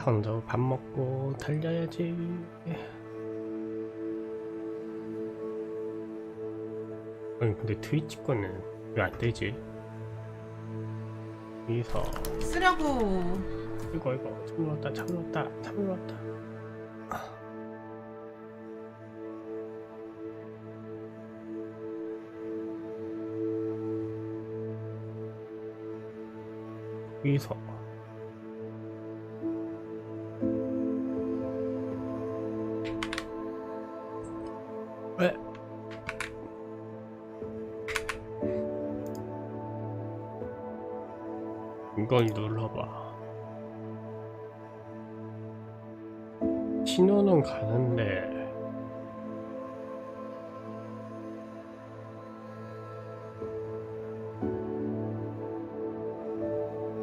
먼저 밥 먹고 달려야지. 아니 근데 트위치 거는 왜 안 되지? 여기서 쓰려고. 이거 참 넣었다. 여기서 왜? 이걸 눌러봐. 신호는 가는데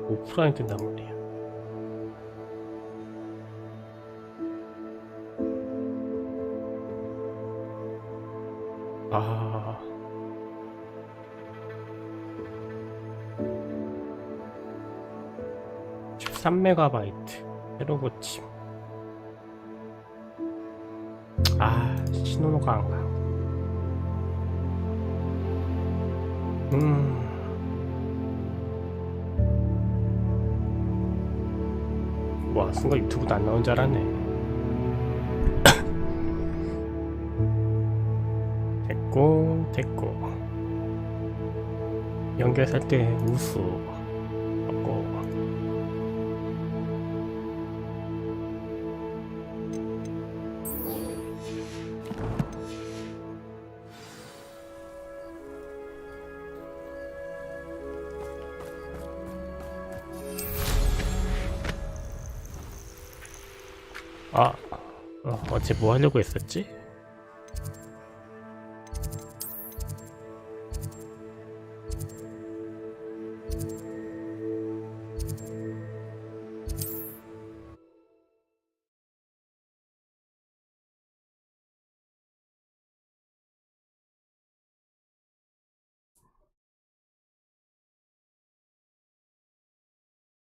오프라인 뜬단 말이야. 아, 13MB 새로 고침. 아, 신호가 안 가. 와, 순간 유튜브도 안 나온 줄 알았네. 됐고 연결할 때 우수 하고 어제 뭐 하려고 했었지?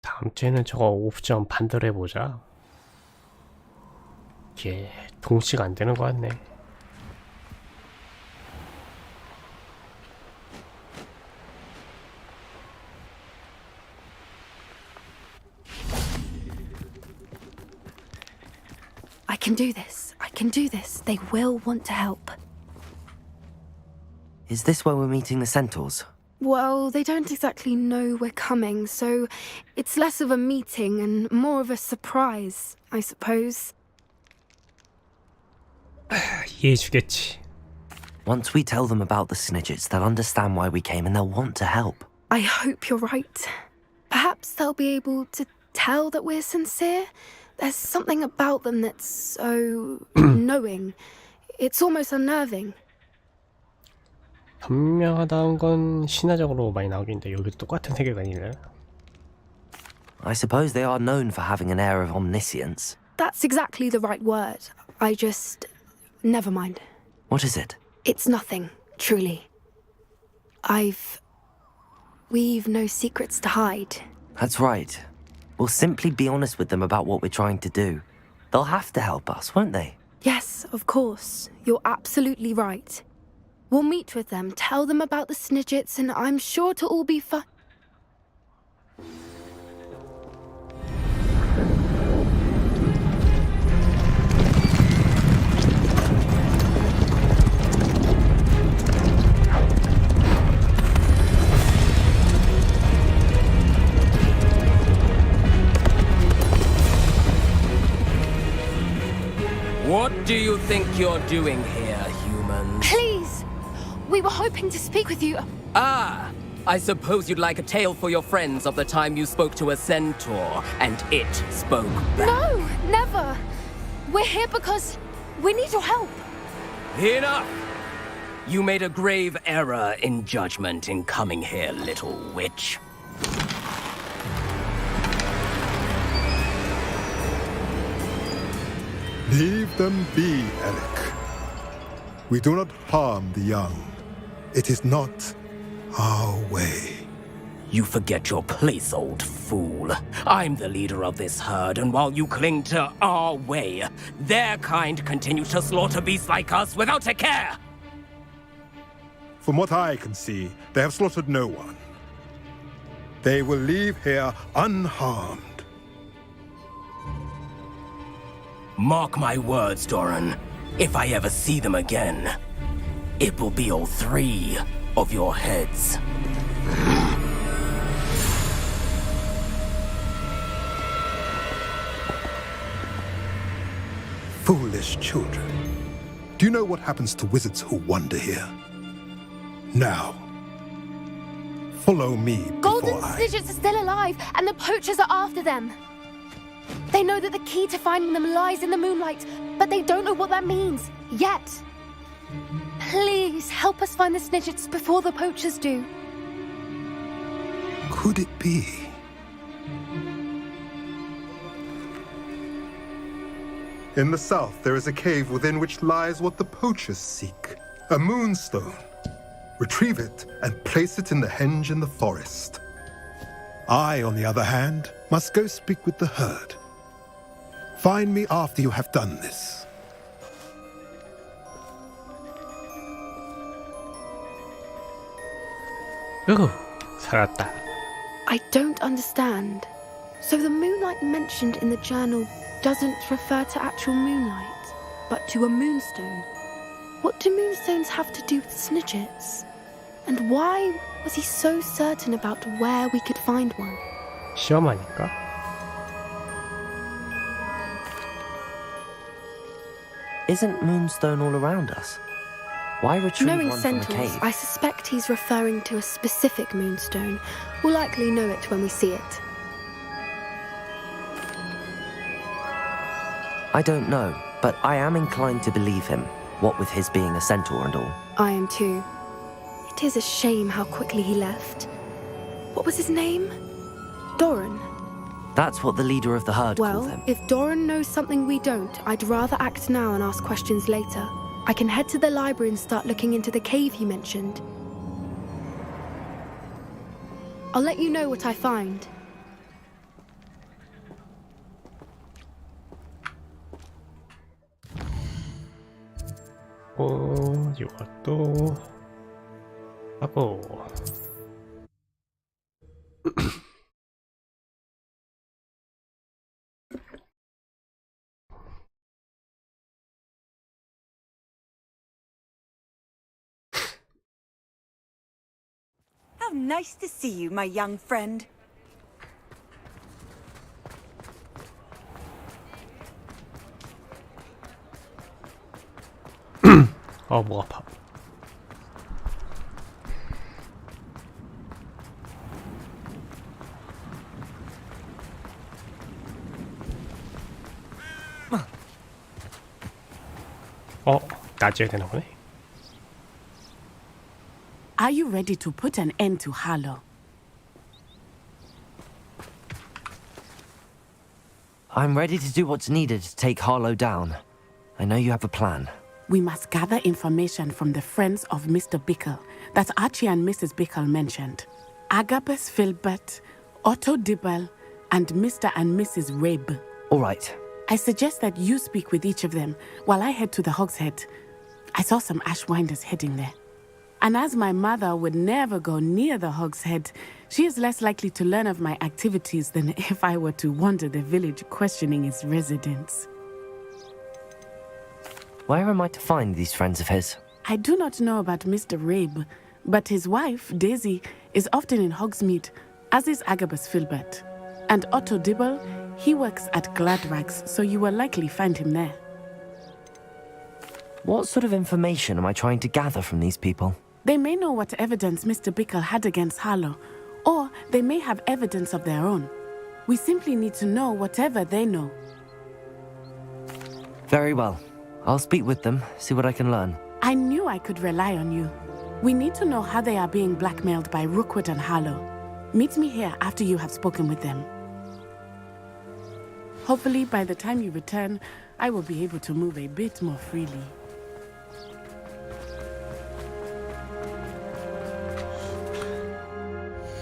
다음 주에는 저거 옵션 반대로 해보자. 이게 동시가 안 되는 것 같네. I can do this. I can do this. They will want to help. Is this where we're meeting the centaurs? Well, they don't exactly know we're coming, so it's less of a meeting and more of a surprise, I suppose. 이해해주겠지. Once we tell them about the Snidgets, they'll understand why we came and they'll want to help. I hope you're right. Perhaps they'll be able to tell that we're sincere. There's something about them that's so knowing. It's almost unnerving. 현명하다는 건 신화적으로 많이 나오긴데 여기도 똑같은 세계관이네. I suppose they are known for having an air of omniscience. That's exactly the right word. I just... Never mind. What is it? It's nothing, truly. We've no secrets to hide. That's right. We'll simply be honest with them about what we're trying to do. They'll have to help us, won't they? Yes, of course. You're absolutely right. We'll meet with them, tell them about the Snidgets, and I'm sure it'll all be fine. What do you think you're doing here, humans? Please! We were hoping to speak with you. Ah! I suppose you'd like a tale for your friends of the time you spoke to a centaur, and it spoke back. No, never. We're here because we need your help. Enough! You made a grave error in judgment in coming here, little witch. Leave them be, Eric. We do not harm the young. It is not our way. You forget your place, old fool. I'm the leader of this herd, and while you cling to our way, their kind continue to slaughter beasts like us without a care! From what I can see, they have slaughtered no one. They will leave here unharmed. Mark my words, Doran. If I ever see them again, it will be all 3 of your heads. Foolish children. Do you know what happens to wizards who wander here? Now, follow me Golden before Snidgets are still alive, and the poachers are after them. They know that the key to finding them lies in the moonlight, but they don't know what that means, yet. Please, help us find the Snidgets before the poachers do. Could it be? In the south, there is a cave within which lies what the poachers seek. A moonstone. Retrieve it and place it in the henge in the forest. I, on the other hand, must go speak with the herd. Find me after you have done this. 으후, 살았다. I don't understand. So the moonlight mentioned in the journal doesn't refer to actual moonlight, but to a moonstone. What do moonstones have to do with Snidgets? And why was he so certain about where we could find one? 시험하니까? Isn't Moonstone all around us? Why retrieve Knowing one from a Centaurs, cave? I suspect he's referring to a specific moonstone. We'll likely know it when we see it. I don't know, but I am inclined to believe him, what with his being a centaur and all. I am too. It is a shame how quickly he left. What was his name? Doran. That's what the leader of the herd called Well, him. if Doran knows something we don't, I'd rather act now and ask questions later. I can head to the library and start looking into the cave he mentioned. I'll let you know what I find. 이것도 하고. How nice to see you, my young friend. 목 아파. 낮이어야 되나 보네. Are you ready to put an end to Harlow? I'm ready to do what's needed to take Harlow down. I know you have a plan. We must gather information from the friends of Mr. Bickle that Archie and Mrs. Bickle mentioned. Agabus Filbert, Otto Dibble, and Mr. and Mrs. Rabe. All right. I suggest that you speak with each of them while I head to the Hogshead. I saw some Ashwinders heading there. And as my mother would never go near the Hogshead, she is less likely to learn of my activities than if I were to wander the village questioning its residents. Where am I to find these friends of his? I do not know about Mr. Rabe, but his wife, Daisy, is often in Hogsmeade, as is Agabus Filbert. And Otto Dibble, he works at Gladrags, so you will likely find him there. What sort of information am I trying to gather from these people? They may know what evidence Mr. Bickle had against Harlow, or they may have evidence of their own. We simply need to know whatever they know. Very well. I'll speak with them, see what I can learn. I knew I could rely on you. We need to know how they are being blackmailed by Rookwood and Harlow. Meet me here after you have spoken with them. Hopefully, by the time you return, I will be able to move a bit more freely.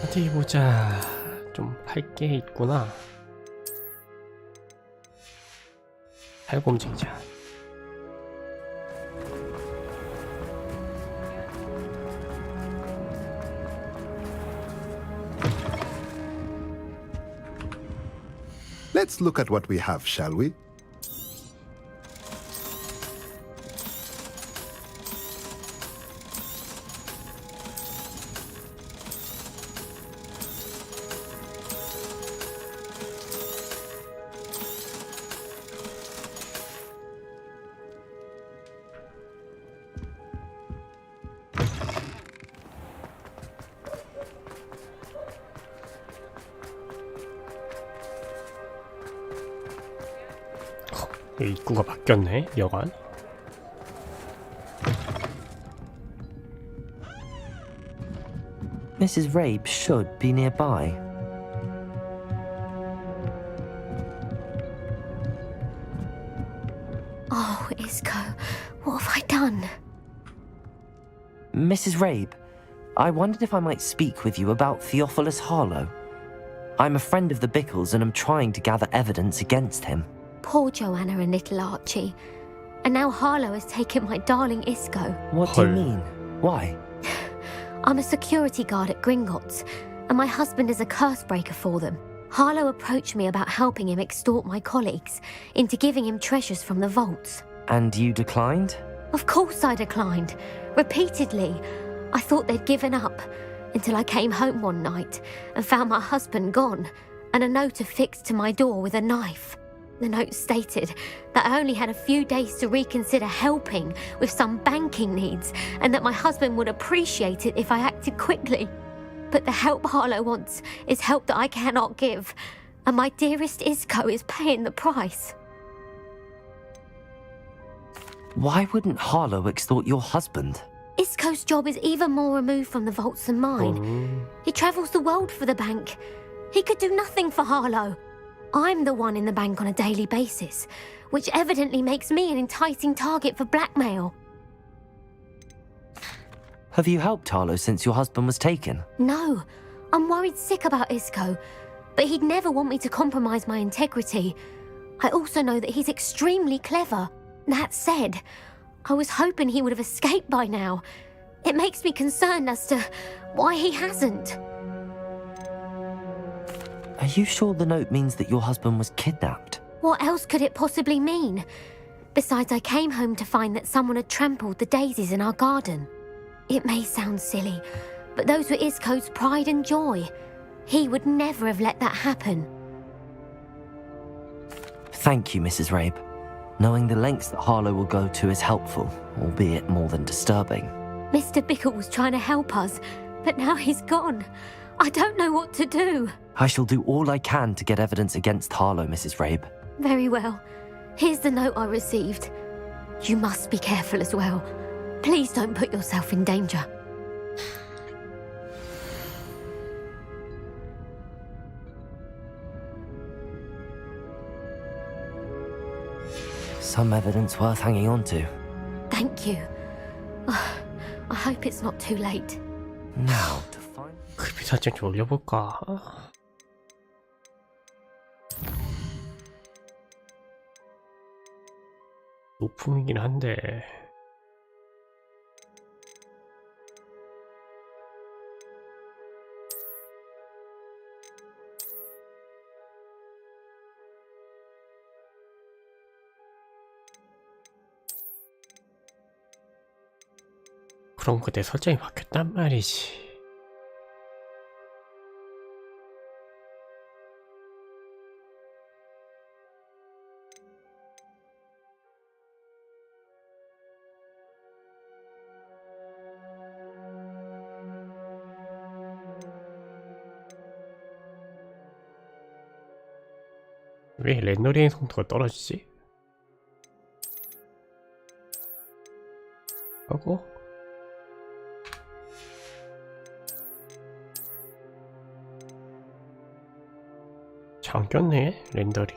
어디 보자. 좀 할 게 있구나. 팔고 움직이자. Let's look at what we have, shall we? 입구가 바뀌었네, 여관. Mrs. Rabe should be nearby. Oh, Isco, what have I done? Mrs. Rabe, I wondered if I might speak with you about Theophilus Harlow. I'm a friend of the Bickles and am trying to gather evidence against him. Poor Joanna and little Archie. And now Harlow has taken my darling Isco. What do you mean? Why? I'm a security guard at Gringotts, and my husband is a curse breaker for them. Harlow approached me about helping him extort my colleagues into giving him treasures from the vaults. And you declined? Of course I declined. Repeatedly. I thought they'd given up, until I came home one night and found my husband gone, and a note affixed to my door with a knife. The note stated that I only had a few days to reconsider helping with some banking needs, and that my husband would appreciate it if I acted quickly. But the help Harlow wants is help that I cannot give, and my dearest Isco is paying the price. Why wouldn't Harlow extort your husband? Isco's job is even more removed from the vaults than mine. He travels the world for the bank. He could do nothing for Harlow. I'm the one in the bank on a daily basis, which evidently makes me an enticing target for blackmail. Have you helped Harlow since your husband was taken? No, I'm worried sick about Isco, but he'd never want me to compromise my integrity. I also know that he's extremely clever. That said, I was hoping he would have escaped by now. It makes me concerned as to why he hasn't. Are you sure the note means that your husband was kidnapped? What else could it possibly mean? Besides, I came home to find that someone had trampled the daisies in our garden. It may sound silly, but those were Isco's pride and joy. He would never have let that happen. Thank you, Mrs. Rabe. Knowing the lengths that Harlow will go to is helpful, albeit more than disturbing. Mr. Bickle was trying to help us, but now he's gone. I don't know what to do. I shall do all I can to get evidence against Harlow, Mrs. Rabe. Very well. Here's the note I received. You must be careful as well. Please don't put yourself in danger. Some evidence worth hanging on to. Thank you. I hope it's not too late. Now, to find... 그래픽 살짝 좀 올려볼까? 높음이긴 한데 그럼 그때 설정이 바뀌었단 말이지. 왜 렌더링 속도가 떨어지지? 하고 잠겼네 렌더링.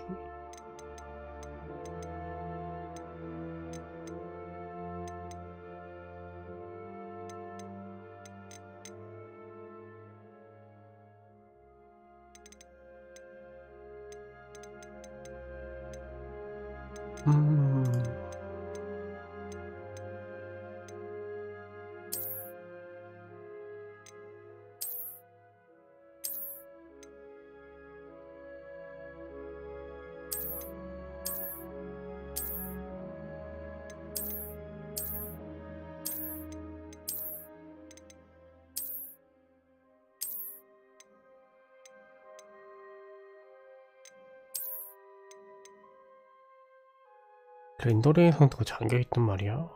렌더링 상태가 잠겨있단 말이야.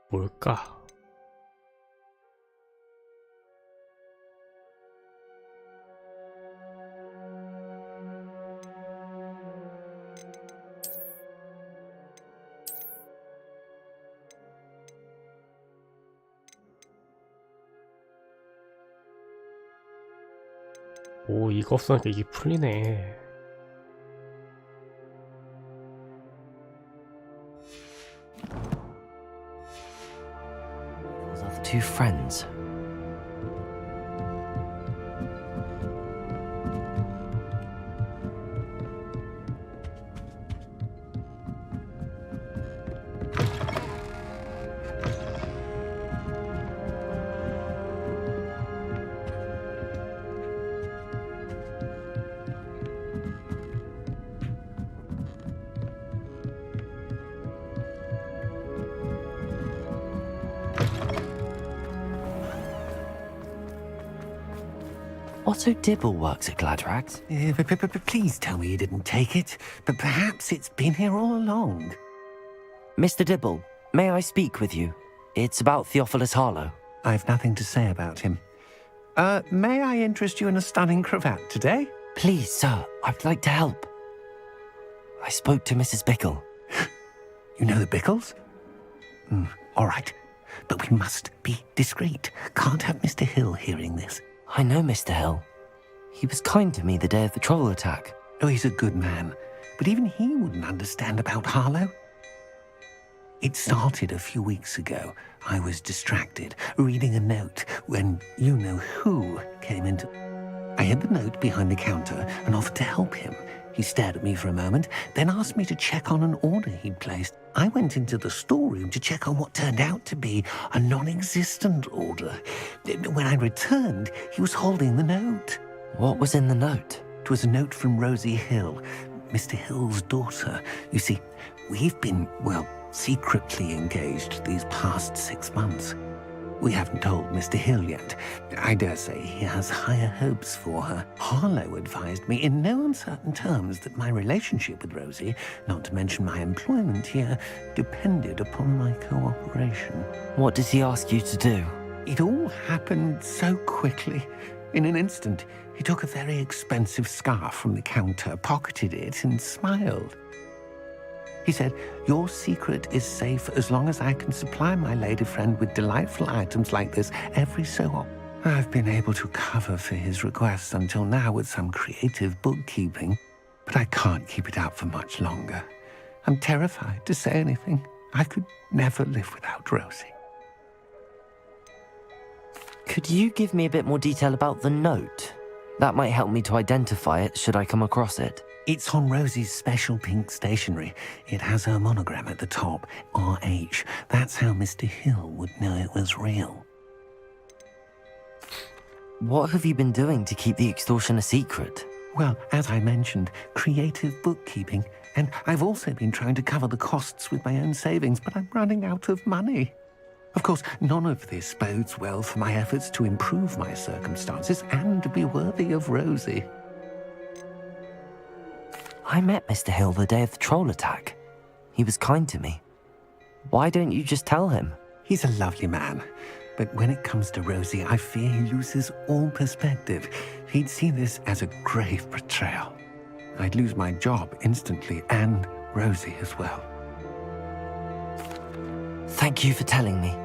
뭘까? 오, 이거 없으니까 이게 풀리네. Those other two friends. Otto Dibble works at Gladrags. Please tell me you didn't take it. But perhaps it's been here all along. Mr. Dibble, may I speak with you? It's about Theophilus Harlow. I've nothing to say about him. May I interest you in a stunning cravat today? Please, sir, I'd like to help. I spoke to Mrs. Bickle. You know the Bickles? All right. But we must be discreet. Can't have Mr. Hill hearing this. I know Mr. Hill. He was kind to me the day of the troll attack. Oh, he's a good man. But even he wouldn't understand about Harlow. It started a few weeks ago. I was distracted, reading a note, when you-know-who came into... I hid the note behind the counter and offered to help him. He stared at me for a moment, then asked me to check on an order he'd placed. I went into the storeroom to check on what turned out to be a non-existent order. When I returned, he was holding the note. What was in the note? It was a note from Rosie Hill, Mr. Hill's daughter. You see, we've been, well, secretly engaged these past 6 months. We haven't told Mr. Hill yet. I dare say he has higher hopes for her. Harlow advised me in no uncertain terms that my relationship with Rosie, not to mention my employment here, depended upon my cooperation. What did he ask you to do? It all happened so quickly. In an instant, he took a very expensive scarf from the counter, pocketed it, and smiled. He said, "Your secret is safe as long as I can supply my lady friend with delightful items like this every so often." I've been able to cover for his requests until now with some creative bookkeeping, but I can't keep it up for much longer. I'm terrified to say anything. I could never live without Rosie. Could you give me a bit more detail about the note? That might help me to identify it should I come across it. It's on Rosie's special pink stationery. It has her monogram at the top, RH. That's how Mr. Hill would know it was real. What have you been doing to keep the extortion a secret? Well, as I mentioned, creative bookkeeping. And I've also been trying to cover the costs with my own savings, but I'm running out of money. Of course, none of this bodes well for my efforts to improve my circumstances and to be worthy of Rosie. I met Mr. Hill the day of the troll attack. He was kind to me. Why don't you just tell him? He's a lovely man. But when it comes to Rosie, I fear he loses all perspective. He'd see this as a grave betrayal. I'd lose my job instantly, and Rosie as well. Thank you for telling me.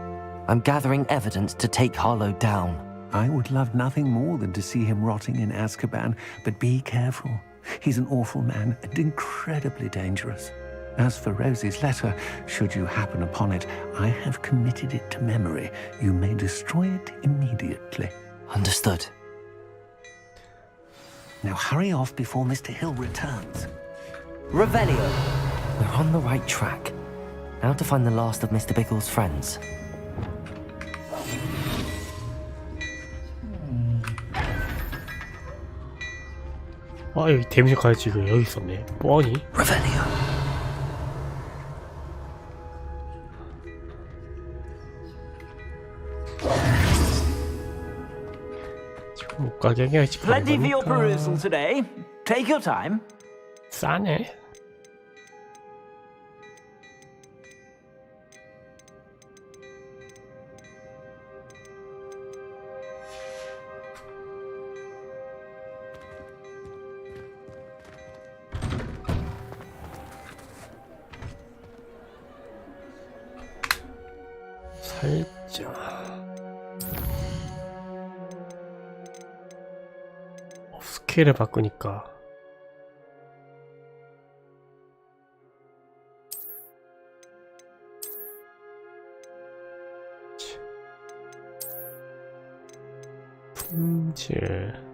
I'm gathering evidence to take Harlow down. I would love nothing more than to see him rotting in Azkaban, but be careful. He's an awful man and incredibly dangerous. As for Rosie's letter, should you happen upon it, I have committed it to memory. You may destroy it immediately. Understood. Now hurry off before Mr. Hill returns. Revelio. We're on the right track. Now to find the last of Mr. Bickle's friends. 아, 여기 데미지 가야지. 지금 여기 있었네. 뻔히. Revelio. 지금 못 가게 해야지. Plenty for your perusal today. Take your time. 싸네. 살짝 스케일을 바꾸니까 품질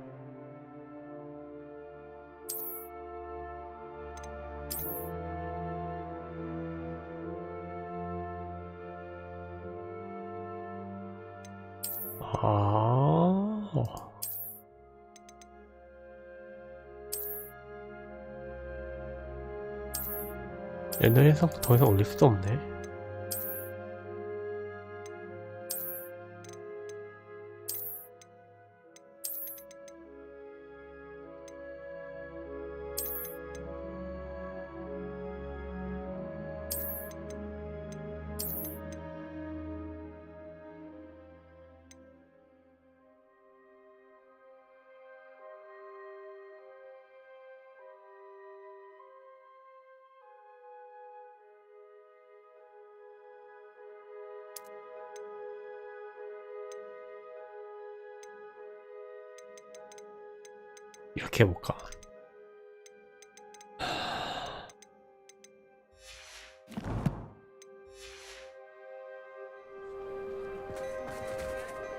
옛날 해상도 더 이상 올릴 수도 없네. 이렇게 해볼까?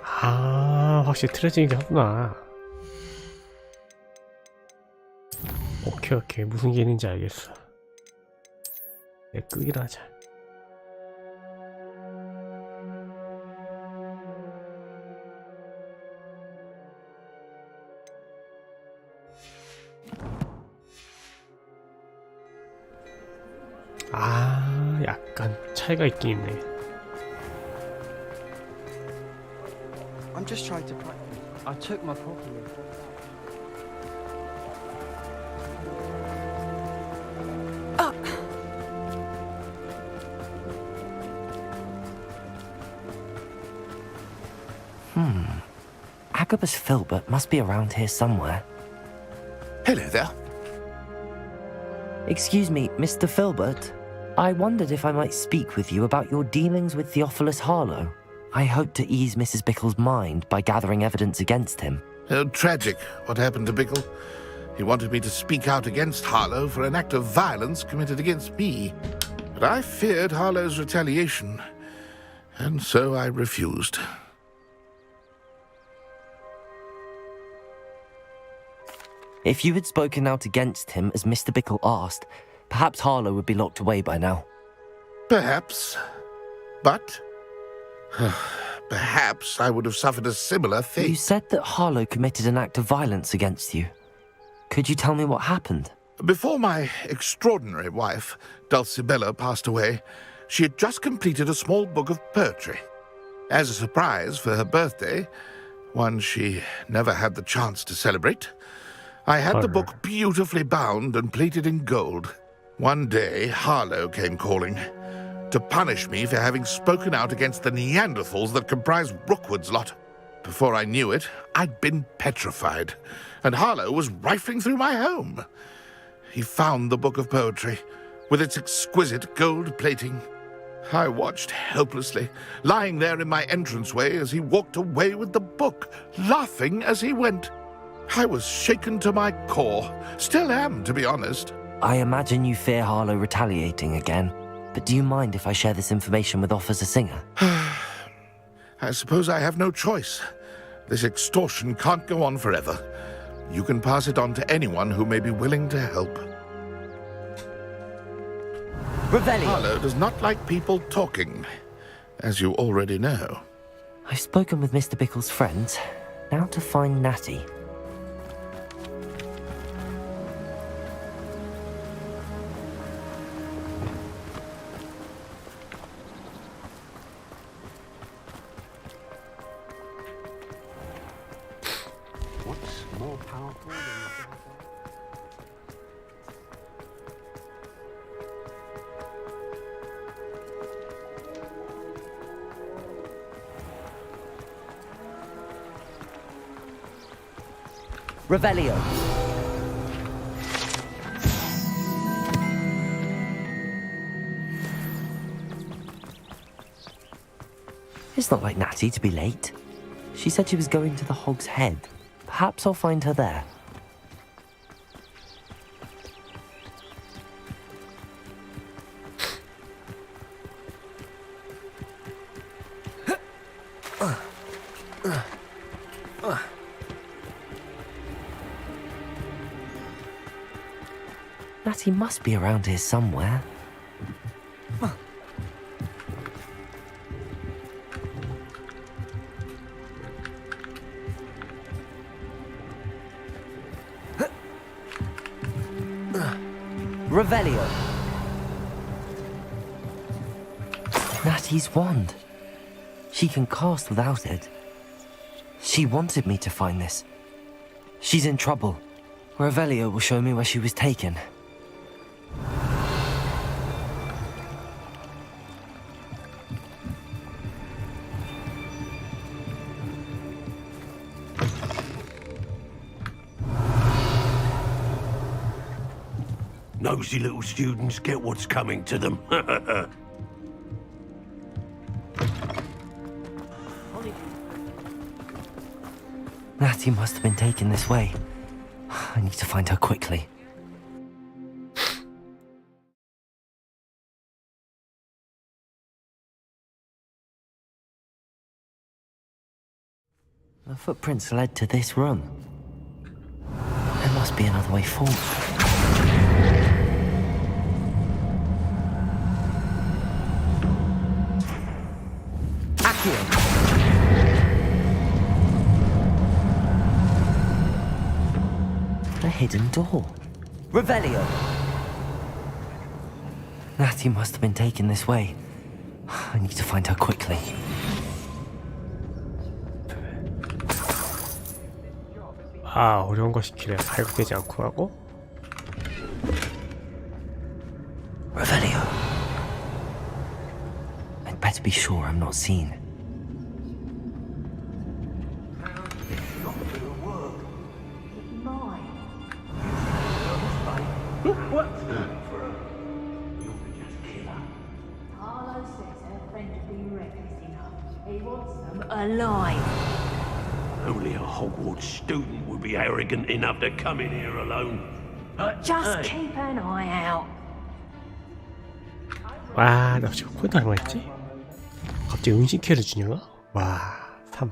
아, 확실히 틀어지는 게 하구나. 오케이, 오케이. 무슨 게 있는지 알겠어. 내 끄기로 하자. 아, 약간 차이가 있긴 있네. I'm just trying to practice. I took my properly. Agabus Filbert must be around here somewhere. Hello there. Excuse me, Mr. Filbert. I wondered if I might speak with you about your dealings with Theophilus Harlow. I hope to ease Mrs. Bickle's mind by gathering evidence against him. Oh, tragic what happened to Bickle. He wanted me to speak out against Harlow for an act of violence committed against me. But I feared Harlow's retaliation, and so I refused. If you had spoken out against him as Mr. Bickle asked, perhaps Harlow would be locked away by now. Perhaps. But perhaps I would have suffered a similar fate. You said that Harlow committed an act of violence against you. Could you tell me what happened? Before my extraordinary wife, Dulcibella, passed away, she had just completed a small book of poetry. As a surprise for her birthday, one she never had the chance to celebrate, I had the book beautifully bound and plated in gold. One day, Harlow came calling to punish me for having spoken out against the Neanderthals that comprise Rookwood's lot. Before I knew it, I'd been petrified, and Harlow was rifling through my home. He found the book of poetry, with its exquisite gold plating. I watched helplessly, lying there in my entranceway as he walked away with the book, laughing as he went. I was shaken to my core. Still am, to be honest. I imagine you fear Harlow retaliating again, but do you mind if I share this information with Officer Singer? I suppose I have no choice. This extortion can't go on forever. You can pass it on to anyone who may be willing to help. Revelio! Harlow does not like people talking, as you already know. I've spoken with Mr. Bickle's friends. Now to find Natty. What's more powerful than Revelio! It's not like Natty to be late. She said she was going to the Hog's Head. Perhaps I'll find her there. Natty must be around here somewhere. Revelio. Natty's wand. She can cast without it. She wanted me to find this. She's in trouble. Revelio will show me where she was taken. Nosy little students get what's coming to them. Natty must have been taken this way. I need to find her quickly. The footprints led to this room. There must be another way forward. A hidden door. Revelio! Natty must have been taken this way. I need to find her quickly. 아, 어려운 거 시키래. 발각되지 않고 하고. Revelio. I'd better be sure I'm not seen. What? Harlow says her friend has been reckless enough. He wants them alive. Only a Hogwarts student would be arrogant enough to come in here alone. Just keep an eye out. 와, 나 지금 코드 얼마 했지? 갑자기 은신캐를 주냐? 와, 3.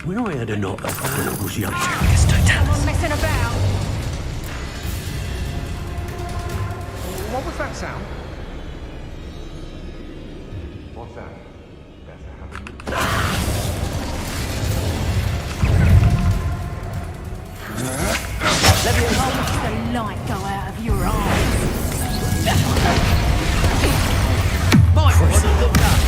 When I had a knock when I was young. Someone messing about. What was that sound? What's that? Better have Let the light go out of your eyes. Might want to look up.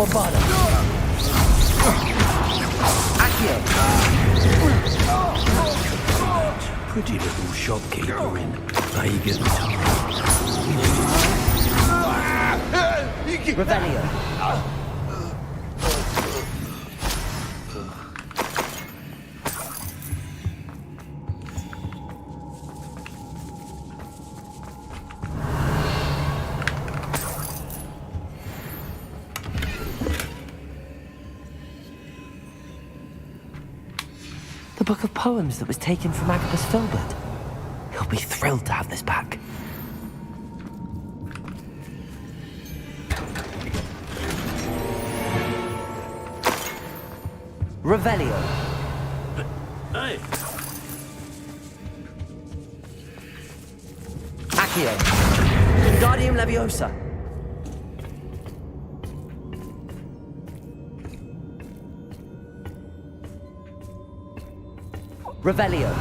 Bombarda. Accio. Pretty little shopkeeper in pagan times. Revelio. The book of poems that was taken from Agabus Filbert. He'll be thrilled to have this back. Revelio. Hey, Accio. Wingardium Leviosa. Revelio.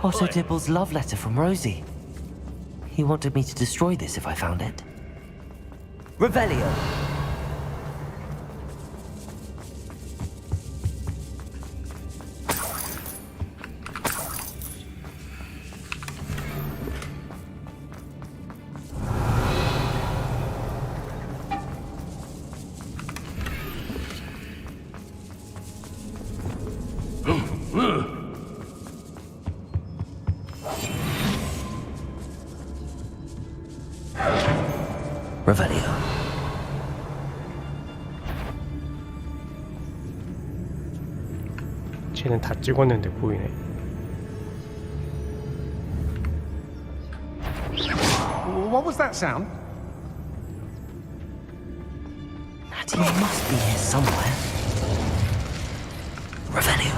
Otto Dibble's love letter from Rosie. He wanted me to destroy this if I found it. Revelio. Revelio. 쟤는 다 찍었는데 보이네. What was that sound? Natty must be here somewhere. Revelio.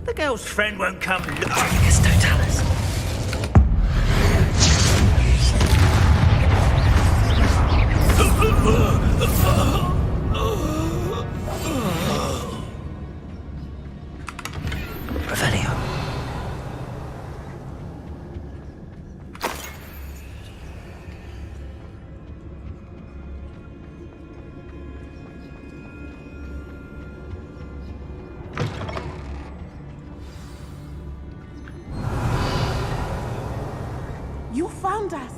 The girl's friend won't come. It's Totalis. Revelio. You found us!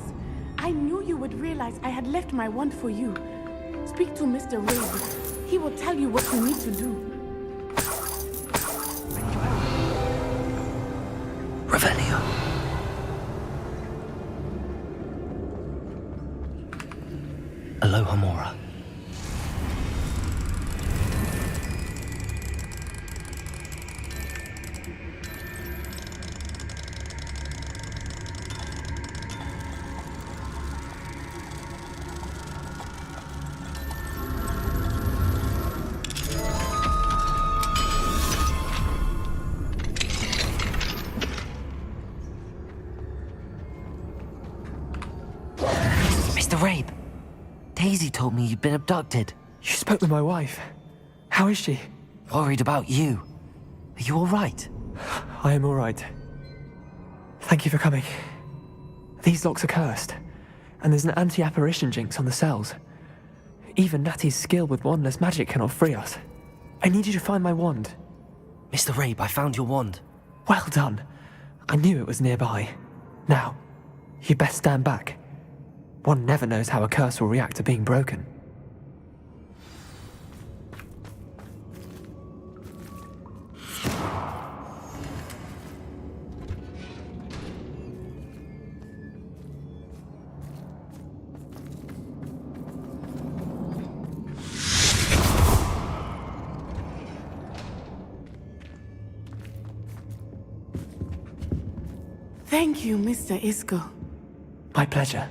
I knew you would realize I had left my wand for you. Speak to Mr. Rabe. He will tell you what you need to do. Revelio. Aloha Mora. Mr. Rabe, Daisy told me you'd been abducted. You spoke with my wife. How is she? Worried about you. Are you all right? I am all right. Thank you for coming. These locks are cursed, and there's an anti-apparition jinx on the cells. Even Natty's skill with wandless magic cannot free us. I need you to find my wand. Mr. Rabe, I found your wand. Well done. I knew it was nearby. Now, you best stand back. One never knows how a curse will react to being broken. Thank you, Mr. Isco. My pleasure.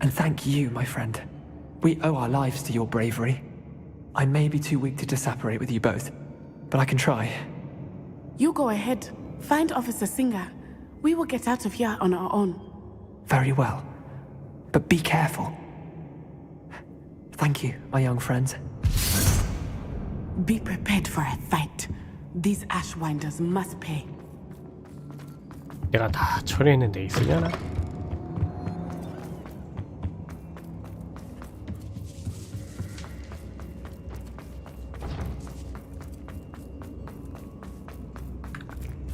And thank you, my friend. We owe our lives to your bravery. I may be too weak to disapparate with you both, but I can try. You go ahead. Find Officer Singer. We will get out of here on our own. Very well. But be careful. Thank you, my young friends. Be prepared for a fight. These Ashwinders must pay. 내가 다 처리했는데 있으려나?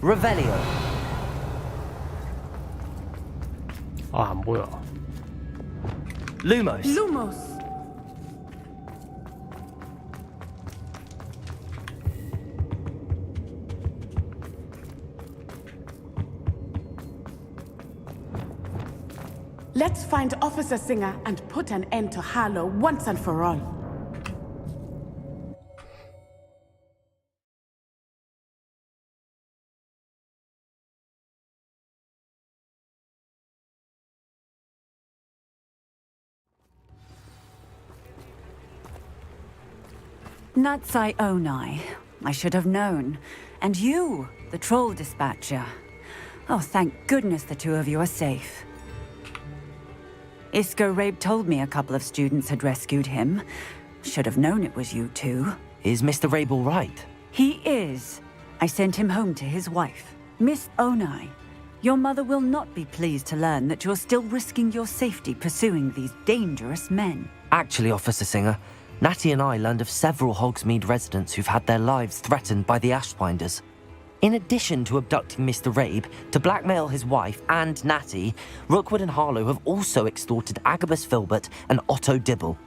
Revelio. 아, 안 보여. Lumos. Lumos. Let's find Officer Singer and put an end to Harlow once and for all. Natsai Onai. I should have known. And you, the troll dispatcher. Oh, thank goodness the two of you are safe. Isco Rabe told me a couple of students had rescued him. Should have known it was you two. Is Mr. Rabe all right? He is. I sent him home to his wife. Miss Onai, your mother will not be pleased to learn that you're still risking your safety pursuing these dangerous men. Actually, Officer Singer, Natty and I learned of several Hogsmeade residents who've had their lives threatened by the Ashwinders. In addition to abducting Mr. Rabe to blackmail his wife and Natty, Rookwood and Harlow have also extorted Agabus Filbert and Otto Dibble.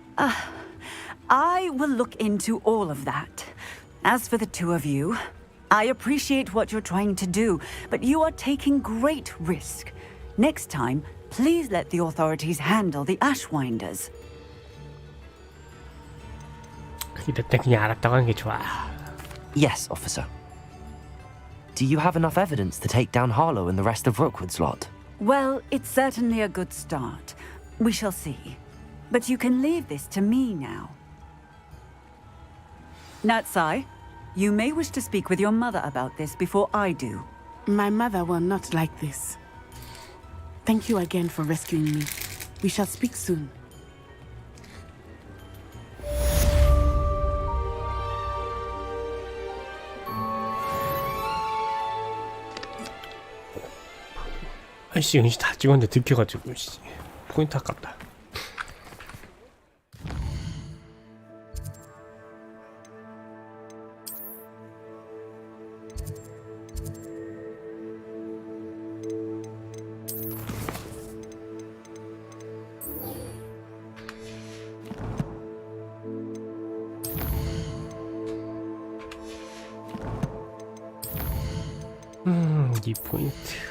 I will look into all of that. As for the two of you, I appreciate what you're trying to do, but you are taking great risk. Next time, please let the authorities handle the Ashwinders. 이럴 때 그냥 알았다고 하는 게 좋아. Yes, officer. Do you have enough evidence to take down Harlow and the rest of Rookwood's lot? Well, it's certainly a good start. We shall see. But you can leave this to me now. Natsai, you may wish to speak with your mother about this before I do. My mother will not like this. Thank you again for rescuing me. We shall speak soon. 아이씨, 은시 다 찍었는데 들켜가지고 씨, 포인트 아깝다. 이 포인트.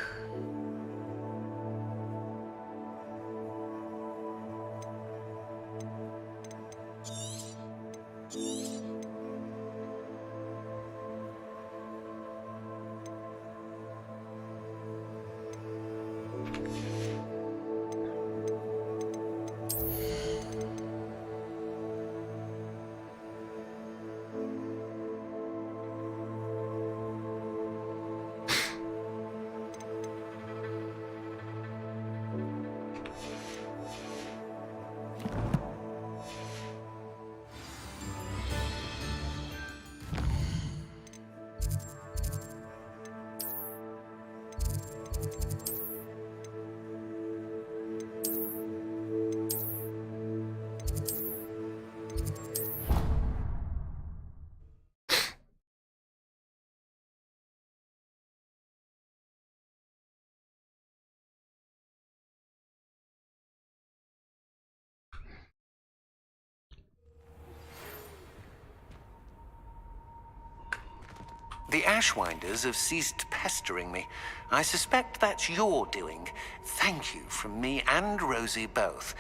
The Ashwinders have ceased pestering me. I suspect that's your doing. Thank you from me and Rosie both.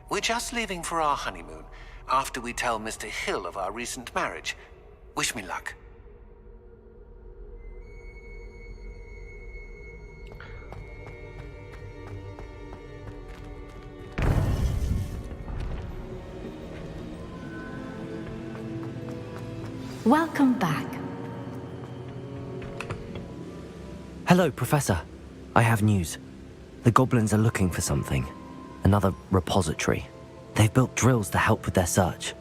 We're just leaving for our honeymoon, after we tell Mr. Hill of our recent marriage. Wish me luck. Welcome back. Hello, Professor. I have news. The goblins are looking for something. Another repository. They've built drills to help with their search.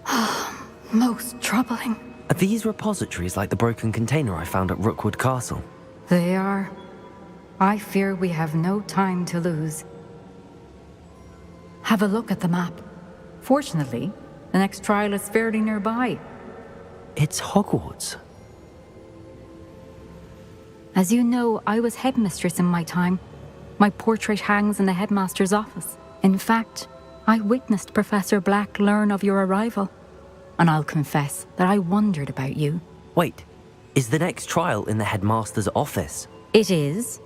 Most troubling. Are these repositories like the broken container I found at Rookwood Castle? They are. I fear we have no time to lose. Have a look at the map. Fortunately, the next trial is fairly nearby. It's Hogwarts. As you know, I was headmistress in my time. My portrait hangs in the headmaster's office. In fact, I witnessed Professor Black learn of your arrival. And I'll confess that I wondered about you. Wait, is the next trial in the headmaster's office? It is.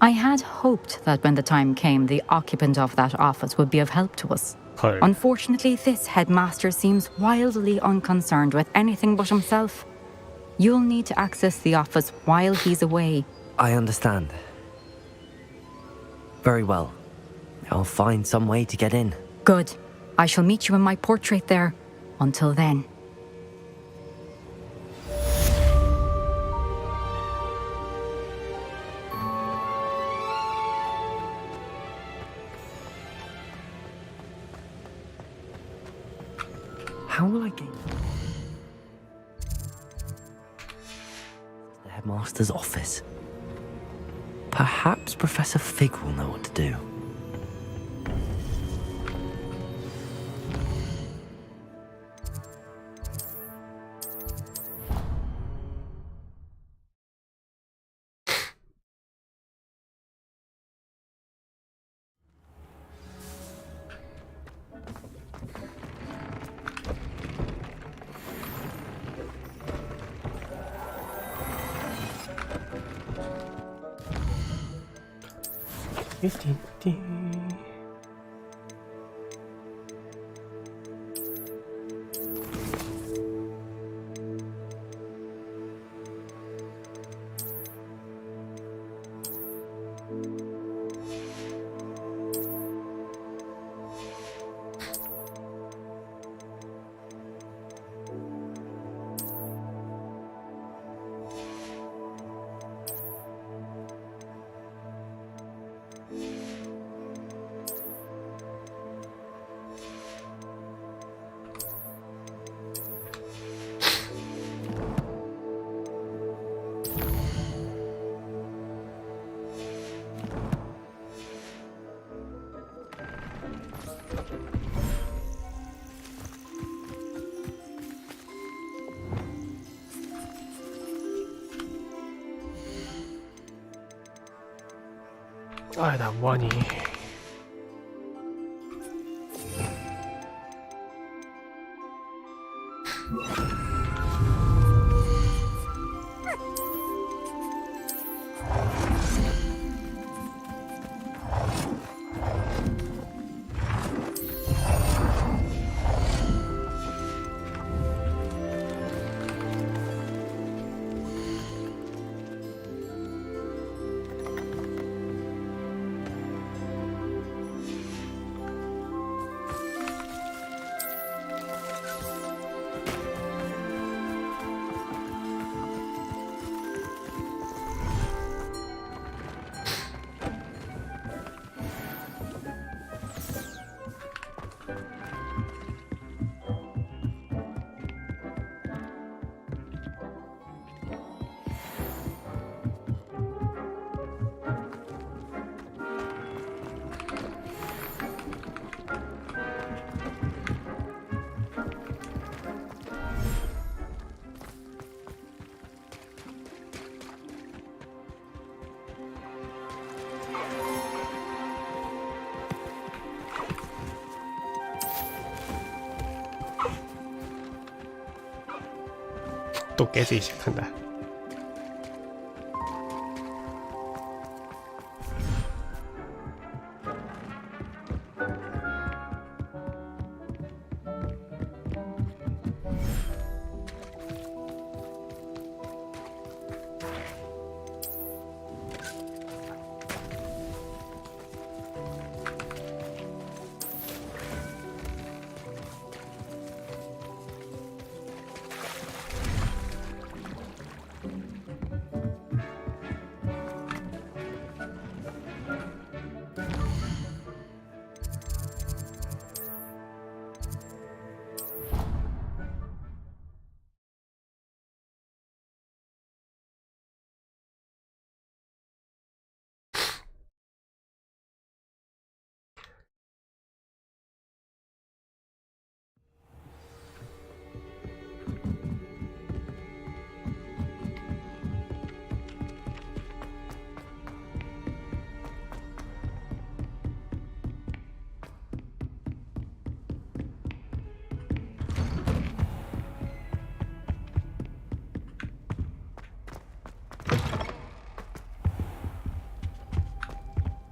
I had hoped that when the time came, the occupant of that office would be of help to us. 헐. Unfortunately, this headmaster seems wildly unconcerned with anything but himself. You'll need to access the office while he's away. I understand. Very well. I'll find some way to get in. Good. I shall meet you in my portrait there. Until then. How will I gain the headmaster's office? Perhaps Professor Fig will know what to do. 아, 나 뭐하니? 또 깨지기 시작한다.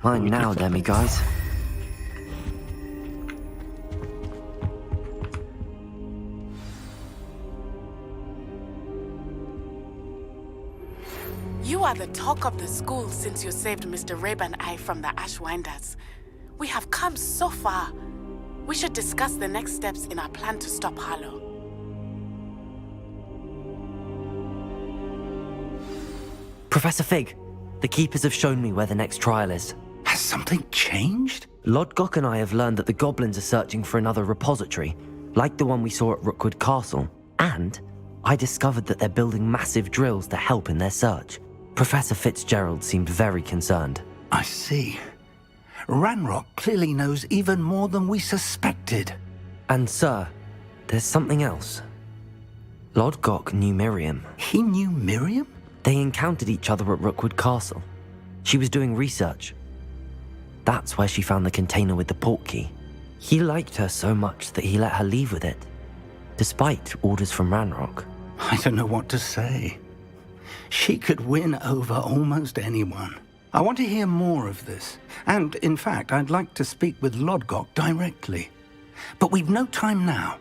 Mine now, demiguise. You are the talk of the school since you saved Mr. Rabe and I from the Ashwinders. We have come so far. We should discuss the next steps in our plan to stop Harlow. Professor Fig, the Keepers have shown me where the next trial is. Has something changed? Lodgok and I have learned that the goblins are searching for another repository, like the one we saw at Rookwood Castle. And I discovered that they're building massive drills to help in their search. Professor Fitzgerald seemed very concerned. I see. Ranrock clearly knows even more than we suspected. And sir, there's something else. Lodgok knew Miriam. He knew Miriam? They encountered each other at Rookwood Castle. She was doing research. That's where she found the container with the portkey. He liked her so much that he let her leave with it, despite orders from Ranrock. I don't know what to say. She could win over almost anyone. I want to hear more of this. And, in fact, I'd like to speak with Lodgok directly. But we've no time now.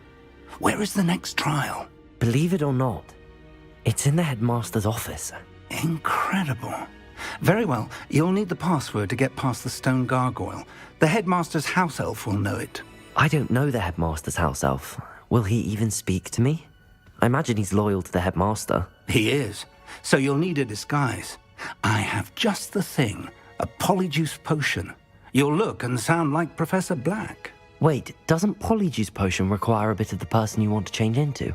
Where is the next trial? Believe it or not, it's in the headmaster's office. Incredible. Very well. You'll need the password to get past the stone gargoyle. The headmaster's house elf will know it. I don't know the headmaster's house elf. Will he even speak to me? I imagine he's loyal to the headmaster. He is. So you'll need a disguise. I have just the thing. A polyjuice potion. You'll look and sound like Professor Black. Wait, doesn't polyjuice potion require a bit of the person you want to change into?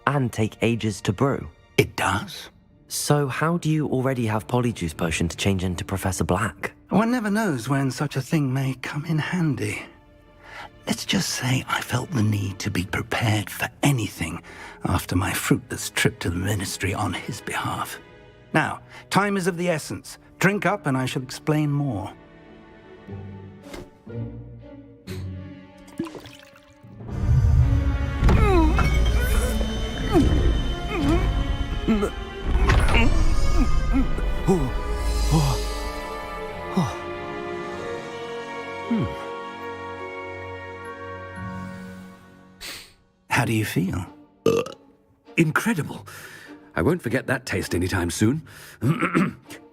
And take ages to brew? It does. So how do you already have polyjuice potion to change into Professor Black? One never knows when such a thing may come in handy. Let's just say I felt the need to be prepared for anything after my fruitless trip to the ministry on his behalf. Now, time is of the essence. Drink up and I shall explain more. How do you feel? Incredible. I won't forget that taste anytime soon.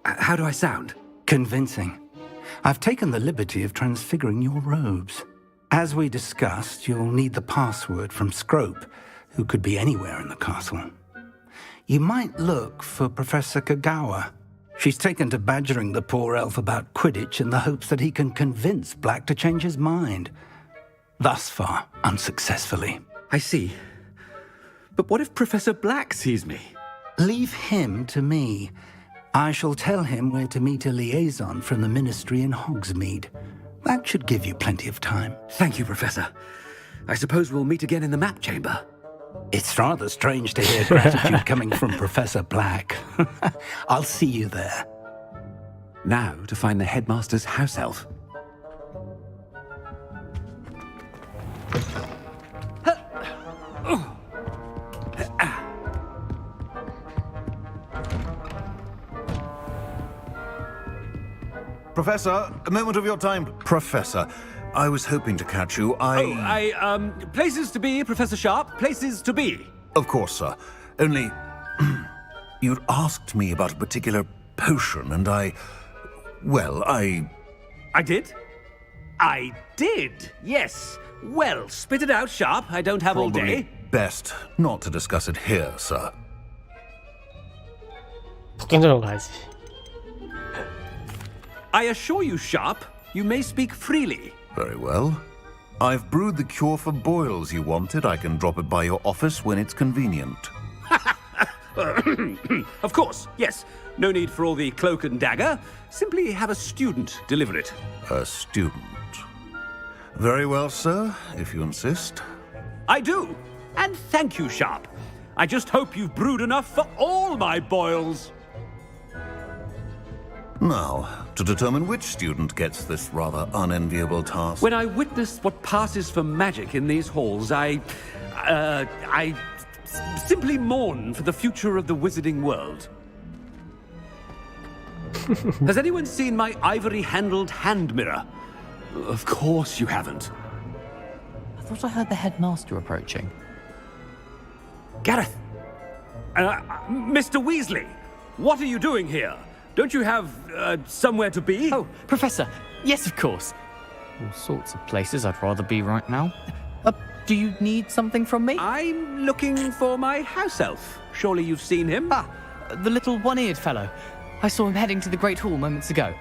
How do I sound? Convincing. I've taken the liberty of transfiguring your robes. As we discussed, you'll need the password from Scrope, who could be anywhere in the castle. You might look for Professor Kagawa. She's taken to badgering the poor elf about Quidditch in the hopes that he can convince Black to change his mind. Thus far, unsuccessfully. I see. But what if Professor Black sees me? Leave him to me. I shall tell him where to meet a liaison from the ministry in Hogsmeade. That should give you plenty of time. Thank you, Professor. I suppose we'll meet again in the map chamber. It's rather strange to hear gratitude coming from Professor Black. I'll see you there. Now to find the headmaster's house elf. Professor, a moment of your time. Professor, I was hoping to catch you. Places to be, Professor Sharp. Places to be. Of course, sir. Only, you'd asked me about a particular potion, and I did? I did, yes. Well, spit it out, Sharp. I don't have all day. Best not to discuss it here, sir. 복갱전으로 가야지. I assure you, Sharp, you may speak freely. Very well. I've brewed the cure for boils you wanted. I can drop it by your office when it's convenient. Of course, yes. No need for all the cloak and dagger. Simply have a student deliver it. A student. Very well, sir, if you insist. I do. And thank you, Sharp. I just hope you've brewed enough for all my boils. Now, to determine which student gets this rather unenviable task. When I witness what passes for magic in these halls, I simply mourn for the future of the wizarding world. Has anyone seen my ivory-handled hand mirror? Of course you haven't. I thought I heard the headmaster approaching. Gareth! Mr. Weasley! What are you doing here? Don't you have, somewhere to be? Oh, Professor! Yes, of course. All sorts of places I'd rather be right now. Do you need something from me? I'm looking for my house elf. Surely you've seen him? Ah, the little one-eared fellow. I saw him heading to the Great Hall moments ago,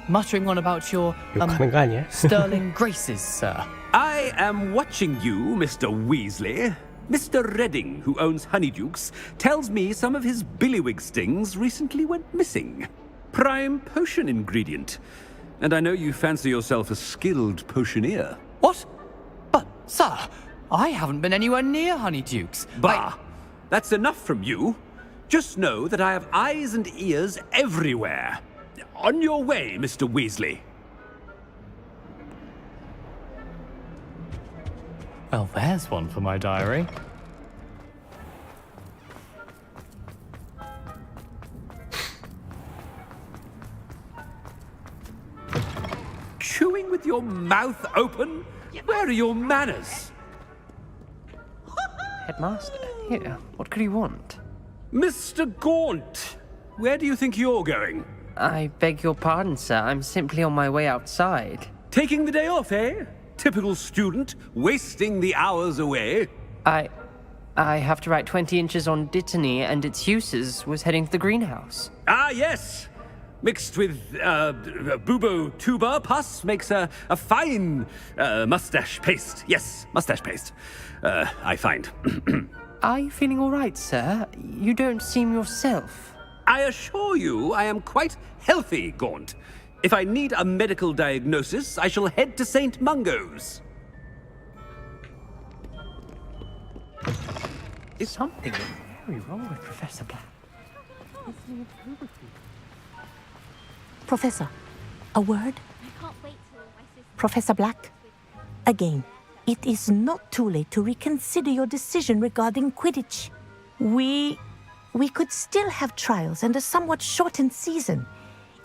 muttering on about your, 욕하는 거 아니야? sterling graces, sir. I am watching you, Mr. Weasley. Mr. Redding, who owns Honeydukes, tells me some of his billywig stings recently went missing. Prime potion ingredient. And I know you fancy yourself a skilled potioneer. What? But, sir, I haven't been anywhere near Honeydukes. Bah! That's enough from you. Just know that I have eyes and ears everywhere. On your way, Mr. Weasley. Well, there's one for my diary. Chewing with your mouth open? Where are your manners? Headmaster, here, what could you want? Mr. Gaunt, where do you think you're going? I beg your pardon, sir. I'm simply on my way outside. Taking the day off, eh? Typical student, wasting the hours away. I have to write 20 inches on Dittany and its uses. Was heading to the greenhouse. Ah, yes. Mixed with bubo tuber pus makes a fine mustache paste. Yes, mustache paste. I find. Are you feeling all right, sir? You don't seem yourself. I assure you I am quite healthy, Gaunt. If I need a medical diagnosis, I shall head to St. Mungo's. Is something very wrong with Professor Black? Professor, a word? Professor Black, again, it is not too late to reconsider your decision regarding Quidditch. We could still have trials and a somewhat shortened season.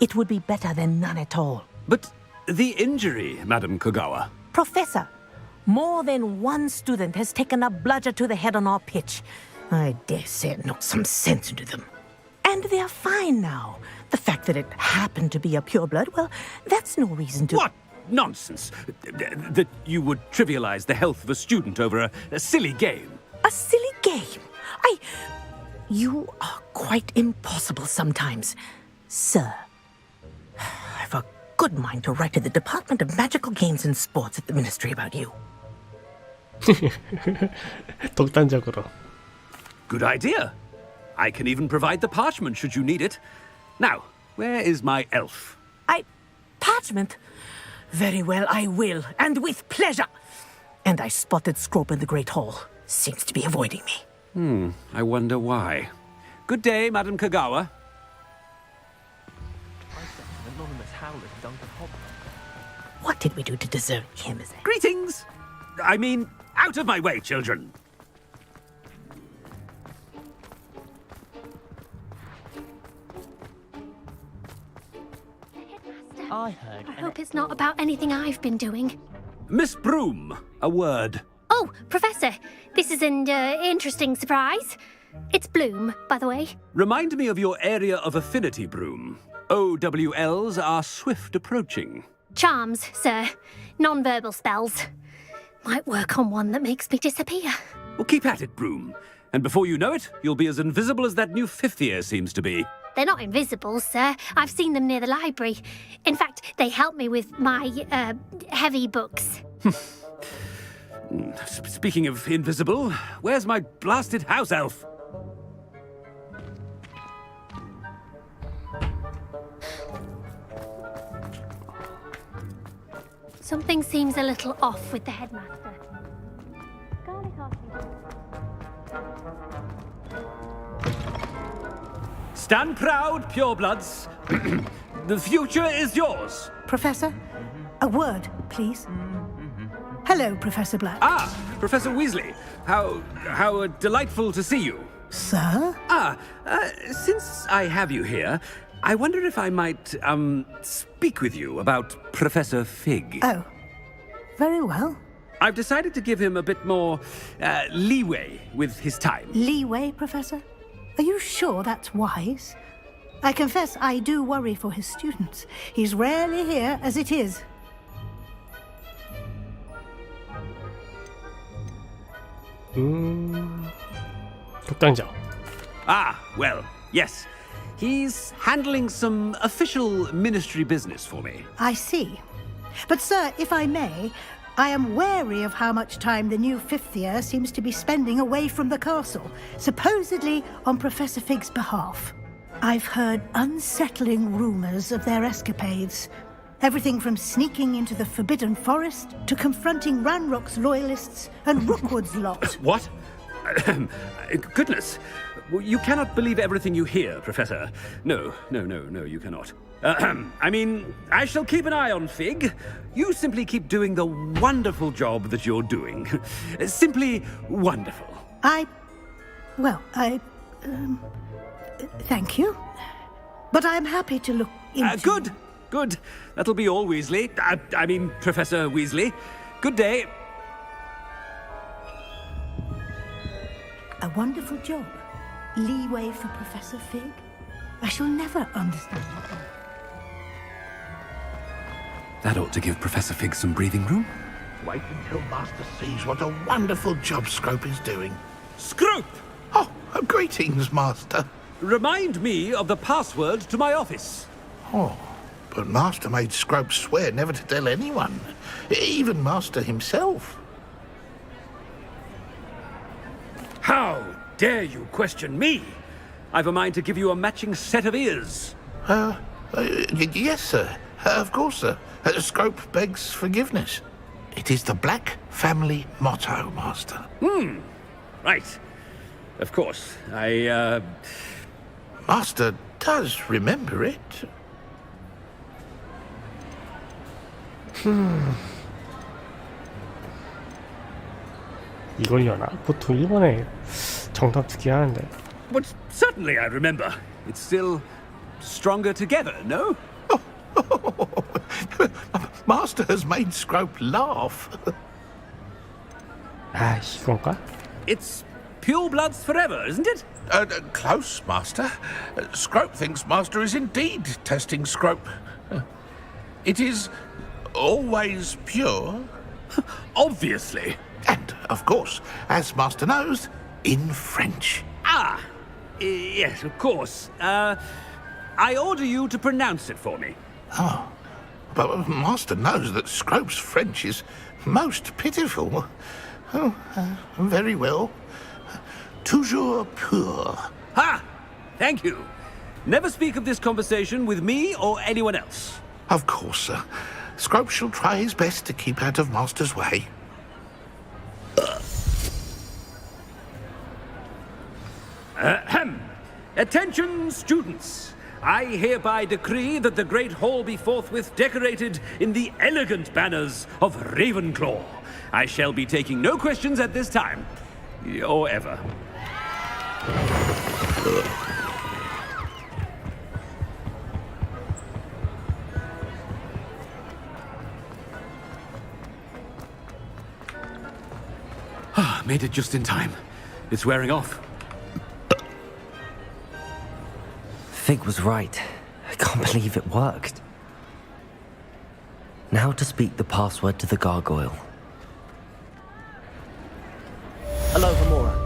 It would be better than none at all. But the injury, Madam Kogawa. Professor, more than one student has taken a bludger to the head on our pitch. I dare say it knocked some sense into them. And they are fine now. The fact that it happened to be a pureblood, well, that's no reason to... What nonsense! That you would trivialize the health of a student over a silly game. A silly game? You are quite impossible sometimes. Sir, I've a good mind to write to the Department of Magical Games and Sports at the Ministry about you. 독단적으로. Good idea. I can even provide the parchment should you need it. Now, where is my elf? Parchment? Very well, I will, and with pleasure. And I spotted Scrope in the Great Hall. Seems to be avoiding me. I wonder why. Good day, Madam Kogawa. What did we do to deserve him as a... Greetings! I mean, out of my way, children. I hope it's not about anything I've been doing. Miss Broom, a word. Oh, Professor, this is an interesting surprise. It's Bloom, by the way. Remind me of your area of affinity, Broom. OWLs are swift approaching. Charms, sir. Non-verbal spells. Might work on one that makes me disappear. Well, keep at it, Broom. And before you know it, you'll be as invisible as that new fifth year seems to be. They're not invisible, sir. I've seen them near the library. In fact, they help me with my, heavy books. Speaking of invisible, where's my blasted house elf? Something seems a little off with the headmaster. Stand proud, purebloods. The future is yours. Professor, a word, please. Hello, Professor Black. Ah, Professor Weasley. How delightful to see you. Sir? Since I have you here, I wonder if I might, speak with you about Professor Fig. Oh, very well. I've decided to give him a bit more, leeway with his time. Leeway, Professor? Are you sure that's wise? I confess I do worry for his students. He's rarely here as it is. 독단장. Ah, well, yes. He's handling some official ministry business for me. I see. But, sir, if I may, I am wary of how much time the new fifth year seems to be spending away from the castle, supposedly on Professor Fig's behalf. I've heard unsettling rumors of their escapades. Everything from sneaking into the Forbidden Forest to confronting Ranrock's loyalists and Rookwood's lot. What? Goodness. You cannot believe everything you hear, Professor. No, you cannot. I mean, I shall keep an eye on Fig. You simply keep doing the wonderful job that you're doing. Simply wonderful. Thank you. But I'm happy to look into... Good. That'll be all, Weasley. I mean, Professor Weasley. Good day. A wonderful job. Leeway for Professor Fig? I shall never understand it. That ought to give Professor Fig some breathing room. Wait until Master sees what a wonderful job Scrope is doing. Scrope! Oh, greetings, Master. Remind me of the password to my office. Oh, but Master made Scrope swear never to tell anyone, even Master himself. How dare you question me? I've a mind to give you a matching set of ears. Yes, sir. Of course, sir. Scrope begs forgiveness. It is the Black family motto, Master. Right. Of course. Master does remember it. 이걸려나? 보통 일본에 정답 두개 하는데. But certainly I remember. It's still stronger together, no? Master has made Scrope laugh. 이건가? It's pure bloods forever, isn't it? Close, Master. Scrope thinks Master is indeed testing Scrope. It is always pure. Obviously. And, of course, as Master knows, in French. Yes, of course. I order you to pronounce it for me. Oh, but Master knows that Scrope's French is most pitiful. Oh, very well. Toujours pur. Ha! Thank you. Never speak of this conversation with me or anyone else. Of course, sir. Scrope shall try his best to keep out of Master's way. Attention, students. I hereby decree that the Great Hall be forthwith decorated in the elegant banners of Ravenclaw. I shall be taking no questions at this time. Or ever. Made it just in time. It's wearing off. Fig was right. I can't believe it worked. Now to speak the password to the gargoyle. Hello, Gamora.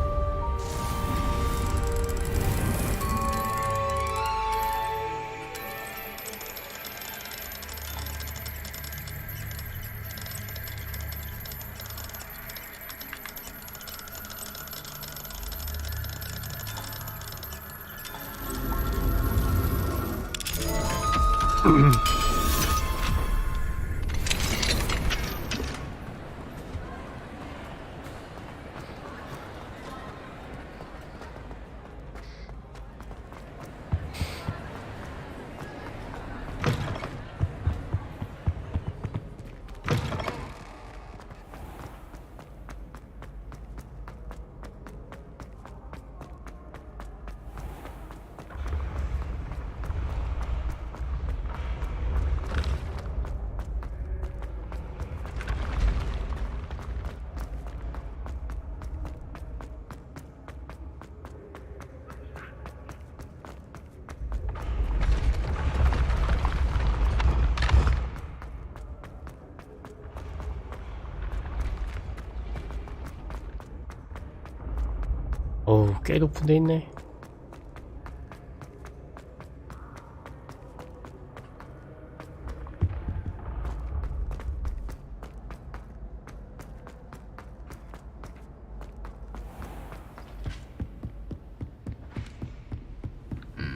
어우, 꽤 높은 데 있네.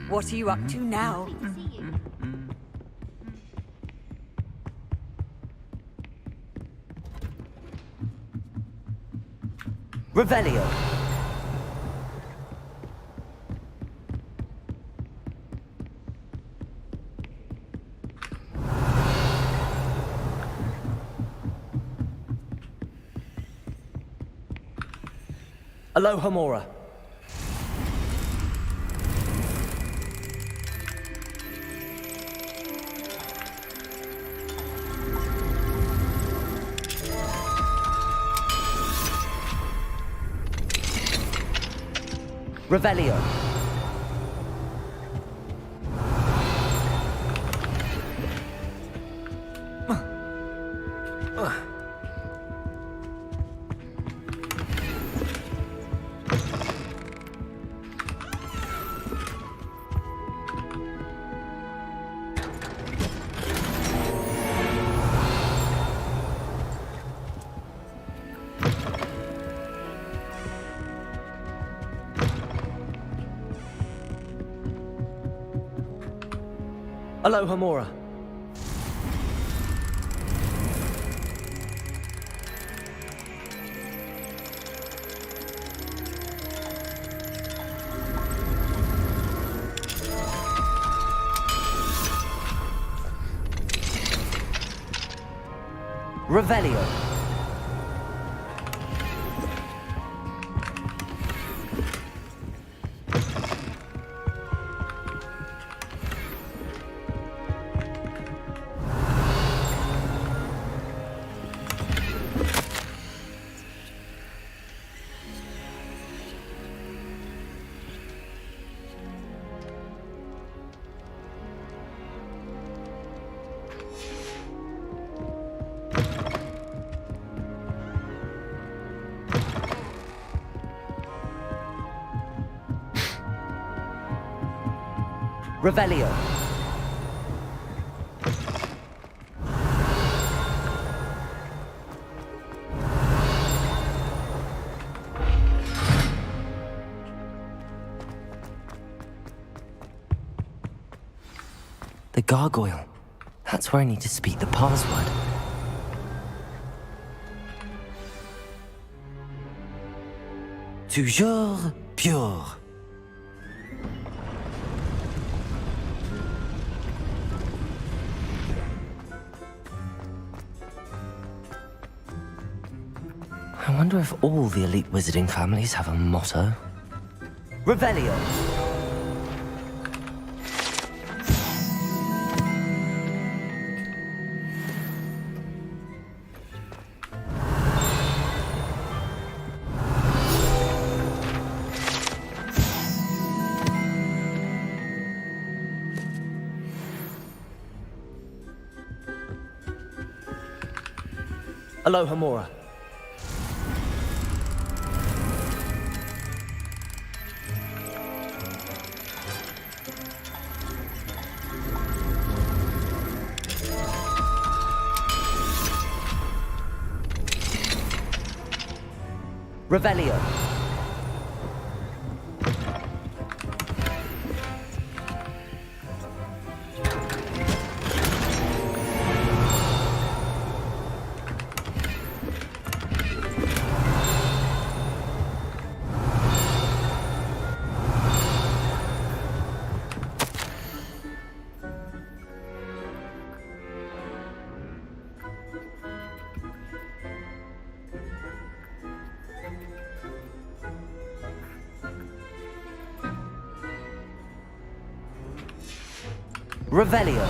What are you up to now? Revelio. Aloha Mora. Revelio. Aloha Mora. Revelio. Revelio. The gargoyle. That's where I need to speak the password. Toujours pure. I wonder if all the elite wizarding families have a motto. Revelio. Aloha Mora. Revelio. Revelio.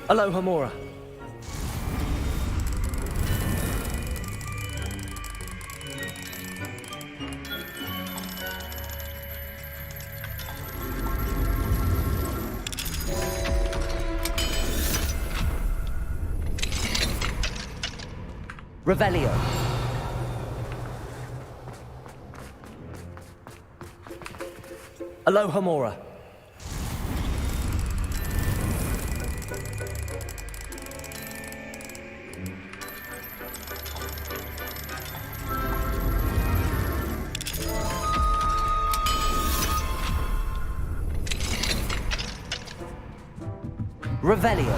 Aloha Mora. Revelio. Alohomora. Revelio.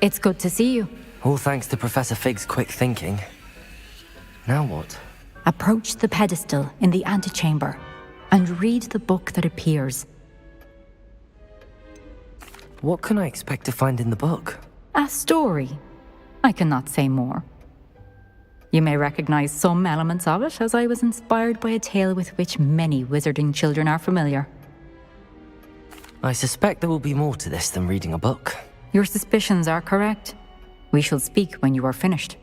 It's good to see you. All thanks to Professor Fig's quick thinking. Now what? Approach the pedestal in the antechamber and read the book that appears. What can I expect to find in the book? A story. I cannot say more. You may recognize some elements of it, as I was inspired by a tale with which many wizarding children are familiar. I suspect there will be more to this than reading a book. Your suspicions are correct. We shall speak when you are finished.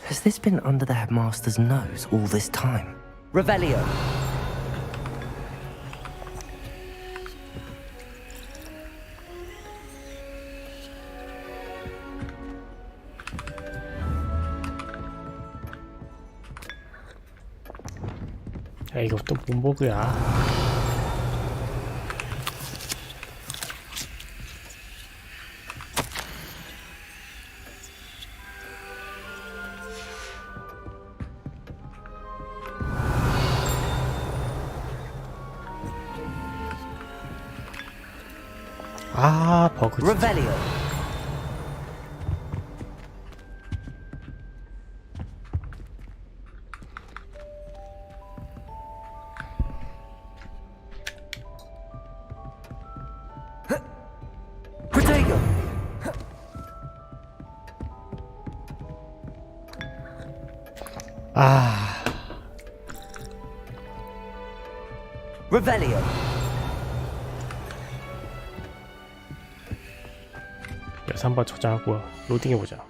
Has this been under the headmaster's nose all this time? Revelio. 야, 이것도 문복이야. 아, 버그. Revelio. Protego. 아. Revelio. 그래서 한번 저장하고 로딩해보자.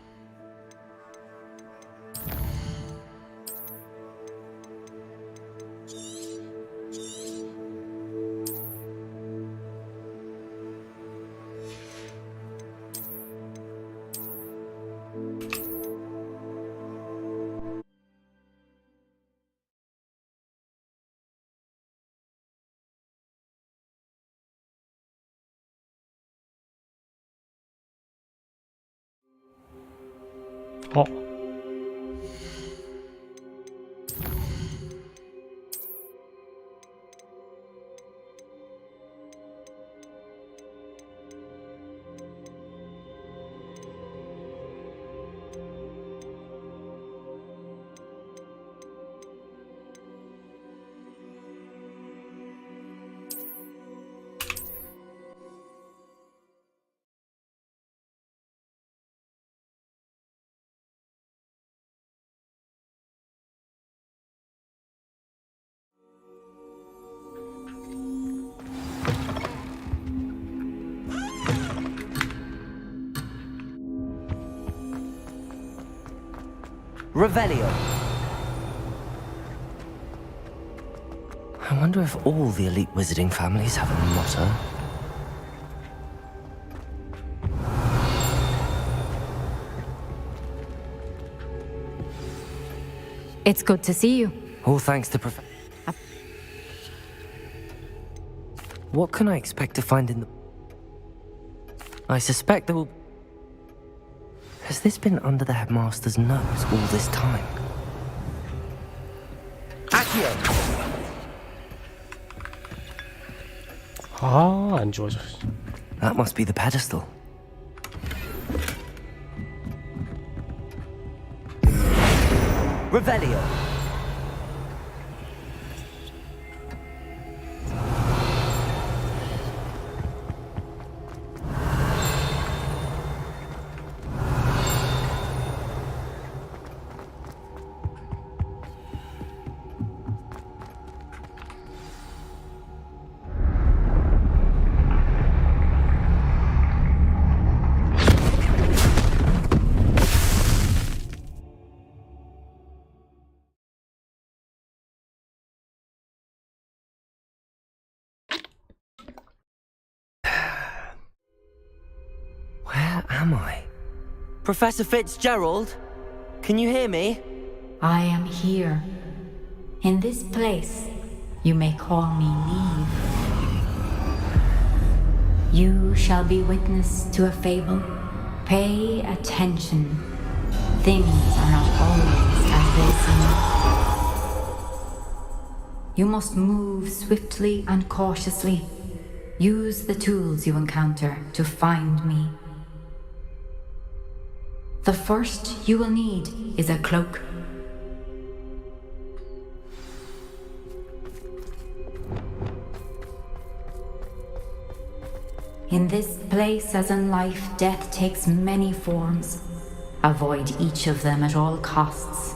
Revelio. I wonder if all the elite wizarding families have a motto. It's good to see you. All thanks to Professor. What can I expect to find in the... I suspect there will... Has this been under the headmaster's nose all this time? Accio. 아, 안 주워져. That must be the pedestal. Revelio. Where am I? Professor Fitzgerald? Can you hear me? I am here. In this place, you may call me Neve. You shall be witness to a fable. Pay attention. Things are not always as they seem. You must move swiftly and cautiously. Use the tools you encounter to find me. The first you will need is a cloak. In this place, as in life, death takes many forms. Avoid each of them at all costs.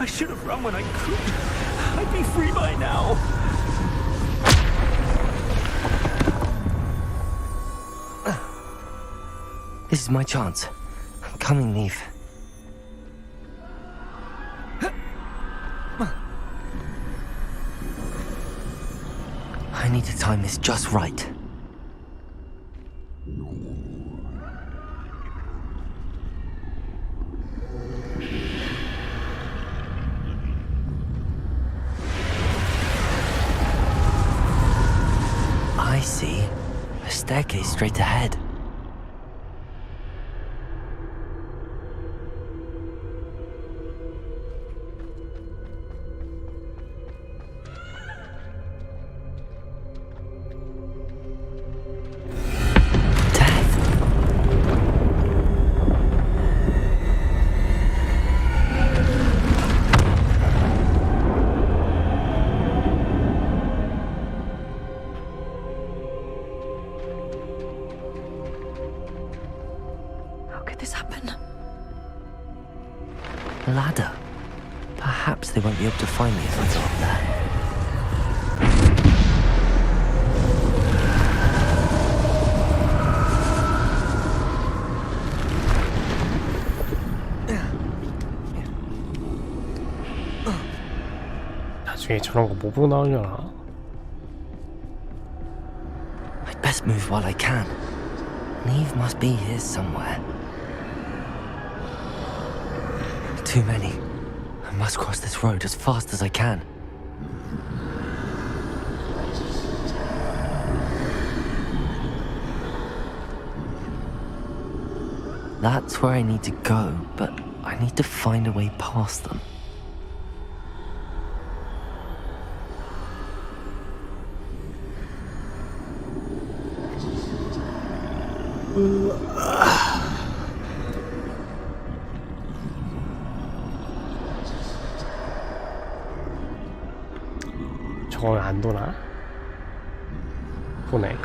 I should have run when I could. I'd be free by now. This is my chance. I'm coming, Neve. I need to time this just right. I see. A staircase straight ahead. Ladder. Perhaps they won't be able to find me if I go up there. 나중에 저런 거 뭐로 나오려나? I'd best move while I can. Neve must be here somewhere. Too many. I must cross this road as fast as I can. That's where I need to go, but I need to find a way past them. 저건 안 도나? 도네.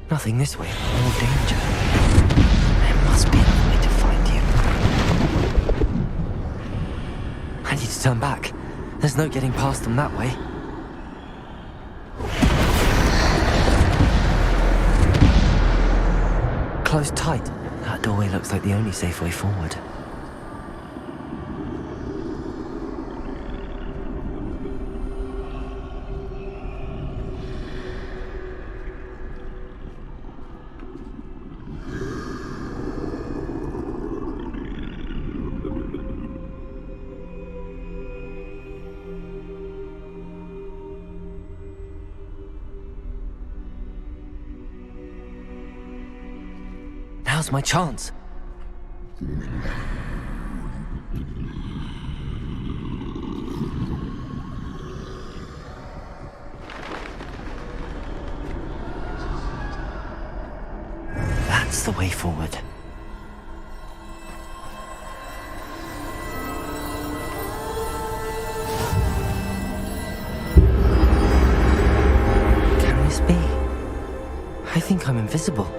Nothing this way, more danger. There must be another way to find you. I need to turn back. There's no getting past them that way. Close tight. That doorway looks like the only safe way forward. Now's my chance. That's the way forward. Can this be? I think I'm invisible.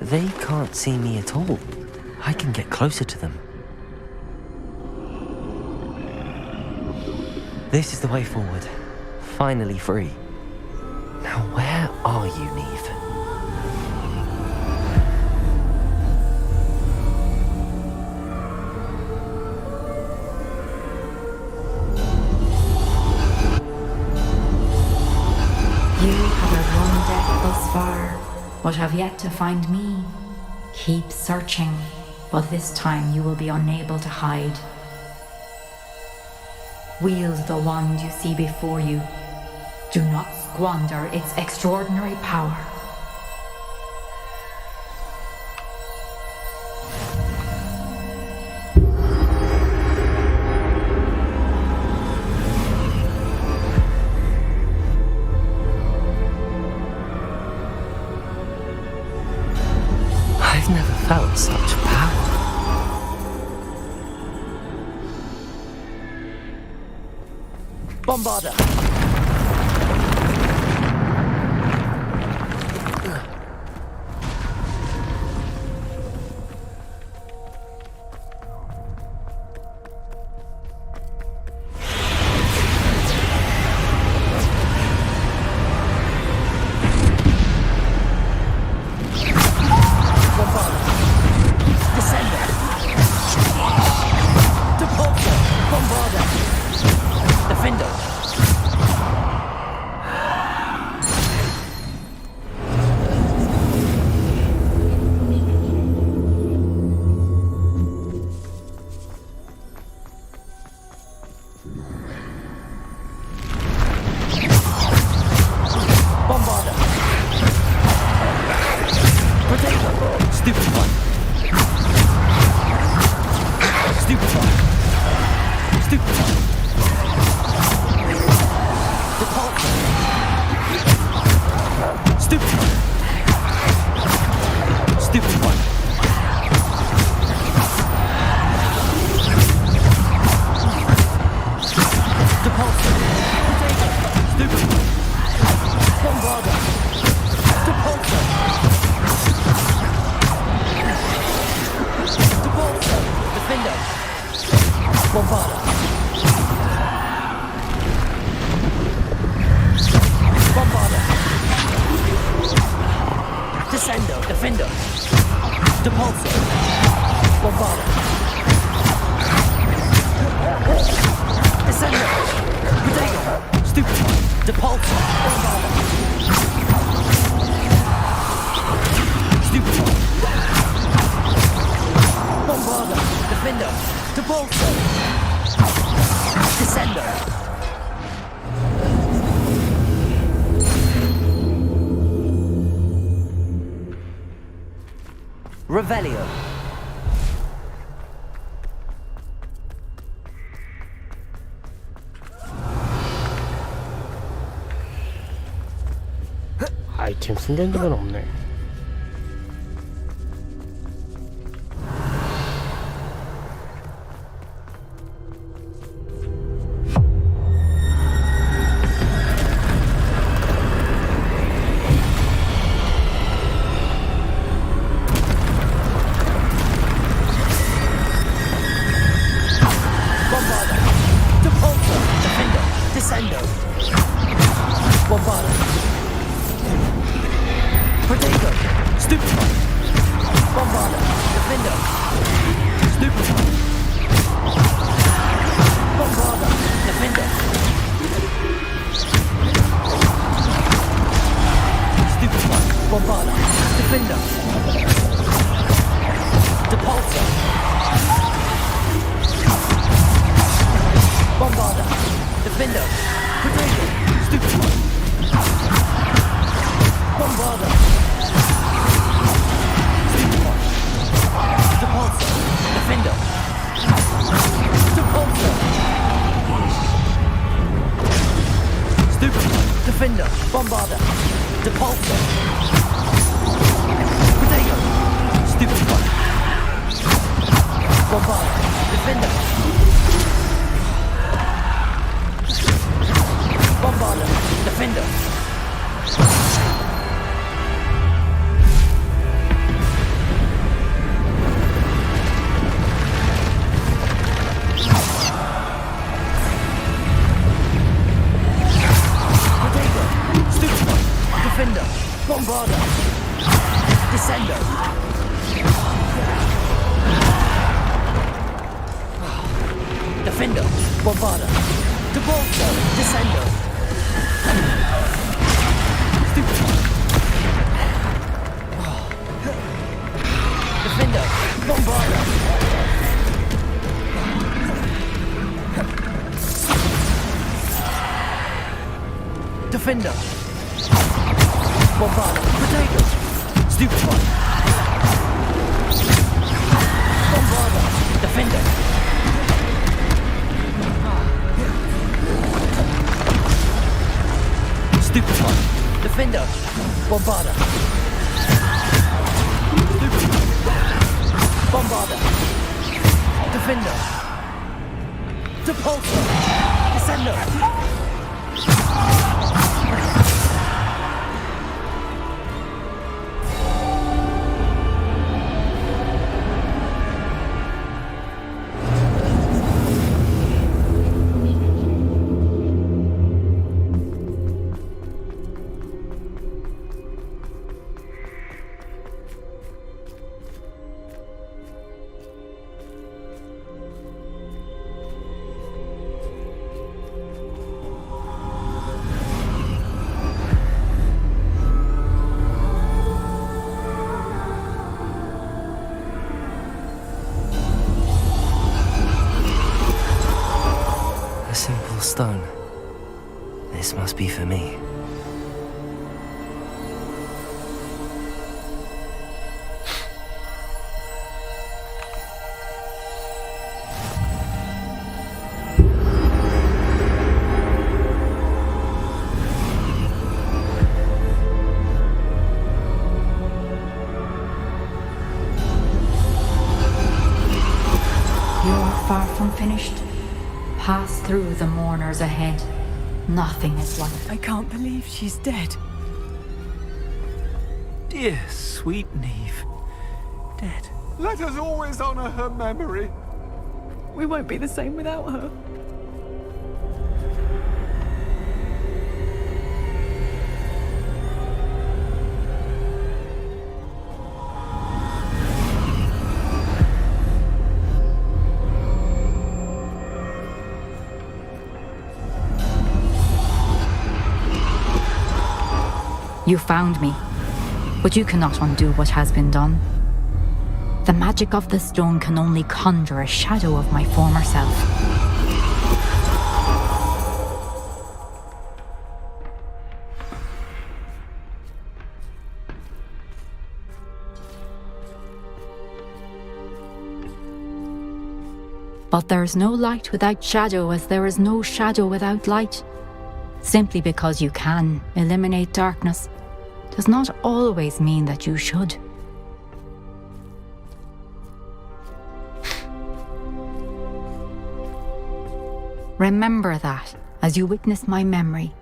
They can't see me at all. I can get closer to them. This is the way forward. Finally free. Now where are you, Neve? You have run death thus far, but have yet to find me. Keep searching, but this time you will be unable to hide. Wield the wand you see before you. Do not squander its extraordinary power. I've never felt such power. Bombarder! Revelio. 아이템 숨겨진 건 없네. Defender! Potato! Stupid one! Bombarder! Stupid one! Depulsor! Defender! Depulsor! Stupid one! Defender! Bombarder! Depulsor! Potato! Stupid one! Bombarder! Defender! Bombarder! Defender! Potato! Stupid one! Defender! Bombarder! Descender! Defender! Bombarder! Depulsor! Descender! Stupid one! Defender! Bombarder! Defender! Bombarder! Potato! Stupid one! Bombarder! Defender! Stupid one! Defender! Bombarder! Stupid one! Bombarder! Defender! Depulsor! Descender! A simple stone. This must be for me. You're far from finished. Pass through the mourners ahead. Nothing is like I can't believe she's dead. Dear, sweet Neve. Dead. Let us always honor her memory. We won't be the same without her. You found me, but you cannot undo what has been done. The magic of the stone can only conjure a shadow of my former self. But there is no light without shadow, as there is no shadow without light. Simply because you can eliminate darkness does not always mean that you should. Remember that as you witness my memory.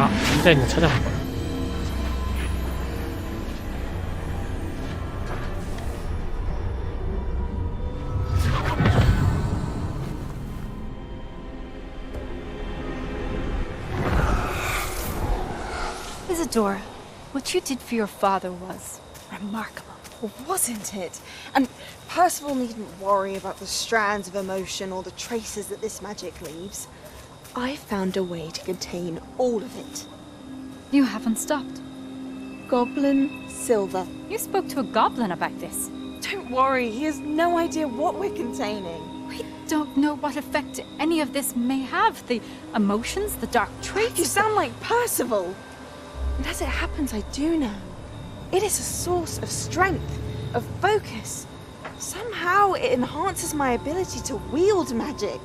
아, 앉아있는 찾아볼 거야. Isadora, What you did for your father was remarkable. Well, wasn't it? And Percival needn't worry about the strands of emotion or the traces that this magic leaves. I found a way to contain all of it. You haven't stopped. Goblin silver. You spoke to a goblin about this. Don't worry, he has no idea what we're containing. We don't know what effect any of this may have. The emotions, the dark traits. You sound like Percival. And as it happens, I do know. It is a source of strength, of focus. Somehow it enhances my ability to wield magic.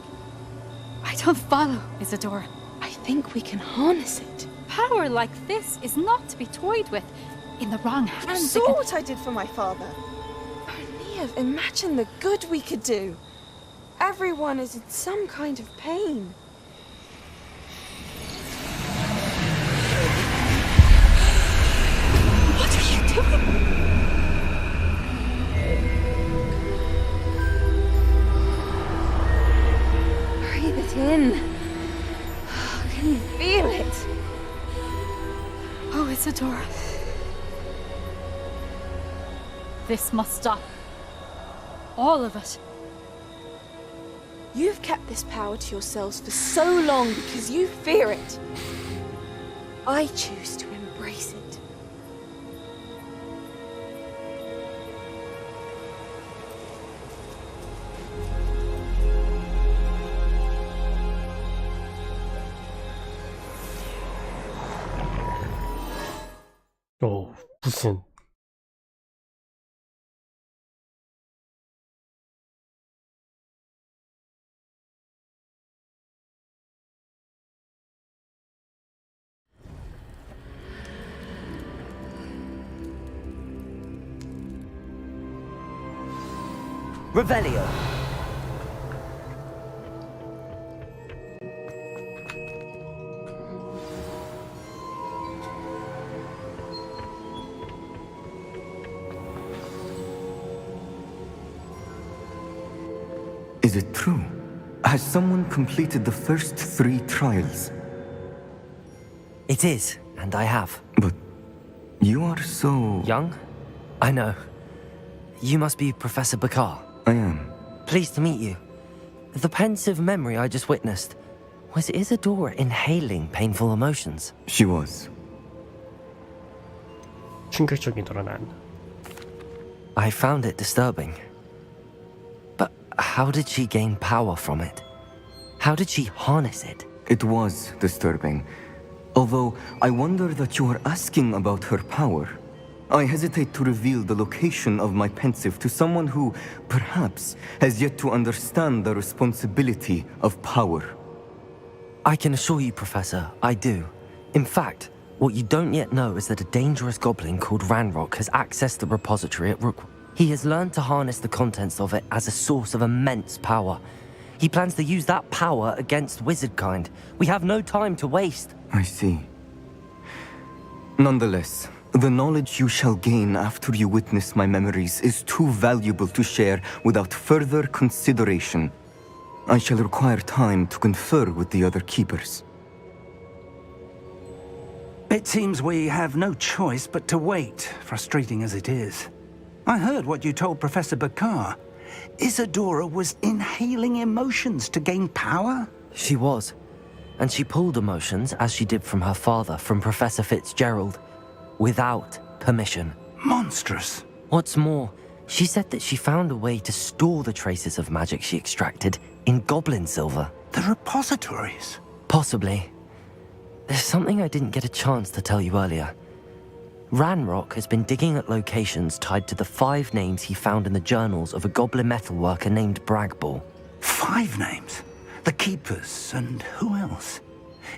I don't follow, Isadora. I think we can harness it. Power like this is not to be toyed with. In the wrong hands. You saw what I did for my father. Only imagine the good we could do. Everyone is in some kind of pain. What are you doing? Breathe it in. Can you feel it? Oh, Isadora. This must stop. All of it. You've kept this power to yourselves for so long because you fear it. I choose to embrace it. 무슨 Revelio. Is it true? Has someone completed the first 3 trials? It is, and I have. But you are so... Young? I know. You must be Professor Bakar. I am. Pleased to meet you. The pensive memory I just witnessed, was Isadora inhaling painful emotions? She was. 충격적이더라 난. I found it disturbing. But how did she gain power from it? How did she harness it? It was disturbing. Although I wonder that you are asking about her power. I hesitate to reveal the location of my pensive to someone who, perhaps, has yet to understand the responsibility of power. I can assure you, Professor, I do. In fact, what you don't yet know is that a dangerous goblin called Ranrock has accessed the repository at Rook. He has learned to harness the contents of it as a source of immense power. He plans to use that power against wizardkind. We have no time to waste. I see. Nonetheless, the knowledge you shall gain after you witness my memories is too valuable to share without further consideration. I shall require time to confer with the other keepers. It seems we have no choice but to wait, frustrating as it is. I heard what you told Professor Bakar. Isadora was inhaling emotions to gain power? She was. And she pulled emotions, as she did from her father, from Professor Fitzgerald, without permission. Monstrous. What's more, she said that she found a way to store the traces of magic she extracted in goblin silver. The repositories? Possibly. There's something I didn't get a chance to tell you earlier. Ranrock has been digging at locations tied to the 5 names he found in the journals of a goblin metalworker named Bragball. 5 names? The Keepers, and who else?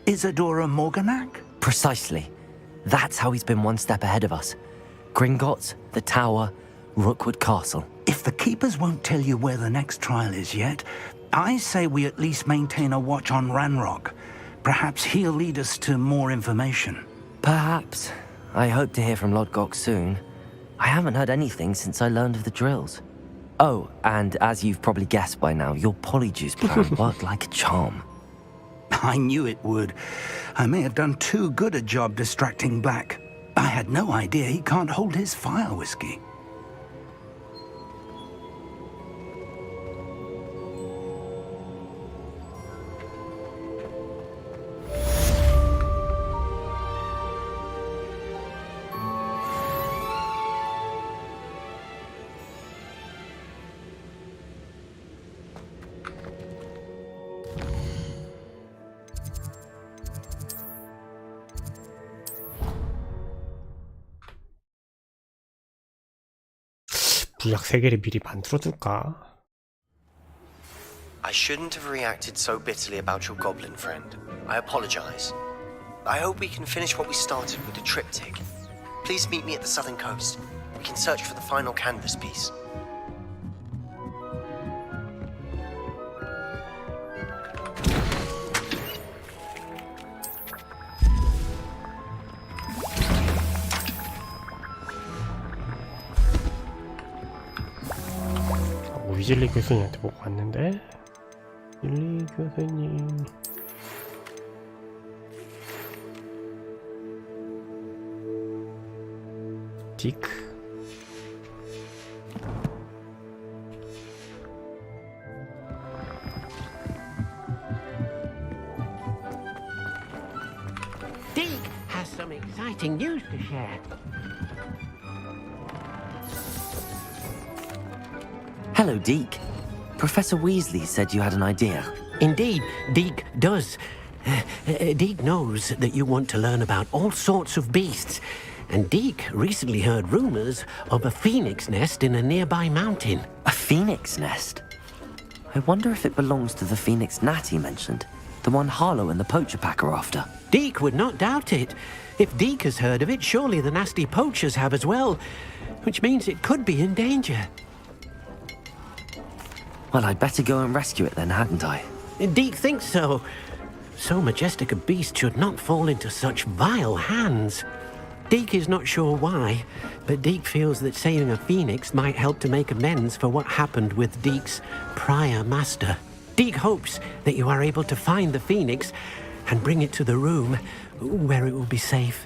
Isadora Morganac? Precisely. That's how he's been one step ahead of us. Gringotts, the Tower, Rookwood Castle. If the Keepers won't tell you where the next trial is yet, I say we at least maintain a watch on Ranrock. Perhaps he'll lead us to more information. Perhaps. I hope to hear from Lodgok soon. I haven't heard anything since I learned of the drills. Oh, and as you've probably guessed by now, your polyjuice plan worked like a charm. I knew it would. I may have done too good a job distracting Black. I had no idea he can't hold his fire whiskey. 부약 3개를 미리 만들어둘까? I shouldn't have reacted so bitterly about your goblin friend. I apologize. I hope we can finish what we started with the triptych. Please meet me at the southern coast. We can search for the final canvas piece. 위즐리 교수님한테 보고 왔는데 위즐리 교수님 디크 Deke has some exciting news to share. Hello, Deke. Professor Weasley said you had an idea. Indeed, Deke does. Deke knows that you want to learn about all sorts of beasts, and Deke recently heard rumors of a phoenix nest in a nearby mountain. A phoenix nest? I wonder if it belongs to the phoenix gnat he mentioned, the one Harlow and the poacher pack are after. Deke would not doubt it. If Deke has heard of it, surely the nasty poachers have as well, which means it could be in danger. Well, I'd better go and rescue it then, hadn't I? Deke thinks so. So majestic a beast should not fall into such vile hands. Deke is not sure why, but Deke feels that saving a phoenix might help to make amends for what happened with Deke's prior master. Deke hopes that you are able to find the phoenix and bring it to the room where it will be safe.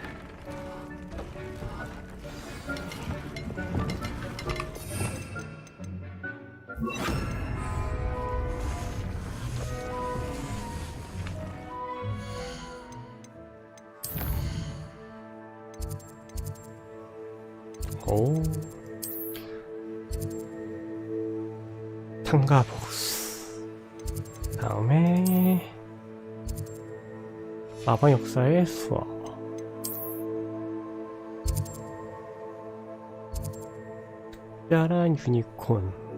오 탕가보스 다음에 마법 역사의 수업 특별한 유니콘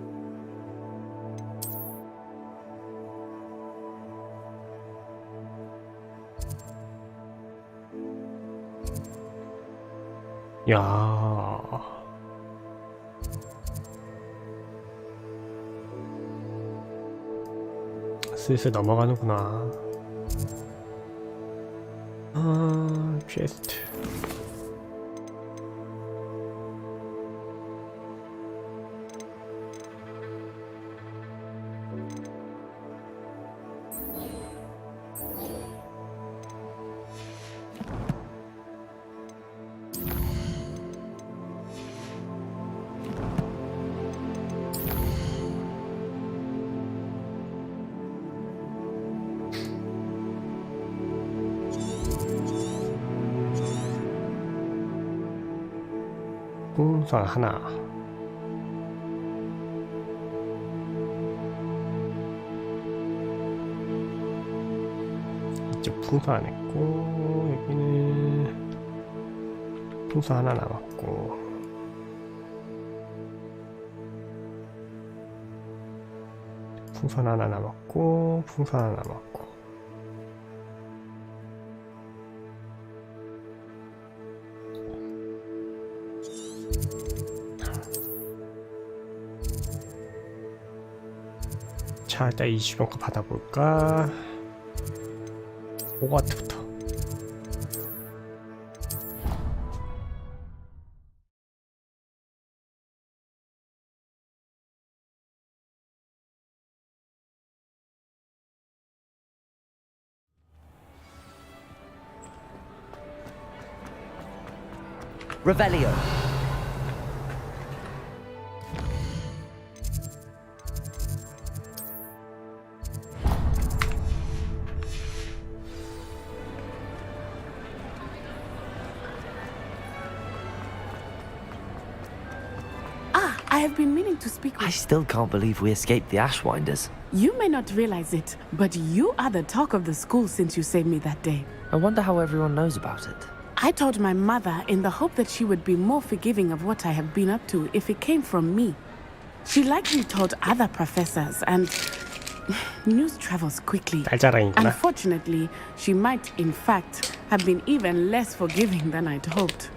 야 슬슬 넘어가는구나. 퀘스트 풍선 하나 이쪽 풍선 안 했고 여기는 풍선 하나 남았고 풍선 하나 남았고 풍선 하나 남았고 자 일단 이 주변 거 받아볼까. 호그와트부터 Revelio. I have been meaning to speak with... I still can't believe we escaped the Ashwinders. You may not realize it, but you are the talk of the school since you saved me that day. I wonder how everyone knows about it. I told my mother in the hope that she would be more forgiving of what I have been up to if it came from me. She likely told other professors, and news travels quickly. 딸자랑이구나. Unfortunately, she might, in fact, have been even less forgiving than I'd hoped.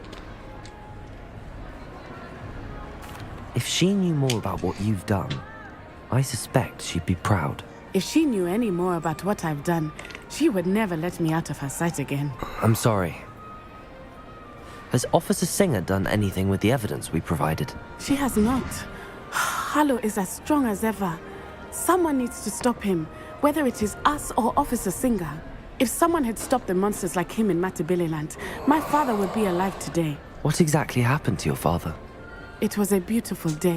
If she knew more about what you've done, I suspect she'd be proud. If she knew any more about what I've done, she would never let me out of her sight again. I'm sorry. Has Officer Singer done anything with the evidence we provided? She has not. Harlow is as strong as ever. Someone needs to stop him, whether it is us or Officer Singer. If someone had stopped the monsters like him in Matabeleland, my father would be alive today. What exactly happened to your father? It was a beautiful day.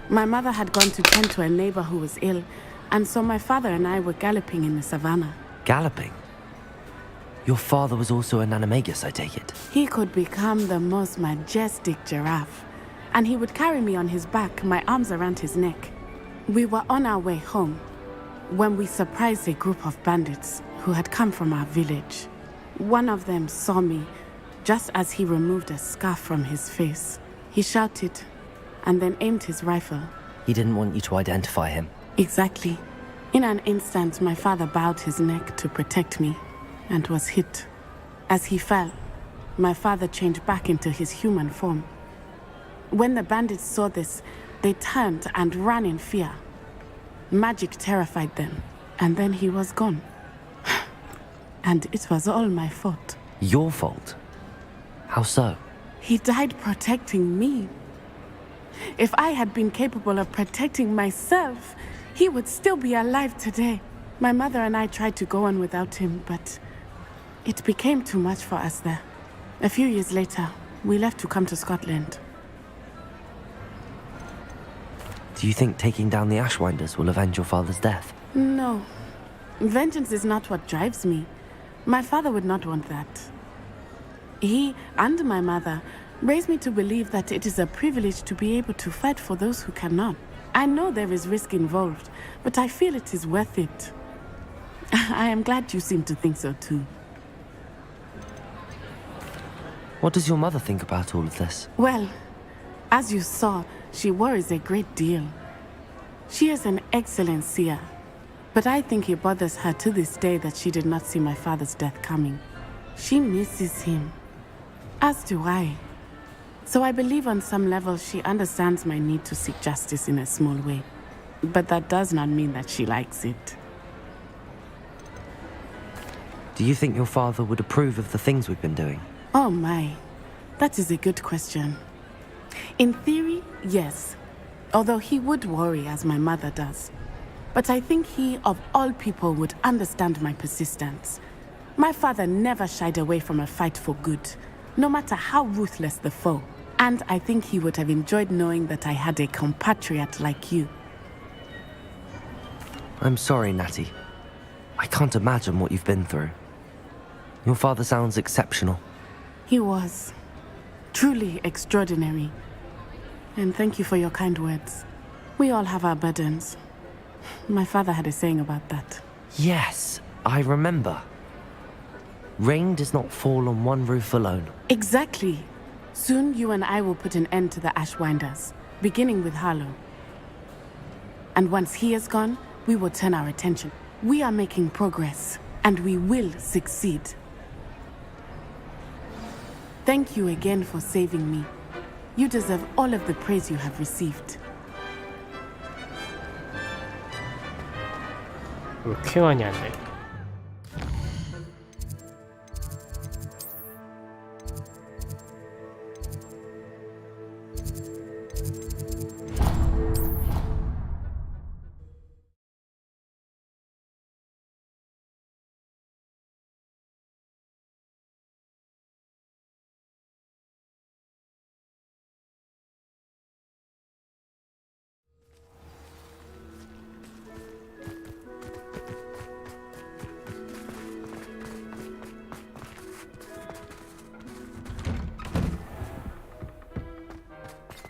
My mother had gone to tend to a neighbor who was ill, and so my father and I were galloping in the savannah. Galloping? Your father was also an animagus, I take it? He could become the most majestic giraffe, and he would carry me on his back, my arms around his neck. We were on our way home when we surprised a group of bandits who had come from our village. One of them saw me just as he removed a scarf from his face. He shouted and then aimed his rifle. He didn't want you to identify him. Exactly. In an instant, my father bowed his neck to protect me and was hit. As he fell, my father changed back into his human form. When the bandits saw this, they turned and ran in fear. Magic terrified them, and then he was gone. And it was all my fault. Your fault? How so? He died protecting me. If I had been capable of protecting myself, he would still be alive today. My mother and I tried to go on without him, but it became too much for us there. A few years later, we left to come to Scotland. Do you think taking down the Ashwinders will avenge your father's death? No. Vengeance is not what drives me. My father would not want that. He and my mother raised me to believe that it is a privilege to be able to fight for those who cannot. I know there is risk involved, but I feel it is worth it. I am glad you seem to think so too. What does your mother think about all of this? Well, as you saw, she worries a great deal. She is an excellent seer, but I think it bothers her to this day that she did not see my father's death coming. She misses him, as do I. So I believe on some level she understands my need to seek justice in a small way. But that does not mean that she likes it. Do you think your father would approve of the things we've been doing? Oh my, that is a good question. In theory, yes. Although he would worry as my mother does. But I think he, of all people, would understand my persistence. My father never shied away from a fight for good, no matter how ruthless the foe. And I think he would have enjoyed knowing that I had a compatriot like you. I'm sorry, Natty. I can't imagine what you've been through. Your father sounds exceptional. He was. Truly extraordinary. And thank you for your kind words. We all have our burdens. My father had a saying about that. Yes, I remember. Rain does not fall on one roof alone. Exactly. Soon you and I will put an end to the Ashwinders, beginning with Harlow. And once he is gone, we will turn our attention. We are making progress, and we will succeed. Thank you again for saving me. You deserve all of the praise you have received. 왜 이렇게 많이 안 돼?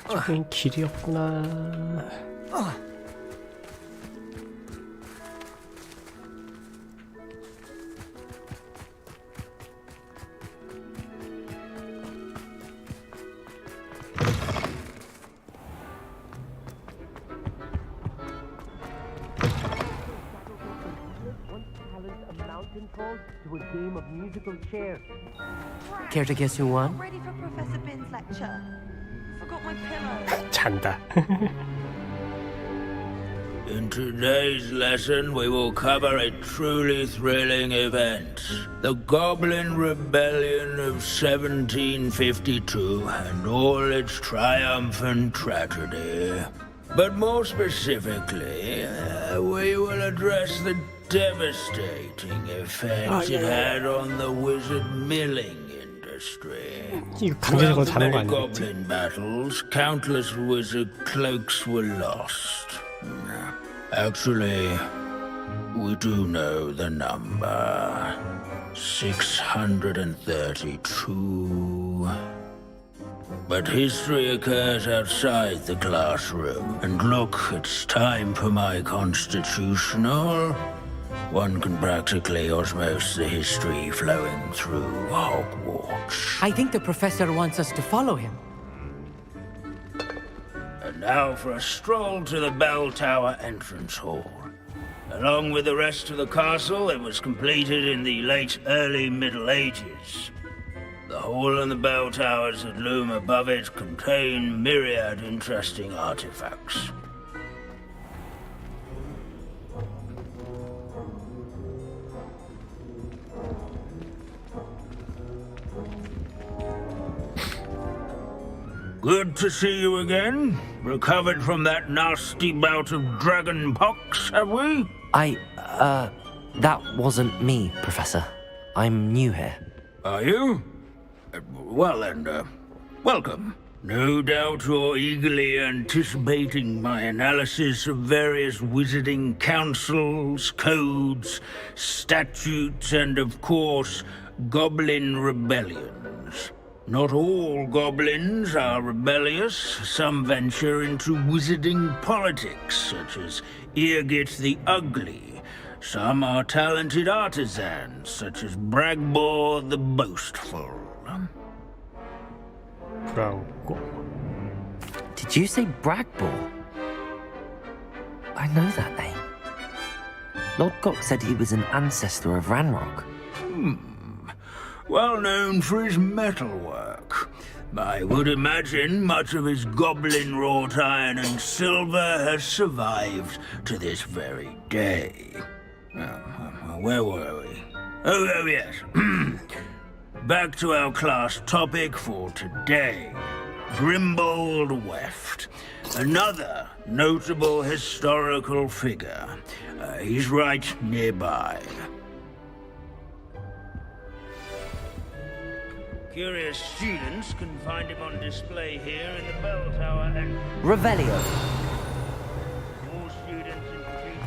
이쪽엔 길이 없구나. To a game of musical chairs. Care to guess who won? Ready for Professor Bin's lecture. Forgot my pillow. 잔다. In today's lesson, we will cover a truly thrilling event. The Goblin Rebellion of 1752 and all its triumphant tragedy. But more specifically, we will address the devastating effects it had on the wizard milling industry. 강제적으로 Throughout the 자는 거 many 아니겠지? goblin battles, countless wizard cloaks were lost. Actually, we do know the number. 632. But history occurs outside the classroom. And look, it's time for my constitutional. One can practically osmose the history flowing through Hogwarts. I think the professor wants us to follow him. And now for a stroll to the bell tower entrance hall. Along with the rest of the castle, it was completed in the late early Middle Ages. The hall and the bell towers that loom above it contain myriad interesting artifacts. Good to see you again. Recovered from that nasty bout of dragon pox, have we? That wasn't me, Professor. I'm new here. Are you? Well then, welcome. No doubt you're eagerly anticipating my analysis of various wizarding councils, codes, statutes, and of course, goblin rebellions. Not all goblins are rebellious. Some venture into wizarding politics, such as Eargit the Ugly. Some are talented artisans, such as Bragbor the Boastful. Did you say Bragbor? I know that name. Lord Gok said he was an ancestor of Ranrock. Well known for his metalwork. I would imagine much of his goblin-wrought iron and silver has survived to this very day. Where were we? Oh yes. Back to our class topic for today. Grimbold Weft. Another notable historical figure. He's right nearby. Curious students can find him on display here in the bell tower and... Revelio. All students introduce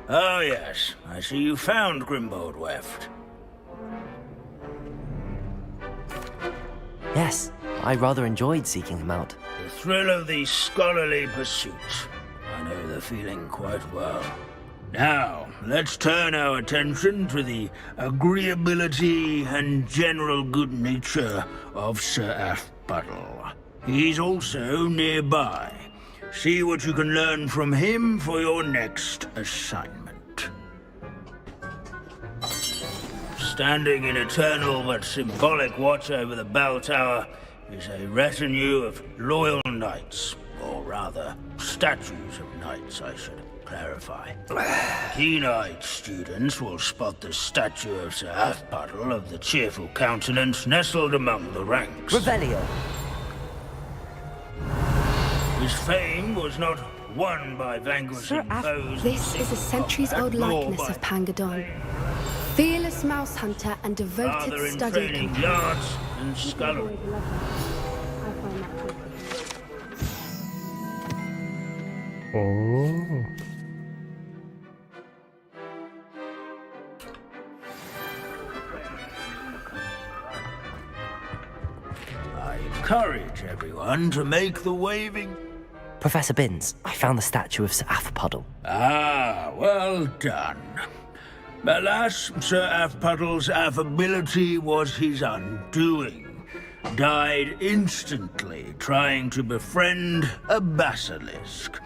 Oh yes, I see you found Grimbold Weft. Yes, I rather enjoyed seeking him out. The thrill of the scholarly pursuit. I know the feeling quite well. Now, let's turn our attention to the agreeability and general good nature of Sir Athbuttle. He's also nearby. See what you can learn from him for your next assignment. Standing in eternal but symbolic watch over the bell tower is a retinue of loyal knights, or rather, statues of knights, I should clarify. Keen-eyed students will spot the statue of Sir Athbuttle of the cheerful countenance nestled among the ranks. Revelio. His fame was not won by vanquishing foes. This is a centuries-old likeness of Pangadon. Fearless mouse hunter and devoted Father in study training companion. yards and scullery. 오. I encourage everyone to make the waving. Professor Binns, I found the statue of Sir Afpuddle. Ah, well done. Alas, Sir Afpuddle's affability was his undoing. Died instantly trying to befriend a basilisk.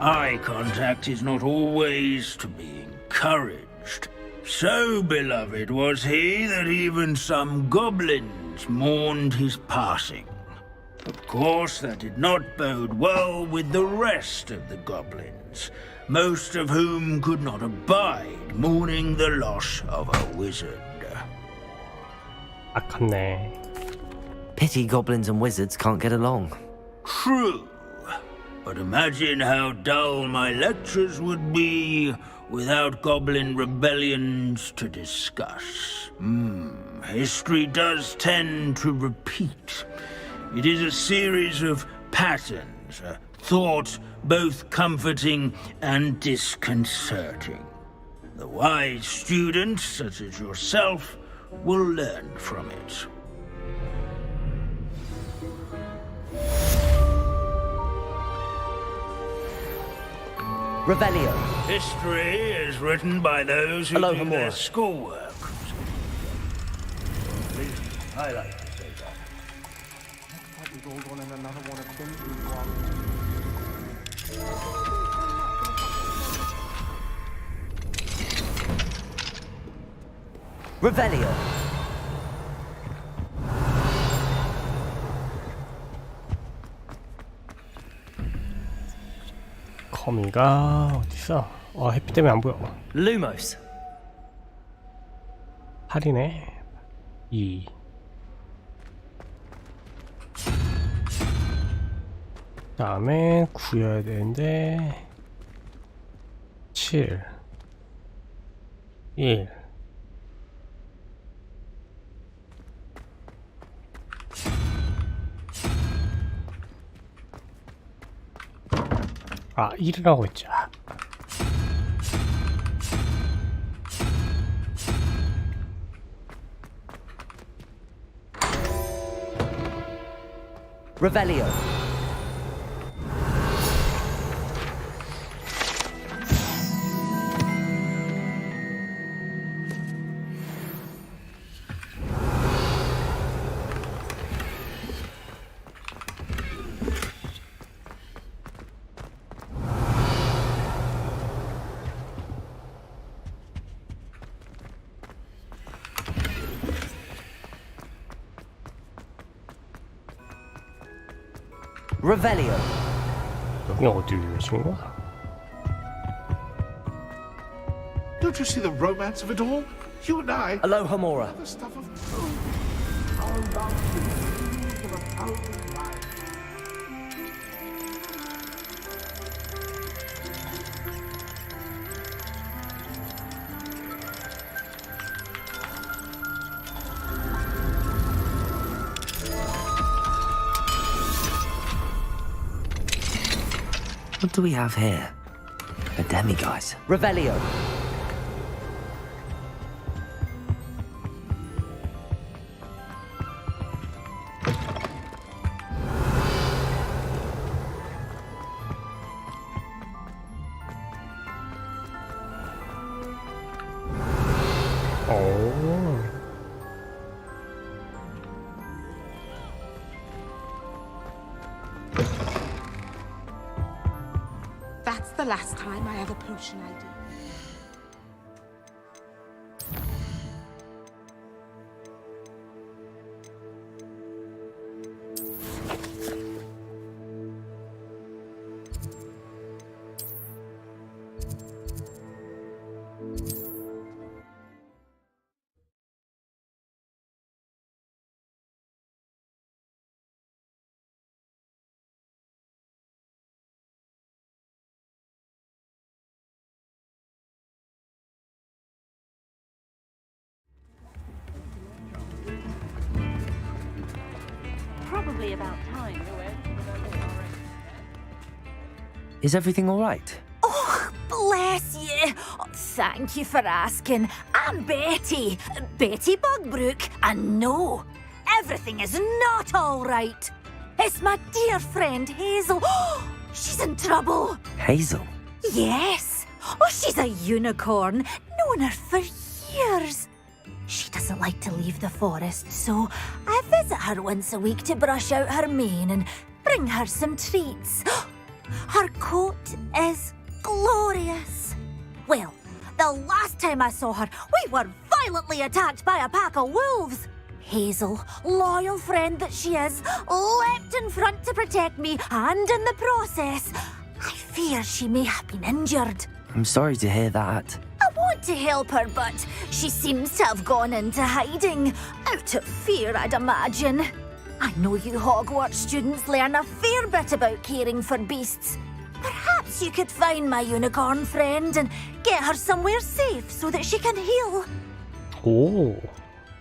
Eye contact is not always to be encouraged. So beloved was he that even some goblins mourned his passing. Of course, that did not bode well with the rest of the goblins, most of whom could not abide mourning the loss of a wizard. 아깝네. Pity goblins and wizards can't get along. True, but imagine how dull my lectures would be without goblin rebellions to discuss. History does tend to repeat. It is a series of patterns, a thought both comforting and disconcerting. The wise student, such as yourself, will learn from it. Revelio. History is written by those who do their schoolwork. Please, I like to say that. We've all gone in another one of them. Revelio. 거미가 어딨어? 햇빛 때문에 안 보여. Lumos. 8이네. 2. 다음에 9여야 되는데 7 1 1이라고 했죠. Revelio. Revelio. 여기 어디로 오신 거야? Don't you see the romance of it all? You and I. Aloha Mora. The stuff of What do we have here? A demiguise. Revelio. That's the last time I have a potion ID. Probably about time. Is everything all right? Oh, bless you. Oh, thank you for asking. I'm Betty. Betty Bugbrook. And no, everything is not all right. It's my dear friend Hazel. She's in trouble. Hazel? Yes. Oh, she's a unicorn. Known her for years. She doesn't like to leave the forest, so I visit her once a week to brush out her mane and bring her some treats. Her coat is glorious. Well, the last time I saw her, we were violently attacked by a pack of wolves. Hazel, loyal friend that she is, leapt in front to protect me, and in the process, I fear she may have been injured. I'm sorry to hear that. I want to help her, but she seems to have gone into hiding. Out of fear, I'd imagine. I know you Hogwarts students learn a fair bit about caring for beasts. Perhaps you could find my unicorn friend and get her somewhere safe so that she can heal. 오,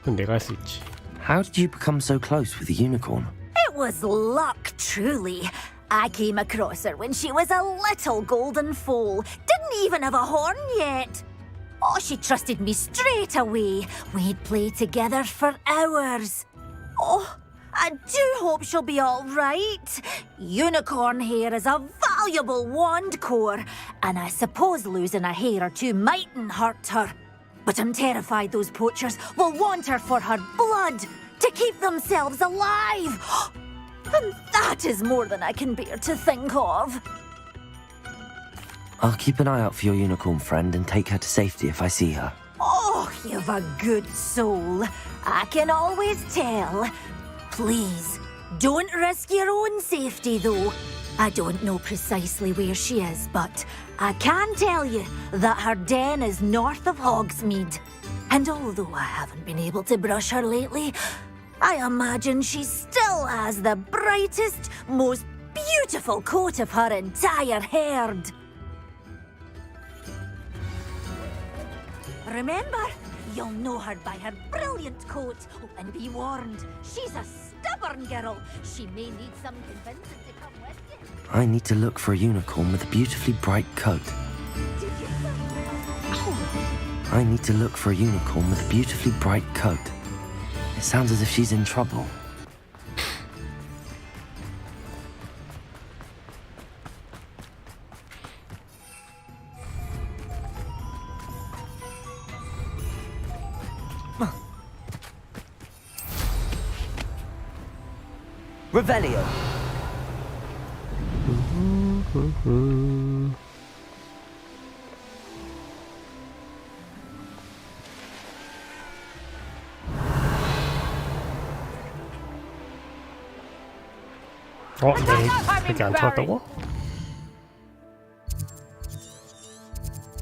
그건 내가 할 수 있지. How did you become so close with the unicorn? It was luck, truly. I came across her when she was a little golden foal. Didn't even have a horn yet. Oh, she trusted me straight away. We'd play together for hours. Oh, I do hope she'll be all right. Unicorn hair is a valuable wand core, and I suppose losing a hair or two mightn't hurt her. But I'm terrified those poachers will want her for her blood, to keep themselves alive. And that is more than I can bear to think of. I'll keep an eye out for your unicorn friend and take her to safety if I see her. Oh, you've a good soul. I can always tell. Please, don't risk your own safety, though. I don't know precisely where she is, but I can tell you that her den is north of Hogsmeade. And although I haven't been able to brush her lately, I imagine she still has the brightest, most beautiful coat of her entire herd. Remember, you'll know her by her brilliant coat. Oh, and be warned, she's a stubborn girl. She may need some convincing to come with you. I need to look for a unicorn with a beautifully bright coat. I need to look for a unicorn with a beautifully bright coat. It sounds as if she's in trouble. Revelio. 이게 안 통했다고?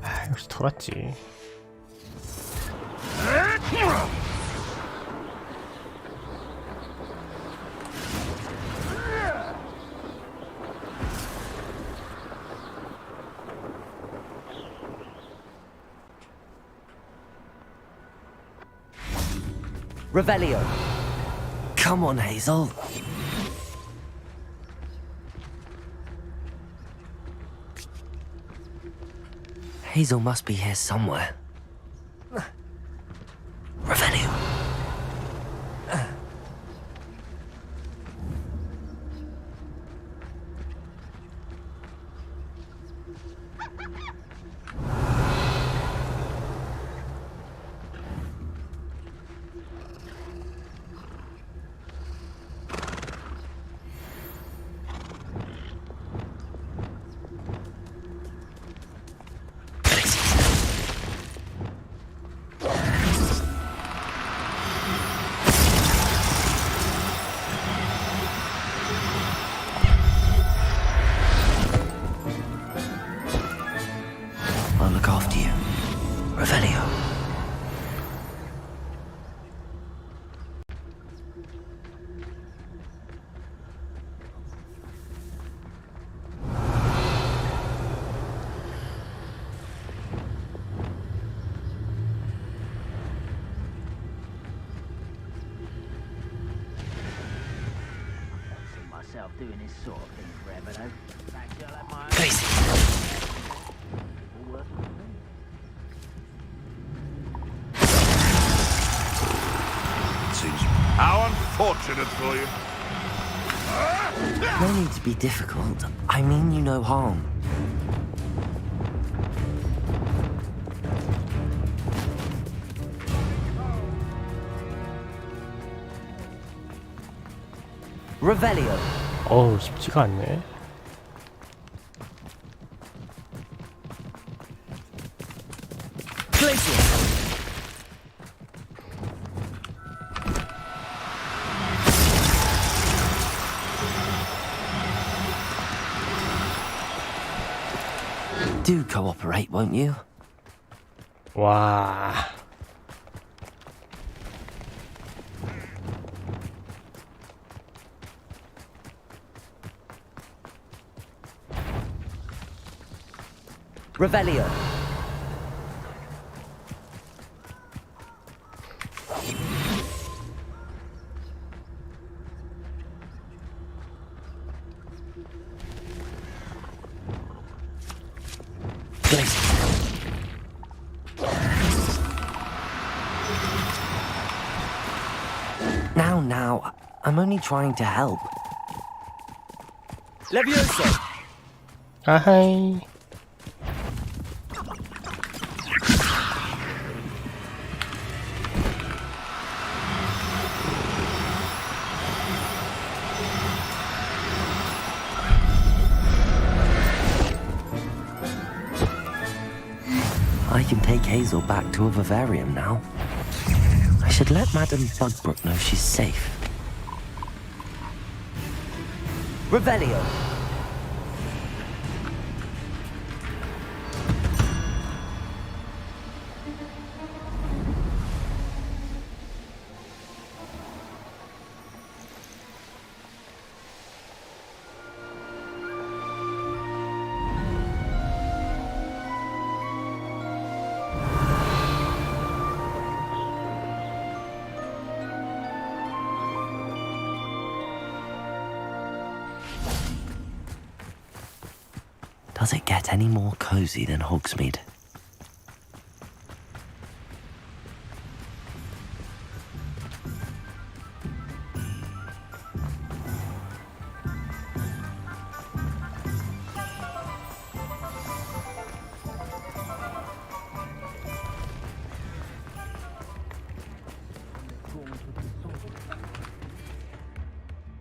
아, 역시 돌았지. Revelio. Come on, Hazel. Hazel must be here somewhere. Revelio. myself doing this sort of thing forever, though. Actually, I'll have my own... Crazy. Seems how unfortunate for you. No need to be difficult. I mean you no harm. Revelio. 어우, 쉽지가 않네. Do cooperate, won't you? 와. Revelio. Now, I'm only trying to help. Levioso! 아하이. I can take Hazel back to a vivarium now. I should let Madame Bugbrook know she's safe. Revelio. Does it get any more cozy than Hogsmeade?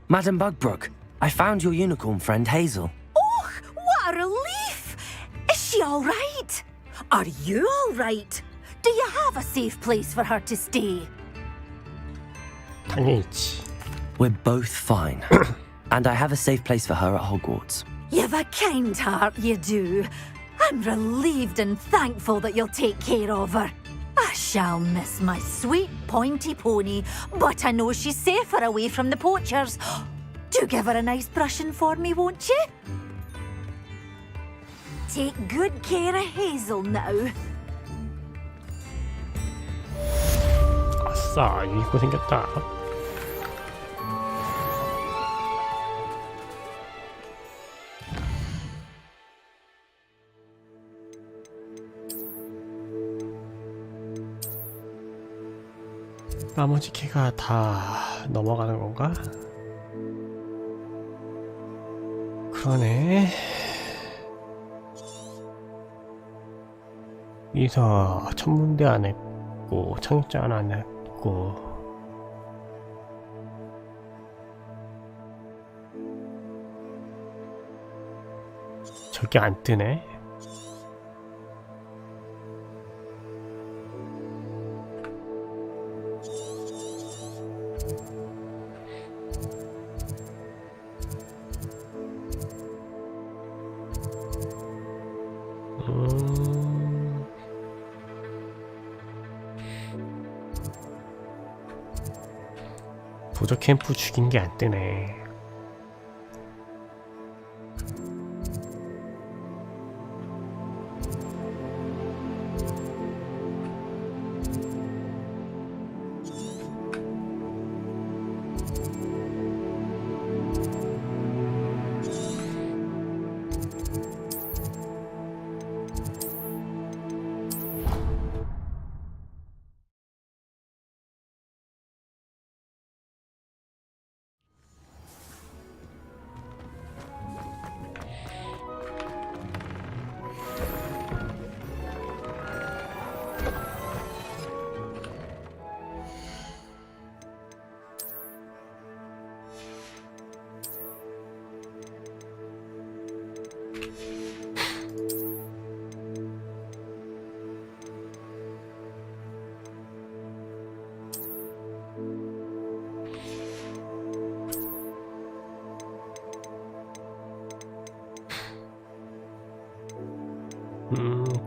Madame Bugbrook, I found your unicorn friend Hazel. What a relief! Is she all right? Are you all right? Do you have a safe place for her to stay? 당연히 있지. We're both fine. And I have a safe place for her at Hogwarts. You've a kind heart, you do. I'm relieved and thankful that you'll take care of her. I shall miss my sweet pointy pony, but I know she's safer away from the poachers. Do give her a nice brushing for me, won't you? Take good care of Hazel now. 아싸, 이거 생겼다. 나머지 캐가 다 넘어가는 건가? 그러네. 여기서 천문대 안 했고 청립장 안 했고 저게 안 뜨네. 보조 캠프 죽인 게 안 뜨네.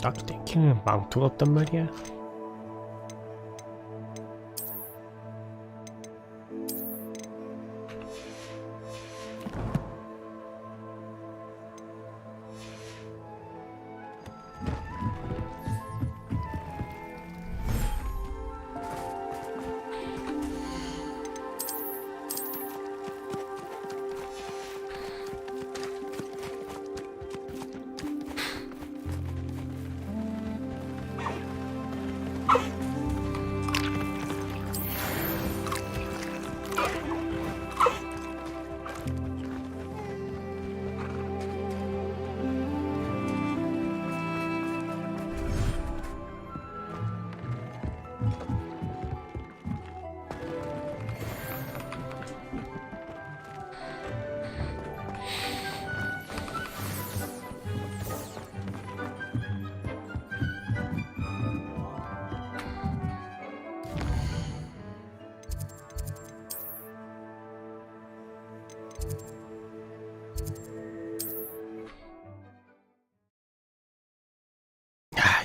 딱히 땡기는 망토가 없단 말이야.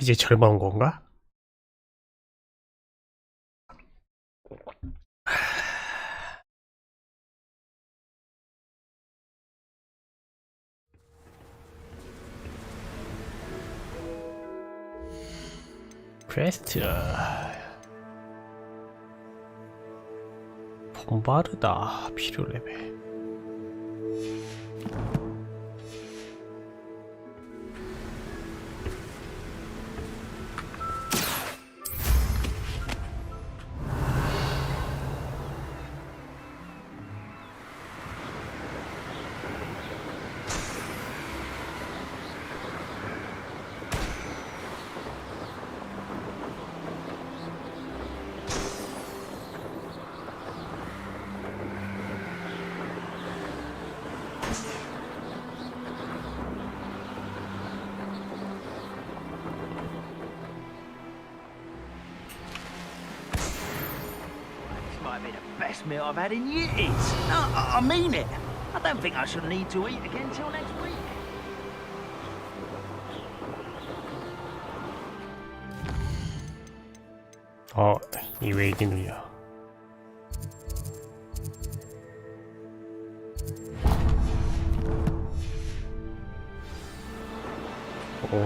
이제 절반 온 건가? 퀘스트 봄바르다 필요 레벨. Might be the best meal I've had in years. No, I mean it. I don't think I shall need to eat again till next week. 이 외기는요.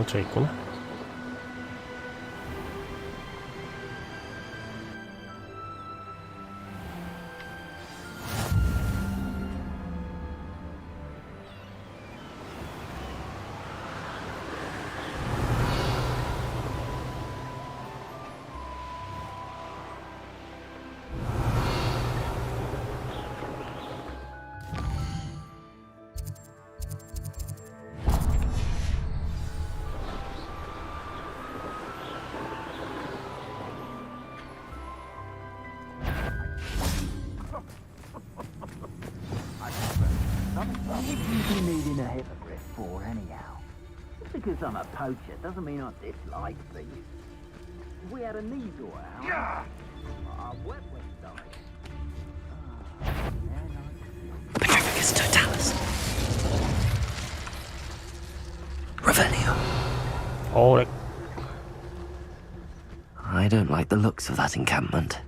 저 있구나. What would you be needing a hypocrite for, anyhow? Just because I'm a poacher doesn't mean I dislike beef. If we had a needle out, our wet died. Petrificus totalis. Revelio. I don't like the looks of that encampment.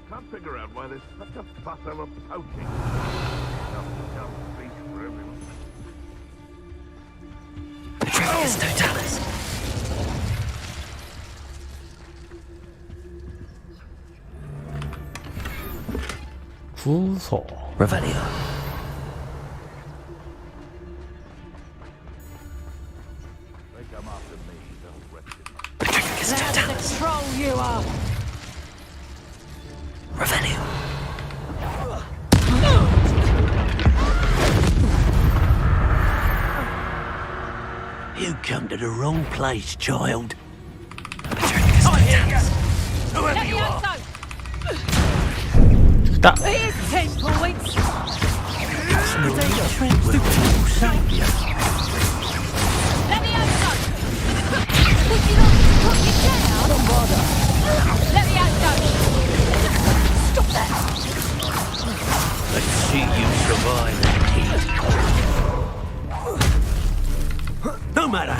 Can't figure out why there's such a fuss over poaching. Just beast for everyone. Petrificus totalis. 구소. Revelio. They come after me, they'll wreck it. Petrificus totalis. Troll you are! Revelio. You come to the wrong place, child. Petrificus totalis. Whoever you are. Stop. Here's 10 points! Let's see you survive the heat. No matter.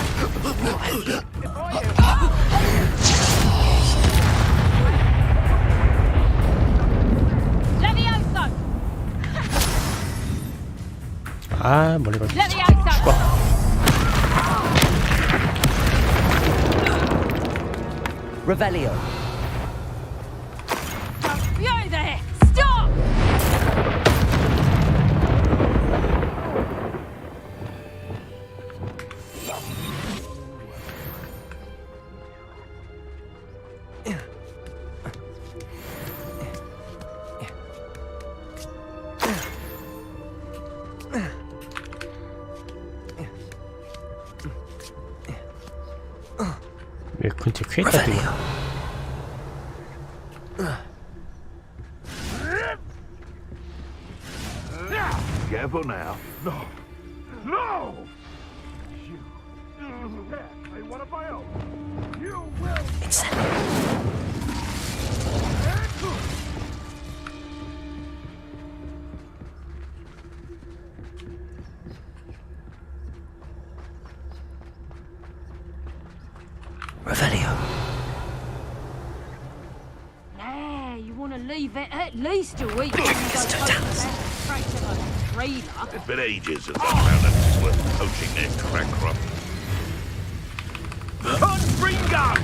아, 머리가 죽어. Revelio. You there! Stop! 왜 근처 쾌했다 뛰어. Careful now. No. No! Hey, what if I help? You will. Revelio. Nah, you want to leave it at least a week. It's been ages since I found out worth poaching their crack crop. Confringo!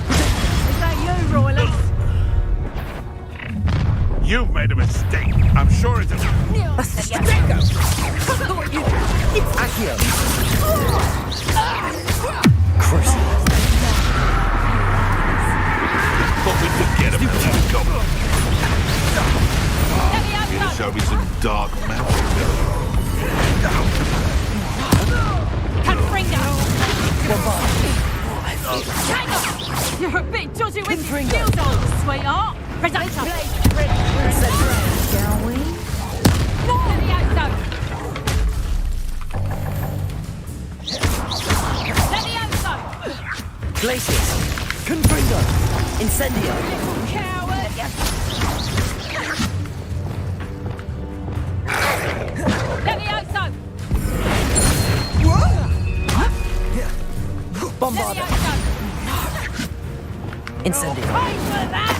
Is that you, Royalist? You've made a mistake. I'm sure it's a... Accio. Christ. Thought we could get him with that goblin. Here to show me some dark magic. You're a bit dodgy with your skills on, sweetheart. Predator. Shall we? Levioso. Glacius. Confringo. Incendio. Coward. Levioso. Bombarda. Incendio. Wait for that.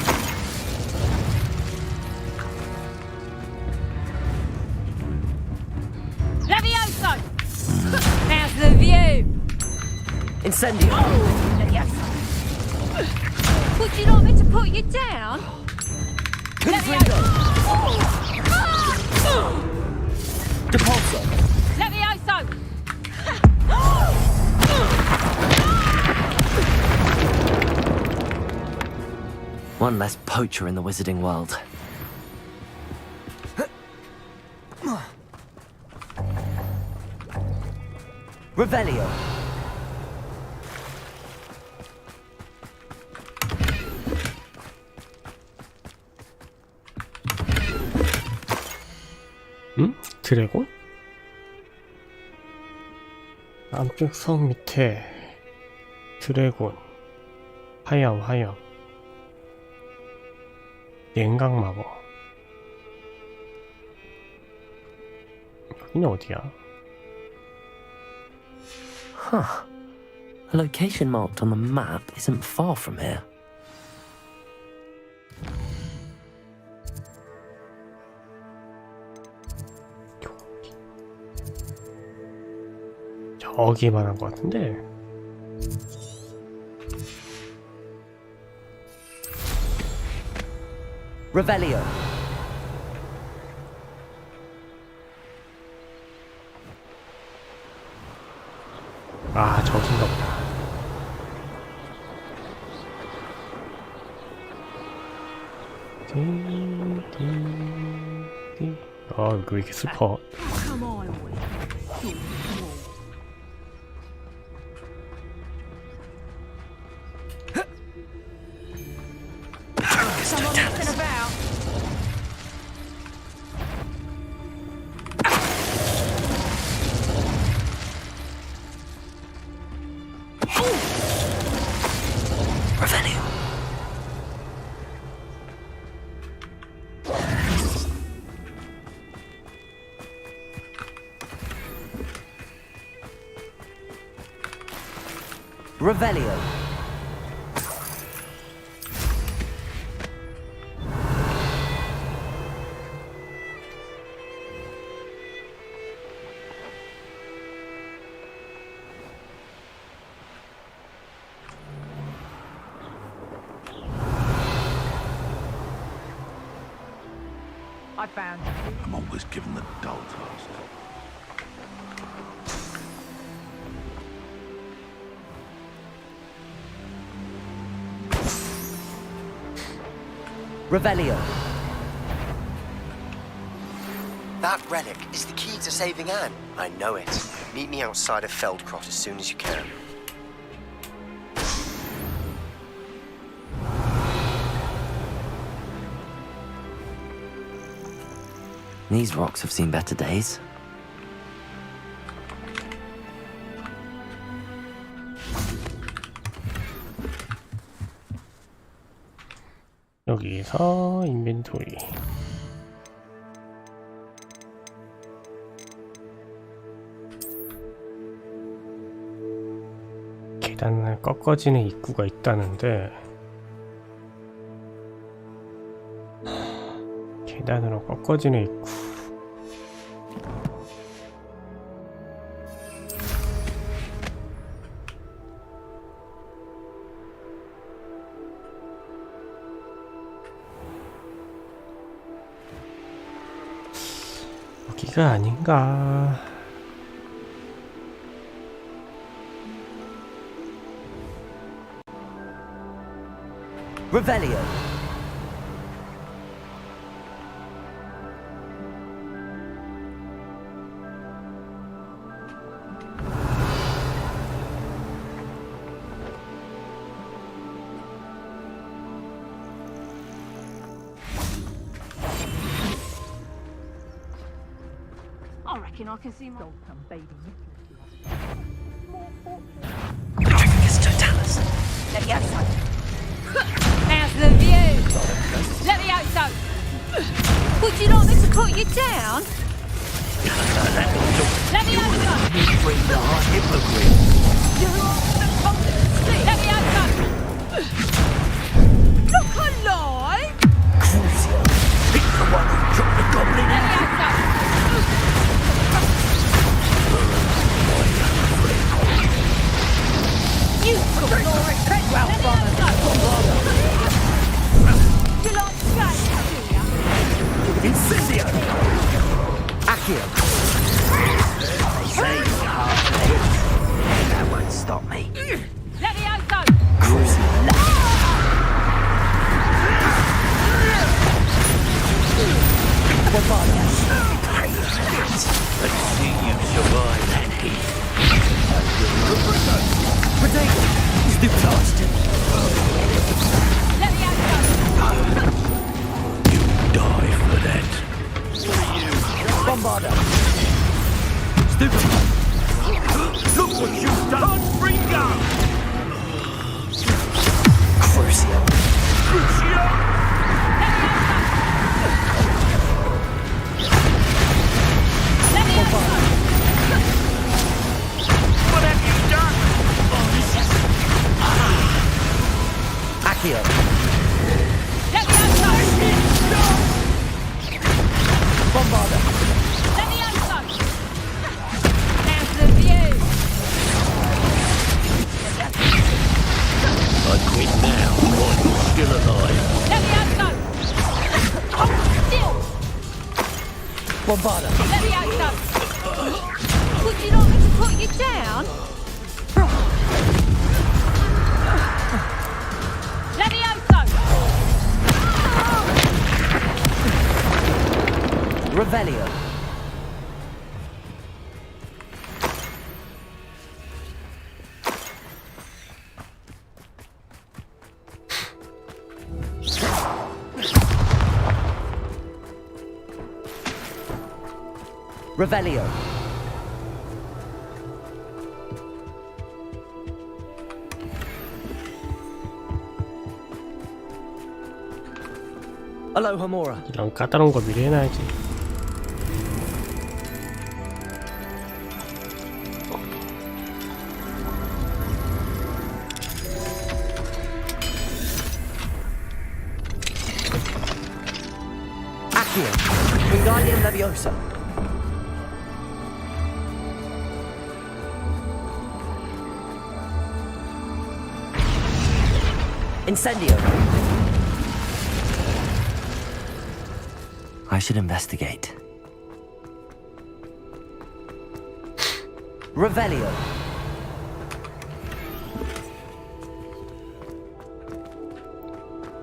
Levioso. How's the view? Incendio. Would you like me to put you down? Confringo. Depulso. Levioso. One less poacher in the wizarding world. Revelio. 응? 드래곤? 남쪽 성 밑에 드래곤. 화염. 냉각 마법. 여기는 어디야? Huh. A location marked on the map isn't far from here. 저기 말한 것 같은데. Revelio. 아, 저긴가 보다. 아, 여기 왜 이렇게 슬퍼? Revelio. I found I'm always given the dull task. Revelio. That relic is the key to saving Anne. I know it. Meet me outside of Feldcroft as soon as you can. These rocks have seen better days. 여기서 인벤토리. 계단을 꺾어지는 입구가 있다는데 계단으로 꺾어지는 입구. 여기가 아닌가. Revelio. I reckon I can see my some baby. Petrificus totalis. Let me outside. How's the view? Let me outside. Would you like me to put you down? Let me outside. Bring the hot hypocrite. Let me outside. Look alive. Crucio. Pick the one who dropped the goblin. Let me outside. You could ignore it. Well, you like games, do ya? Incendio. Accio. Say hard. That won't stop me. Let me outside. Crucio. Let's see you survive that heat. Potato. Stupid. Let me outside. Die for that. Bombarda. Stupid. Look what you've done. Ringo. Crucio. Crucio. Let me outside. What have you done? Accio. Let me outside. Bombarda. Let me outside. How's the view? I quit now while you're still alive. Let me outside. Hold still. Bombarda. Let me outside. Would you like me to put you down? Let me outside. Revelio. Revelio. Aloha Mora. 이런 까다로운 거 미리 해놔야지. Leviosa. Incendio. I should investigate. Revelio.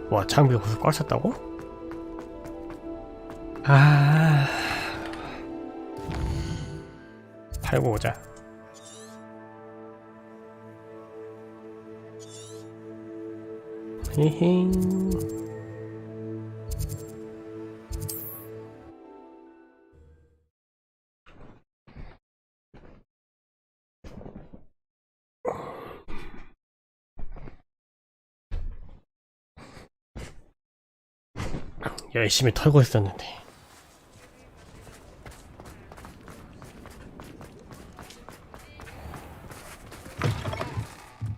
와, 장비가 벌써 꽉 찼다고? 아, 팔고 오자. 히히. 열심히 털고 있었는데.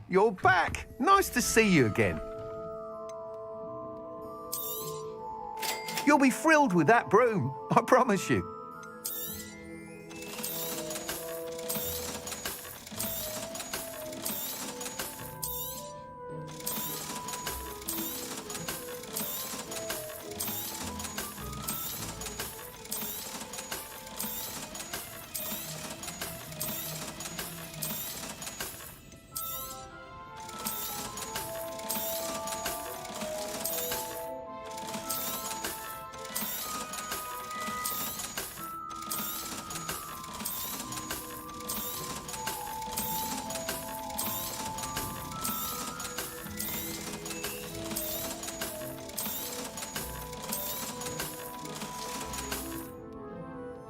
You're back. Nice to see you again. You'll be thrilled with that broom, I promise you.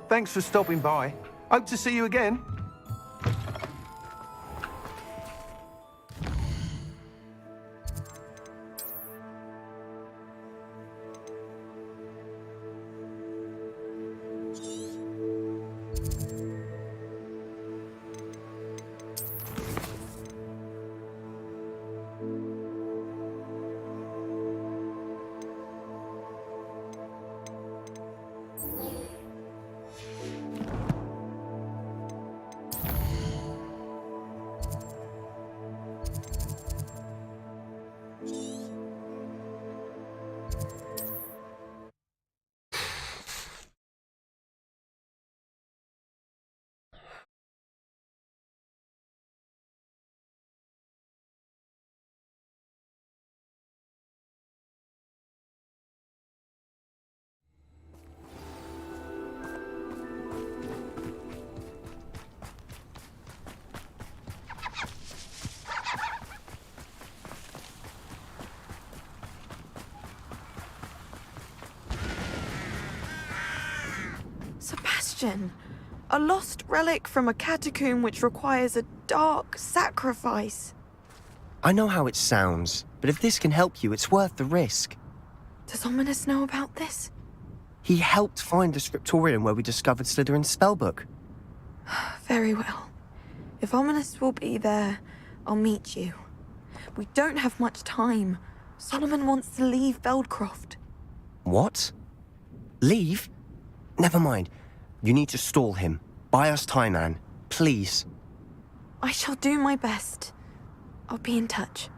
Thanks for stopping by. Hope to see you again. Sebastian, a lost relic from a catacomb which requires a dark sacrifice. I know how it sounds, but if this can help you, it's worth the risk. Does Ominous know about this? He helped find the scriptorium where we discovered Slytherin's spellbook. Very well. If Ominous will be there, I'll meet you. We don't have much time. Solomon wants to leave Feldcroft. What? Leave? Never mind. You need to stall him. Buy us time, Anne. Please. I shall do my best. I'll be in touch.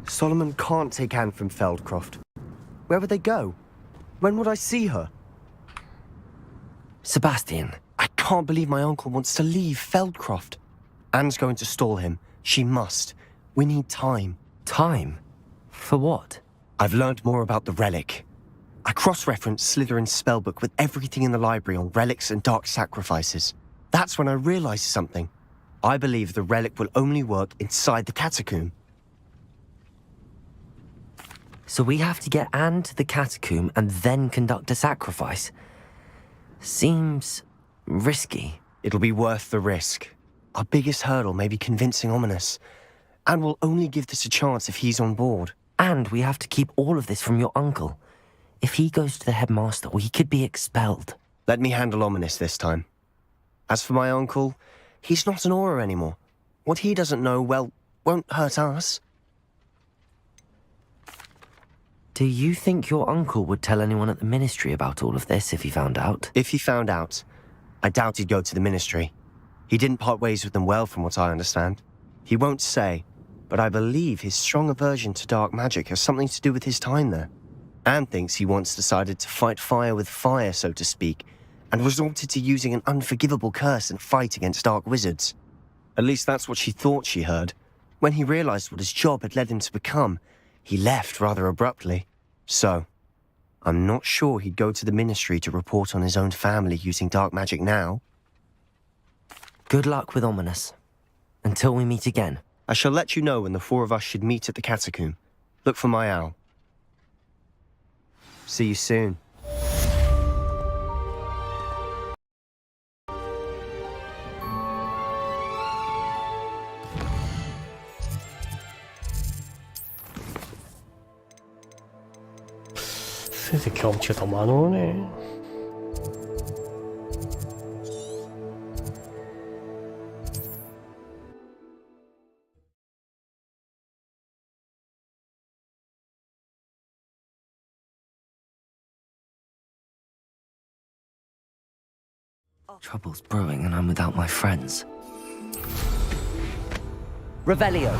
Solomon can't take Anne from Feldcroft. Where would they go? When would I see her? Sebastian. I can't believe my uncle wants to leave Feldcroft. Anne's going to stall him. She must. We need time. Time? For what? I've learned more about the relic. I cross-referenced Slytherin's spellbook with everything in the library on relics and dark sacrifices. That's when I realized something. I believe the relic will only work inside the catacomb. So we have to get Anne to the catacomb and then conduct a sacrifice? Seems risky. It'll be worth the risk. Our biggest hurdle may be convincing Ominous. And we'll only give this a chance if he's on board. And we have to keep all of this from your uncle. If he goes to the headmaster, we could be expelled. Let me handle Ominous this time. As for my uncle, he's not an Auror anymore. What he doesn't know, well, won't hurt us. Do you think your uncle would tell anyone at the ministry about all of this if he found out? If he found out, I doubt he'd go to the ministry. He didn't part ways with them well, from what I understand. He won't say, but I believe his strong aversion to dark magic has something to do with his time there. Anne thinks he once decided to fight fire with fire, so to speak, and resorted to using an unforgivable curse in a fight against dark wizards. At least that's what she thought she heard. When he realized what his job had led him to become, he left rather abruptly. So, I'm not sure he'd go to the ministry to report on his own family using dark magic now. Good luck with Ominous. Until we meet again. I shall let you know when the four of us should meet at the catacomb. Look for my owl. See you soon. 슬슬 경치가 더 많이 오네. Trouble's brewing and I'm without my friends. Revelio.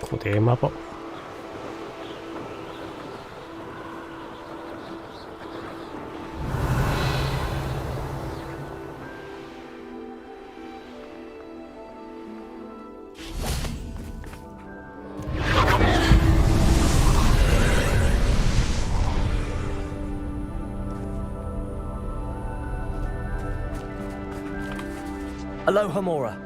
고대의 마법. Aloha Mora.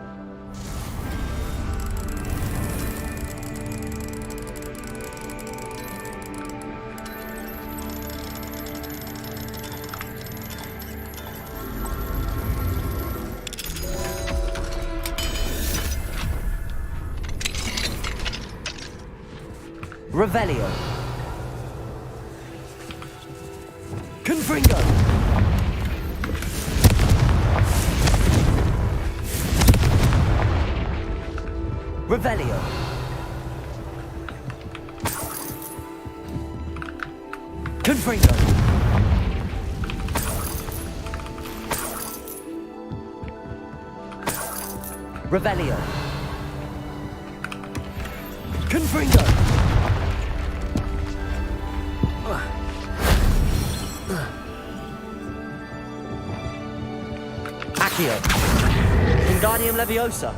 Revelio. Confringo. Revelio. Confringo. Revelio. Confringo. Accio. Wingardium Leviosa.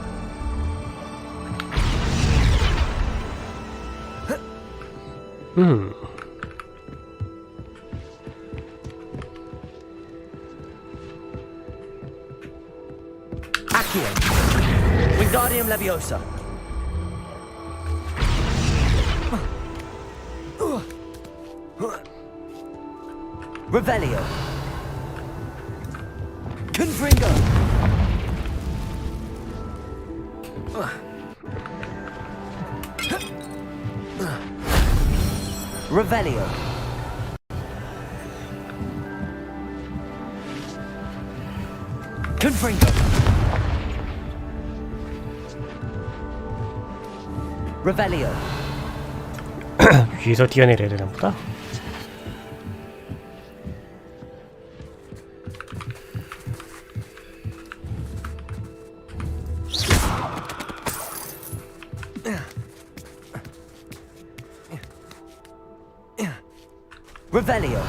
Accio. Wingardium Leviosa. Revelio. Confringo. Revelio. Confringo. Revelio. 위에서 뛰어내려야 되나 보다. Revelio.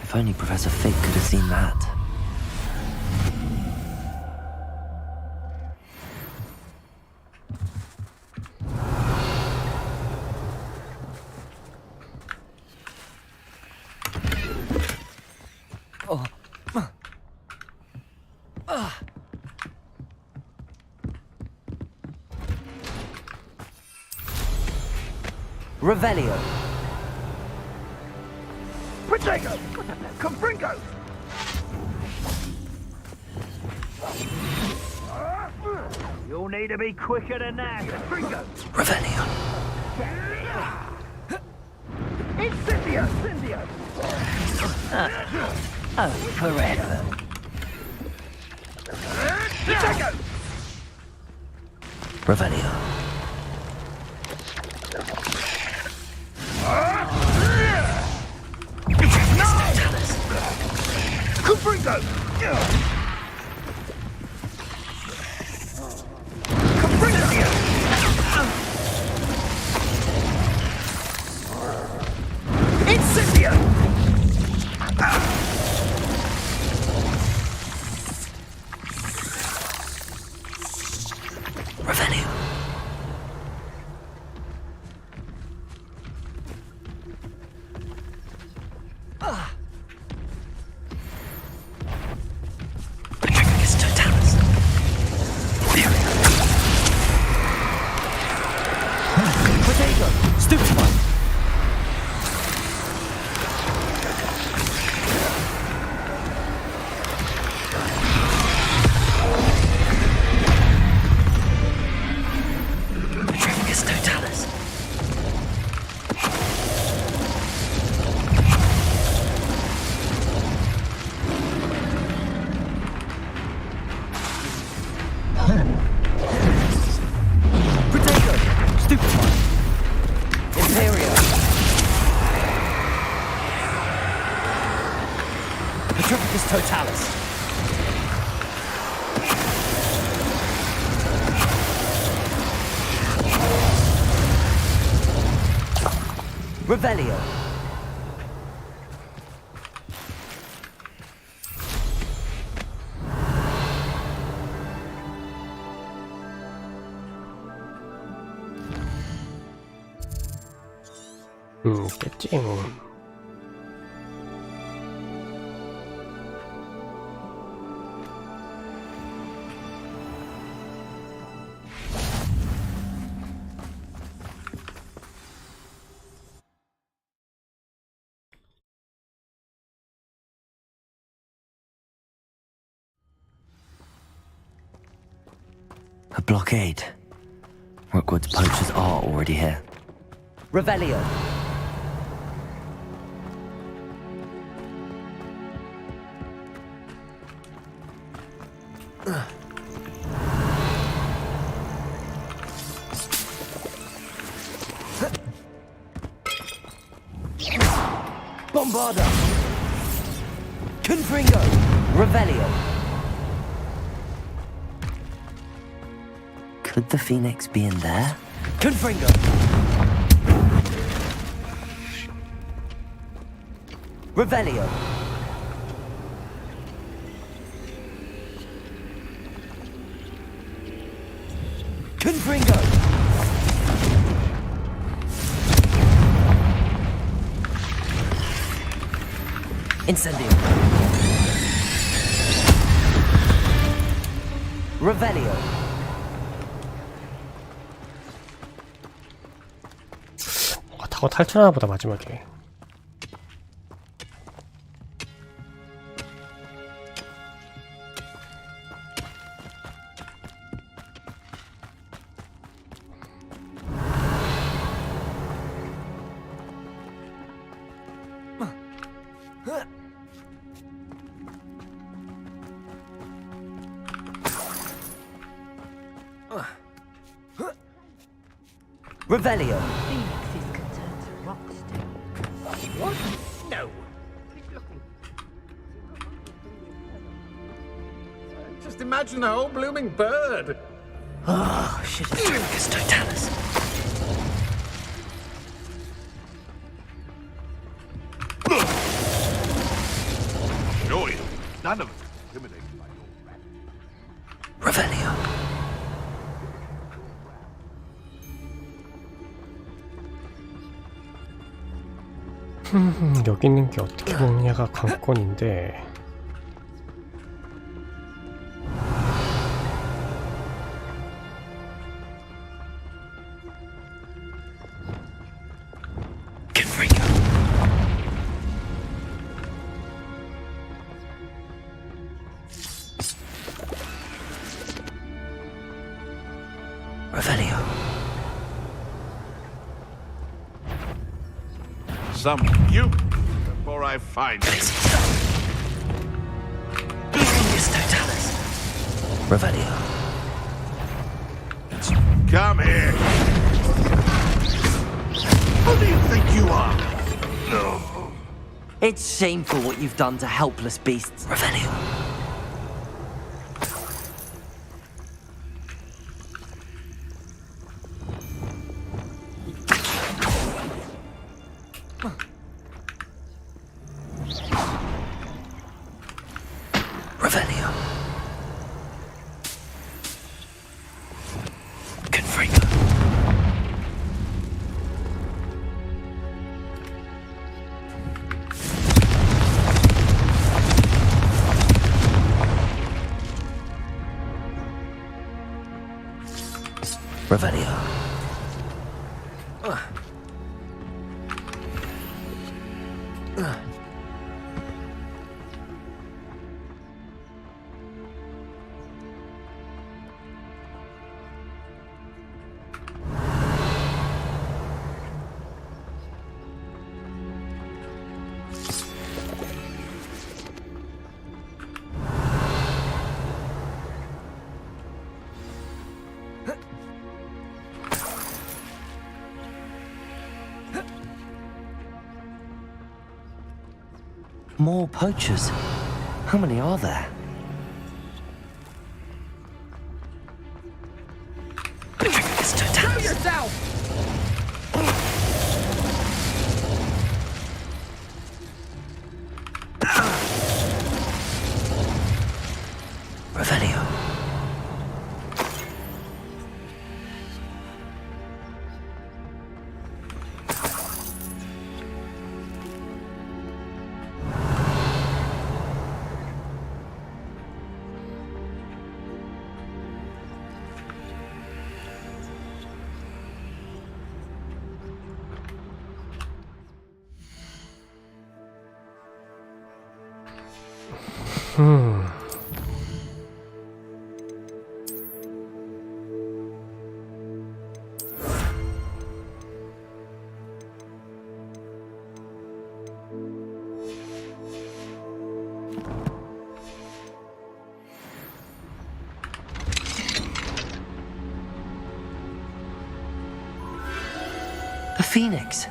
If only Professor Fig could have seen that. Revelio. Protego! Confringo! You'll need to be quicker than that. Confringo! Revelio. Incendio! Incendio! Oh, forever. Protego! Revelio. Confringo! Incendio! Revelio. Petrificus totalis. Protego! Stupefy. Petrificus totalis. Protego! Stupefy. Imperio! Petrificus totalis. Revelio! 깼지 뭐. A blockade. Rookwood's poachers are already here. Revelio! Bombarda! Confringo! Revelio! Could the Phoenix be in there? Confringo! Revelio! Confringo! Incendio! Revelio! 뭔가 타고 탈출하나 보다 마지막에. Revelio! Phoenixes can turn to rocks too. What? No. Just imagine a whole blooming bird. Oh, shit, it's Petrificus totalis. Sure you. None of us intimidated by your Revelio. 여기 있는 게 어떻게 보느냐가 관건인데. Revelio. Some you before I find it. Fingers totalis. Revelio. Come here. Who do you think you are? No. It's shameful what you've done to helpless beasts. Revelio. Revelio. Confringo. Revelio. More poachers? How many are there? Show yourself! Revelio. A phoenix.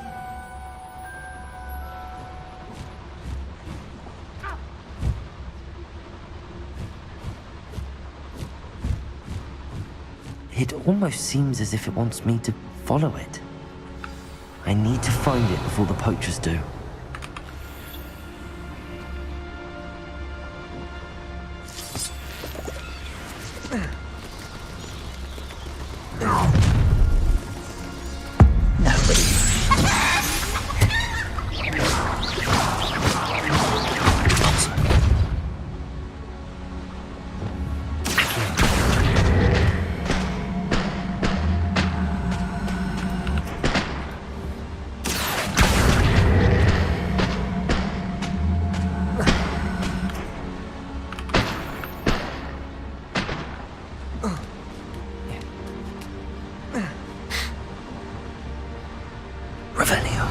It almost seems as if it wants me to follow it. I need to find it before the poachers do. Revelio.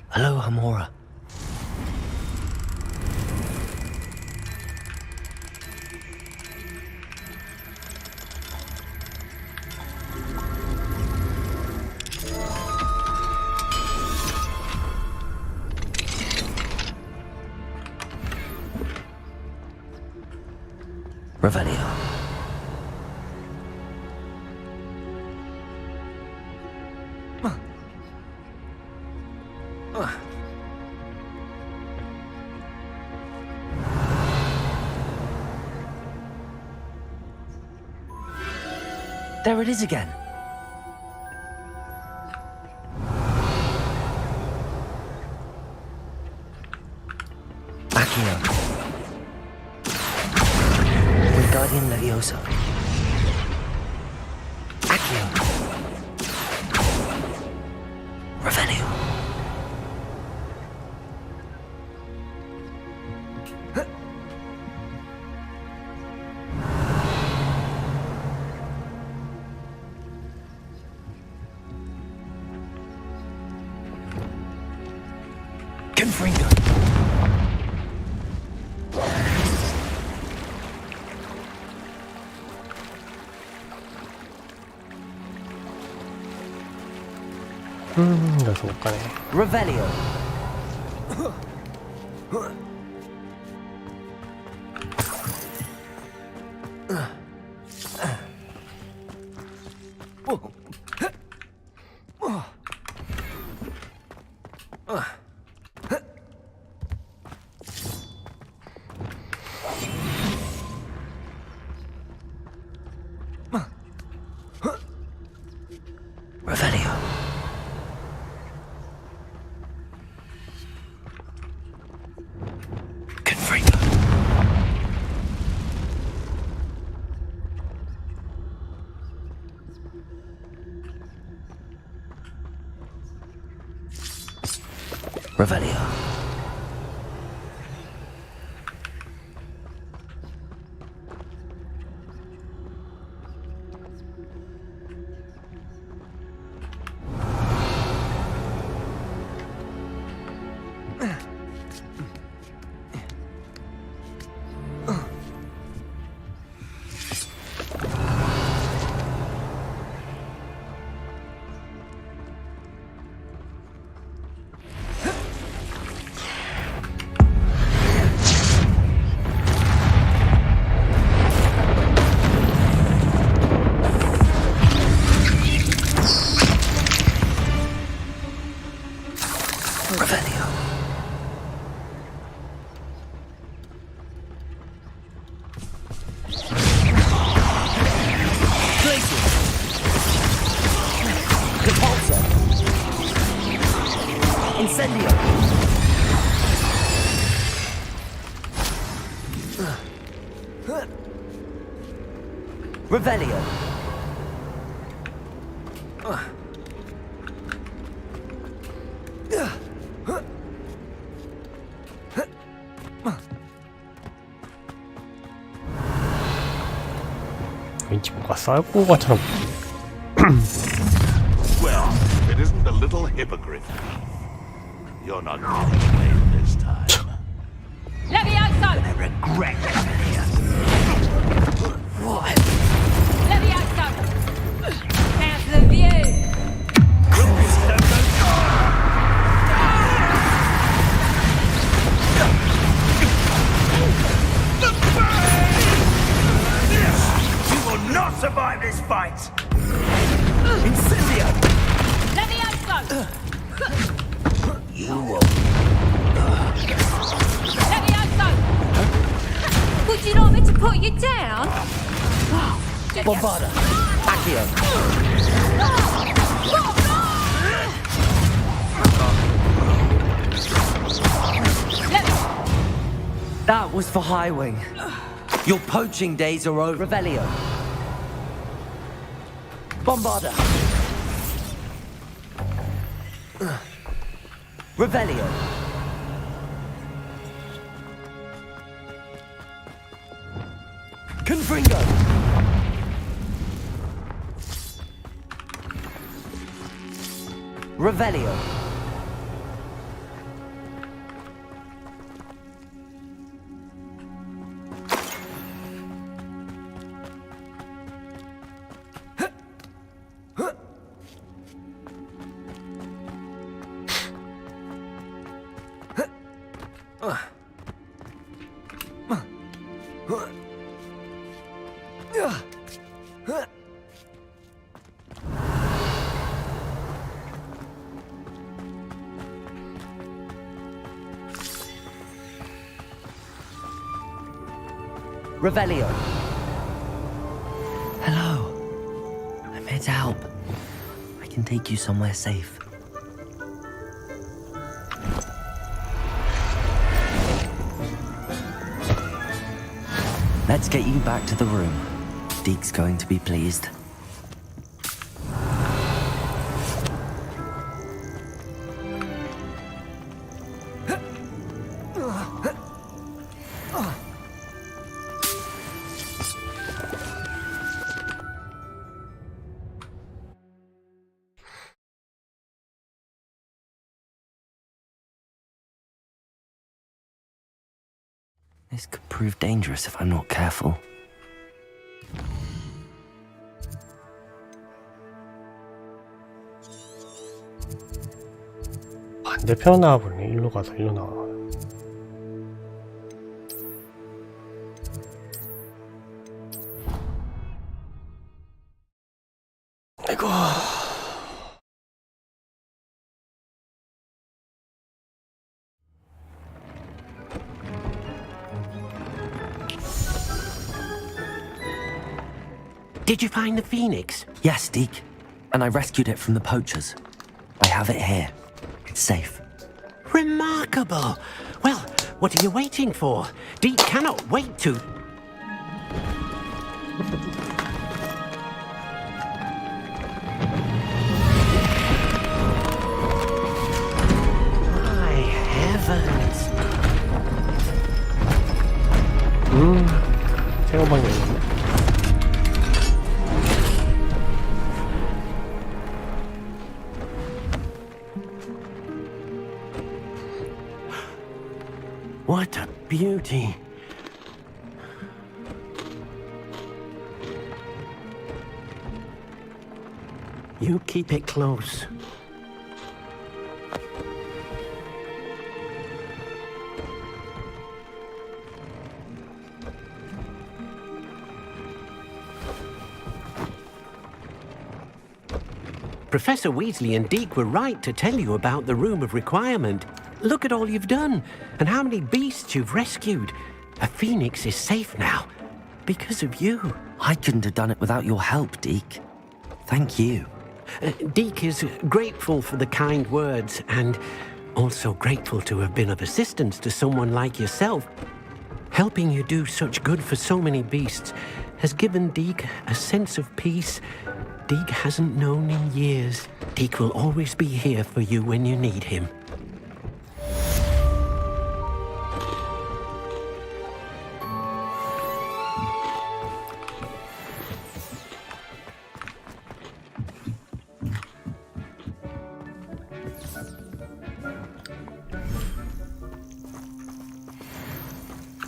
Hello, Hamora. Revelio. There it is again. Accio. Wingardium Levioso. Accio. Revelio. 여기서 못 가네. Revelio. Revelio. Confringo. Revelio. Incendio! Revelio! 왠지 뭔가 쌀고 것처럼. Well, it isn't the little hippogriff. You're not getting away this time. Levioso! I regret What? Levioso! How's the view? You will not survive this fight! Incendio! Levioso! You will. Levioso! Would you like me to put you down? Bombarda! Accio! That was for Highwing. Your poaching days are over. Revelio. Bombarda. Revelio. Confringo. Revelio. Revelio. Hello. I'm here to help. I can take you somewhere safe. Let's get you back to the room. Deke's going to be pleased. This could prove dangerous if I'm not careful. 반대편으로 나와버리네. 일로 가서 일로 나와. 아이고. Did you find the phoenix? Yes, Deke. And I rescued it from the poachers. I have it here. It's safe. Remarkable. Well, what are you waiting for? Deke cannot wait to... My heavens. 새로운 방이 있네. What a beauty. You keep it close. Professor Weasley and Deke were right to tell you about the Room of Requirement. Look at all you've done, and how many beasts you've rescued. A phoenix is safe now, because of you. I couldn't have done it without your help, Deke. Thank you. Deke is grateful for the kind words, and also grateful to have been of assistance to someone like yourself. Helping you do such good for so many beasts has given Deke a sense of peace Deke hasn't known in years. Deke will always be here for you when you need him.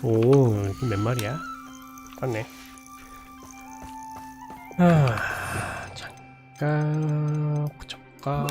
오, 여기 몇 마리야? 맞네. 아, 잠깐 붙여볼까?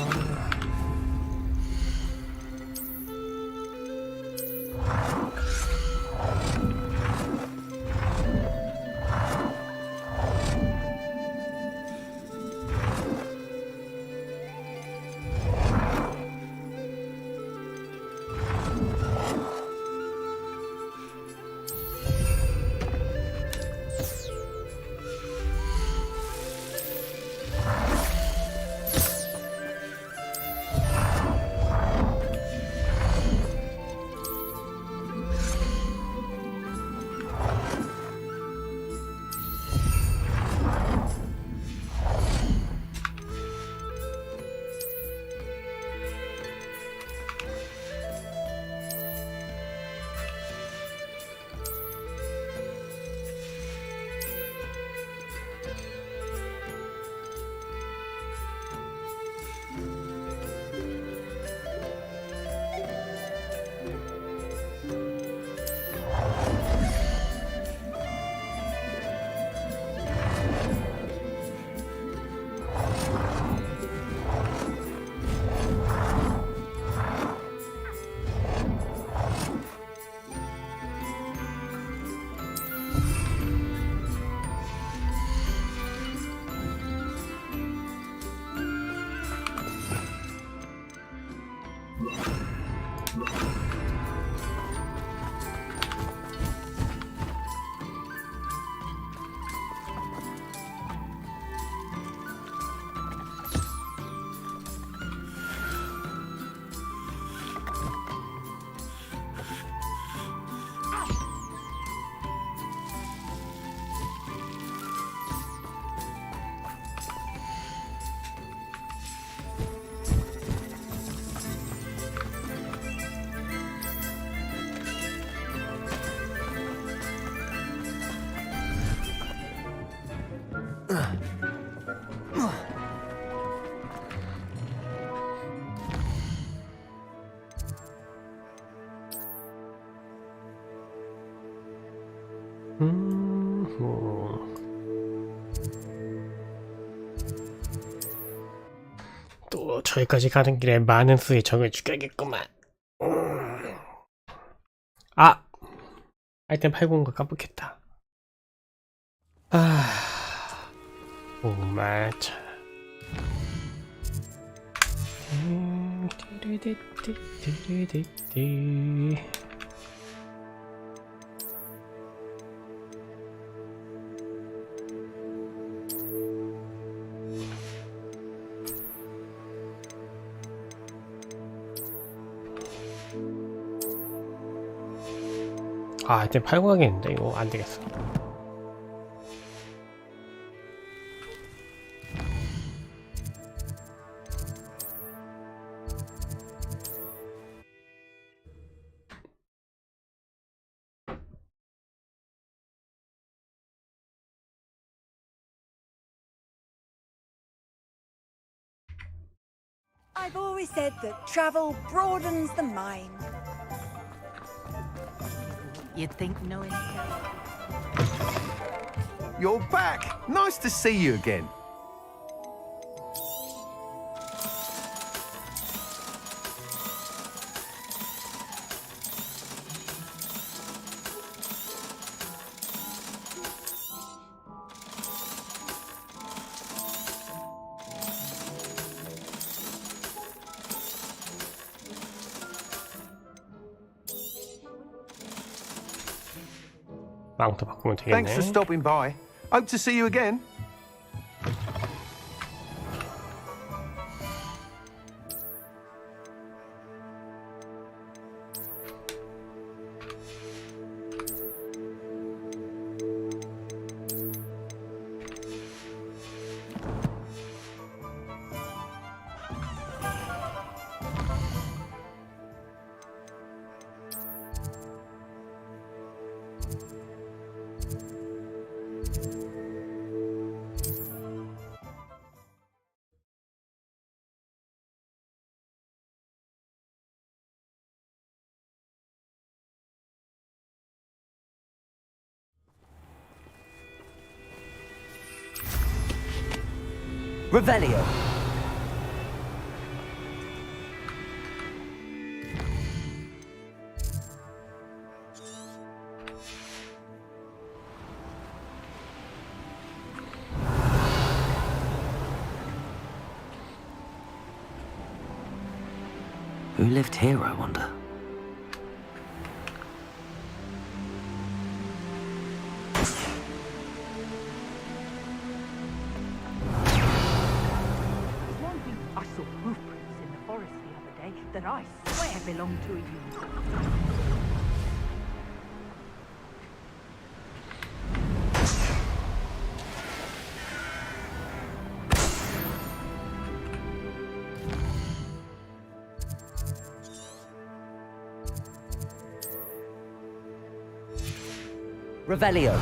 저기까지 가는 길에 많은 수의 적을 죽여야겠구만. 아! 아이템 팔고 온 거 깜빡했다. 정말 참. 아, 이제 팔고 가겠는데 이거 안 되겠어. I've always said that travel broadens the mind. You'd think knowing. You're back. Nice to see you again. 망토 바꾸면 되겠네. Thanks for stopping by. Hope to see you again. Revelio. Who lived here, I wonder? That I swear belong to you. Revelio.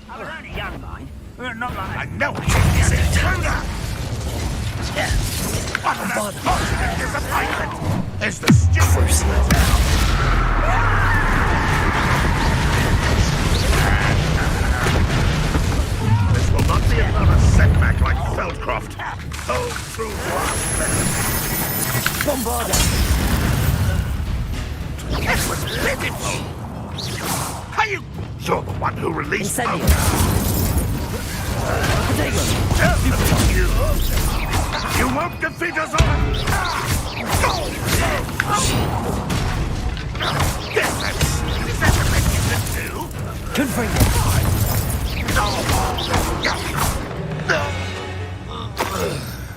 I was only young, mind. Not like I know what you is, intruder! What an unfortunate disappointment! Is the stupid This will not be another setback like Feldcroft. Hold true to our pledge. Bombarda! It was pitiful! Are you... You're the one who released Incendio. You won't defeat us all! Is that the best you can do? Confringo.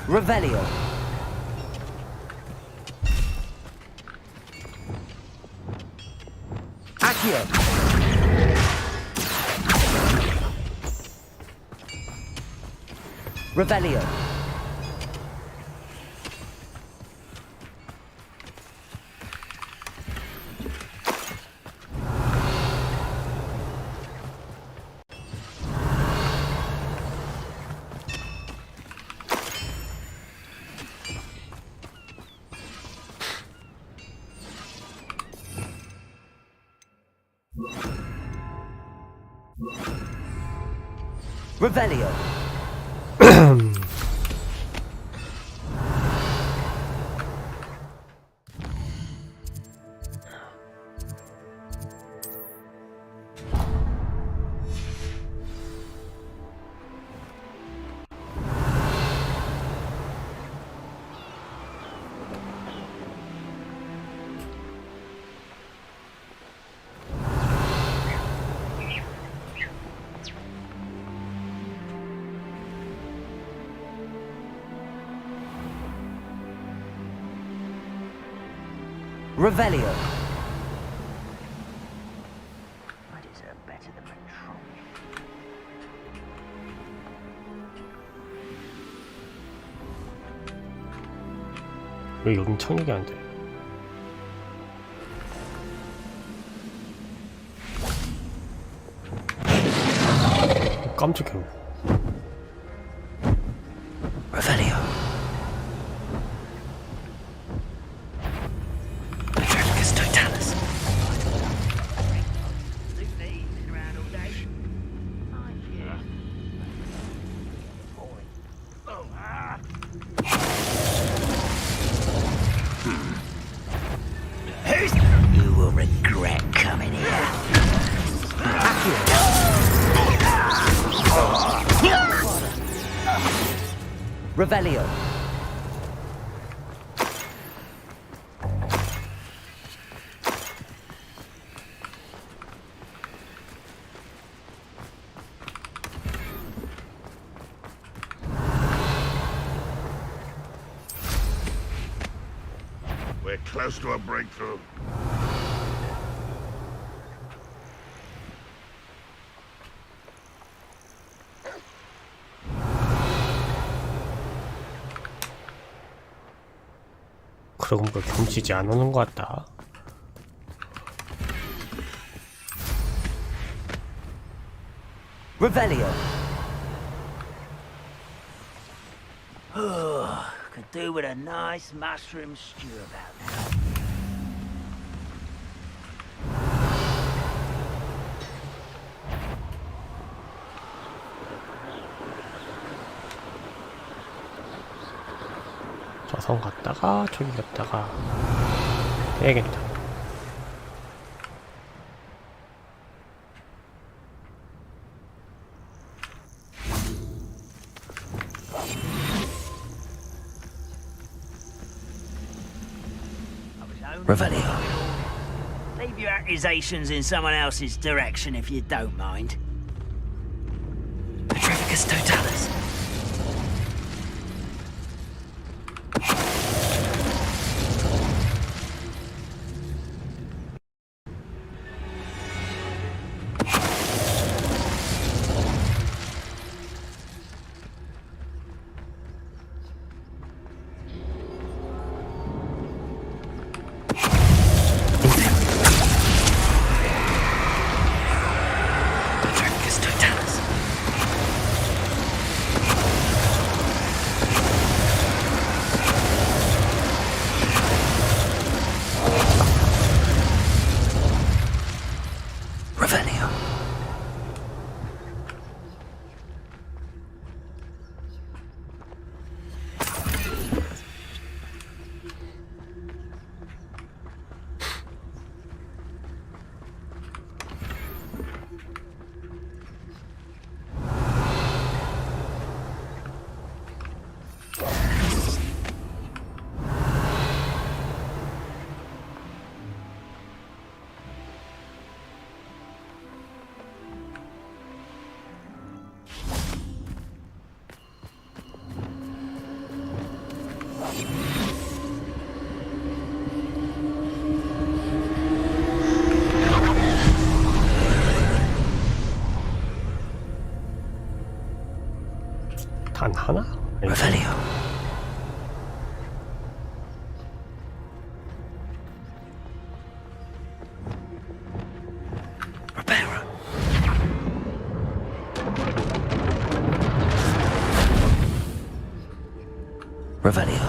Revelio. Accio. Revelio. Revelio. Revelio. I deserve better than Patron. 왜 여긴 착륙이 안 돼? 깜짝이야. Revelio. You will regret coming here. Revelio. We're close to a breakthrough. 그러고 보니까 경치지 안 오는 것 같다. Revelio. Oh, could do with a nice mushroom stew about now. 저성 갔다가 저기 갔다가 해야겠다. Revelio. Leave your accusations in someone else's direction if you don't mind. Petrificus totalis. 단 하나? Revelio. Reparo. Revelio.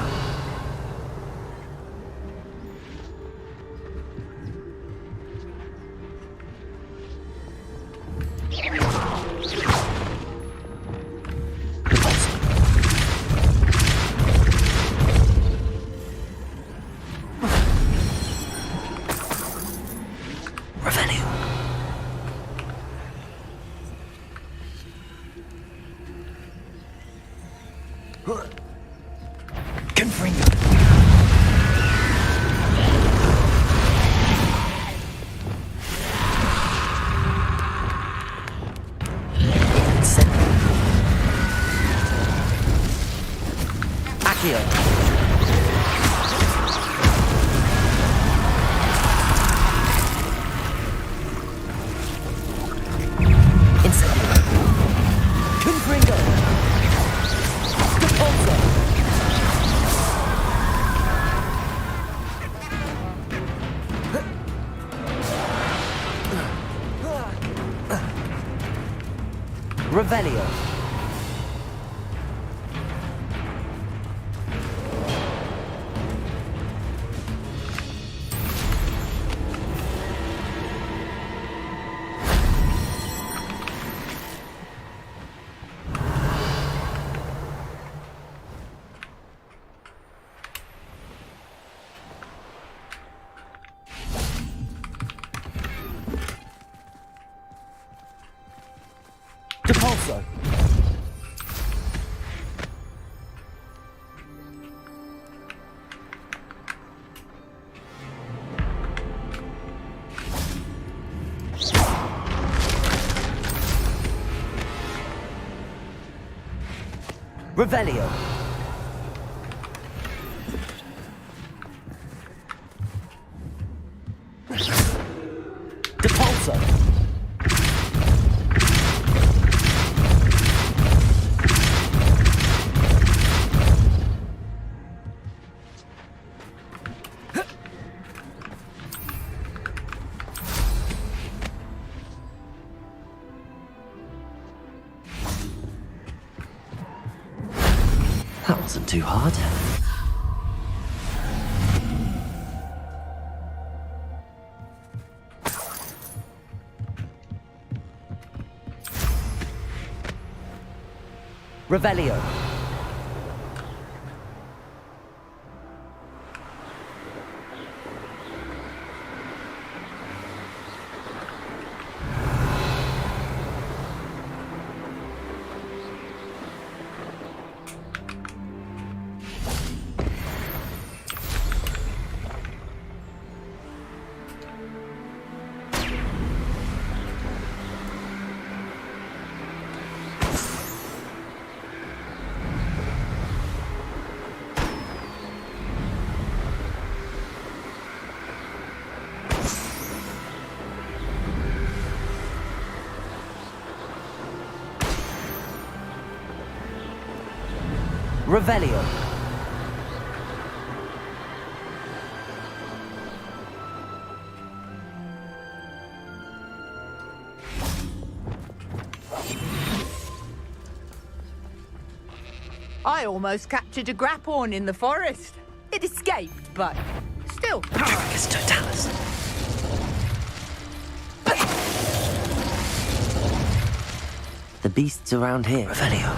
Revelio. Depulso. Revelio. Depulso. That wasn't too hard. Revelio. Revelio. I almost captured a grapphorn in the forest. It escaped, but still. Patricus Totalis. The beasts around here. Revelio.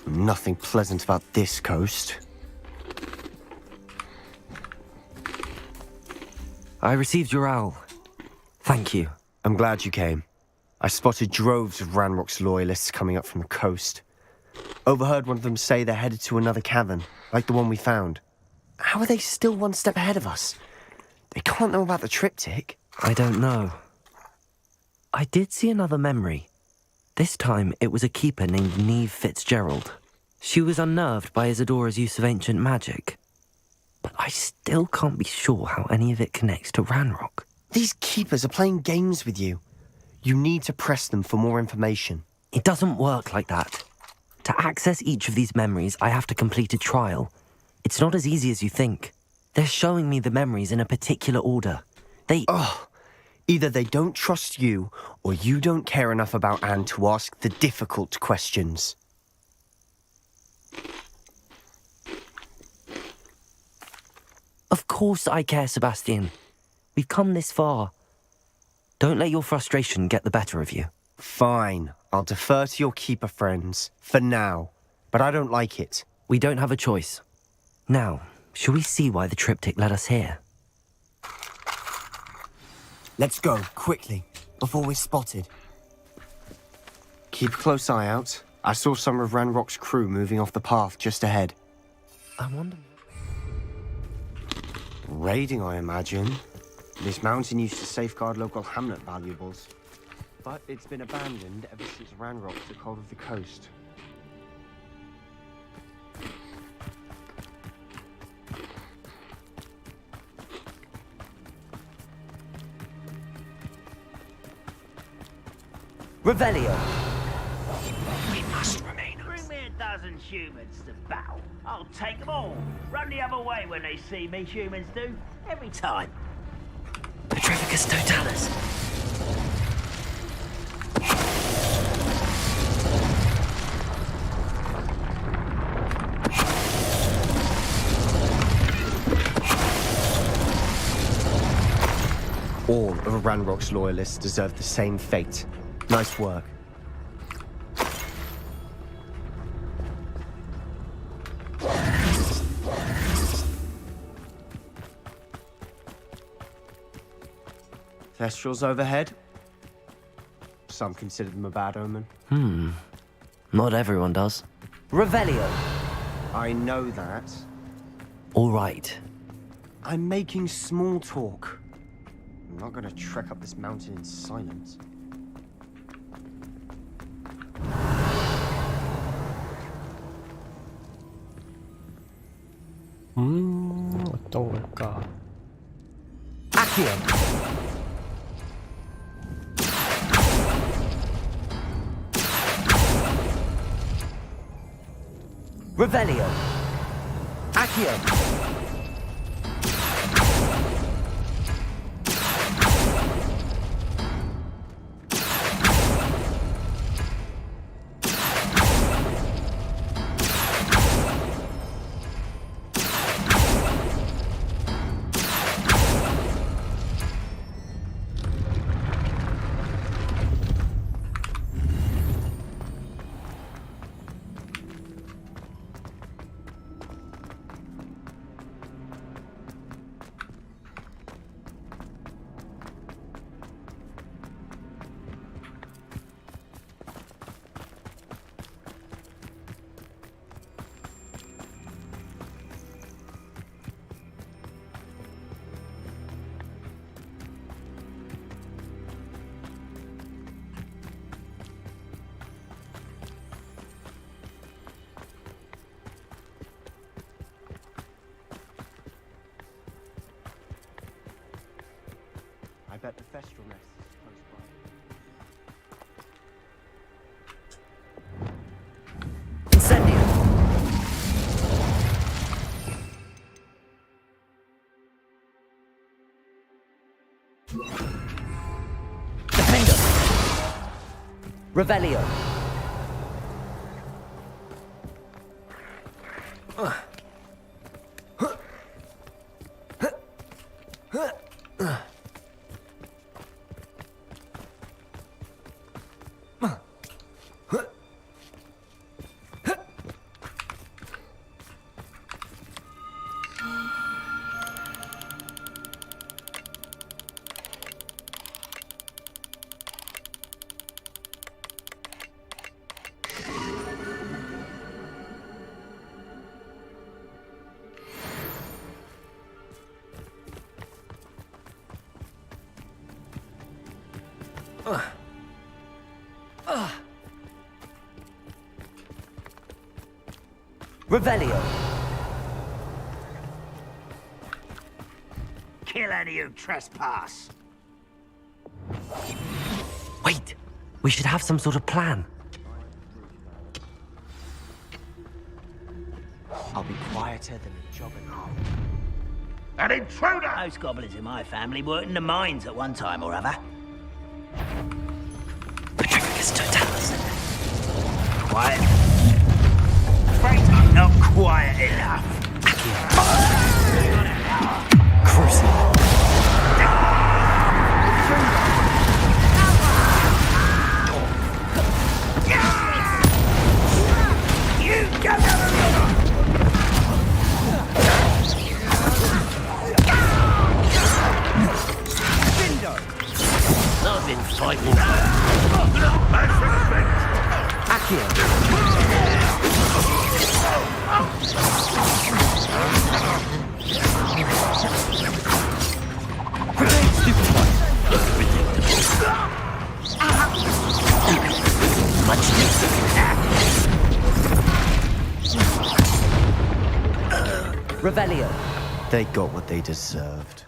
Nothing pleasant about this coast. I received your owl. Thank you. I'm glad you came. I spotted droves of Ranrock's loyalists coming up from the coast. Overheard one of them say they're headed to another cavern, like the one we found. How are they still one step ahead of us? They can't know about the triptych. I don't know. I did see another memory. This time, it was a keeper named Neve Fitzgerald. She was unnerved by Isadora's use of ancient magic. But I still can't be sure how any of it connects to Ranrock. These keepers are playing games with you. You need to press them for more information. It doesn't work like that. To access each of these memories, I have to complete a trial. It's not as easy as you think. They're showing me the memories in a particular order. Either they don't trust you, or you don't care enough about Anne to ask the difficult questions. Of course I care, Sebastian. We've come this far. Don't let your frustration get the better of you. Fine. I'll defer to your keeper friends, for now. But I don't like it. We don't have a choice. Now, shall we see why the triptych led us here? Let's go, quickly, before we're spotted. Keep a close eye out. I saw some of Ranrock's crew moving off the path just ahead. I wonder... Raiding, I imagine. This mountain used to safeguard local hamlet valuables. But it's been abandoned ever since Ranrock took hold of the coast. Revelio! We must remain. Bring me a dozen humans to battle. I'll take them all. Run the other way when they see me, humans do. Every time. Petrificus totalis. All of Ranrock's loyalists deserve the same fate. Nice work. Thestrals overhead. Some consider them a bad omen. Not everyone does. Revelio! I know that. All right. I'm making small talk. I'm not gonna trek up this mountain in silence. 어떤 걸까? Accio! Revelio! Accio! I bet the Thestral nest is close by. Incendio! Defendo! Revelio! Revelio! Kill any who trespass. Wait! We should have some sort of plan. I'll be quieter than a juggernaut. An intruder! Most goblins in my family worked in the mines at one time or other. Petrificus totalis. Quiet. Afraid I'm not quiet enough. Crucible. You get out of here! I've been fighting. Revelio. They got what they deserved.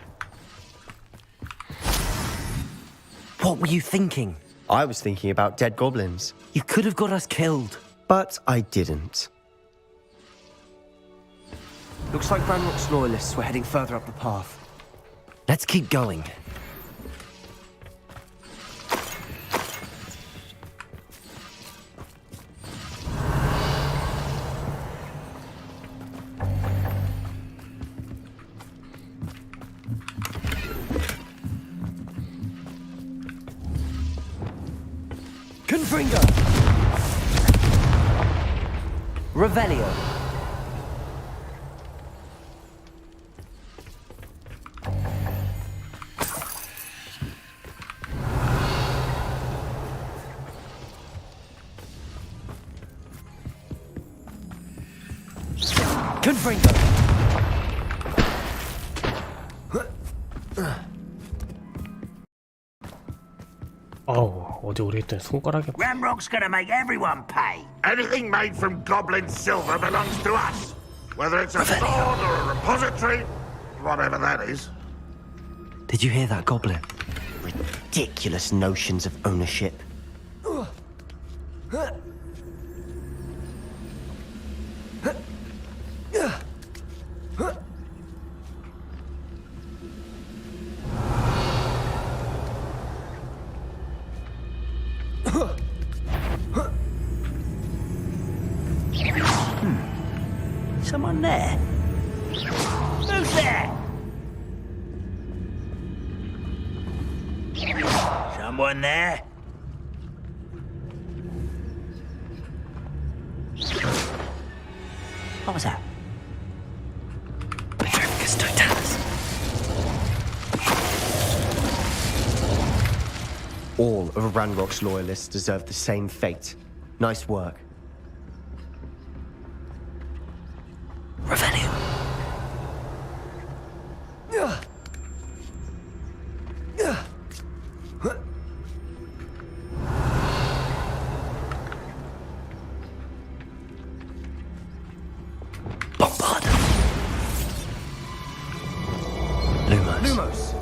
What were you thinking? I was thinking about dead goblins. You could have got us killed. But I didn't. Looks like Ranrock's loyalists were heading further up the path. Let's keep going. Confringo! Revelio! Confringo! 어우, 어제 우리 했던 손가락에 Ranrock's gonna make everyone pay. Anything made from goblin silver belongs to us. Whether it's a sword or a repository, whatever that is. Did you hear that, Goblin? Ridiculous notions of ownership. Someone there? Who's there? Someone there? What was that? All of Ranrock's loyalists deserve the same fate. Nice work. Revelio. Bombard. Lumos.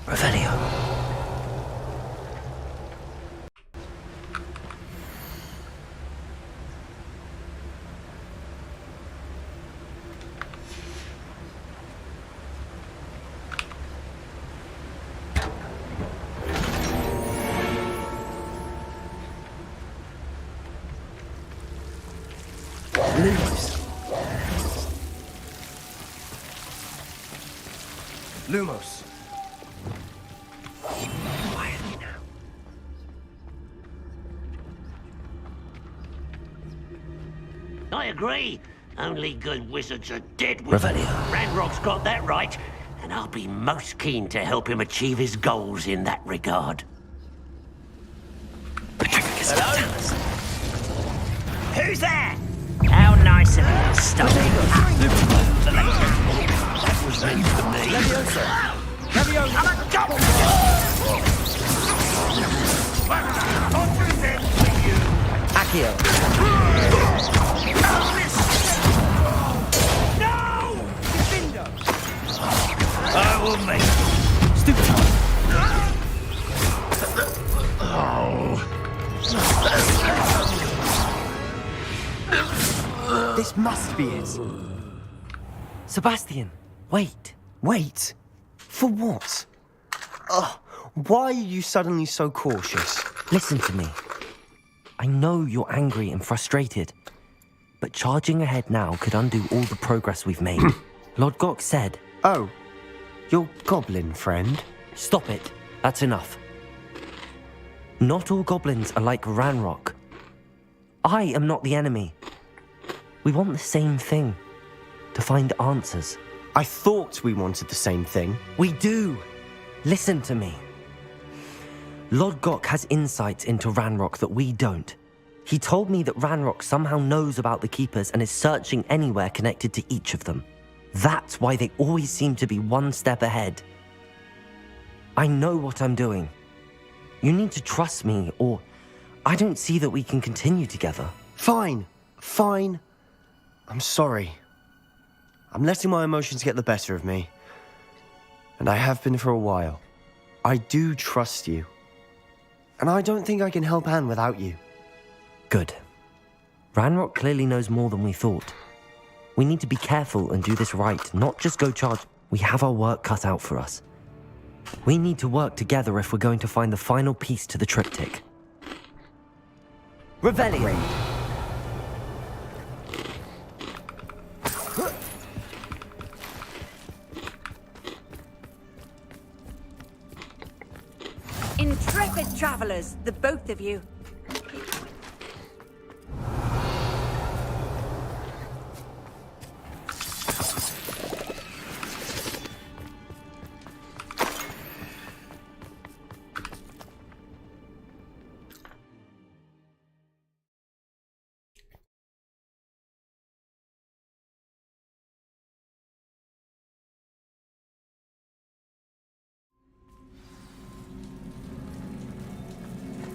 Revelio. Lumos. Quietly now. I agree. Only good wizards are dead wizards. Revelio. Ranrock's got that right, and I'll be most keen to help him achieve his goals in that regard. Hello? Who's there? How nice of you to stop. That was meant for me. I'm a goblin! Accio. No! I will make it. Stupid. This must be it. Sebastian, wait. Wait. For what? Why are you suddenly so cautious? Listen to me. I know you're angry and frustrated, but charging ahead now could undo all the progress we've made. Lord Gok said... Oh, your goblin friend? Stop it. That's enough. Not all goblins are like Ranrock. I am not the enemy. We want the same thing. To find answers. I thought we wanted the same thing. We do. Listen to me. Lodgok has insights into Ranrock that we don't. He told me that Ranrock somehow knows about the Keepers and is searching anywhere connected to each of them. That's why they always seem to be one step ahead. I know what I'm doing. You need to trust me, or I don't see that we can continue together. Fine. Fine. I'm sorry. I'm letting my emotions get the better of me. And I have been for a while. I do trust you. And I don't think I can help Anne without you. Good. Ranrock clearly knows more than we thought. We need to be careful and do this right, not just go charge. We have our work cut out for us. We need to work together if we're going to find the final piece to the triptych. Revelio! Intrepid travelers, the both of you.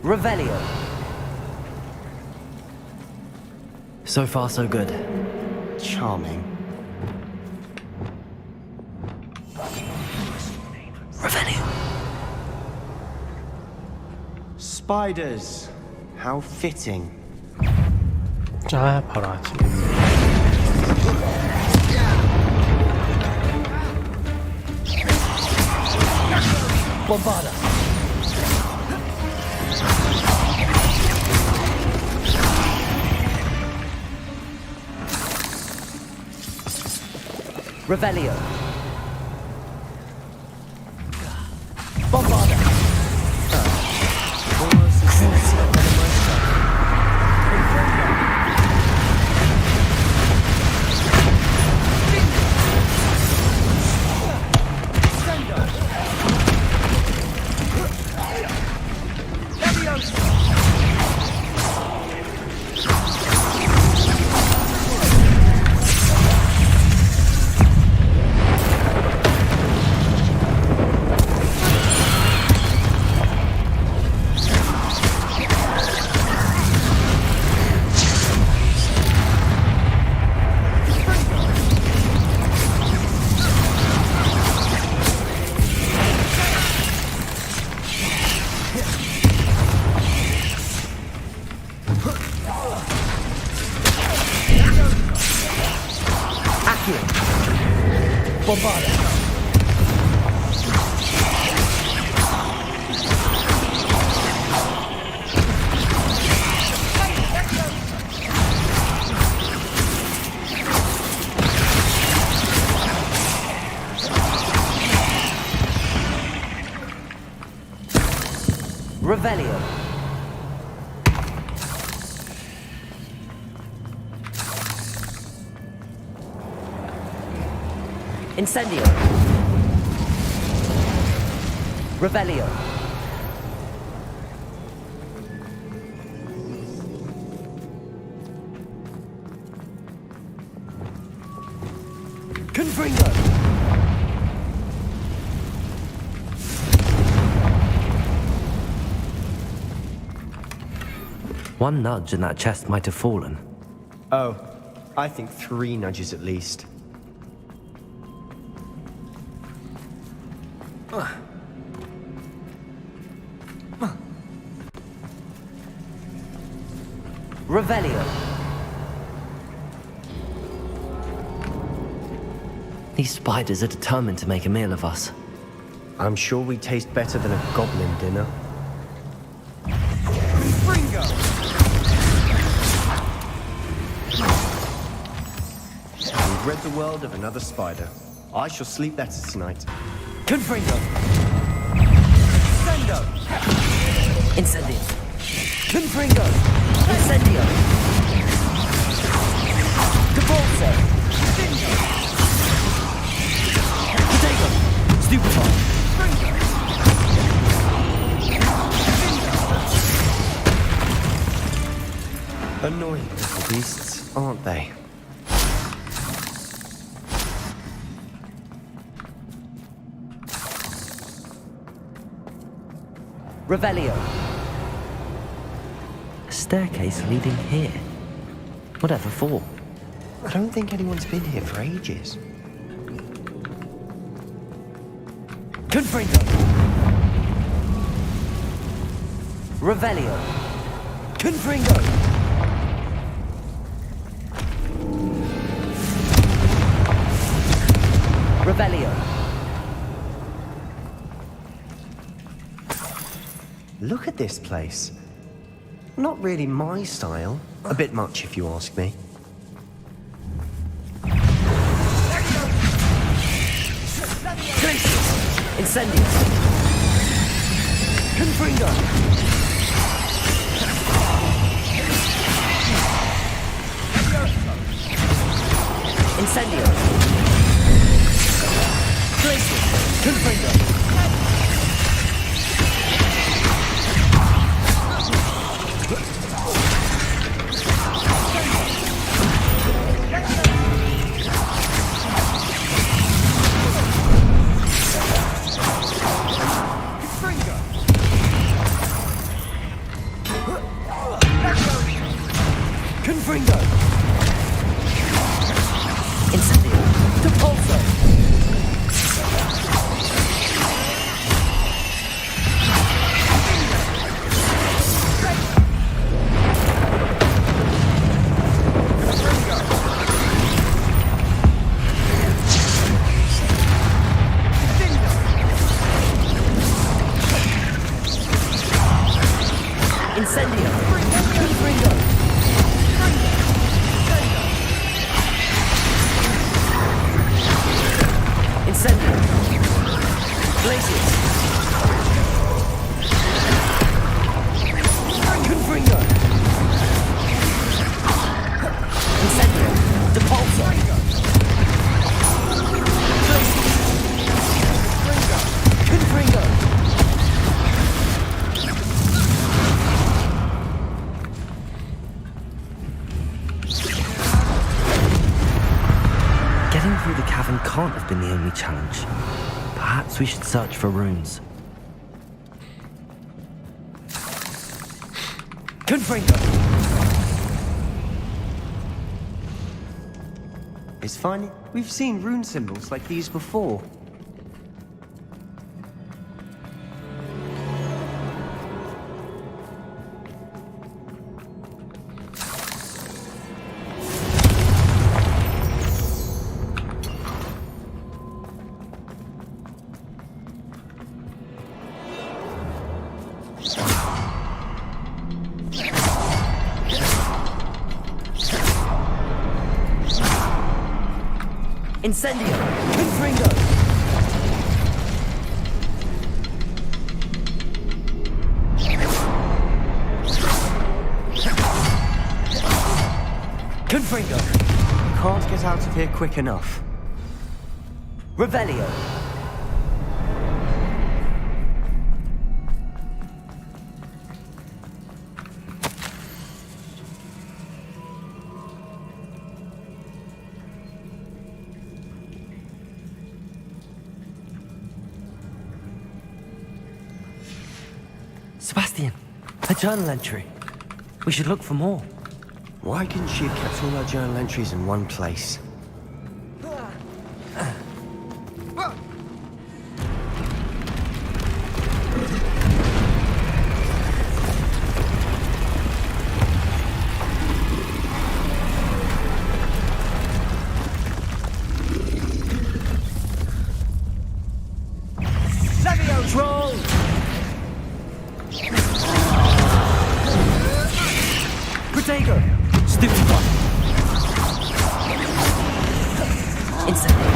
Revelio. So far, so good. Charming. Revelio. Spiders. How fitting. 아, 바로 아침. Bombarda. Revelio. Bombarda. Bombarda. Revelio. Incendio. Revelio. Confringo. One nudge and that chest might have fallen. Oh, I think 3 nudges at least. Revelio. These spiders are determined to make a meal of us. I'm sure we taste better than a goblin dinner. Fringo! We've rid the world of another spider. I shall sleep better tonight. Confringo. Sendo! Incendio. Confringo. Incendio. Debolso. Potato. Stupefy. aren't they? Revelio. A staircase leading here. Whatever for? I don't think anyone's been here for ages. Confringo. Revelio. Confringo. Revelio. Look at this place. Not really my style. A bit much, if you ask me. Incendio. Confringo. Incendio. Glacius. Confringo. Confringo. Incendio. Depulso. Incendio. Confringo. Incendio. Glacius. Confringo. Incendio. Depulso. Glacius. Confringo. Getting through the cavern can't have been the only challenge. Perhaps we should search for runes. Confringo! It's funny. We've seen rune symbols like these before. Incendio! Confringo! Confringo! Can't get out of here quick enough. Revelio! Sebastian, a journal entry. We should look for more. Why couldn't she have kept all her journal entries in one place? Troll! Protego! Stupefy! Incendio!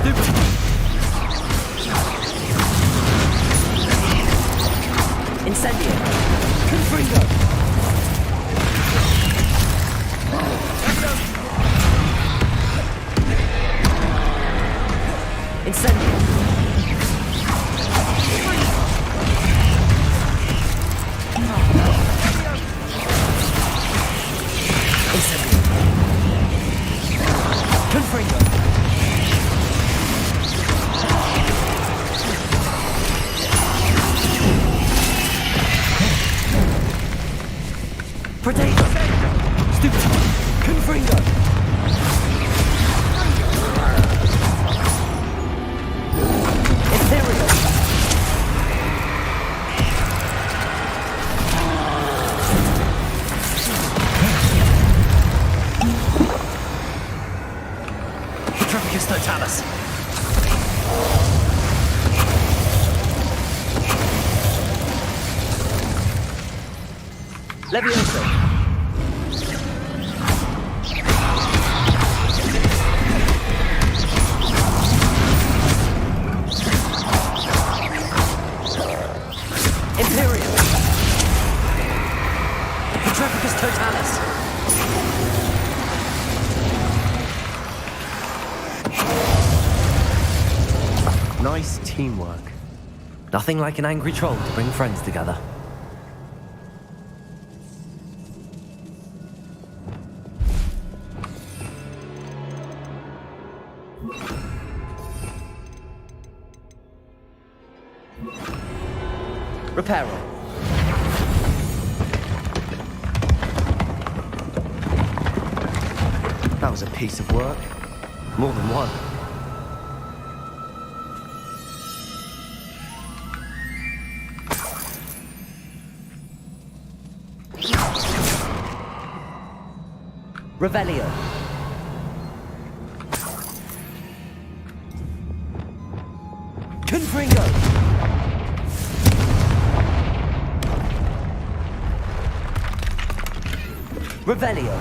Stupefy! Incendio! Confringo! Incendio! Stupid! Confringo! Imperial! Petrificus totalis! Levioso! Imperial! Petrificus totalis! Nice teamwork. Nothing like an angry troll to bring friends together. Reparo. That was a piece of work. More than one. Revelio. Confringo. Revelio.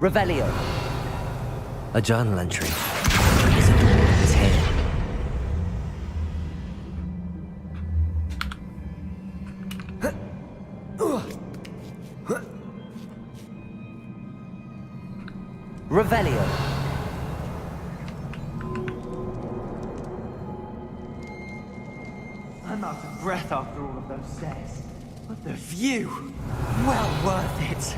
Revelio. A journal entry. Isadora is here. Revelio. I'm out of breath after all of those stairs. But the view! Well worth it!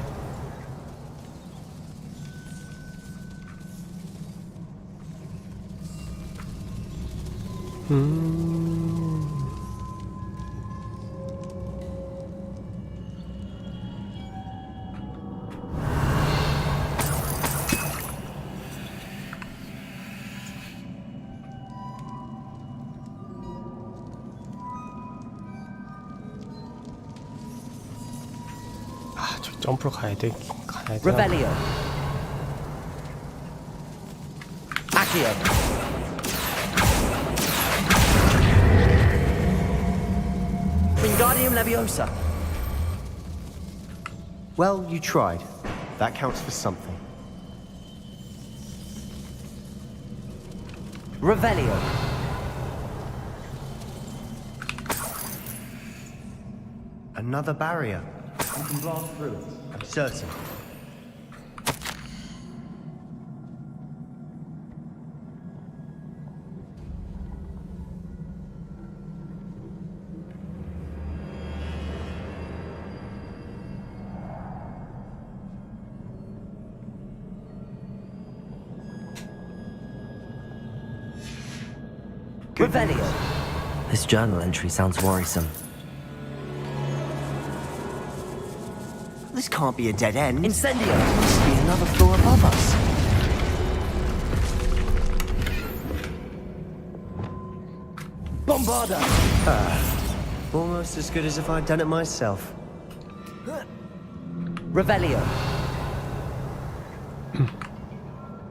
아, 저 점프로 가야 돼. Revelio. Accio. Wingardium Leviosa. Well, you tried. That counts for something. Revelio. Another barrier. We can blast through it. I'm certain. Revelio. This journal entry sounds worrisome. This can't be a dead end. Incendio. There must be another floor above us. Bombarda. Almost as good as if I'd done it myself. Revelio.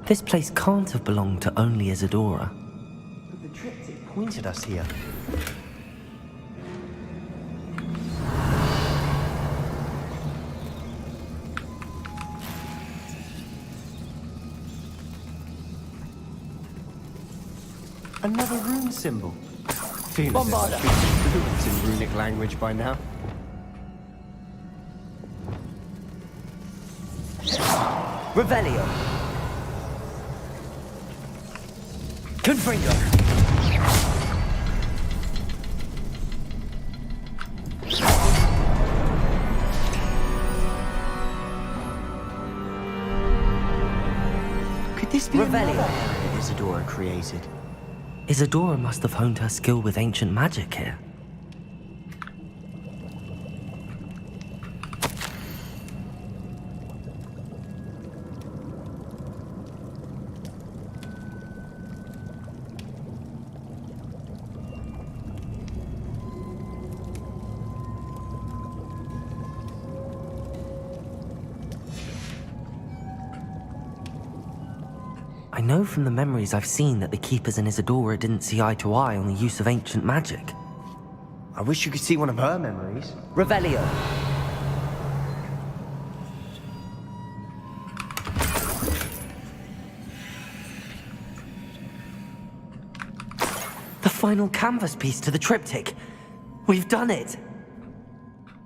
This place can't have belonged to only Isadora. But the triptych pointed us here. Another rune symbol. Feeling Bombarda. fluent in runic language by now. Revelio. Confringo. Could this be Revelio. another? Isadora created. Isadora must have honed her skill with ancient magic here. I know from the memories I've seen that the Keepers and Isadora didn't see eye to eye on the use of ancient magic. I wish you could see one of her memories. Revelio. The final canvas piece to the triptych. We've done it!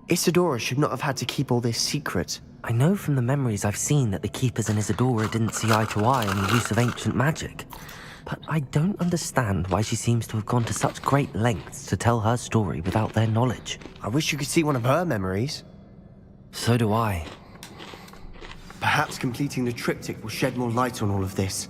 Isadora should not have had to keep all this secret. I know from the memories I've seen that the Keepers and Isadora didn't see eye to eye on the use of ancient magic. But I don't understand why she seems to have gone to such great lengths to tell her story without their knowledge. I wish you could see one of her memories. So do I. Perhaps completing the triptych will shed more light on all of this.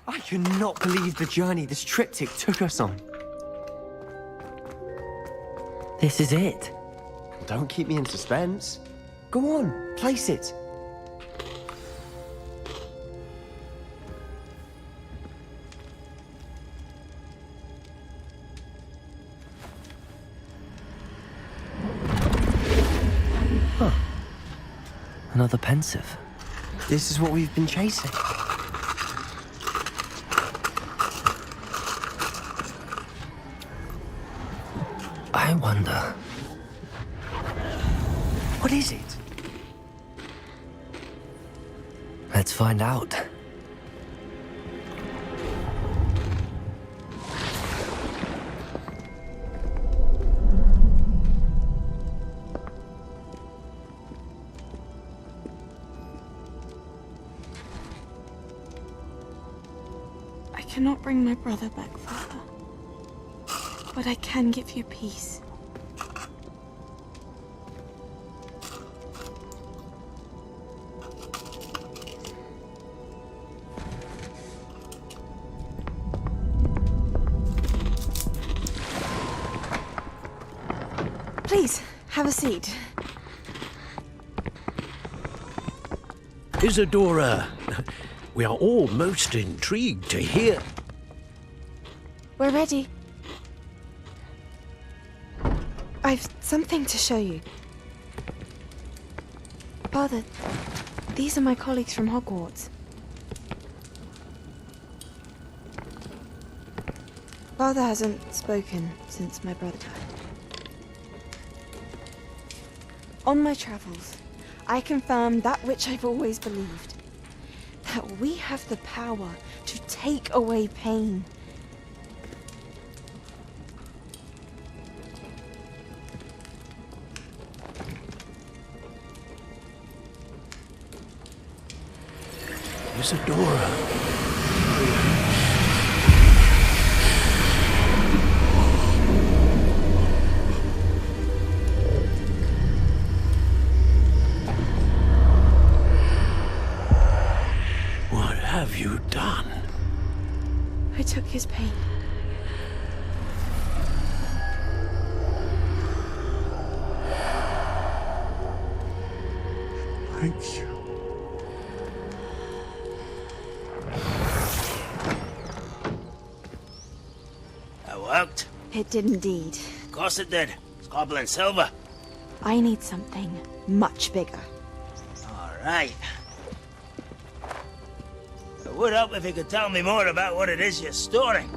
I cannot believe the journey this triptych took us on. This is it. Don't keep me in suspense. Go on, place it. Huh. Another pensive. This is what we've been chasing. I wonder... What is it? Let's find out. I cannot bring my brother back, Father. But I can give you peace. Please, have a seat. Isadora, we are all most intrigued to hear. We're ready. I've something to show you. Father, these are my colleagues from Hogwarts. Father hasn't spoken since my brother died. On my travels, I confirmed that which I've always believed. That we have the power to take away pain. Isadora. What have you done? I took his pain. Thank you. That worked? It did indeed. Of course it did. It's goblin silver. I need something much bigger. All right. would help if you could tell me more about what it is you're storing.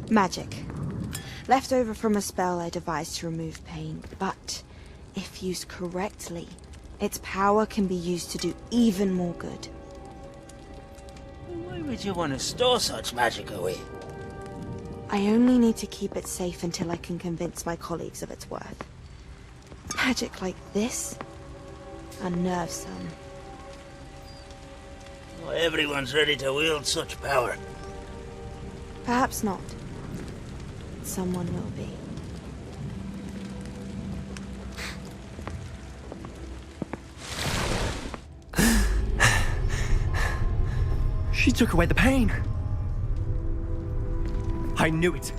Magic. Left over from a spell I devised to remove pain, but if used correctly, its power can be used to do even more good. Why would you want to store such magic away? I only need to keep it safe until I can convince my colleagues of its worth. Magic like this unnerves some. Not everyone's ready to wield such power. Perhaps not. Someone will be. She took away the pain. I knew it.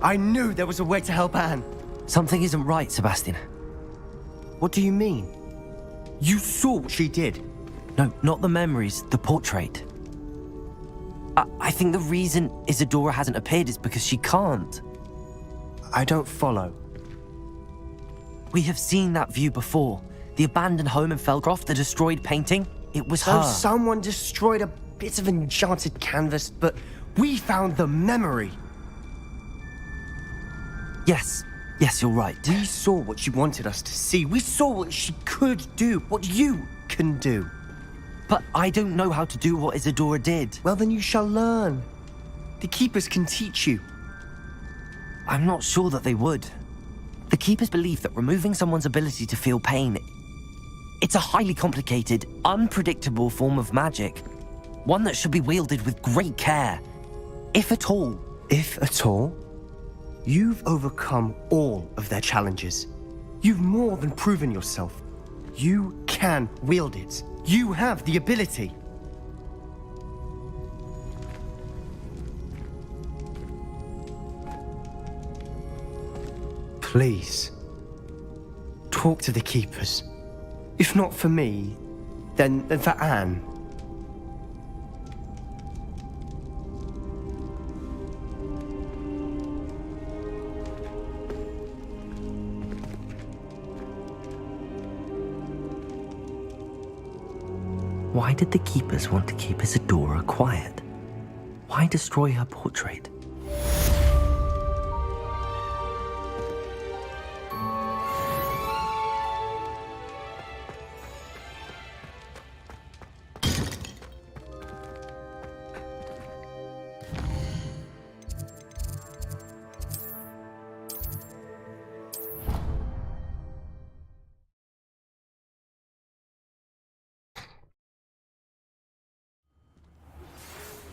I knew there was a way to help Anne. Something isn't right, Sebastian. What do you mean? You saw what she did. No, not the memories, the portrait. I think the reason Isadora hasn't appeared is because she can't. I don't follow. We have seen that view before. The abandoned home in Felcroft, the destroyed painting. It was So her. someone destroyed a bit of enchanted canvas, but we found the memory. Yes, you're right. We saw what she wanted us to see. We saw what she could do, what you can do. But I don't know how to do what Isadora did. Well, then you shall learn. The Keepers can teach you. I'm not sure that they would. The Keepers believe that removing someone's ability to feel pain, it's a highly complicated, unpredictable form of magic. One that should be wielded with great care. If at all. If at all? You've overcome all of their challenges. You've more than proven yourself. You can wield it. You have the ability. Please, talk to the Keepers. If not for me, then for Anne. Why did the Keepers want to keep Isadora quiet? Why destroy her portrait?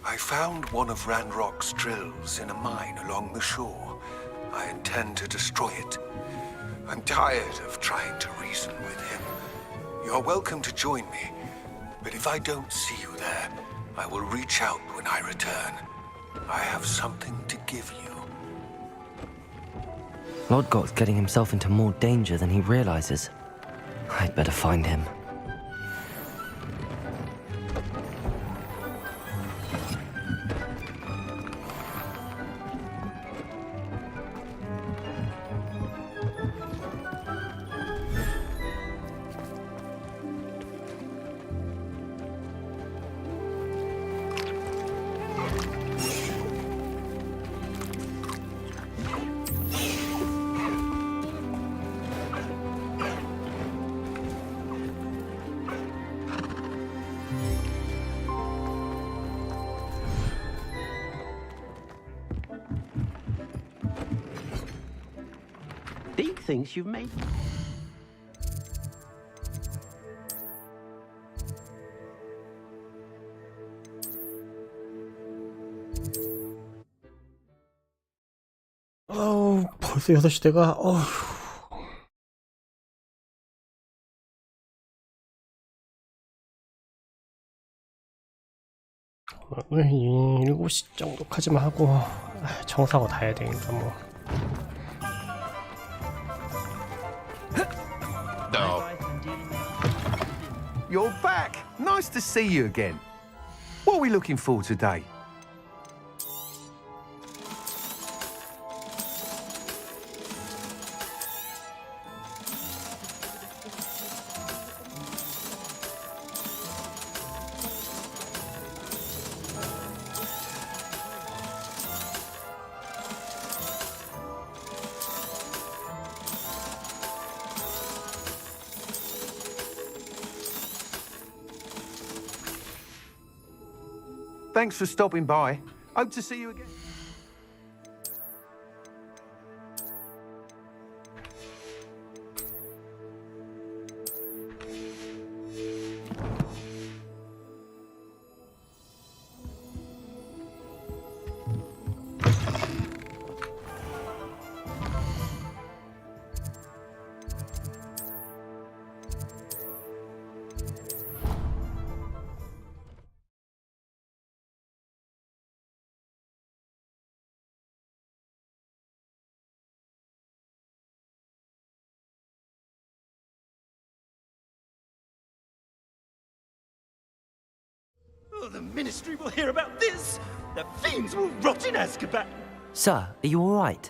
I found one of Ranrock's drills in a mine along the shore. I intend to destroy it. I'm tired of trying to reason with him. You're welcome to join me, but if I don't see you there, I will reach out when I return. I have something to give you. Lodgott's getting himself into more danger than he realizes. I'd better find him. Deke thinks you've made... 벌써 6시대가 왜 7시 정도까지만 하고 정사고 다 해야 되니까 뭐. You're back. Nice to see you again. What are we looking for today? Thanks for stopping by. Hope to see you again. Oh, the Ministry will hear about this! The fiends will rot in Azkaban! Sir, are you all right?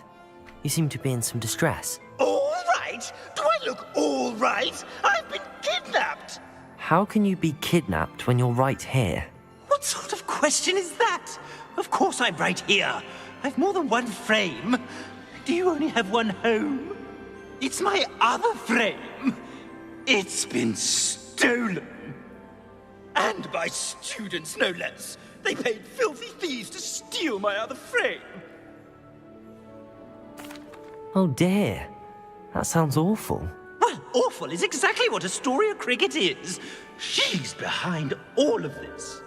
You seem to be in some distress. All right? Do I look all right? I've been kidnapped! How can you be kidnapped when you're right here? What sort of question is that? Of course I'm right here. I've more than one frame. Do you only have one home? It's my other frame. It's been stolen. And by students, no less. They paid filthy thieves to steal my other frame. Oh dear. That sounds awful. Well, awful is exactly what Astoria Cricket is. She's behind all of this.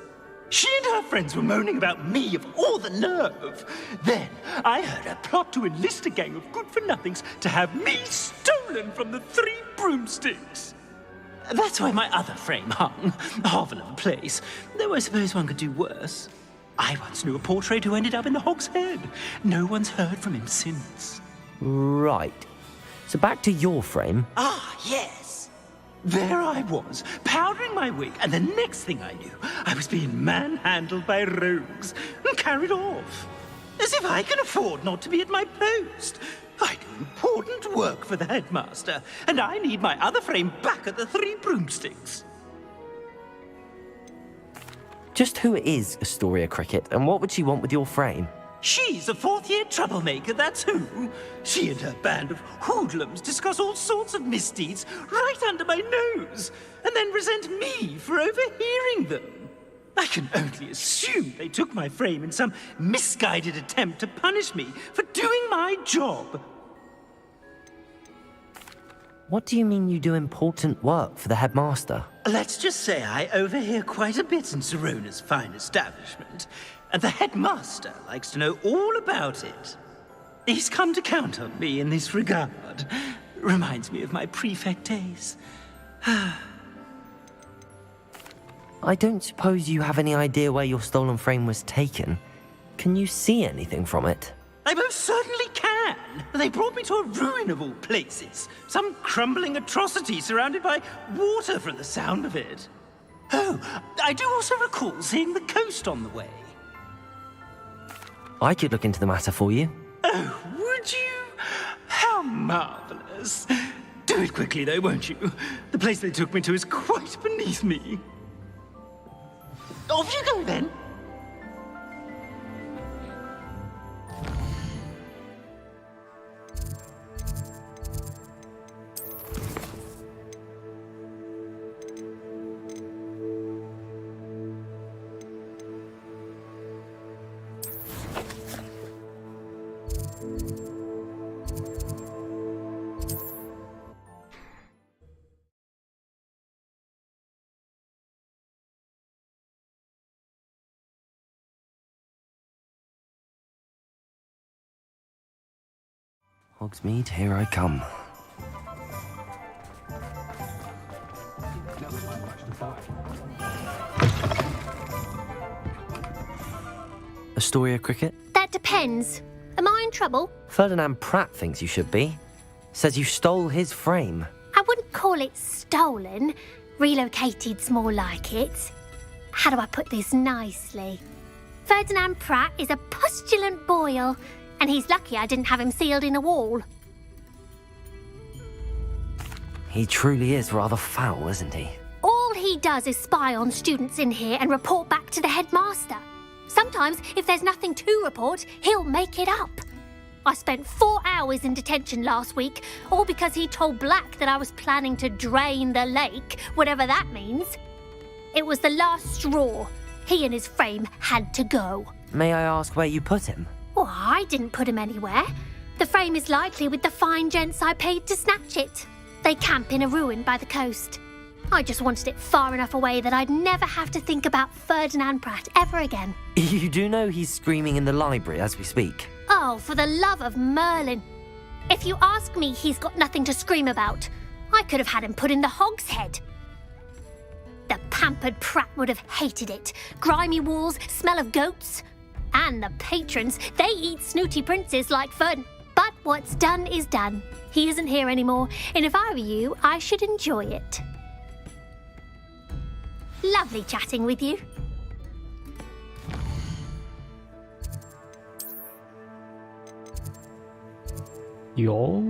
She and her friends were moaning about me of all the nerve. Then I heard a plot to enlist a gang of good-for-nothings to have me stolen from the Three Broomsticks. That's why my other frame hung. A hovel of a place. Though I suppose one could do worse. I once knew a portrait who ended up in the Hog's Head. No one's heard from him since. Right. So back to your frame. Ah, yes. There I was, powdering my wig, and the next thing I knew, I was being manhandled by rogues and carried off. As if I can afford not to be at my post. I do important work for the headmaster, and I need my other frame back at the Three Broomsticks. Just who is Astoria Cricket, and what would she want with your frame? She's a fourth-year troublemaker, that's who. She and her band of hoodlums discuss all sorts of misdeeds right under my nose, and then resent me for overhearing them. I can only assume they took my frame in some misguided attempt to punish me for doing my job. What do you mean you do important work for the headmaster? Let's just say I overhear quite a bit in Serona's fine establishment, and the headmaster likes to know all about it. He's come to count on me in this regard. Reminds me of my prefect days. I don't suppose you have any idea where your stolen frame was taken. Can you see anything from it? I most certainly can. They brought me to a ruin of all places. Some crumbling atrocity surrounded by water from the sound of it. Oh, I do also recall seeing the coast on the way. I could look into the matter for you. Oh, would you? How marvelous. Do it quickly, though, won't you? The place they took me to is quite beneath me. Off you go, then. Hogsmeade, here I come. Astoria Cricket? That depends. Am I in trouble? Ferdinand Pratt thinks you should be. Says you stole his frame. I wouldn't call it stolen. Relocated's more like it. How do I put this nicely? Ferdinand Pratt is a postulant boil, and he's lucky I didn't have him sealed in a wall. He truly is rather foul, isn't he? All he does is spy on students in here and report back to the headmaster. Sometimes, if there's nothing to report, he'll make it up. I spent 4 hours in detention last week, all because he told Black that I was planning to drain the lake, whatever that means. It was the last straw. He and his frame had to go. May I ask where you put him? Well, I didn't put him anywhere. The frame is likely with the fine gents I paid to snatch it. They camp in a ruin by the coast. I just wanted it far enough away that I'd never have to think about Ferdinand Pratt ever again. You do know he's screaming in the library as we speak. Oh, for the love of Merlin. If you ask me, he's got nothing to scream about. I could have had him put in the hogshead. The pampered Pratt would have hated it. Grimy walls, smell of goats. And the patrons, they eat snooty princes like Fern. But what's done is done. He isn't here anymore, and if I were you, I should enjoy it. Lovely chatting with you. Yo.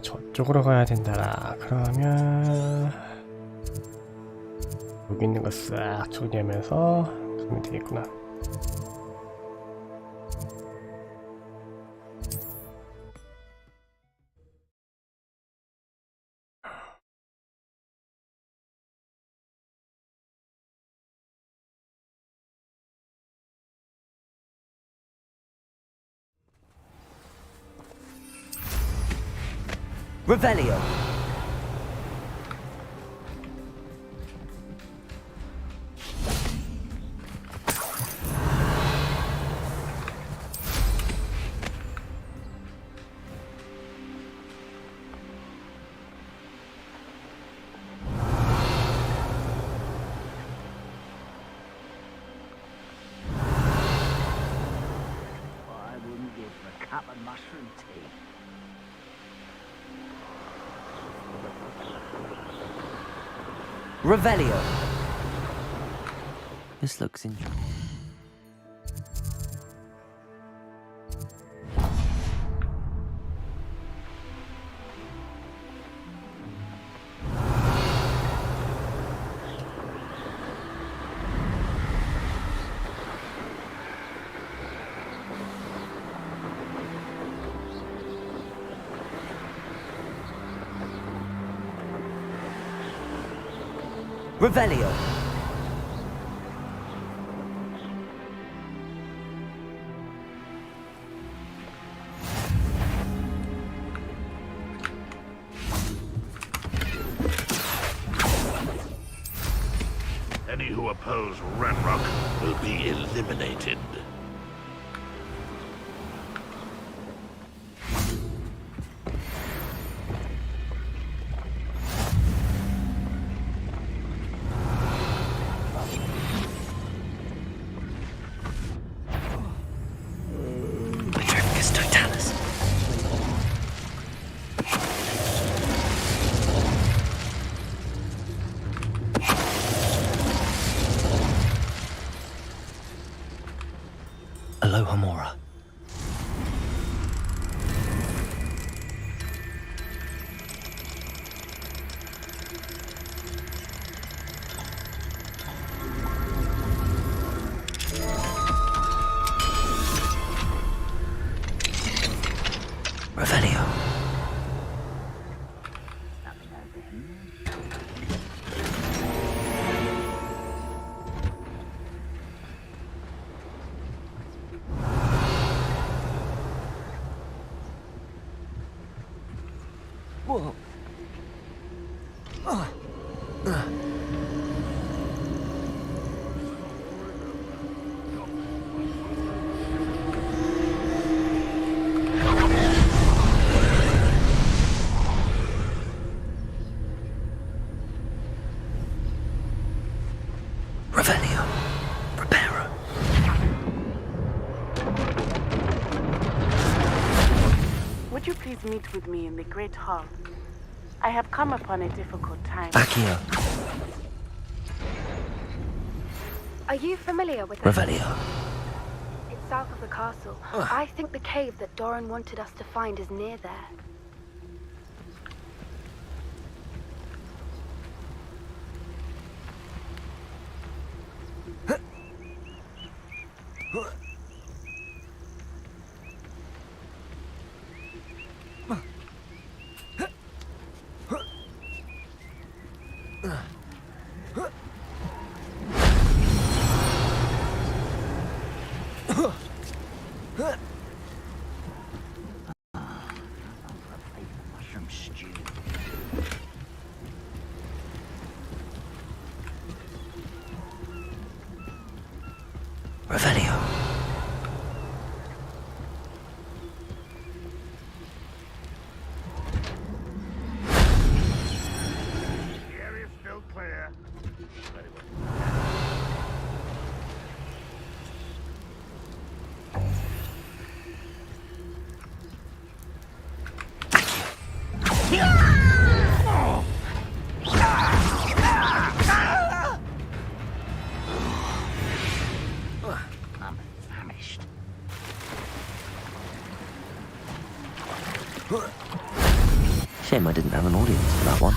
저쪽으로 가야 된다라. 그러면 여기 있는 거 싹 정리하면서 가면 되겠구나. Revelio. I wouldn't give a cup of mushroom tea. Revelio. This looks interesting. Revelio. Any who oppose Ranrock will be eliminated. Aloha Mora. Revelio. Revelio. Preparo. Would you please meet with me in the Great Hall? I have come upon a difficult time. Accio. Are you familiar with it? Revelio. It's south of the castle. I think the cave that Doran wanted us to find is near there. Mushroom stew. Revelio. The area's still clear. Very well. I'm famished. Shame I didn't have an audience for that one.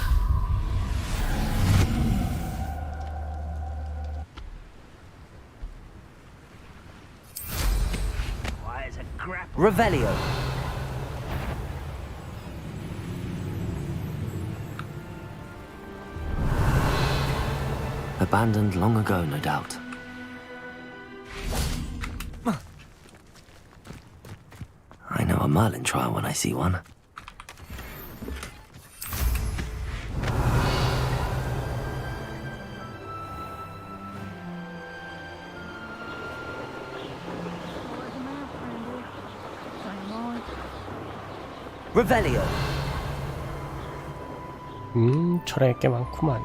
Why is a grapple? Revelio. Abandoned long ago, no doubt. I know a Merlin trial when I see one. Revelio. 철학이 꽤 많구만.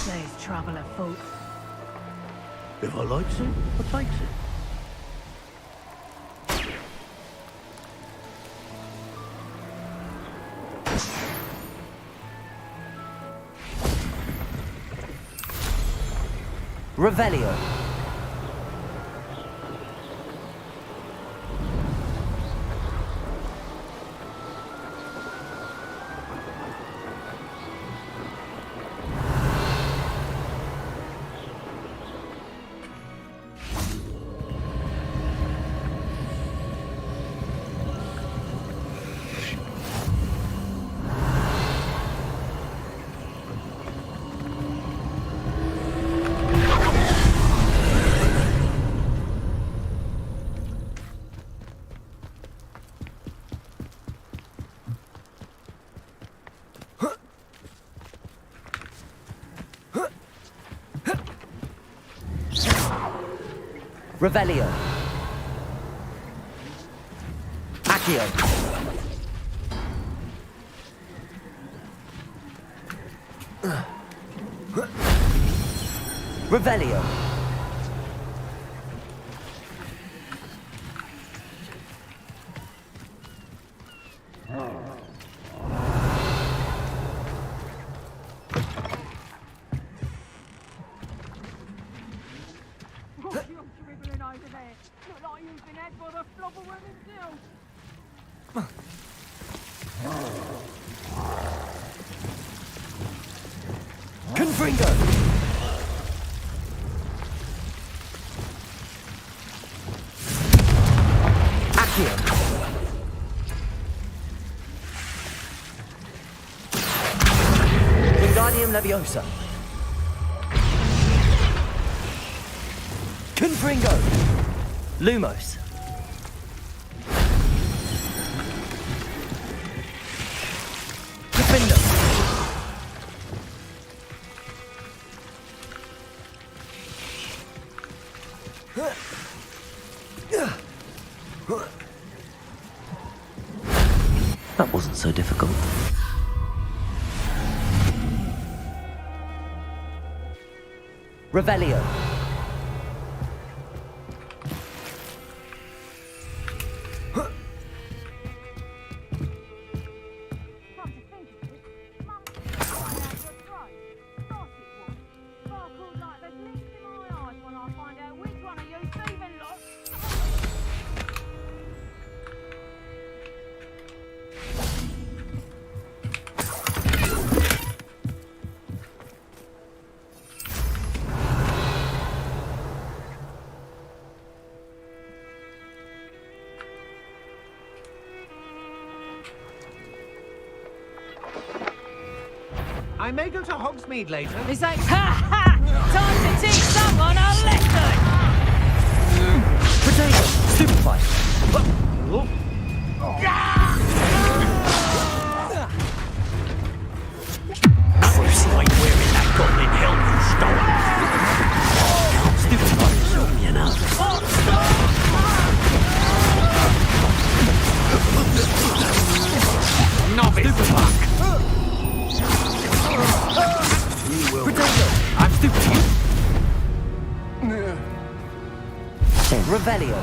There's trouble afoot. If I likes it, I takes it. Revelio. Revelio. Accio. Revelio. Confringo. Accio. Wingardium Leviosa. Confringo. Lumos. Defender. That wasn't so difficult. Revelio. I may go to Hogsmeade later. It's like, ha ha! Time to teach someone a lesson! Potato. Superfight. First night wearing that goblin helm you stole. Superfight, you know. Novice fuck. Potato. I'm stupid. Revelio.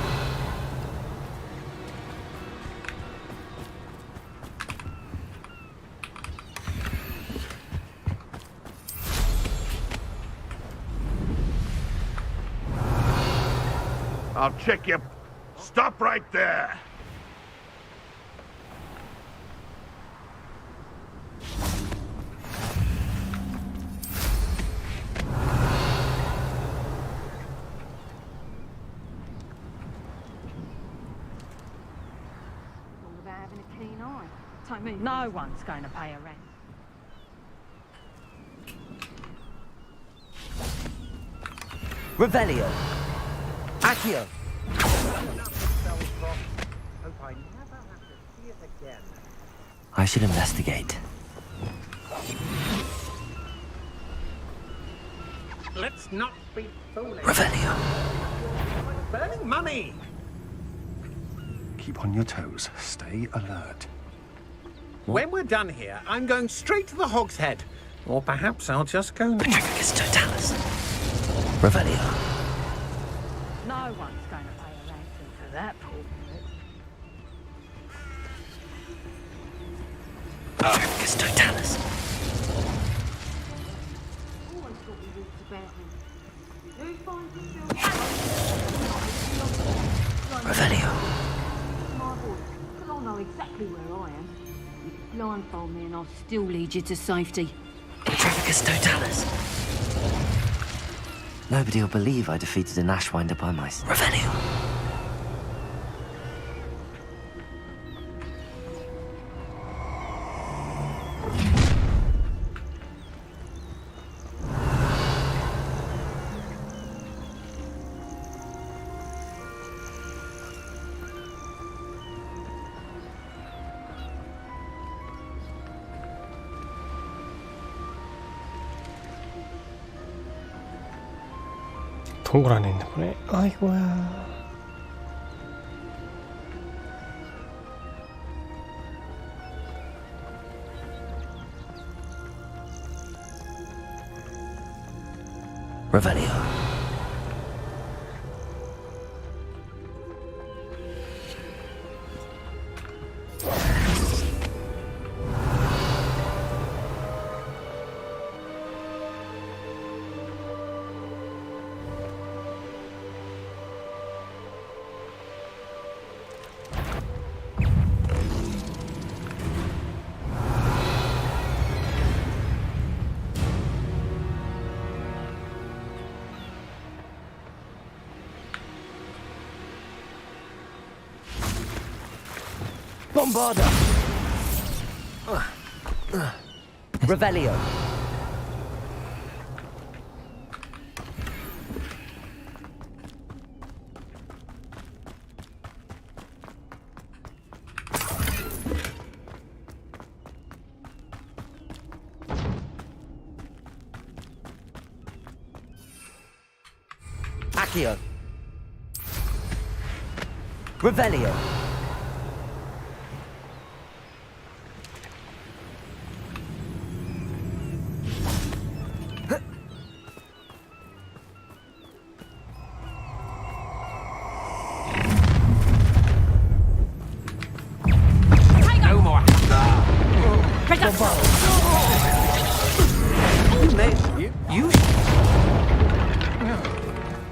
I'll check you. Stop right there. I mean, no one's going to pay a rent. Revelio. Accio. I should investigate. Let's not be foolish. Revelio. Burning money. Keep on your toes. Stay alert. When we're done here, I'm going straight to the Hog's Head. Or perhaps I'll just go... Petrificus totalis. Revelio. No one's going to pay a ransom for that poor bit. Petrificus totalis. Always got me walked about him. Who finds himself... Revelio. My boy, because I'll know exactly where I am. Blindfold me and I'll still lead you to safety. Petrificus totalis. Nobody will believe I defeated an Ashwinder by myself. Revelio. 동굴 안에 있는 거네. 아이고야. Revelio. Bombarda. Revelio. Accio. Revelio. No more. You.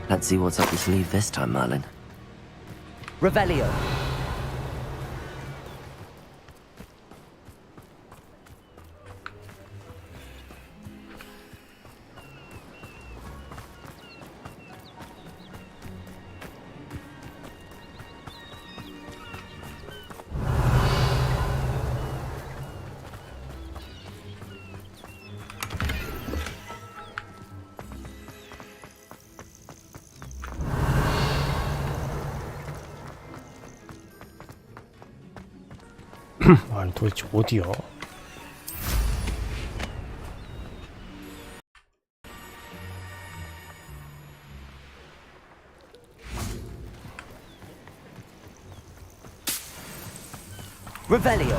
Let's see what's up your sleeve this time, Merlin. Revelio. 아니 도대체 어디야? Revelio.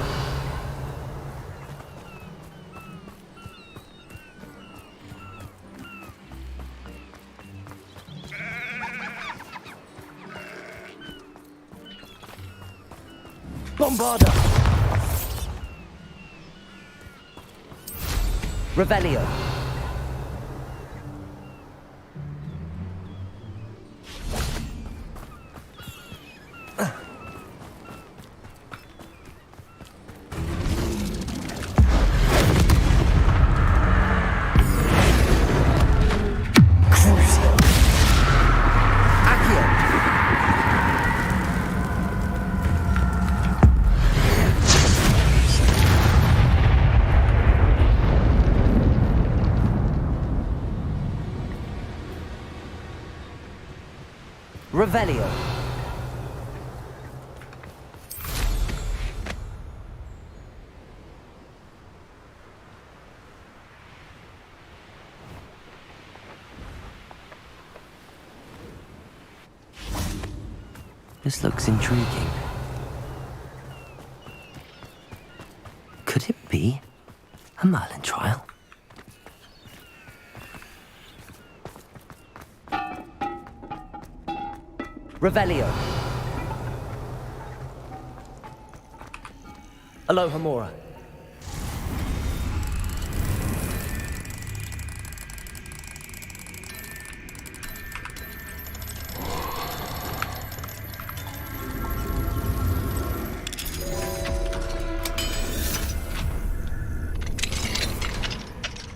Bombarda. Revelio. Crucio. Accio. Revelio. This looks intriguing. Could it be a Merlin trial? Revelio. Aloha Mora.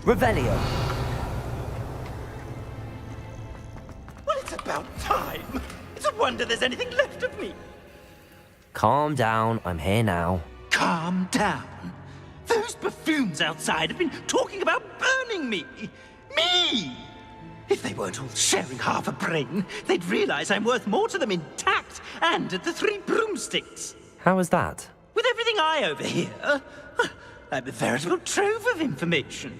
Revelio. Well, it's about time. It's a wonder there's anything left of me. Calm down, I'm here now. Calm down. Those buffoons outside have been talking about burning me. Me! If they weren't all sharing half a brain, they'd realize I'm worth more to them intact and at the Three Broomsticks. How was that? With everything I overhear, I'm a veritable trove of information.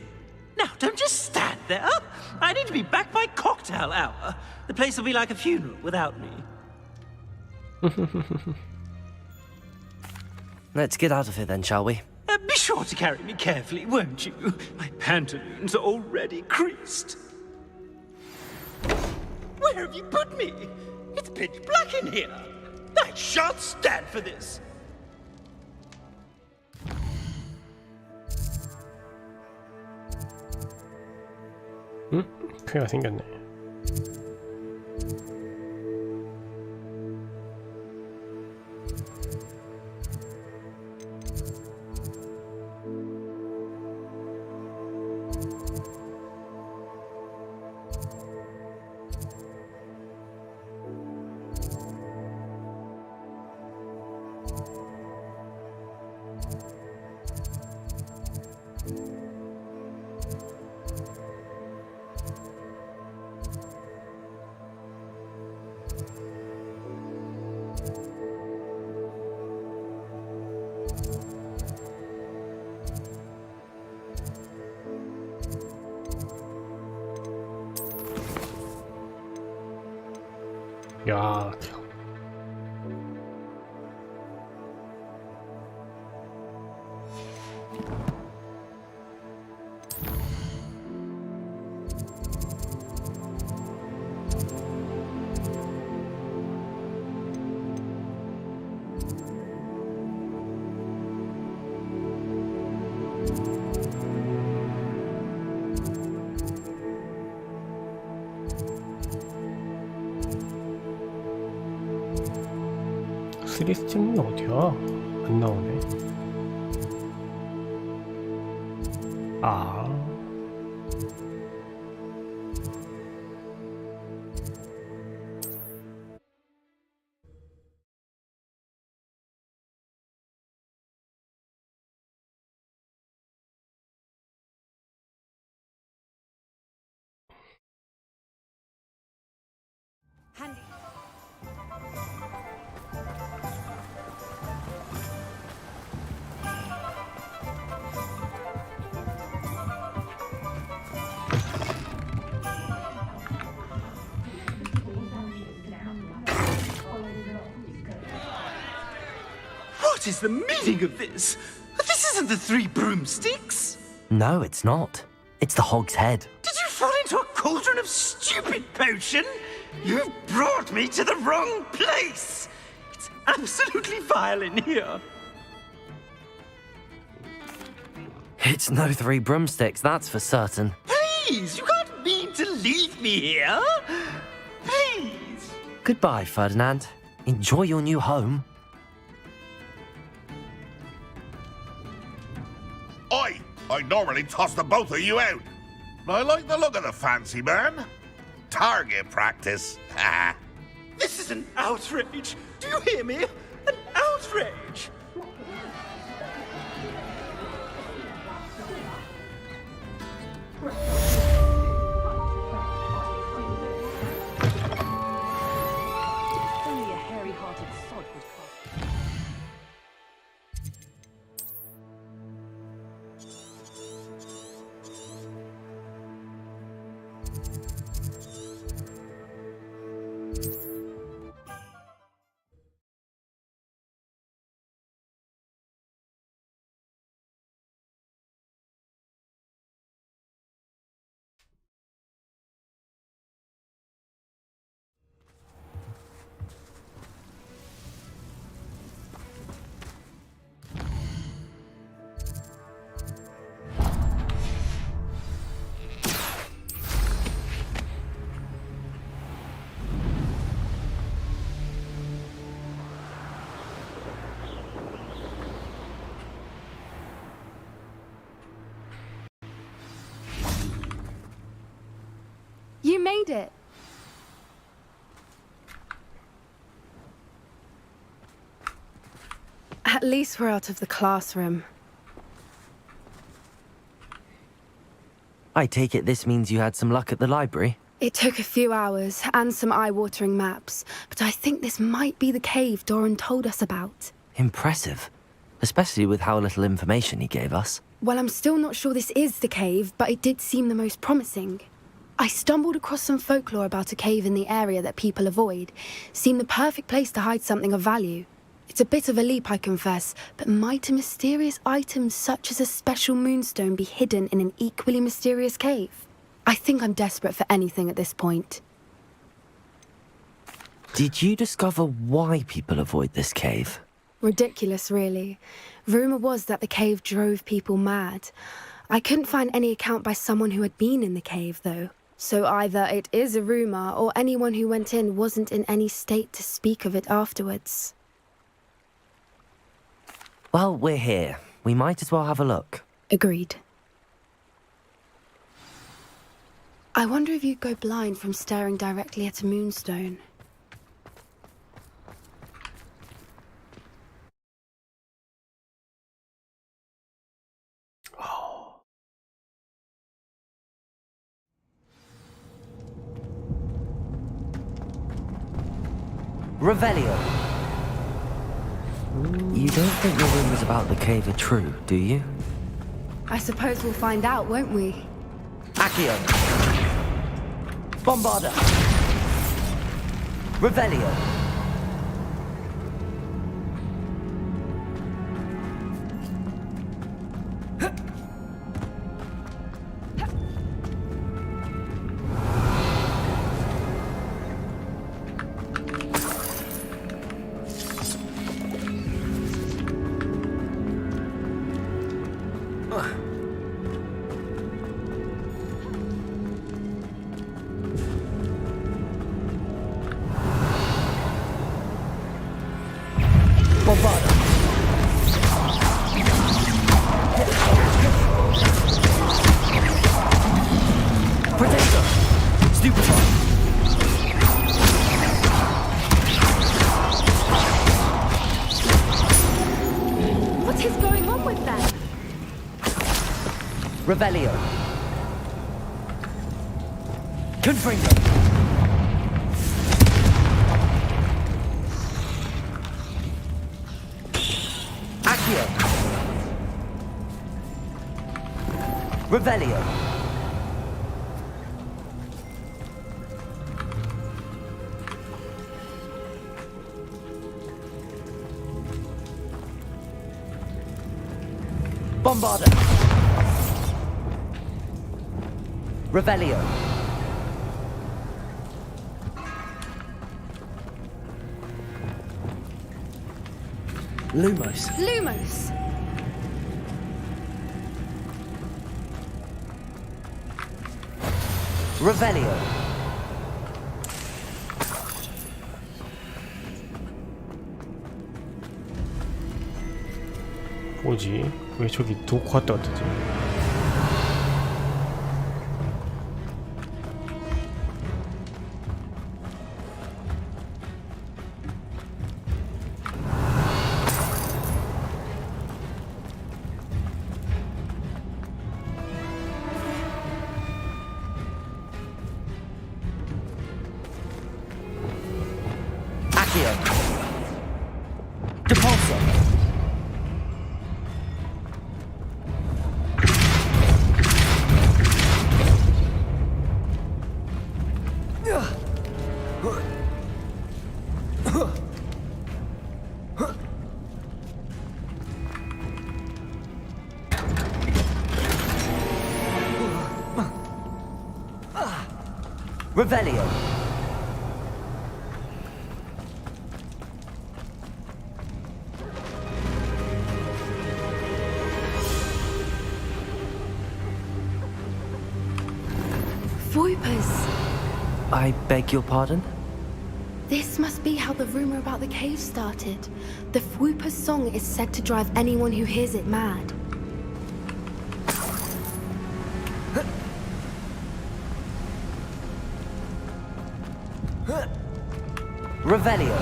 Now, don't just stand there. I need to be back by cocktail hour. The place will be like a funeral without me. Let's get out of here then, shall we? Be sure to carry me carefully, won't you? My pantaloons are already creased. Where have you put me? It's pitch black in here. I shan't stand for this. 표가 생겼네. 야, 쓰리스팀은 어디야? 안 나오네. 아. What is the meaning of this? This isn't the Three Broomsticks. No, it's not. It's the Hog's Head. Did you fall into a cauldron of stupid potion? You've brought me to the wrong place. It's absolutely vile in here. It's no Three Broomsticks, that's for certain. Please, you can't mean to leave me here. Please. Goodbye, Ferdinand. Enjoy your new home. I normally toss the both of you out. I like the look of the fancy man. Target practice. This is an outrage. Do you hear me? An outrage. Only a hairy-hearted sod would cast. You made it. At least we're out of the classroom. I take it this means you had some luck at the library? It took a few hours and some eye-watering maps, but I think this might be the cave Doran told us about. Impressive. Especially with how little information he gave us. Well, I'm still not sure this is the cave, but it did seem the most promising. I stumbled across some folklore about a cave in the area that people avoid. Seemed the perfect place to hide something of value. It's a bit of a leap, I confess, but might a mysterious item such as a special moonstone be hidden in an equally mysterious cave? I think I'm desperate for anything at this point. Did you discover why people avoid this cave? Ridiculous, really. Rumour was that the cave drove people mad. I couldn't find any account by someone who had been in the cave, though. So either it is a rumour, or anyone who went in wasn't in any state to speak of it afterwards. Well, we're here. We might as well have a look. Agreed. I wonder if you'd go blind from staring directly at a moonstone. Revelio. You don't think the rumours about the cave are true, do you? I suppose we'll find out, won't we? Accio. Bombarda. Revelio. What is going on with them? Revelio. Confringo. Accio. Revelio. Bombarda. Revelio. Lumos. Lumos. Revelio. 뭐지? 왜 저기 호그와트 같지? Accio. Depulso. Revelio. Voipers. I beg your pardon? This must be how the rumor about the cave started. The Voipers' song is said to drive anyone who hears it mad. Revelio.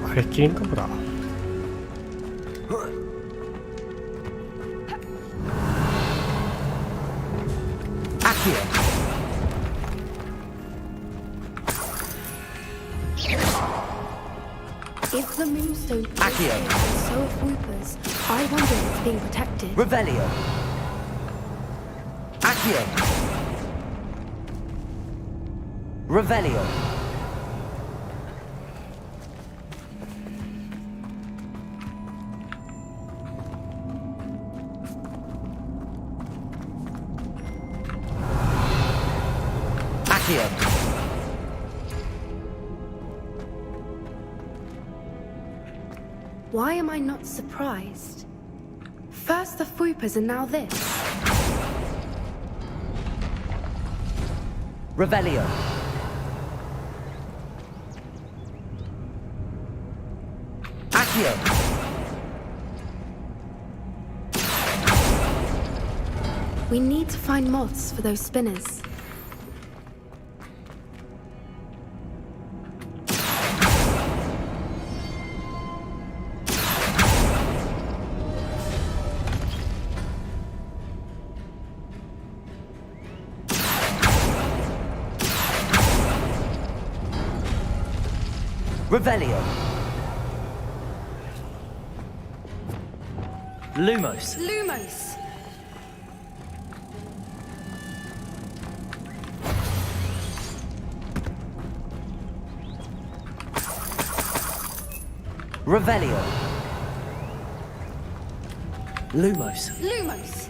아랫길인가 보다. Accio. If the moonstone is Accio. here and so are Voipers, I wonder if it's being protected. Revelio. Accio. Revelio. Accio. Why am I not surprised? First the Voipers and now this. Revelio. Accio. We need to find moths for those spinners. Revelio. Lumos. Lumos. Revelio. Lumos. Lumos!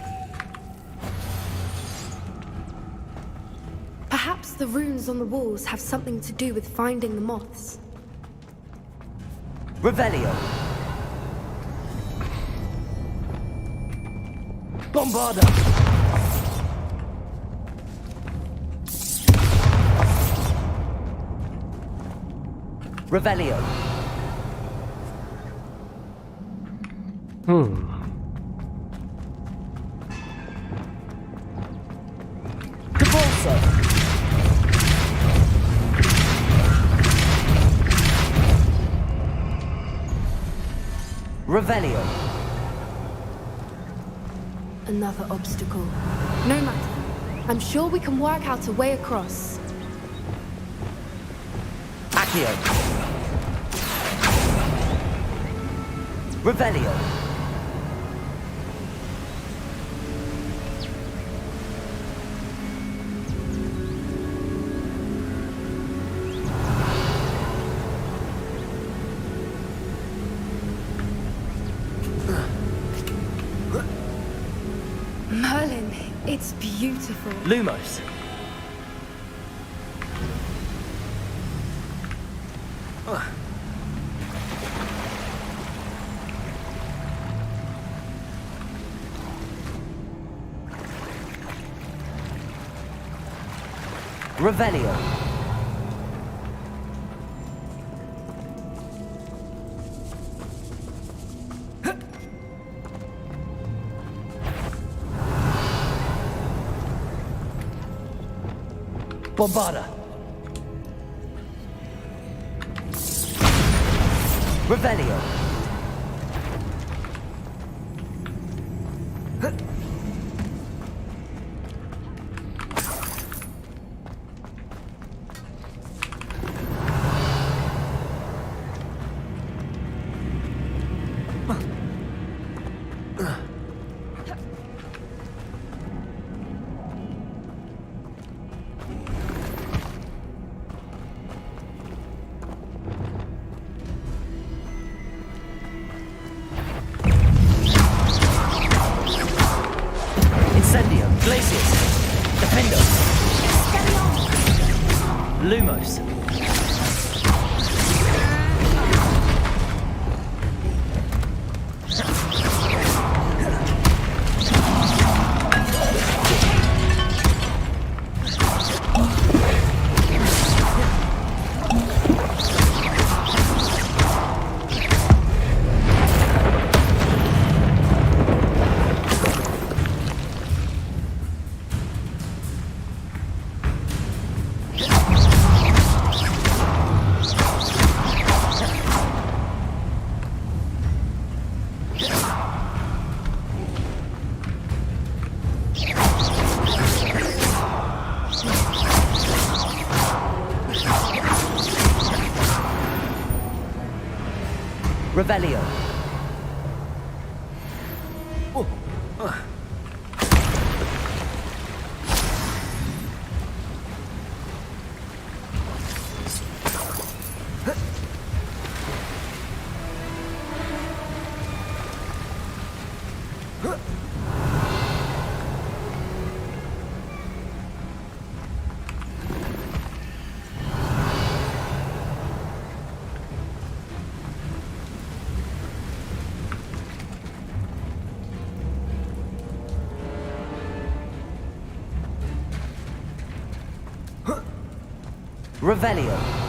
Perhaps the runes on the walls have something to do with finding the moths. Revelio. Bombarda. Revelio. Cabalso. Revelio. Another obstacle. No matter. I'm sure we can work out a way across. Accio. Revelio. Merlin, it's beautiful. Lumos. Revelio. Bombarda. Revelio. Incendio. Glacius. Defendo. Lumos. Revelio. Revelio.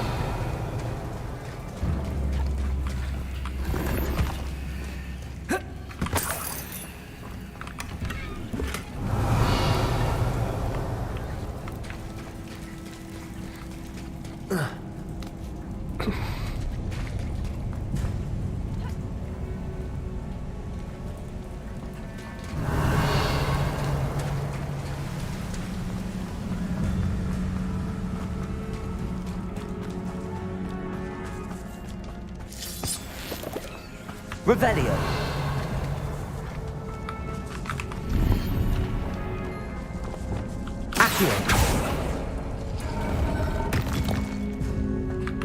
Revelio. Accio.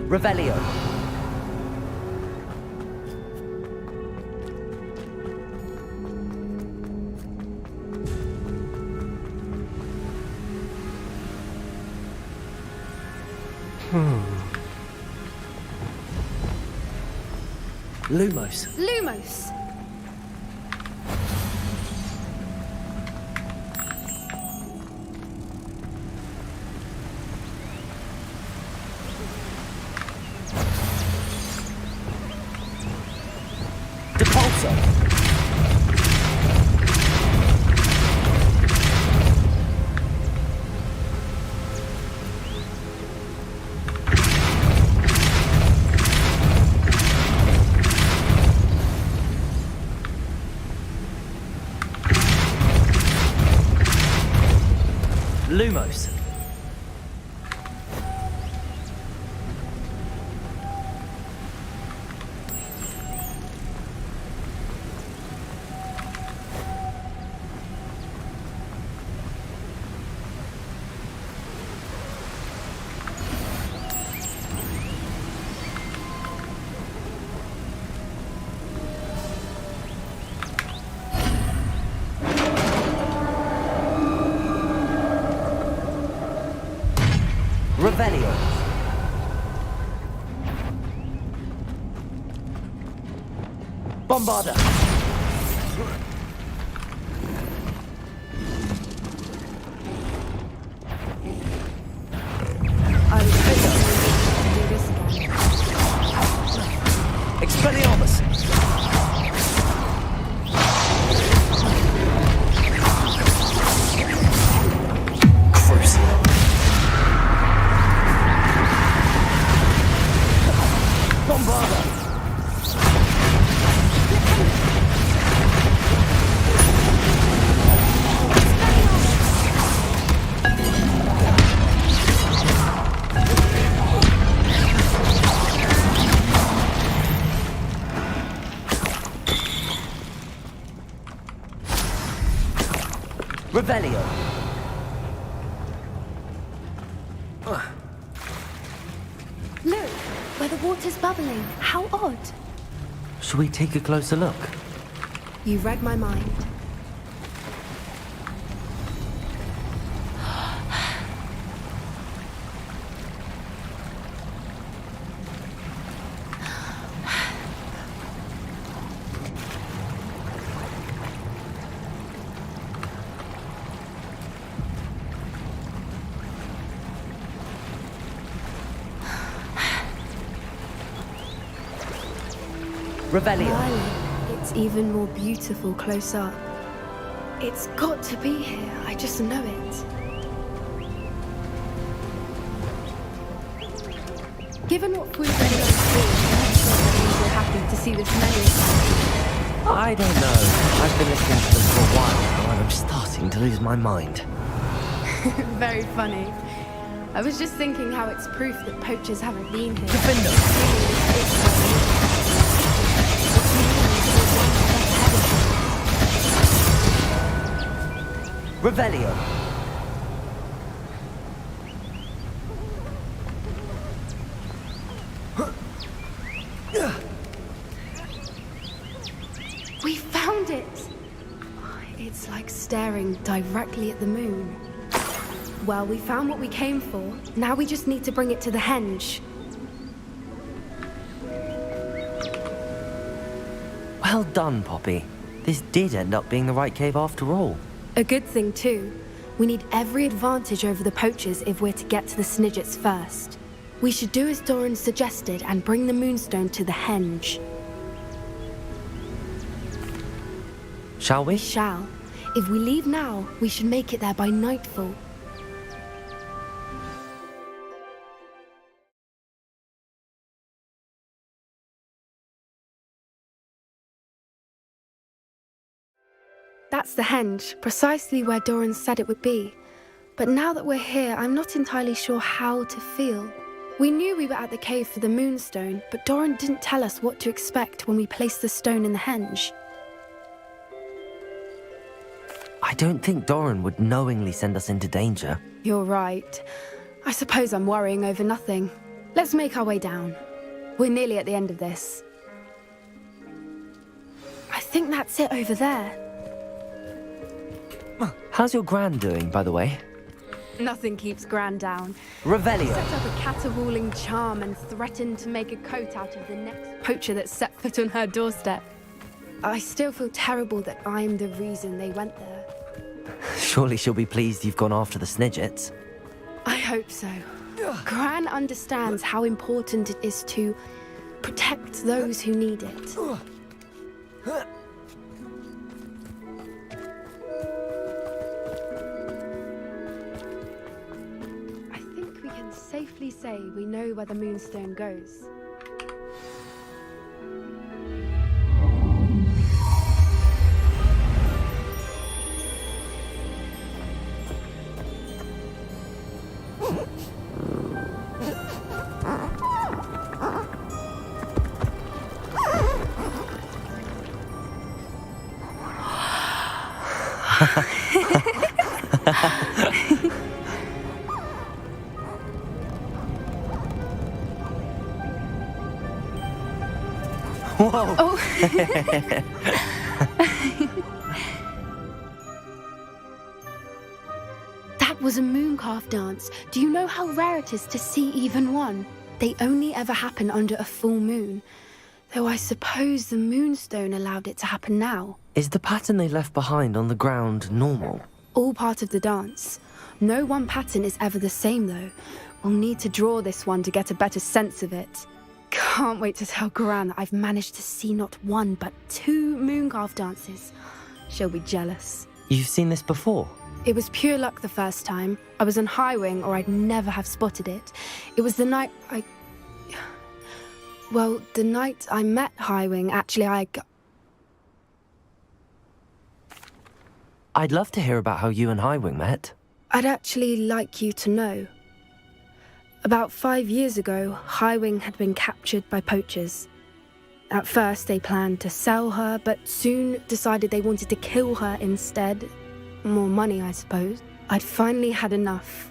Revelio. Lumos. Lumos! Lumos. Revelio. Bombarda. I was hoping to do this again. Expelliarmus. Revelio. Look, where the water's bubbling. How odd. Shall we take a closer look? You read my mind. Revelio. It's even more beautiful close up. It's got to be here. I just know it. Given what we've read on screen, I'm sure that we're happy to see this many times. I don't know. I've been listening to them for a while now and I'm starting to lose my mind. Very funny. I was just thinking how it's proof that poachers haven't been here. Revelio. We found it! It's like staring directly at the moon. Well, we found what we came for. Now we just need to bring it to the henge. Well done, Poppy. This did end up being the right cave after all. A good thing, too. We need every advantage over the poachers if we're to get to the Snidgets first. We should do as Doran suggested and bring the Moonstone to the henge. Shall we? We shall. If we leave now, we should make it there by nightfall. That's the henge, precisely where Doran said it would be. But now that we're here, I'm not entirely sure how to feel. We knew we were at the cave for the Moonstone, but Doran didn't tell us what to expect when we placed the stone in the henge. I don't think Doran would knowingly send us into danger. You're right. I suppose I'm worrying over nothing. Let's make our way down. We're nearly at the end of this. I think that's it over there. How's your Gran doing, by the way? Nothing keeps Gran down. Revelio. Set up a caterwauling charm and threatened to make a coat out of the next... poacher that set foot on her doorstep. I still feel terrible that I'm the reason they went there. Surely she'll be pleased you've gone after the Snidgets. I hope so. Gran understands how important it is to protect those who need it. I think we can safely say we know where the Moonstone goes. Whoa! Oh. That was a mooncalf dance. Do you know how rare it is to see even one? They only ever happen under a full moon. Though I suppose the Moonstone allowed it to happen now. Is the pattern they left behind on the ground normal? All part of the dance. No one pattern is ever the same, though. We'll need to draw this one to get a better sense of it. Can't wait to tell Gran that I've managed to see not one, but 2 mooncalf dances. She'll be jealous. You've seen this before? It was pure luck the first time. I was on Highwing, or I'd never have spotted it. It was the night the night I met Highwing, actually, I'd love to hear about how you and Highwing met. I'd actually like you to know. About 5 years ago, Highwing had been captured by poachers. At first, they planned to sell her, but soon decided they wanted to kill her instead. More money, I suppose. I'd finally had enough.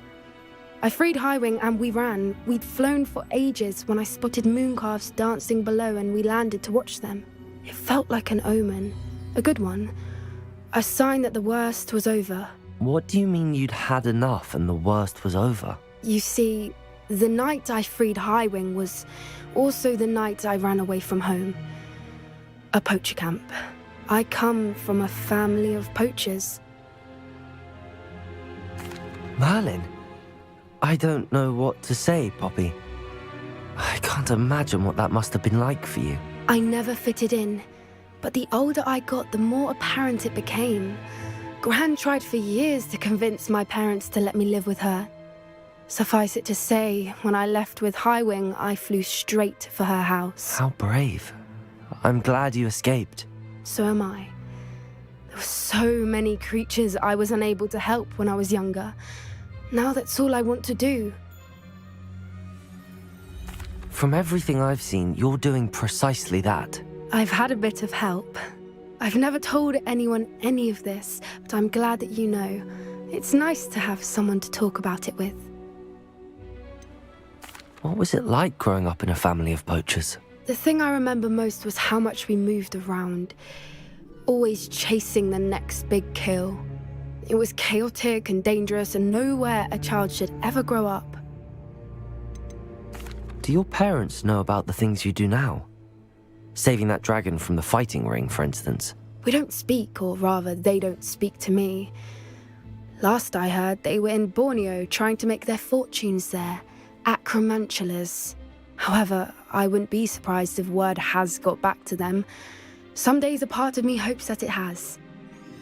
I freed Highwing and we ran. We'd flown for ages when I spotted mooncalves dancing below and we landed to watch them. It felt like an omen. A good one. A sign that the worst was over. What do you mean you'd had enough and the worst was over? You see, the night I freed Highwing was also the night I ran away from home. A poacher camp. I come from a family of poachers. Merlin? I don't know what to say, Poppy. I can't imagine what that must have been like for you. I never fitted in, but the older I got, the more apparent it became. Gran tried for years to convince my parents to let me live with her. Suffice it to say, when I left with Highwing, I flew straight for her house. How brave. I'm glad you escaped. So am I. There were so many creatures I was unable to help when I was younger. Now that's all I want to do. From everything I've seen, you're doing precisely that. I've had a bit of help. I've never told anyone any of this, but I'm glad that you know. It's nice to have someone to talk about it with. What was it like growing up in a family of poachers? The thing I remember most was how much we moved around, always chasing the next big kill. It was chaotic and dangerous and nowhere a child should ever grow up. Do your parents know about the things you do now? Saving that dragon from the fighting ring, for instance. We don't speak, or rather, they don't speak to me. Last I heard, they were in Borneo trying to make their fortunes there, acromantulas. However, I wouldn't be surprised if word has got back to them. Some days a part of me hopes that it has.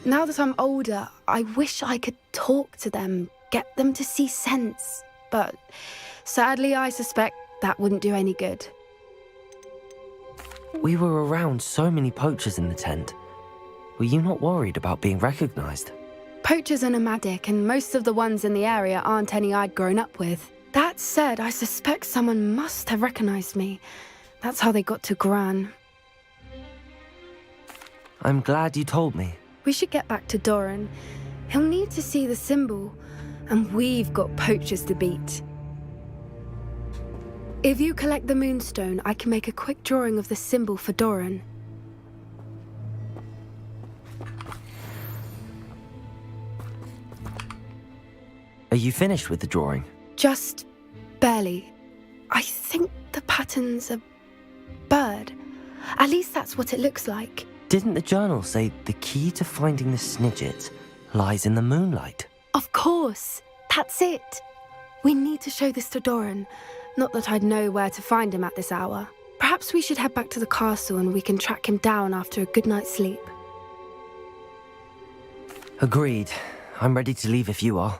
Now that I'm older, I wish I could talk to them, get them to see sense. But sadly, I suspect that wouldn't do any good. We were around so many poachers in the tent. Were you not worried about being recognized? Poachers are nomadic, and most of the ones in the area aren't any I'd grown up with. That said, I suspect someone must have recognized me. That's how they got to Gran. I'm glad you told me. We should get back to Doran. He'll need to see the symbol, and we've got poachers to beat. If you collect the Moonstone, I can make a quick drawing of the symbol for Doran. Are you finished with the drawing? Just barely. I think the pattern's a bird. At least that's what it looks like. Didn't the journal say the key to finding the Snidget lies in the moonlight? Of course. That's it. We need to show this to Doran. Not that I'd know where to find him at this hour. Perhaps we should head back to the castle and we can track him down after a good night's sleep. Agreed. I'm ready to leave if you are.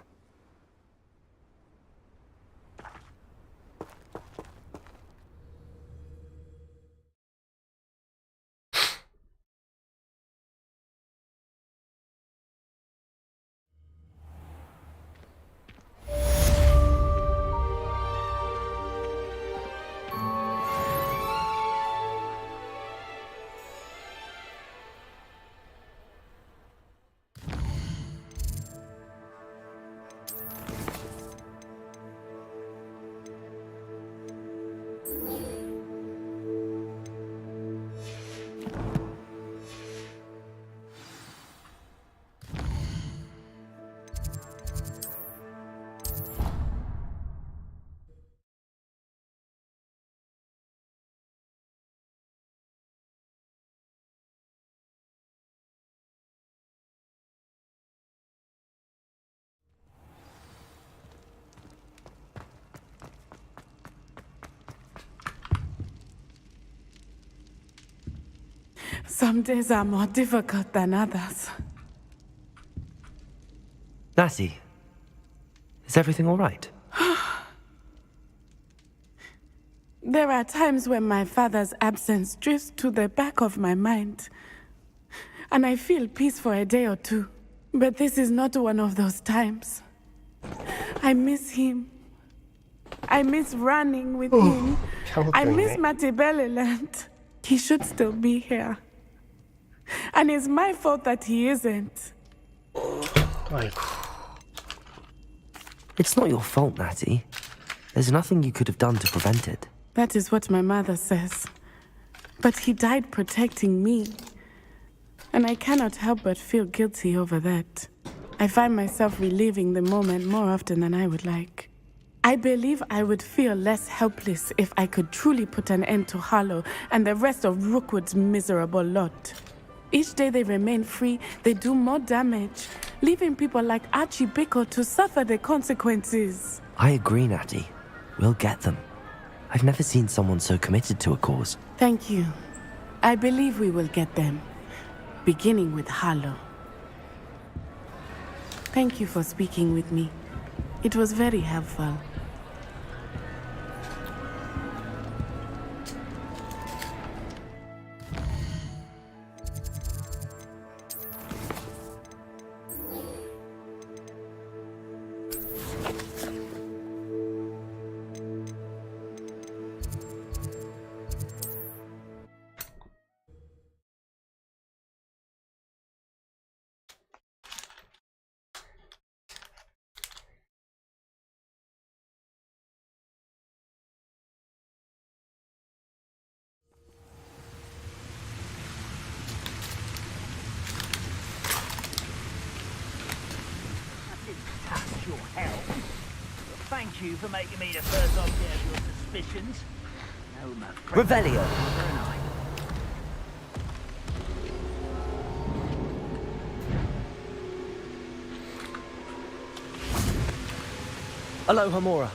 Some days are more difficult than others. Lassie, is everything all right? There are times when my father's absence drifts to the back of my mind, and I feel peace for a day or two. But this is not one of those times. I miss him. I miss running with him. I miss Matibeleland. He should still be here. And it's my fault that he isn't. It's not your fault, Natty. There's nothing you could have done to prevent it. That is what my mother says. But he died protecting me. And I cannot help but feel guilty over that. I find myself reliving the moment more often than I would like. I believe I would feel less helpless if I could truly put an end to Harlow and the rest of Rookwood's miserable lot. Each day they remain free, they do more damage, leaving people like Archie Bickle to suffer the consequences. I agree, Natty. We'll get them. I've never seen someone so committed to a cause. Thank you. I believe we will get them, beginning with Harlow. Thank you for speaking with me. It was very helpful. Your help. Thank you for making me the first object of your suspicions. No, my friend. Revelio. Aloha Mora.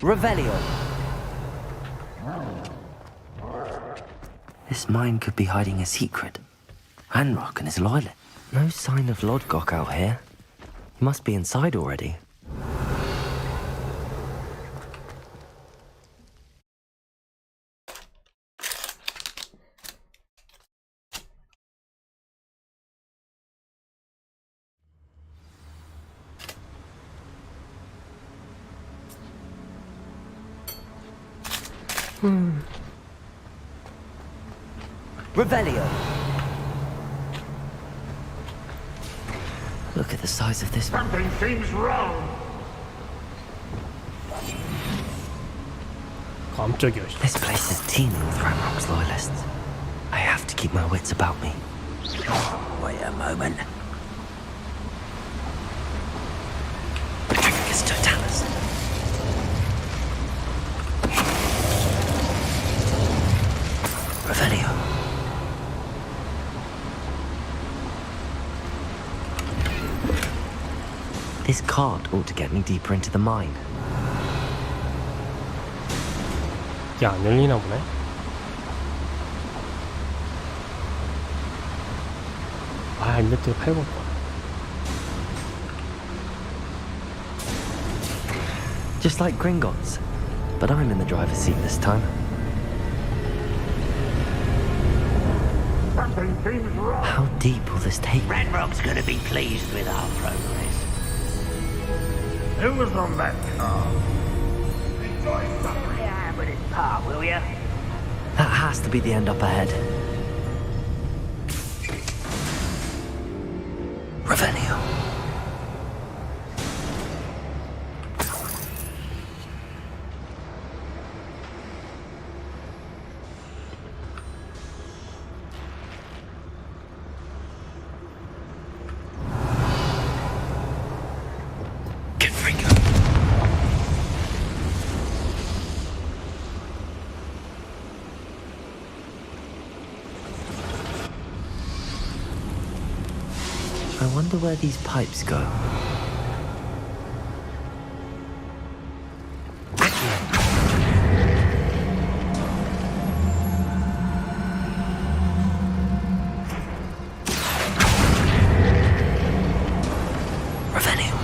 Revelio. This mine could be hiding a secret. Ranrock and his loyalist. No sign of Lodgok out here. He must be inside already. Revelio. Look at the size of this. Something seems wrong. 깜짝이야. This place is teeming with Ranrock's loyalists. I have to keep my wits about me. Wait a moment. Petrificus totalis. Revelio. This cart ought to get me deeper into the mine. 이게 안 열리나 보네. 아, 인벤토리 8번. Just like Gringotts, but I'm in the driver's seat this time. Something seems wrong. How deep will this take me? Ranrock's gonna be pleased with our progress. Who was on that car? Yeah, but it's part, will ya? That has to be the end up ahead. Revelio. I wonder where these pipes go. Revelio.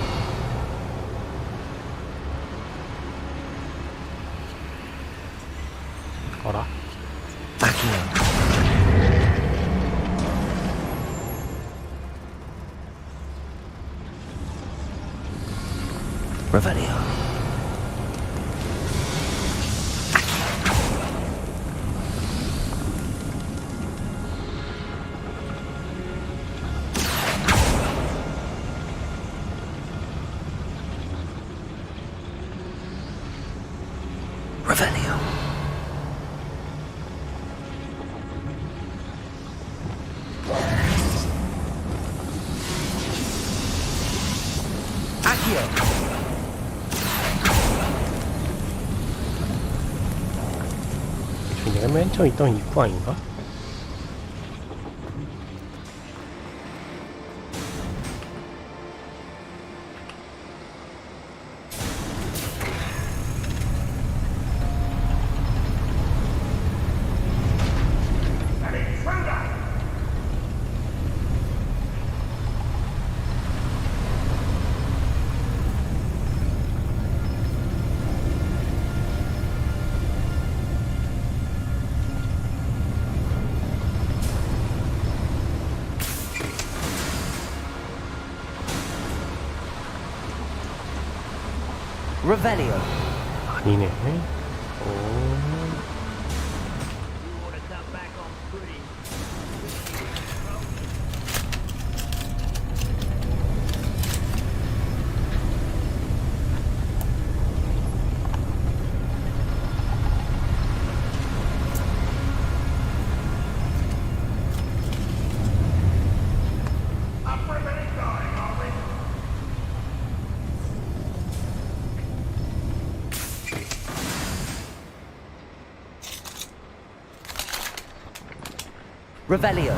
어라? Revelio. Revelio. Accio. 내가 맨 처음 있던 입구 아닌가? Revelio. 아니네. 오. Revelio.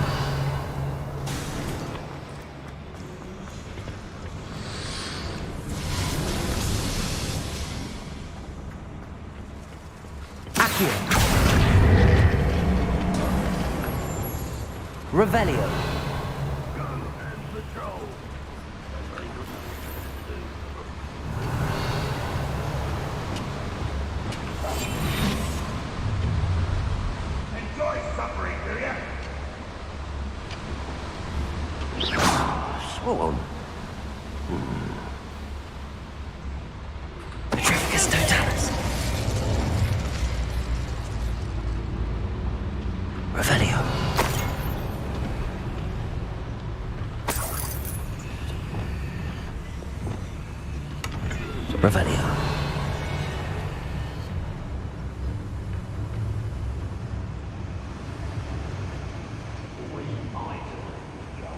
Accio. Revelio. Enjoy suffering, do ya? Sworn. Petrificus totalis.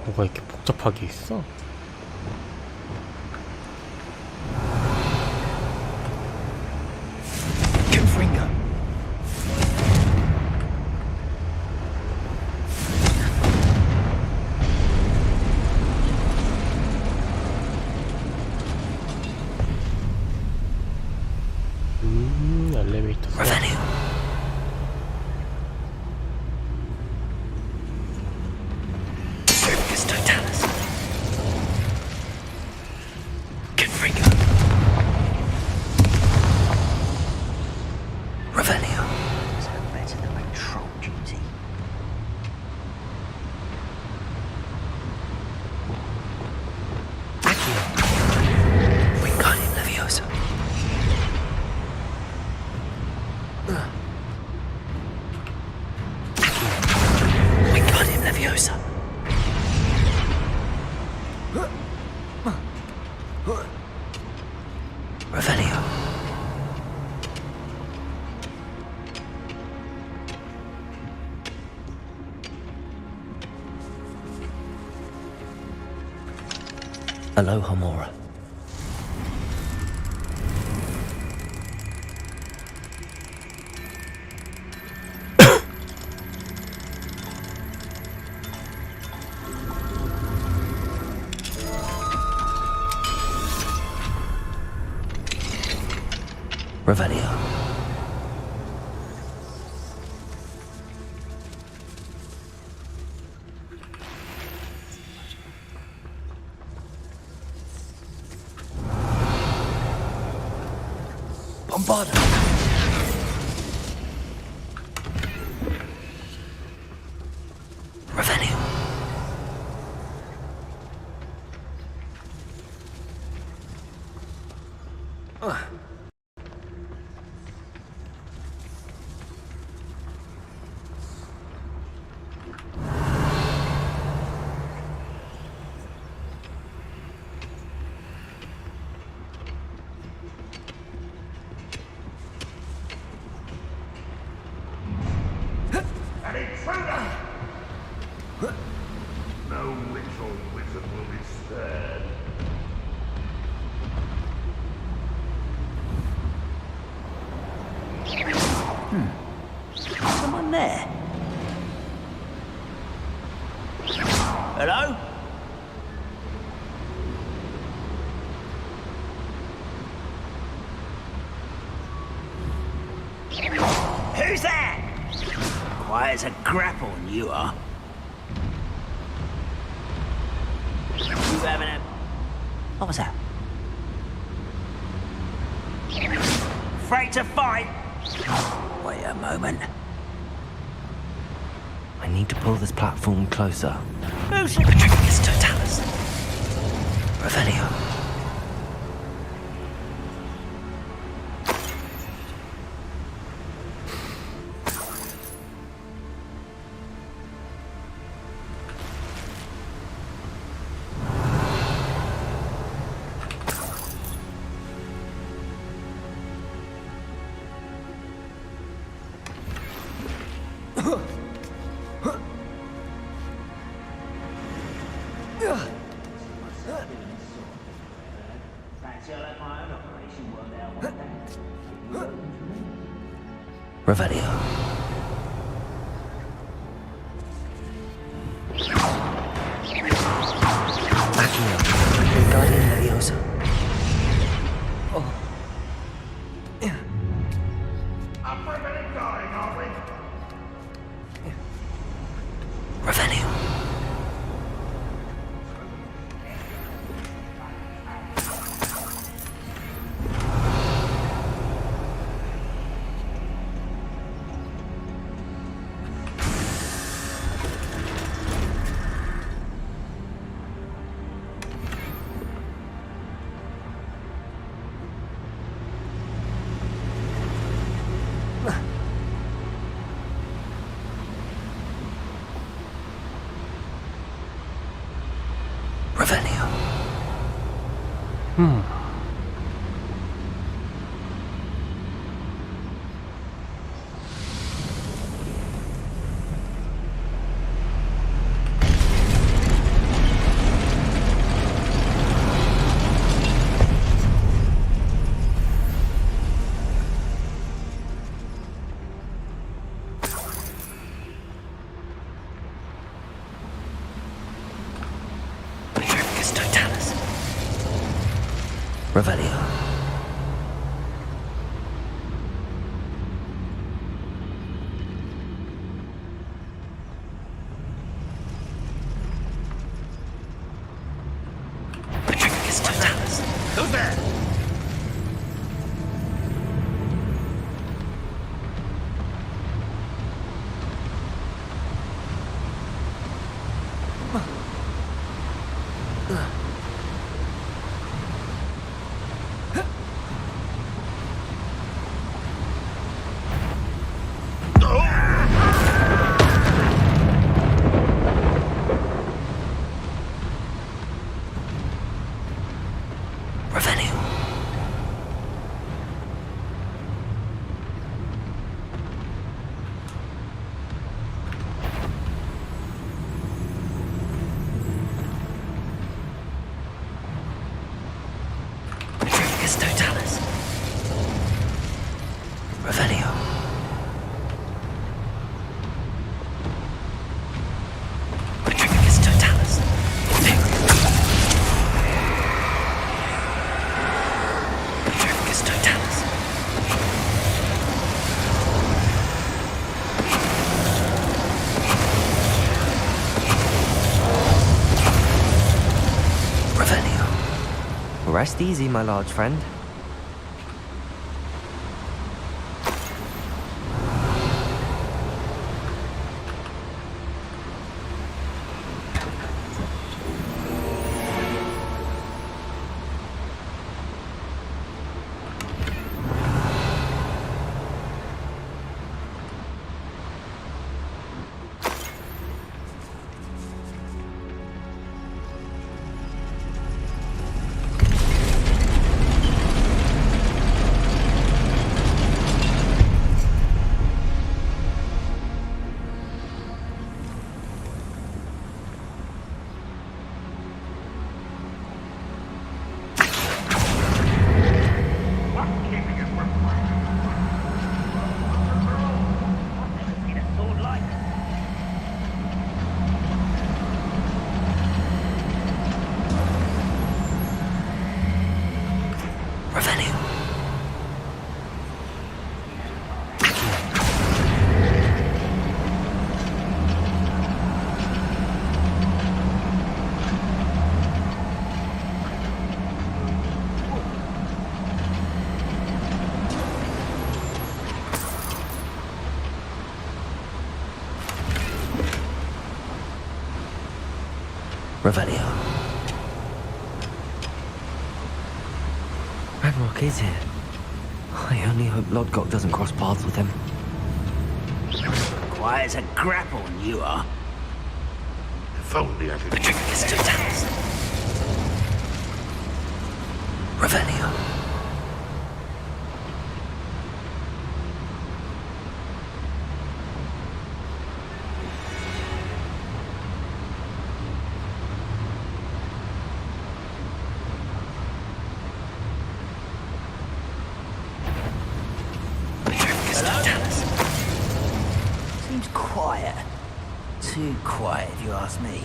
뭐가 이렇게 복잡하게 있어? 엘리베이터 Aloha Mora. Revelio. Bombarda. Revelio. An intruder! No witch or wizard will be spared. Someone there? Hello? Who's that? Quiet as a grapple, you are. You having a... What was that? Afraid to fight? Wait a moment. I need to pull this platform closer. Who's... Patricius Totalis. Revelio. Revelio. Accio. Wingardium Leviosa. Everybody dying, are we? Revelio. Patricus Totalis. Revelio. Patricus Totalis. Who's there? Patricus Totalis. Revelio. Patricus Totalis. Patricus Totalis. Revelio. Rest easy, my large friend. Revelio. Ranrock is here. I only hope Lodgok doesn't cross paths with him. Quiet as a grapple, you are. If only I could... Patricus Totalis. Revelio. Seems quiet. Too quiet, if you ask me.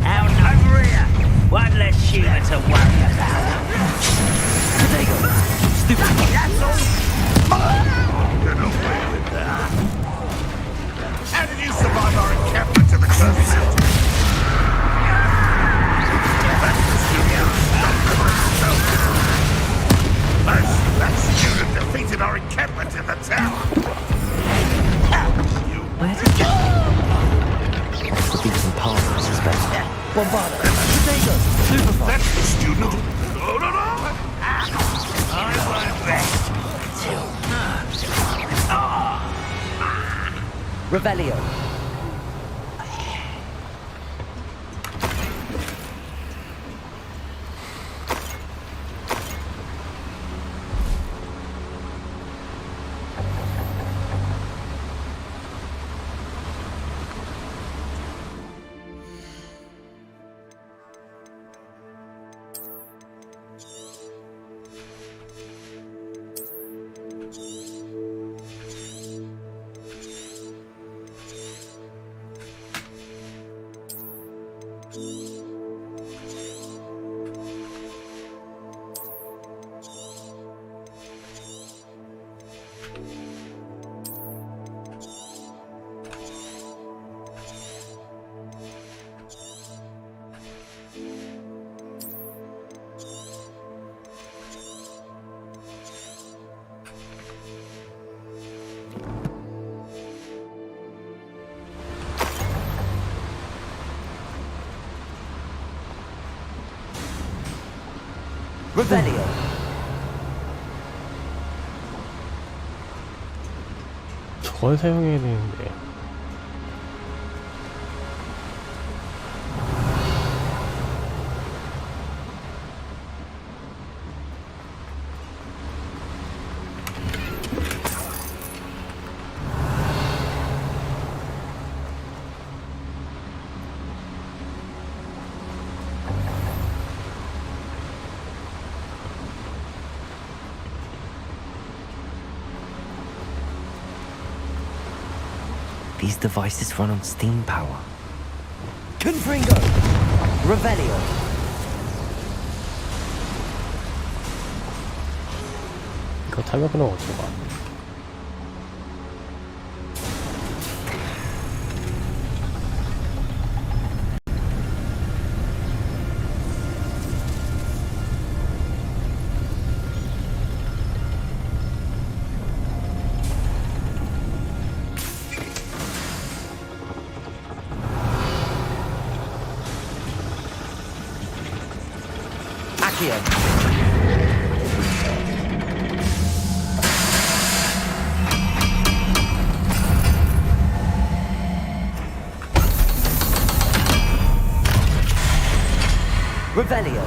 Out over here! One less shooter to worry about. There you go. Stupid. That's all. Get away with that. How did you survive our encampment in the cursed city? That student defeated our encampment in the tower. Where did you go? Must have been some path, I suspect. Bombarda. There you go. Super fast. That's the student. No, no, no. I won't rest till... Revelio. Revelio. 저걸 사용해야 되는데. These devices run on steam power. Confringo! Revelio! 이거 타격은 어디서 가? Revelio.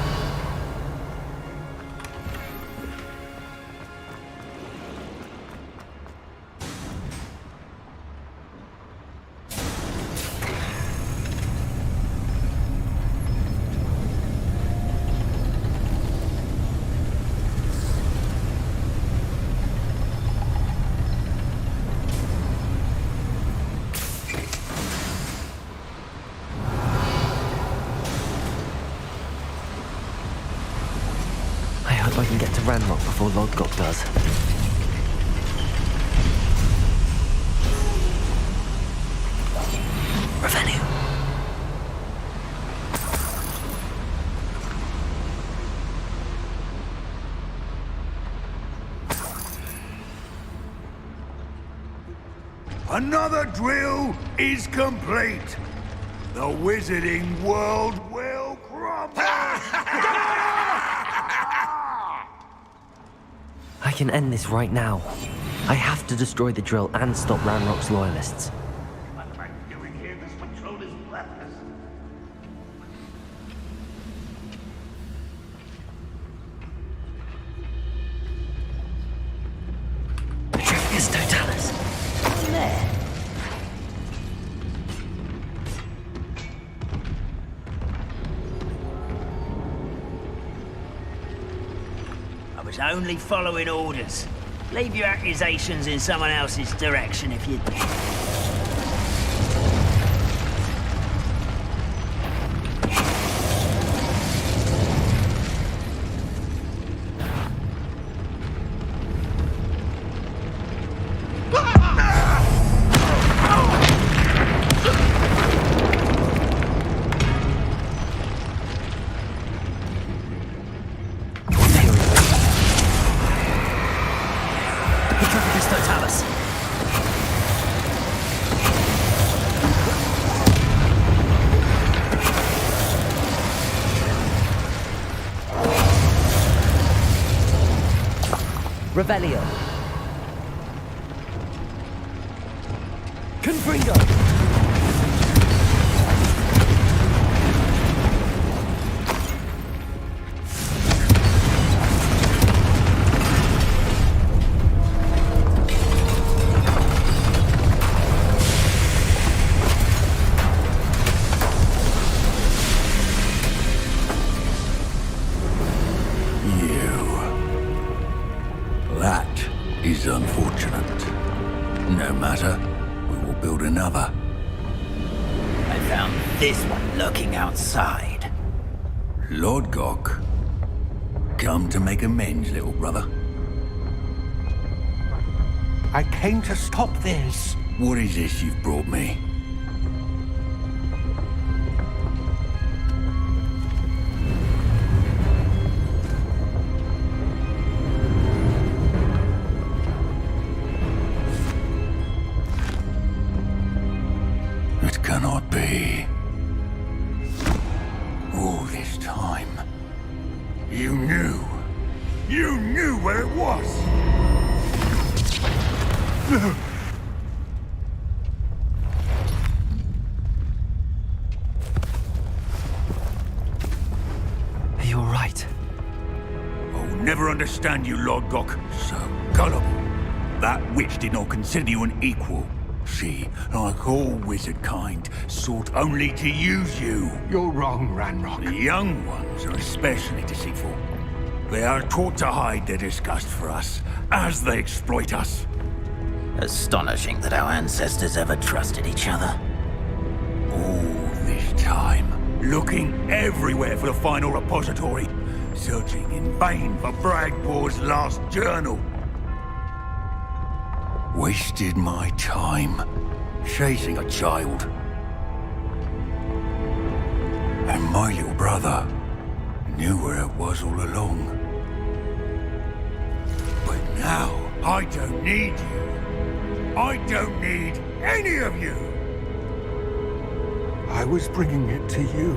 I can get to Ranrock before Lodgok does. Revenue. Another drill is complete. The wizarding world will crumble. I can end this right now. I have to destroy the drill and stop Ranrock's loyalists. What am I doing here? This patrol is breathless. Petrificus Totalis. There. I was only following orders. Leave your accusations in someone else's direction if you dare. Revelio. Confringo. That is unfortunate. No matter, we will build another. I found this one lurking outside. Lord Gok, come to make amends, little brother. I came to stop this. What is this you've brought me? It cannot be. All this time, you knew where it was! Are you all right? I'll never understand you, Lord Gok. So gullible. That witch did not consider you an equal. She, like all wizard kind, sought only to use you. You're wrong, Ranrock. The young ones are especially deceitful. They are taught to hide their disgust for us, as they exploit us. Astonishing that our ancestors ever trusted each other. All this time, looking everywhere for the final repository, searching in vain for Bragbor's last journal. Wasted my time chasing a child. And my little brother knew where it was all along. But now, I don't need you. I don't need any of you. I was bringing it to you.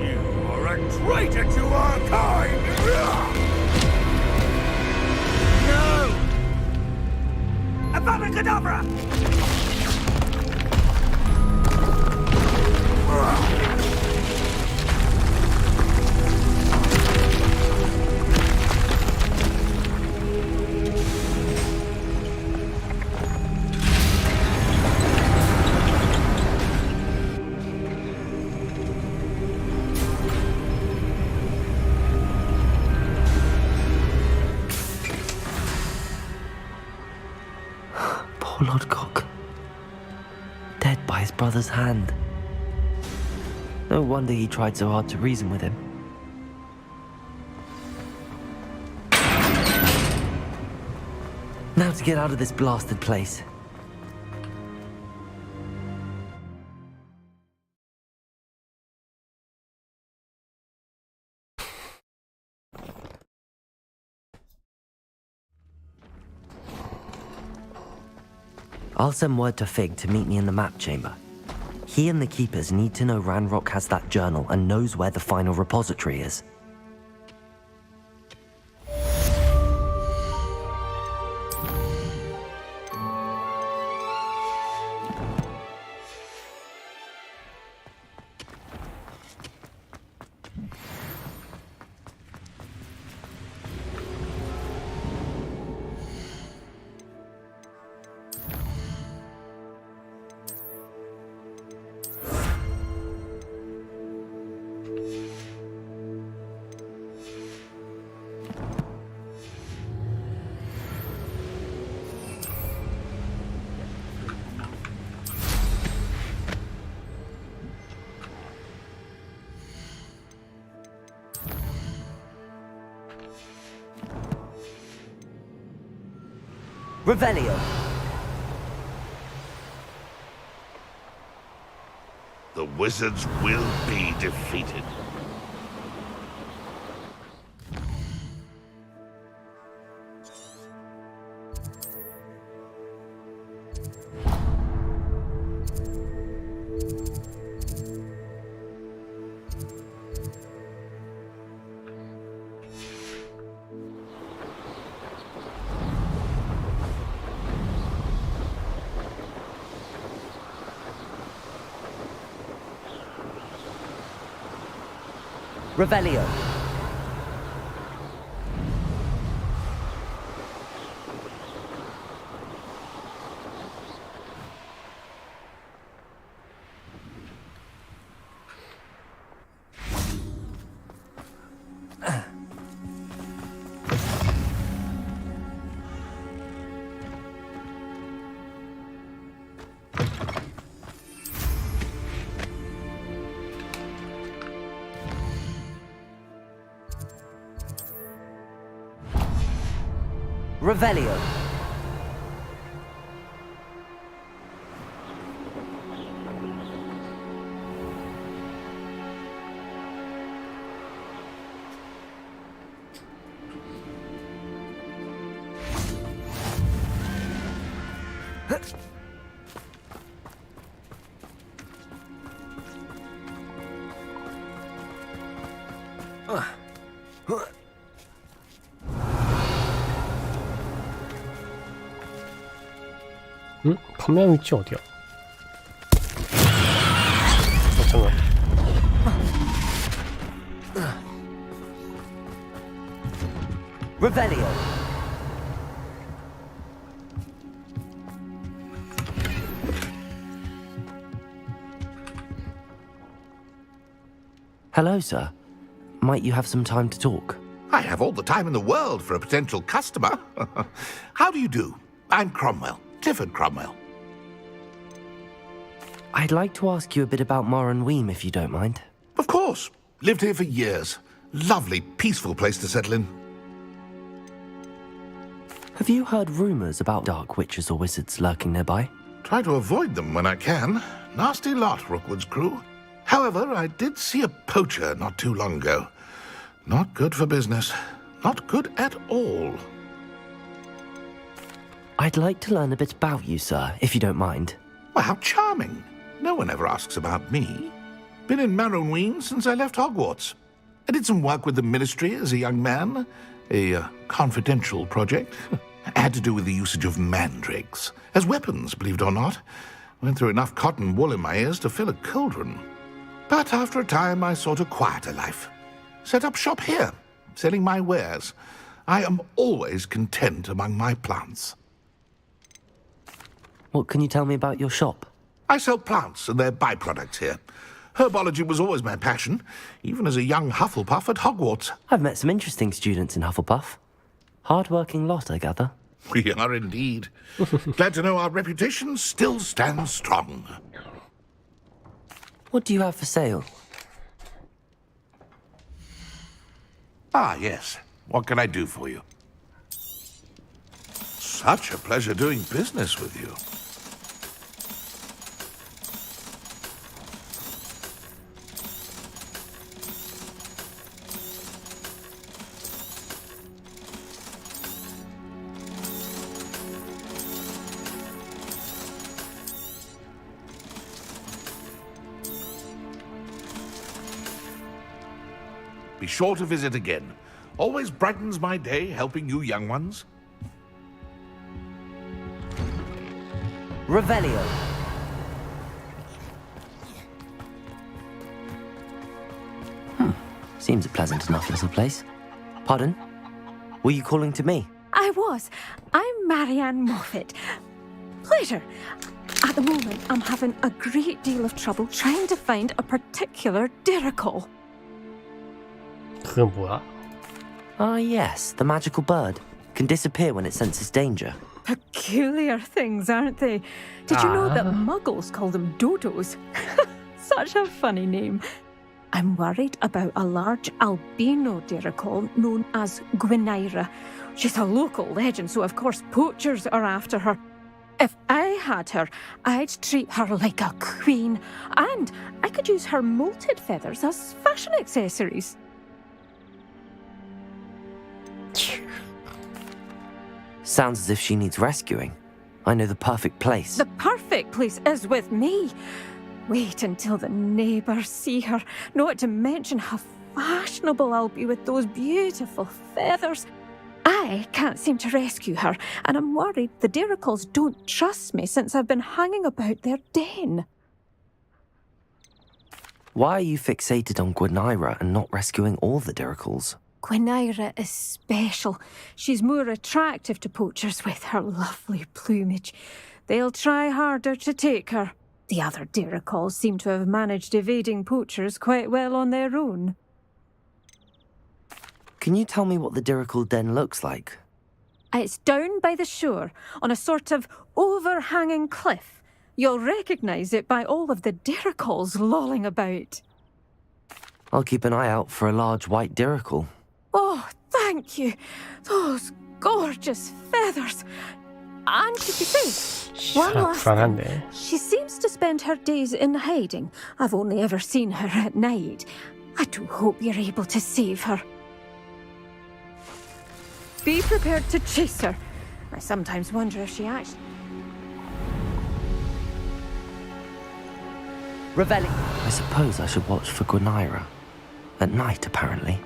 You are a traitor to our kind! No! Abracadabra! Poor Lord Gok. Dead by his brother's hand. No wonder he tried so hard to reason with him. Now to get out of this blasted place. I'll send word to Fig to meet me in the map chamber. He and the Keepers need to know Ranrock has that journal and knows where the final repository is. Revelio. The wizards will be defeated. Revelio. Revelio. 판매 위치 어디야? 잠깐만. Revelio. Hello, sir. Might you have some time to talk? I have all the time in the world for a potential customer. How do you do? I'm Cromwell, Clifford Cromwell. I'd like to ask you a bit about Moran Weem, if you don't mind. Of course. Lived here for years. Lovely, peaceful place to settle in. Have you heard rumours about dark witches or wizards lurking nearby? Try to avoid them when I can. Nasty lot, Rookwood's crew. However, I did see a poacher not too long ago. Not good for business. Not good at all. I'd like to learn a bit about you, sir, if you don't mind. Well, how charming. No one ever asks about me. Been in Marrowween since I left Hogwarts. I did some work with the Ministry as a young man. A confidential project. Had to do with the usage of mandrakes. As weapons, believe it or not. Went through enough cotton wool in my ears to fill a cauldron. But after a time, I sought a quieter life. Set up shop here, selling my wares. I am always content among my plants. What can you tell me about your shop? I sell plants and their byproducts here. Herbology was always my passion, even as a young Hufflepuff at Hogwarts. I've met some interesting students in Hufflepuff. Hard-working lot, I gather. We are indeed. Glad to know our reputation still stands strong. What do you have for sale? Ah, yes. What can I do for you? Such a pleasure doing business with you. Be sure to visit again. Always brightens my day helping you young ones. Revelio. Seems a pleasant enough little place. Pardon? Were you calling to me? I was. I'm Marianne Moffat. Pleasure. At the moment, I'm having a great deal of trouble trying to find a particular Diricol. 그건 뭐야? Ah, yes, the magical bird. Can disappear when it senses danger. Peculiar things, aren't they? Did you know that muggles call them dodos? Such a funny name. I'm worried about a large albino Diricol known as Gwynaira. She's a local legend, so of course poachers are after her. If I had her, I'd treat her like a queen. And I could use her molted feathers as fashion accessories. Sounds as if she needs rescuing. I know the perfect place. The perfect place is with me. Wait until the neighbours see her, not to mention how fashionable I'll be with those beautiful feathers. I can't seem to rescue her, and I'm worried the Diricols don't trust me since I've been hanging about their den. Why are you fixated on Gwynaira and not rescuing all the Diricols? Gwynaira is special. She's more attractive to poachers with her lovely plumage. They'll try harder to take her. The other Diricols seem to have managed evading poachers quite well on their own. Can you tell me what the Diricol den looks like? It's down by the shore, on a sort of overhanging cliff. You'll recognise it by all of the Diricols lolling about. I'll keep an eye out for a large white Diricol. Oh, thank you. Those gorgeous feathers. And she could say, one last 불안한데. thing. She seems to spend her days in hiding. I've only ever seen her at night. I do hope you're able to save her. Be prepared to chase her. I sometimes wonder if she actually... Revelli. I suppose I should watch for Gwynaira. At night, apparently.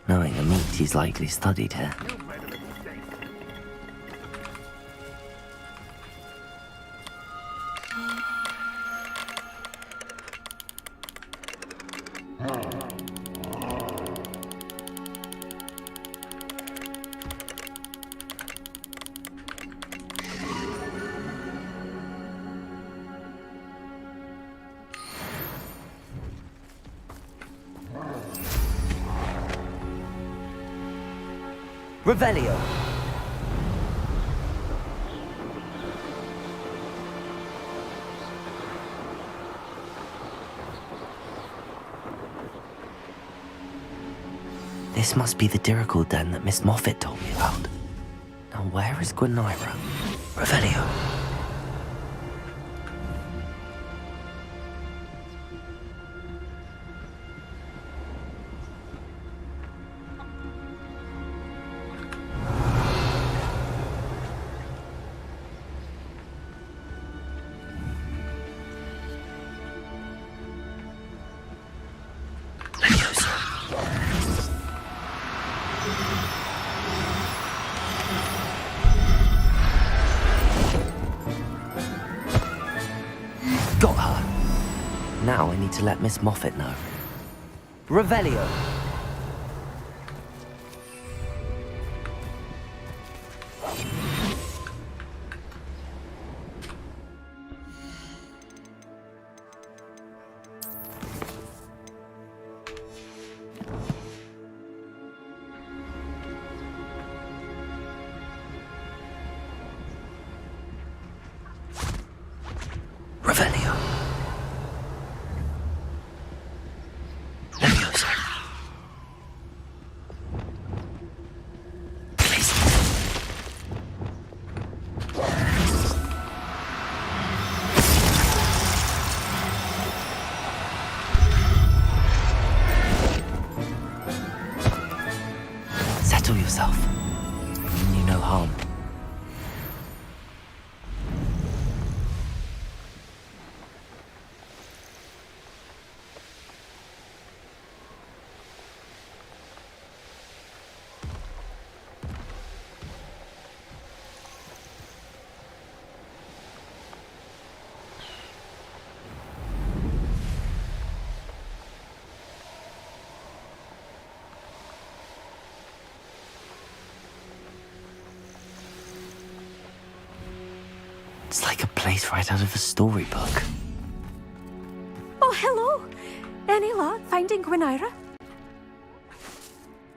Knowing the meat, he's likely studied here. Revelio. This must be the Dirical den that Miss Moffat told me about. Now where is Gwynaira? Revelio. Got her. Now I need to let Miss Moffat know. Revelio. Revelio. Leviosa. Please. Settle yourself. You mean no harm. It's like a place right out of a storybook. Oh, hello. Any luck finding Gwynaira?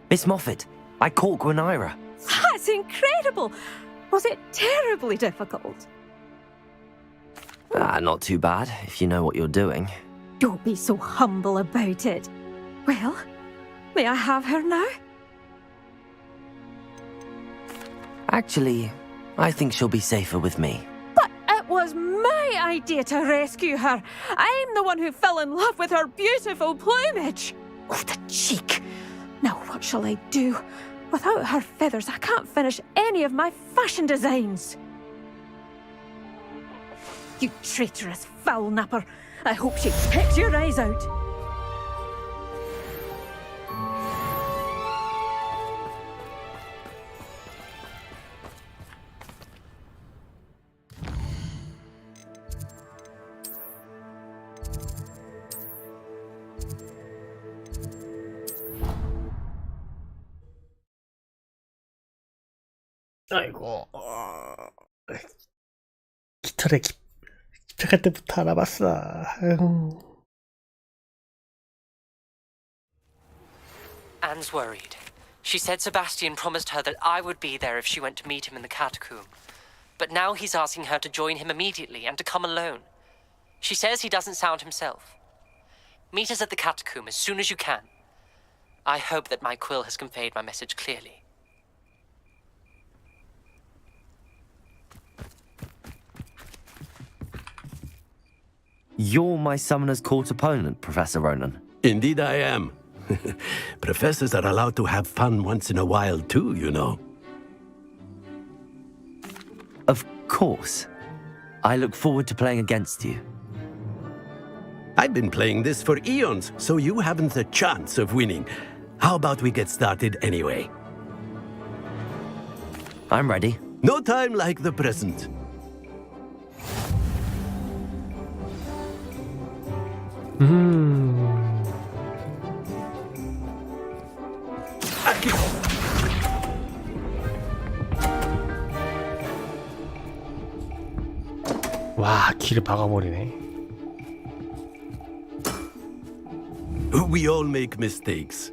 Miss Moffat, I caught Gwynaira. That's incredible. Was it terribly difficult? Not too bad, if you know what you're doing. Don't be so humble about it. Well, may I have her now? Actually, I think she'll be safer with me. But it was my idea to rescue her. I'm the one who fell in love with her beautiful plumage. Oh, the cheek. Now what shall I do? Without her feathers, I can't finish any of my fashion designs. You traitorous foul napper. I hope she pecks your eyes out. 아이고 깃털에 집착할 때부터 알아봤어. Anne's worried. She said Sebastian promised her that I would be there if she went to meet him in the catacomb. But now he's asking her to join him immediately and to come alone. She says he doesn't sound himself. Meet us at the catacomb as soon as you can. I hope that my quill has conveyed my message clearly. You're my Summoner's Court opponent, Professor Ronan. Indeed I am. Professors are allowed to have fun once in a while too, you know. Of course. I look forward to playing against you. I've been playing this for eons, so you haven't a chance of winning. How about we get started anyway? I'm ready. No time like the present. 와, 길을 박아버리네. We all make mistakes.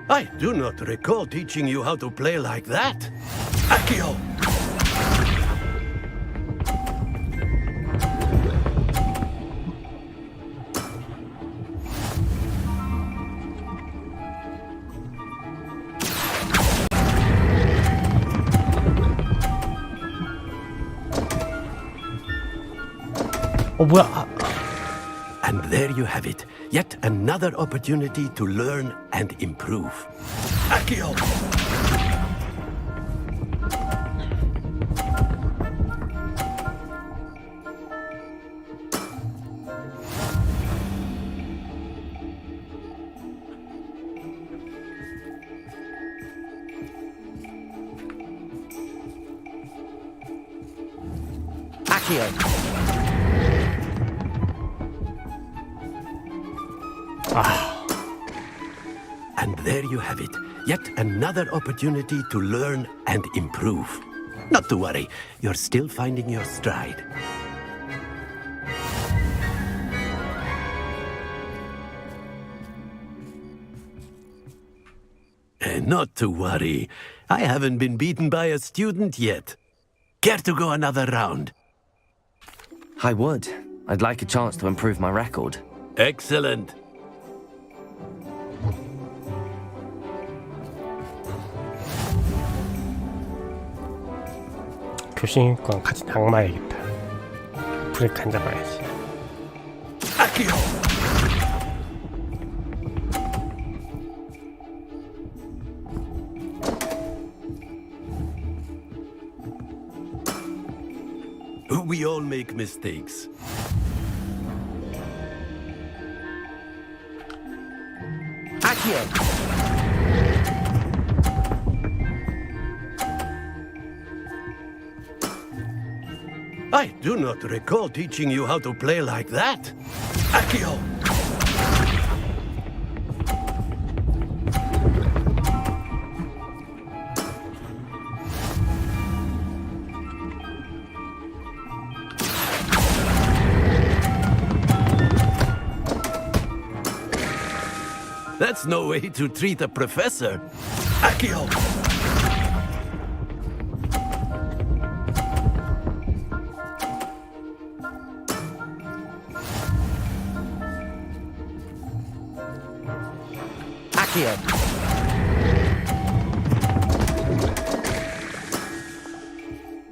I do not recall teaching you how to play like that. Accio! 뭐야? And there you have it. Yet another opportunity to learn and improve. Accio! And there you have it. Yet another opportunity to learn and improve. Not to worry, you're still finding your stride. Not to worry. I haven't been beaten by a student yet. Care to go another round? I would. I'd like a chance to improve my record. Excellent. 교신권 같이 낙마해야겠다. 브레이크 안 잡아야지. We all make mistakes. I do not recall teaching you how to play like that. Accio! That's no way to treat a professor. Accio!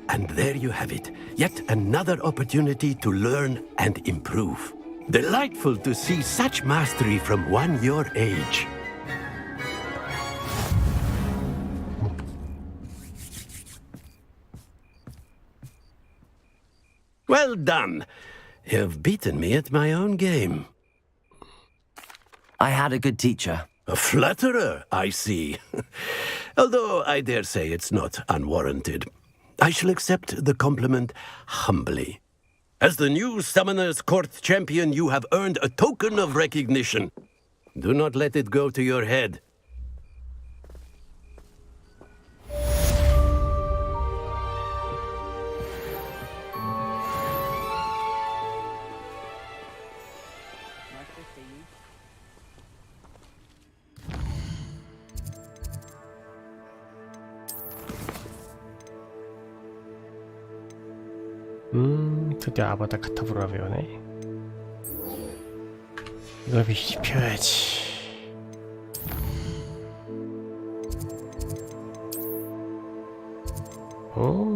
And there you have it. Yet another opportunity to learn and improve. Delightful to see such mastery from one your age. Well done. You've beaten me at my own game. I had a good teacher. A flatterer, I see. Although I dare say it's not unwarranted. I shall accept the compliment humbly. As the new Summoner's Court champion, you have earned a token of recognition. Do not let it go to your head. 드디어 아바타 카타브라 배우네. 이걸 비벼야지. 오.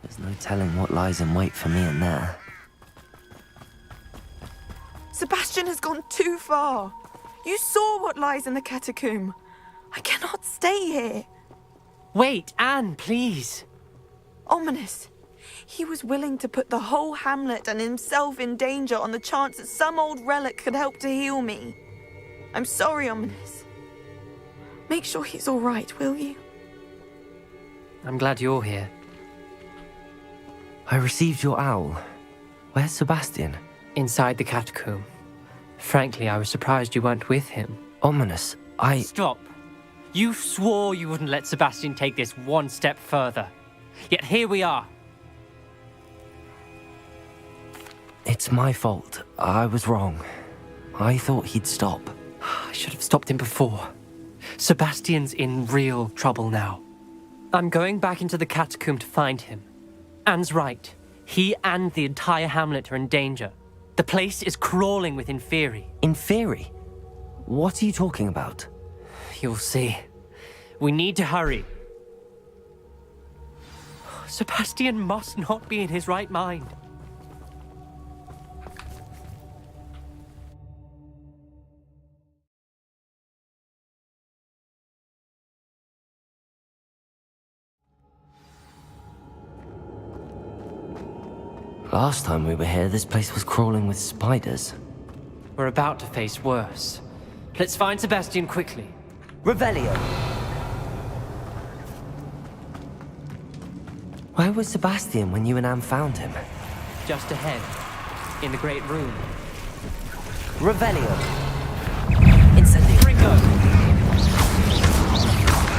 There's no telling what lies in wait for me in there. Sebastian has gone too far. You saw what lies in the catacomb. I cannot stay here. Wait, Anne, please. Ominous. He was willing to put the whole hamlet and himself in danger on the chance that some old relic could help to heal me. I'm sorry, Ominous. Make sure he's all right, will you? I'm glad you're here. I received your owl. Where's Sebastian? Inside the catacomb. Frankly, I was surprised you weren't with him. Ominous, Stop. You swore you wouldn't let Sebastian take this one step further. Yet here we are. It's my fault. I was wrong. I thought he'd stop. I should have stopped him before. Sebastian's in real trouble now. I'm going back into the catacomb to find him. Anne's right. He and the entire hamlet are in danger. The place is crawling with Inferi. Inferi? What are you talking about? You'll see. We need to hurry. Sebastian must not be in his right mind. Last time we were here, this place was crawling with spiders. We're about to face worse. Let's find Sebastian quickly. Revelio! Where was Sebastian when you and Anne found him? Just ahead, in the great room. Revelio! Incendio! Ringo!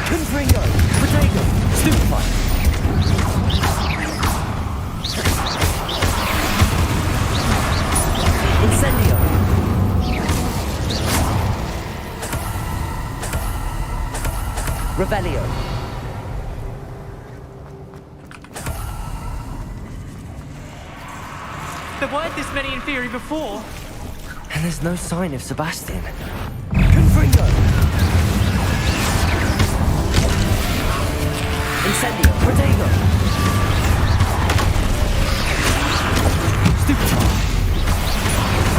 Confringo! Potato! Stupefy! Incendio! Revelio! There weren't this many Inferi before. And there's no sign of Sebastian. Confringo! Incendio! Protego! Stupefy!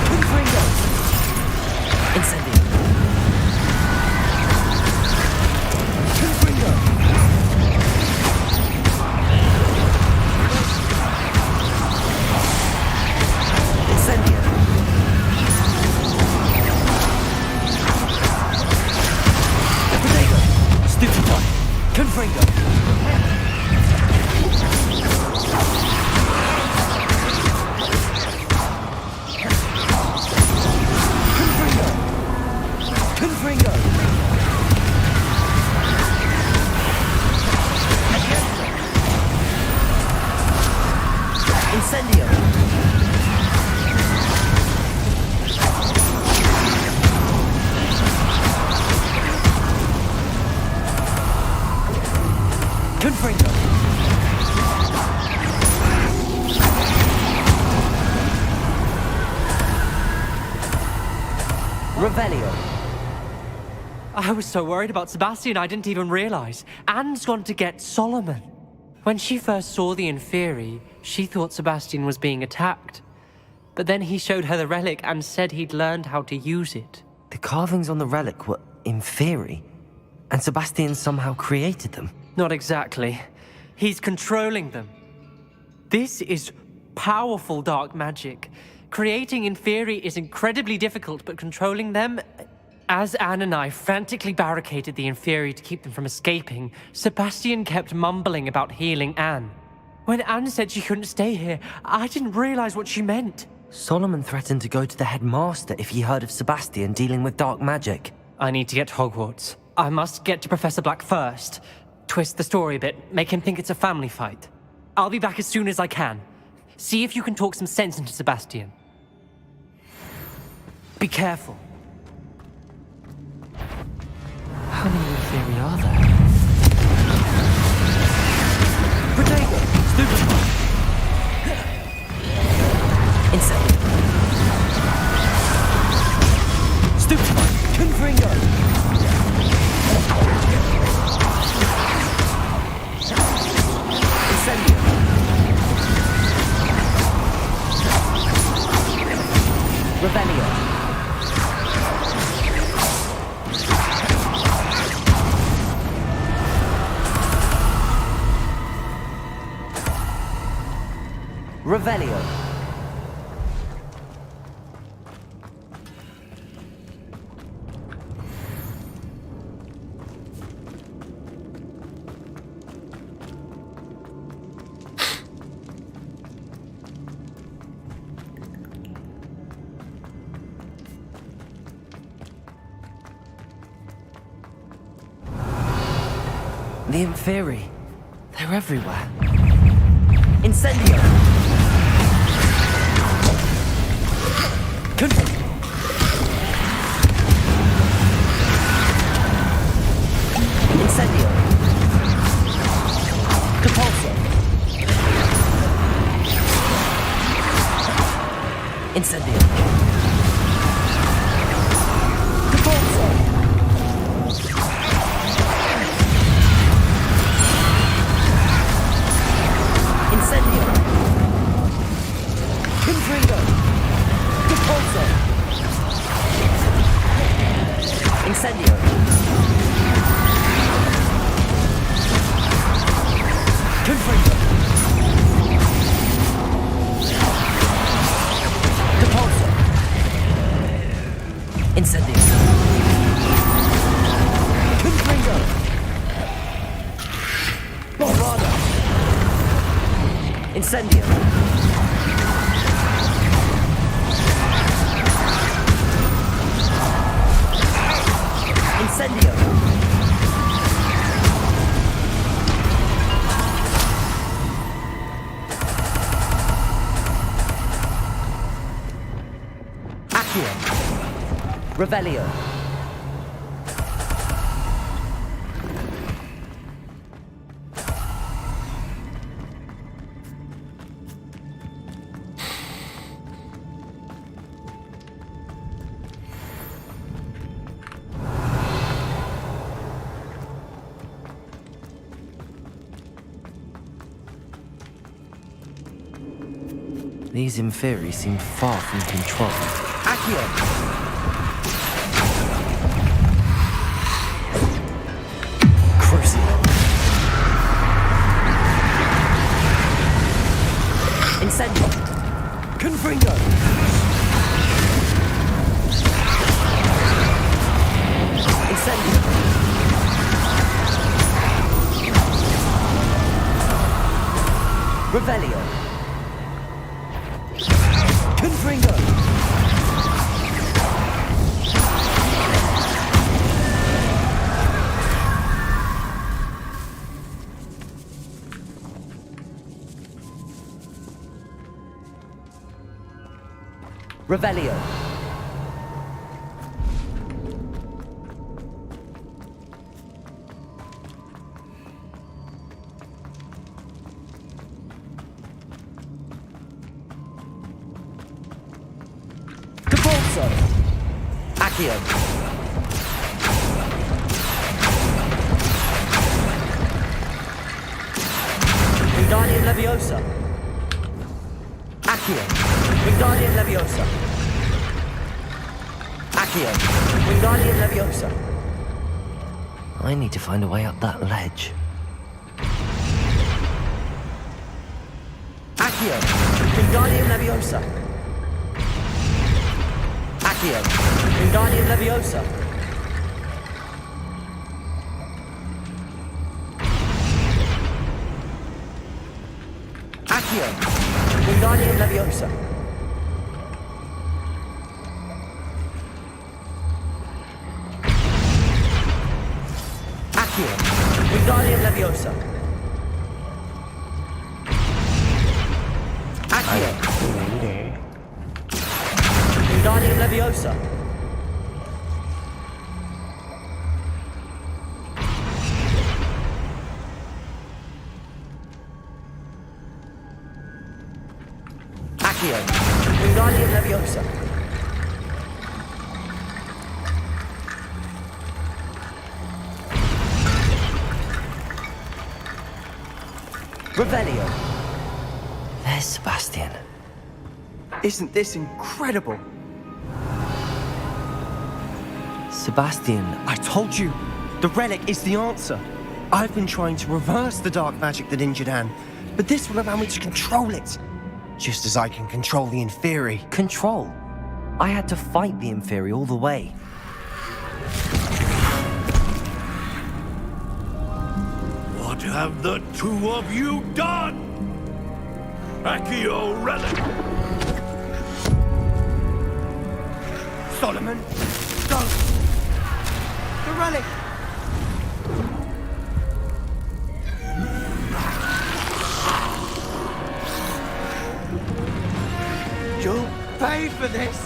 Confringo! Incendio! Confringo! Incendio! Protego! Stupefy! Confringo! Confringo! Incendio! Confringo! Revelio! I was so worried about Sebastian I didn't even realize. Anne's gone to get Solomon. When she first saw the Inferi, she thought Sebastian was being attacked. But then he showed her the relic and said he'd learned how to use it. The carvings on the relic were Inferi, and Sebastian somehow created them. Not exactly. He's controlling them. This is powerful dark magic. Creating Inferi is incredibly difficult, but controlling them... As Anne and I frantically barricaded the Inferi to keep them from escaping, Sebastian kept mumbling about healing Anne. When Anne said she couldn't stay here, I didn't realize what she meant. Solomon threatened to go to the headmaster if he heard of Sebastian dealing with dark magic. I need to get to Hogwarts. I must get to Professor Black first. Twist the story a bit, make him think it's a family fight. I'll be back as soon as I can. See if you can talk some sense into Sebastian. Be careful. How many in theory are there? Potato! Stupefy! Insect! Stupefy! Confringo! Incendio! Revelio! Revelio. The Inferi. They're everywhere. Incendio! Incendio! Capulso! Incendio! Capulso! Incendio! Confringo! Capulso! Incendio! Confringo! Capulso! Incendio! Confringo! Bombarda! Incendio! Incendio! Accio! Revelio! These Inferi seem far from control. Accio! Crucio! Incendio! Confringo! Incendio! Revelio! Confringo! Revelio! Capulso! Accio! Wingardium Leviosa! Accio! Wingardium Leviosa! Accio! Wingardium Leviosa! I need to find a way up that ledge. Accio! Wingardium Leviosa! Accio! Wingardium Leviosa! Accio! Wingardium Leviosa! Accio! Wingardium Leviosa. Accio. 왜 이래? Wingardium Leviosa. Accio. Wingardium Leviosa. Revelio. There's Sebastian. Isn't this incredible? Sebastian, I told you, the relic is the answer. I've been trying to reverse the dark magic that injured Anne, but this will allow me to control it. Just as I can control the Inferi. Control? I had to fight the Inferi all the way. What have the two of you done? Accio relic! Solomon, don't! The relic! You'll pay for this!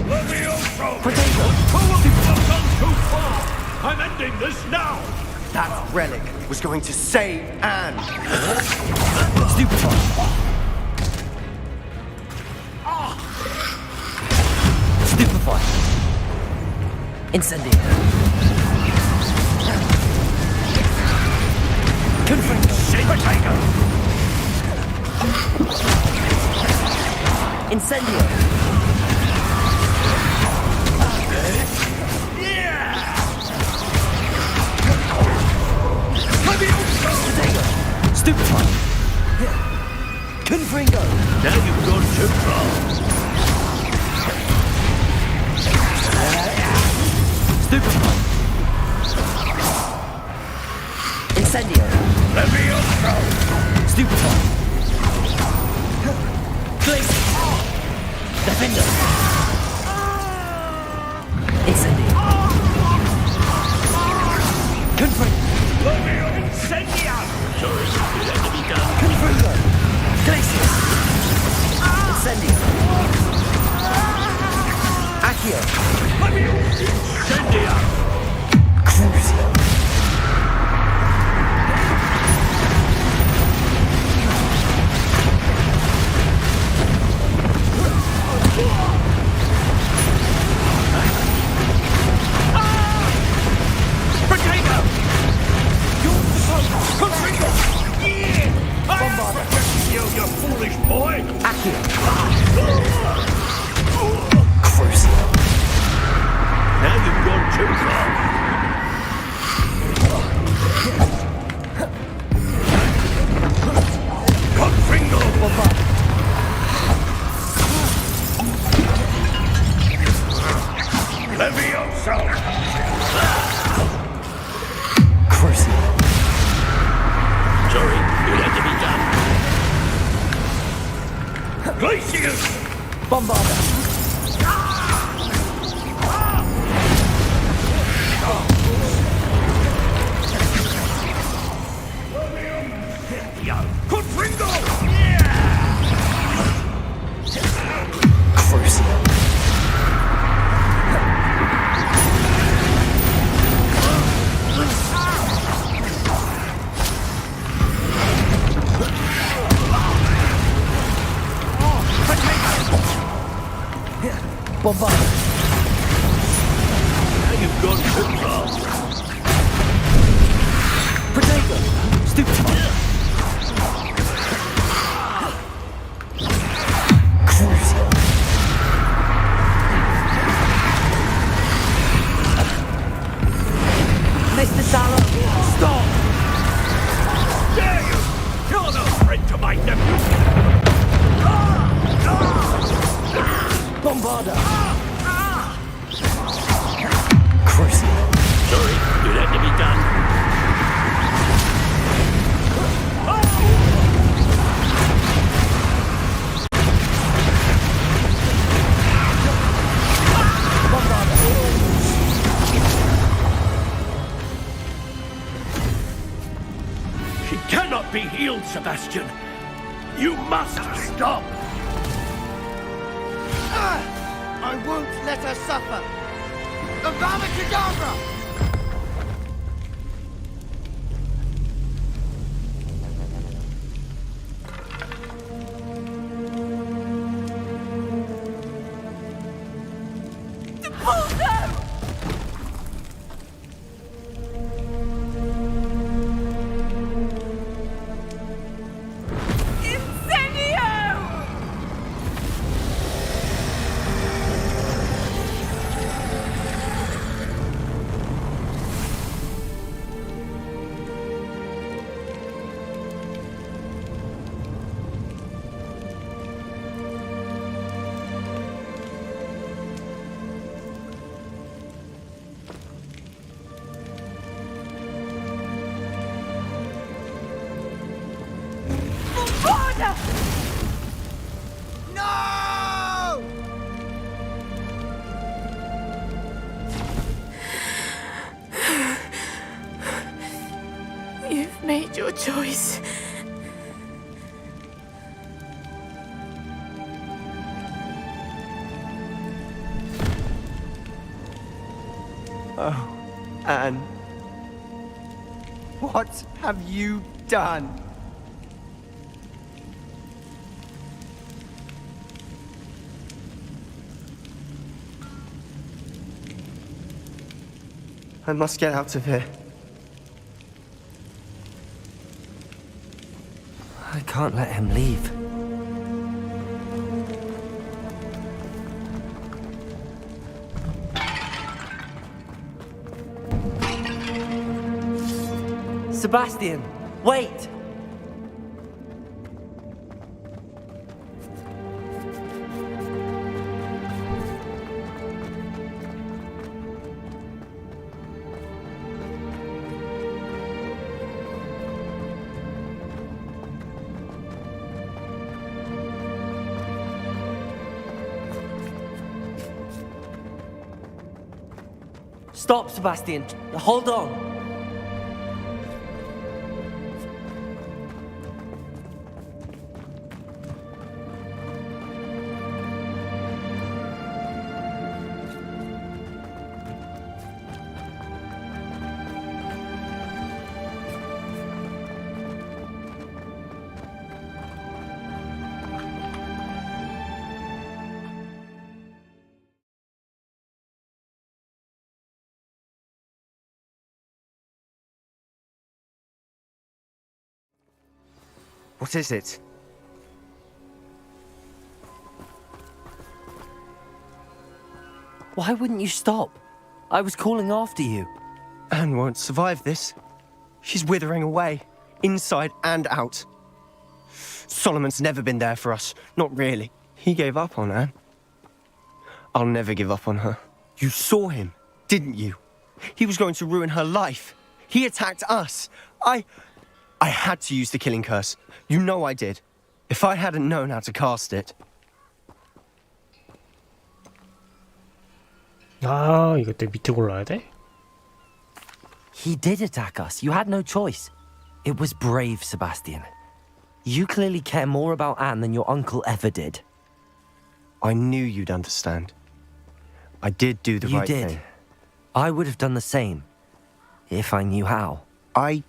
Levioso! Potato! You've gone too far! I'm ending this now! That relic was going to save Anne! Stupefy! Stupefy! Incendio! Confringo! Potato! Incendio! Stupefy! Confringo! Now you've gone too far. Stupefy! Incendio! Levioso! Stupefy! Glacius! Defender! Incendio! Confringo! Incendiar! Sorry, it had to be done. Confringo! Glacius! Incendio! Accio! Incendiar! Crucio! Potato! You foolish boy! Accio! Crucio! Now you've gone too far. Confringo! Levioso! Crucio! Sorry, it had to be done. Glacius! Bombarda! Confringo! Crucio! Bombarda! Now you've gone too far. Potato! Stupefy! Crucio! Mr. Talon, stop! Dare you! You're no friend to my nephew! Bombarda! Sebastian. You must stop. I won't let her suffer. Avada Kedavra! No! You've made your choice. Oh, Anne. What have you done? I must get out of here. I can't let him leave. Sebastian, wait! Stop, Sebastian. Hold on. What is it? Why wouldn't you stop? I was calling after you. Anne won't survive this. She's withering away, inside and out. Solomon's never been there for us, not really. He gave up on Anne. I'll never give up on her. You saw him, didn't you? He was going to ruin her life. He attacked us. I had to use the killing curse. You know I did. If I hadn't known how to cast it. 아, 이거 때 밑에 골라야 돼? He did attack us. You had no choice. It was brave, Sebastian. You clearly care more about Anne than your uncle ever did. I knew you'd understand. I did do the right thing. You did. I would have done the same, if I knew how. I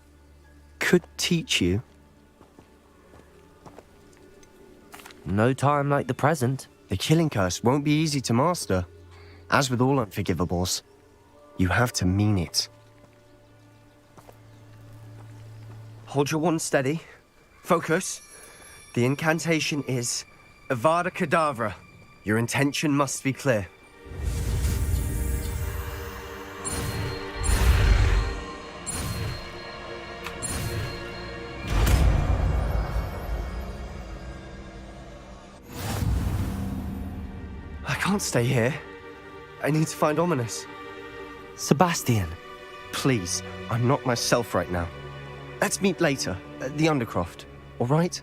could teach you. No time like the present. The killing curse won't be easy to master. As with all unforgivables, you have to mean it. Hold your wand steady. Focus. The incantation is Avada Kedavra. Your intention must be clear. I can't stay here. I need to find Ominous. Sebastian. Please, I'm not myself right now. Let's meet later, at the Undercroft, all right?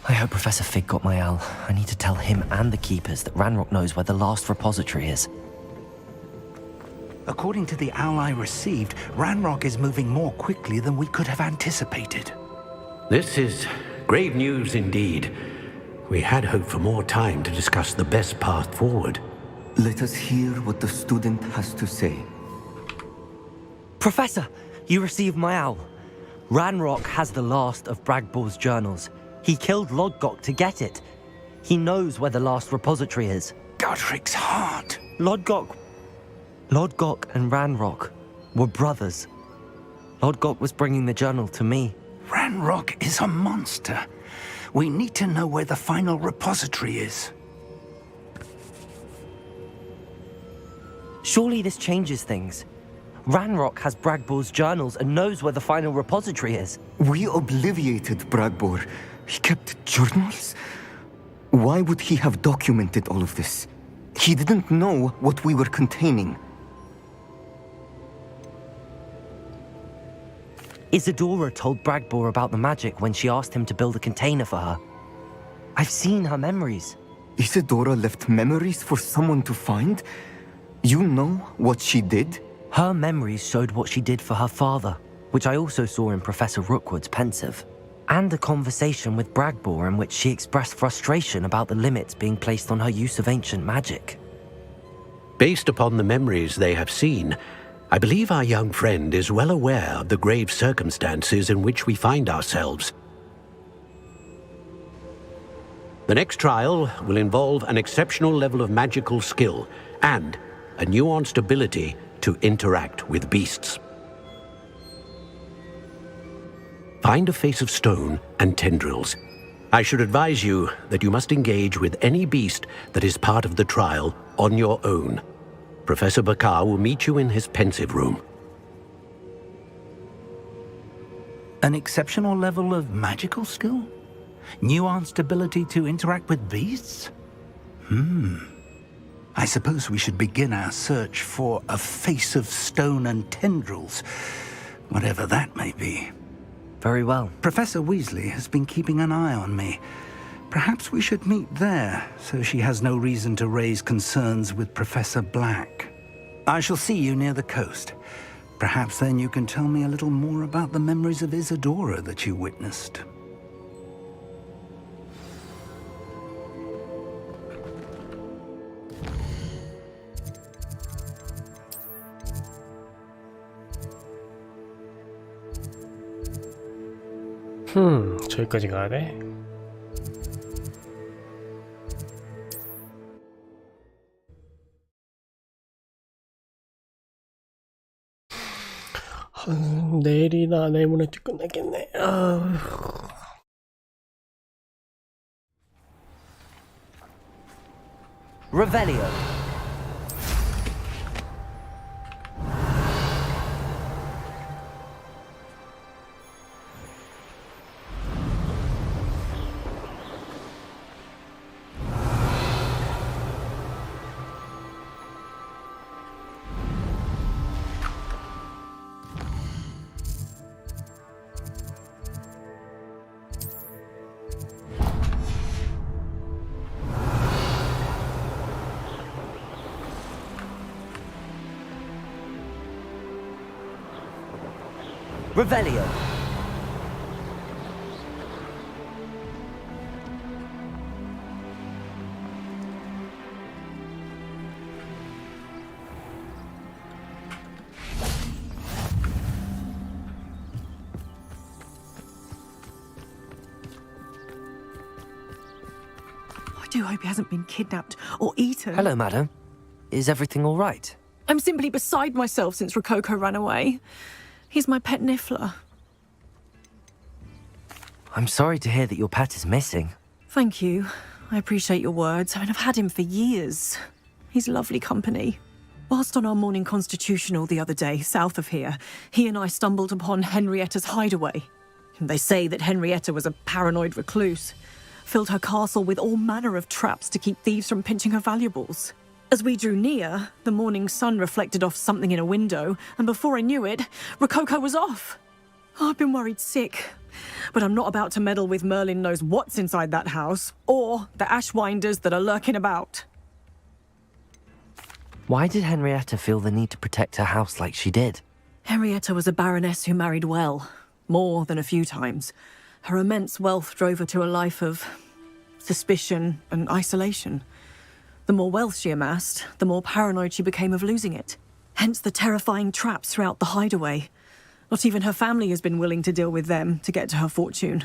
I hope Professor Fig got my owl. I need to tell him and the keepers that Ranrock knows where the last repository is. According to the owl I received, Ranrock is moving more quickly than we could have anticipated. This is grave news indeed. We had hoped for more time to discuss the best path forward. Let us hear what the student has to say. Professor, you received my owl. Ranrock has the last of Bragbor's journals. He killed Lodgok to get it. He knows where the last repository is. Godric's heart. Lodgok and Ranrock were brothers. Lodgok was bringing the journal to me. Ranrock is a monster. We need to know where the final repository is. Surely this changes things. Ranrock has Bragbor's journals and knows where the final repository is. We obliviated Bragbor. He kept journals? Why would he have documented all of this? He didn't know what we were containing. Isadora told Bragbor about the magic when she asked him to build a container for her. I've seen her memories. Isadora left memories for someone to find? You know what she did? Her memories showed what she did for her father, which I also saw in Professor Rookwood's pensive, and a conversation with Bragbor in which she expressed frustration about the limits being placed on her use of ancient magic. Based upon the memories they have seen, I believe our young friend is well aware of the grave circumstances in which we find ourselves. The next trial will involve an exceptional level of magical skill and a nuanced ability to interact with beasts. Find a face of stone and tendrils. I should advise you that you must engage with any beast that is part of the trial on your own. Professor Bakar will meet you in his pensive room. An exceptional level of magical skill? Nuanced ability to interact with beasts? I suppose we should begin our search for a face of stone and tendrils, whatever that may be. Very well. Professor Weasley has been keeping an eye on me. Perhaps we should meet there, so she has no reason to raise concerns with Professor Black. I shall see you near the coast. Perhaps then you can tell me a little more about the memories of Isadora that you witnessed. 저기까지 가야 돼? 내일이나 내일 모레쯤 끝나겠네. Revelio. Revelio. I do hope he hasn't been kidnapped or eaten. Hello, madam. Is everything all right? I'm simply beside myself since Rococo ran away. He's my pet Niffler. I'm sorry to hear that your pet is missing. Thank you. I appreciate your words. I mean, I've had him for years. He's lovely company. Whilst on our morning constitutional the other day, south of here, he and I stumbled upon Henrietta's hideaway. They say that Henrietta was a paranoid recluse, filled her castle with all manner of traps to keep thieves from pinching her valuables. As we drew near, the morning sun reflected off something in a window, and before I knew it, Rococo was off. I've been worried sick. But I'm not about to meddle with Merlin knows what's inside that house, or the Ashwinders that are lurking about. Why did Henrietta feel the need to protect her house like she did? Henrietta was a baroness who married well, more than a few times. Her immense wealth drove her to a life of suspicion and isolation. The more wealth she amassed, the more paranoid she became of losing it. Hence the terrifying traps throughout the hideaway. Not even her family has been willing to deal with them to get to her fortune.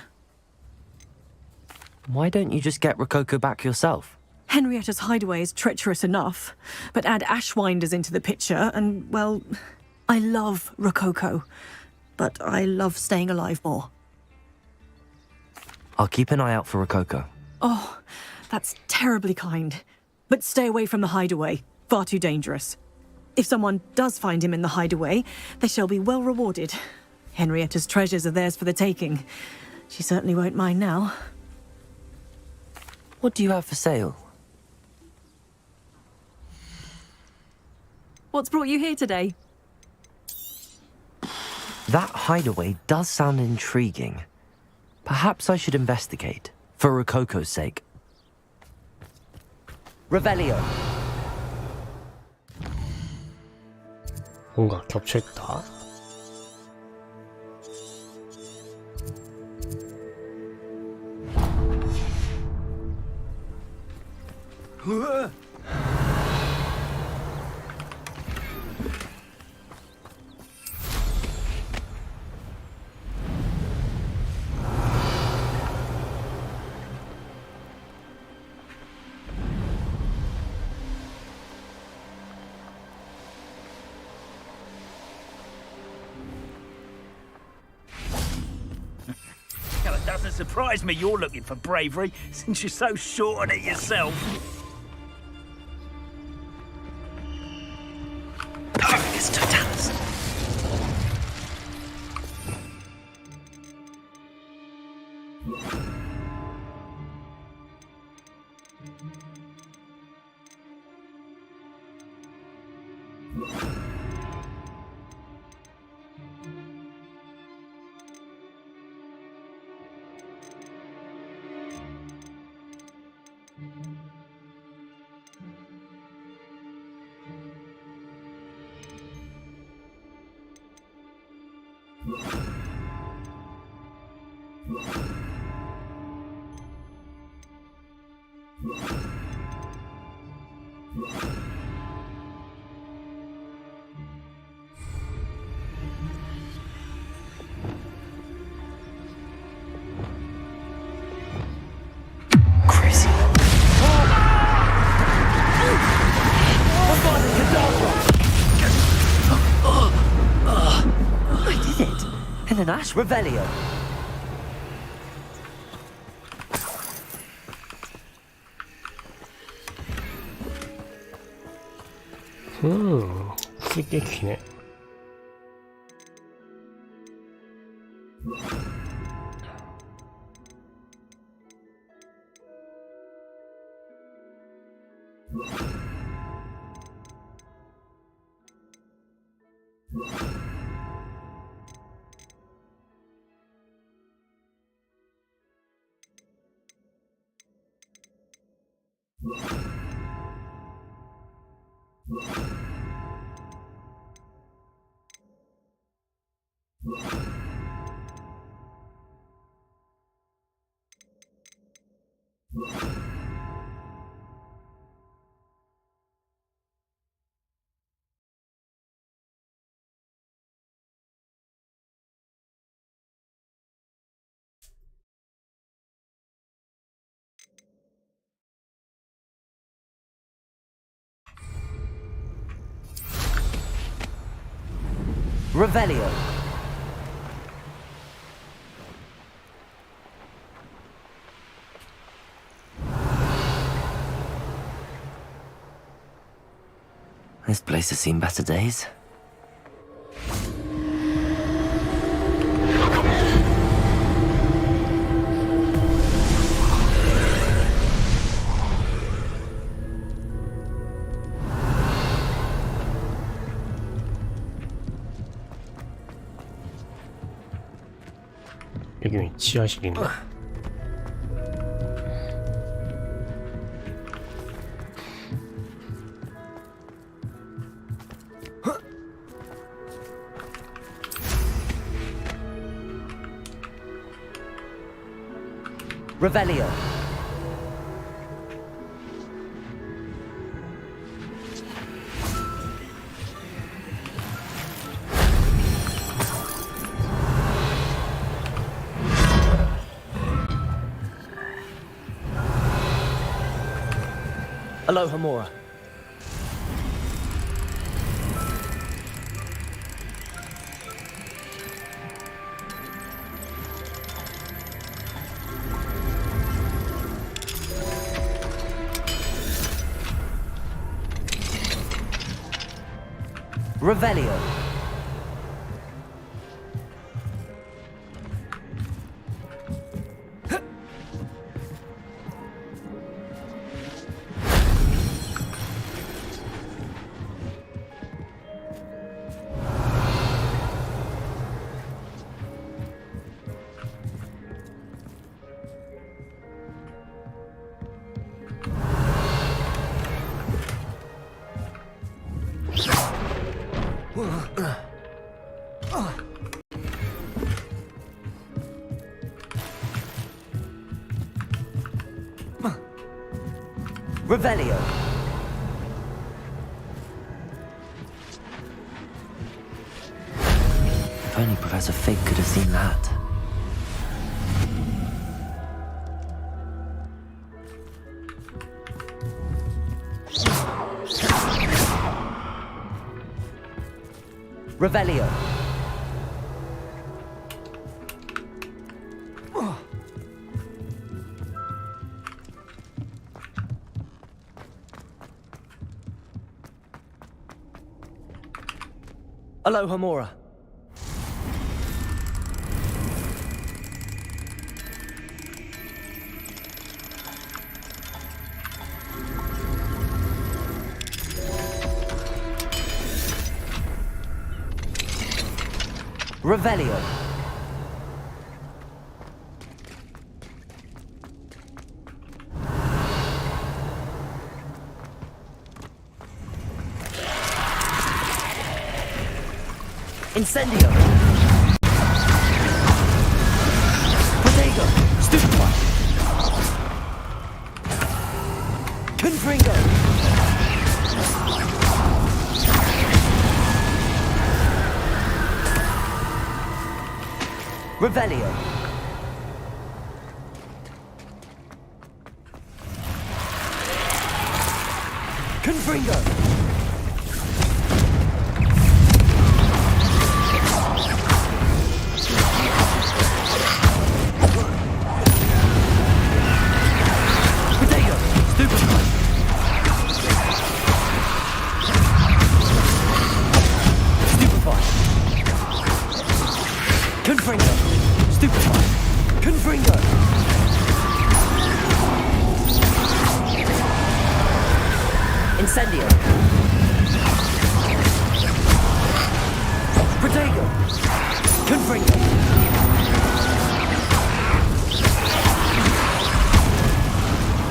Why don't you just get Rococo back yourself? Henrietta's hideaway is treacherous enough, but add Ashwinders into the picture and, well, I love Rococo, but I love staying alive more. I'll keep an eye out for Rococo. Oh, that's terribly kind. But stay away from the hideaway. Far too dangerous. If someone does find him in the hideaway, they shall be well rewarded. Henrietta's treasures are theirs for the taking. She certainly won't mind now. What do you have for sale? What's brought you here today? That hideaway does sound intriguing. Perhaps I should investigate, for Rococo's sake. Revelio! 뭔가 겹쳐있다. Well, it doesn't surprise me you're looking for bravery, since you're so short on it yourself. Argus Totalis. An Ash Revelio. 크게 기네. Revelio. This place has seen better days. 여기 지하실 있네. Revelio. Aloha Mora. Revelio. Revelio. If only Professor Fig could have seen that. Revelio. Aloha Mora. Revelio. Incendio. Protego. Stupefy. Confringo. Revelio. Confringo. Confringo. Stupefy. Confringo. Incendio. Protego. Confringo.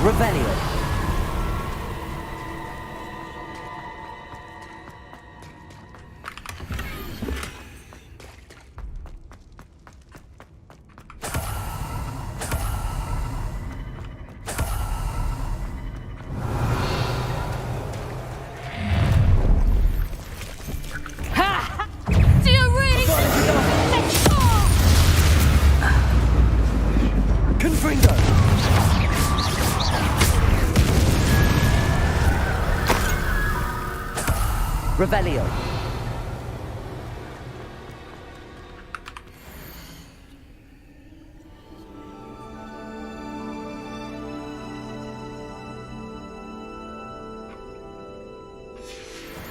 Revelio. Confringo. Revelio.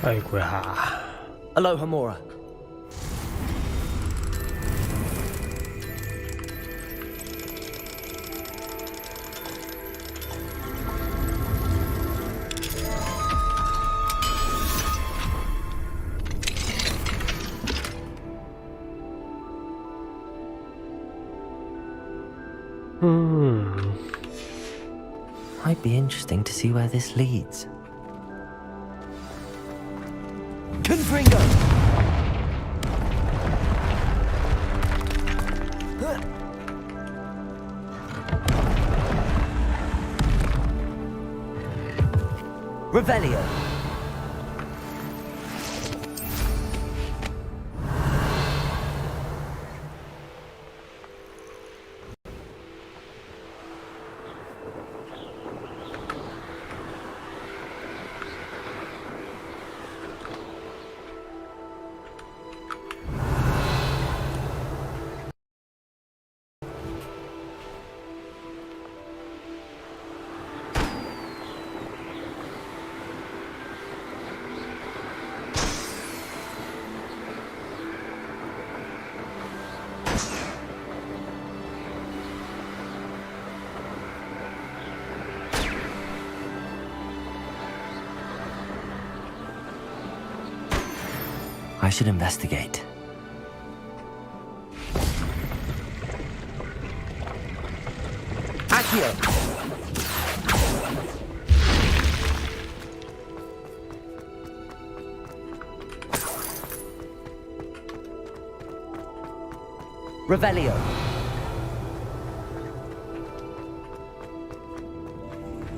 아이고야. Aloha Mora. Might be interesting to see where this leads. Confringo! Revelio. I should investigate. Accio! Revelio.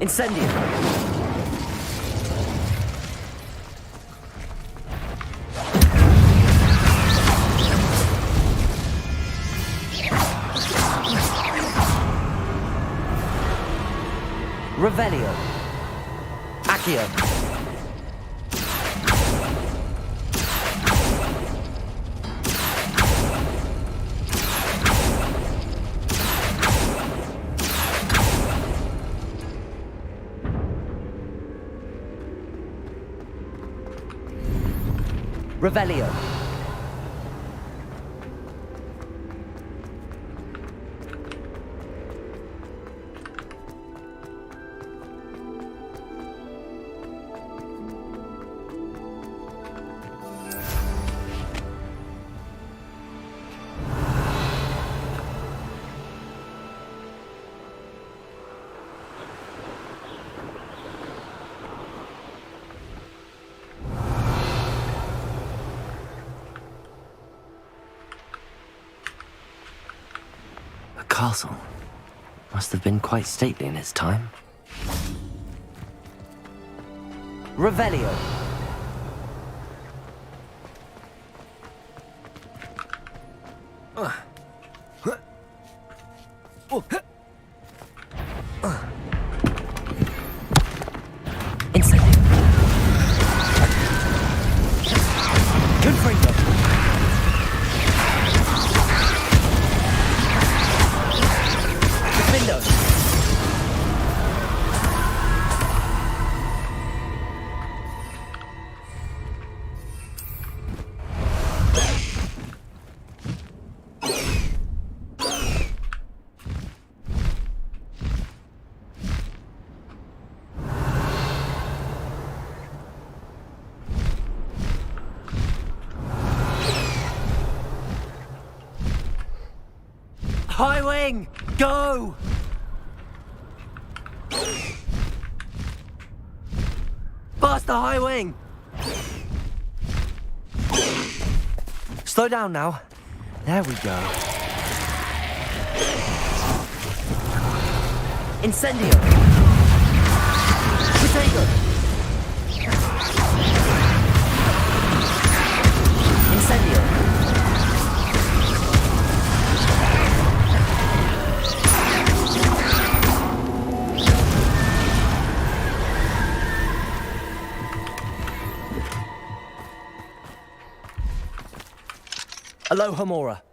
Incendio. Revelio. Accio. Revelio. Castle must have been quite stately in its time. Revelio. Incendio. Confringo. High wing, go! Faster, high wing! Slow down now. There we go. Incendio! Potato! Incendio! Aloha Mora.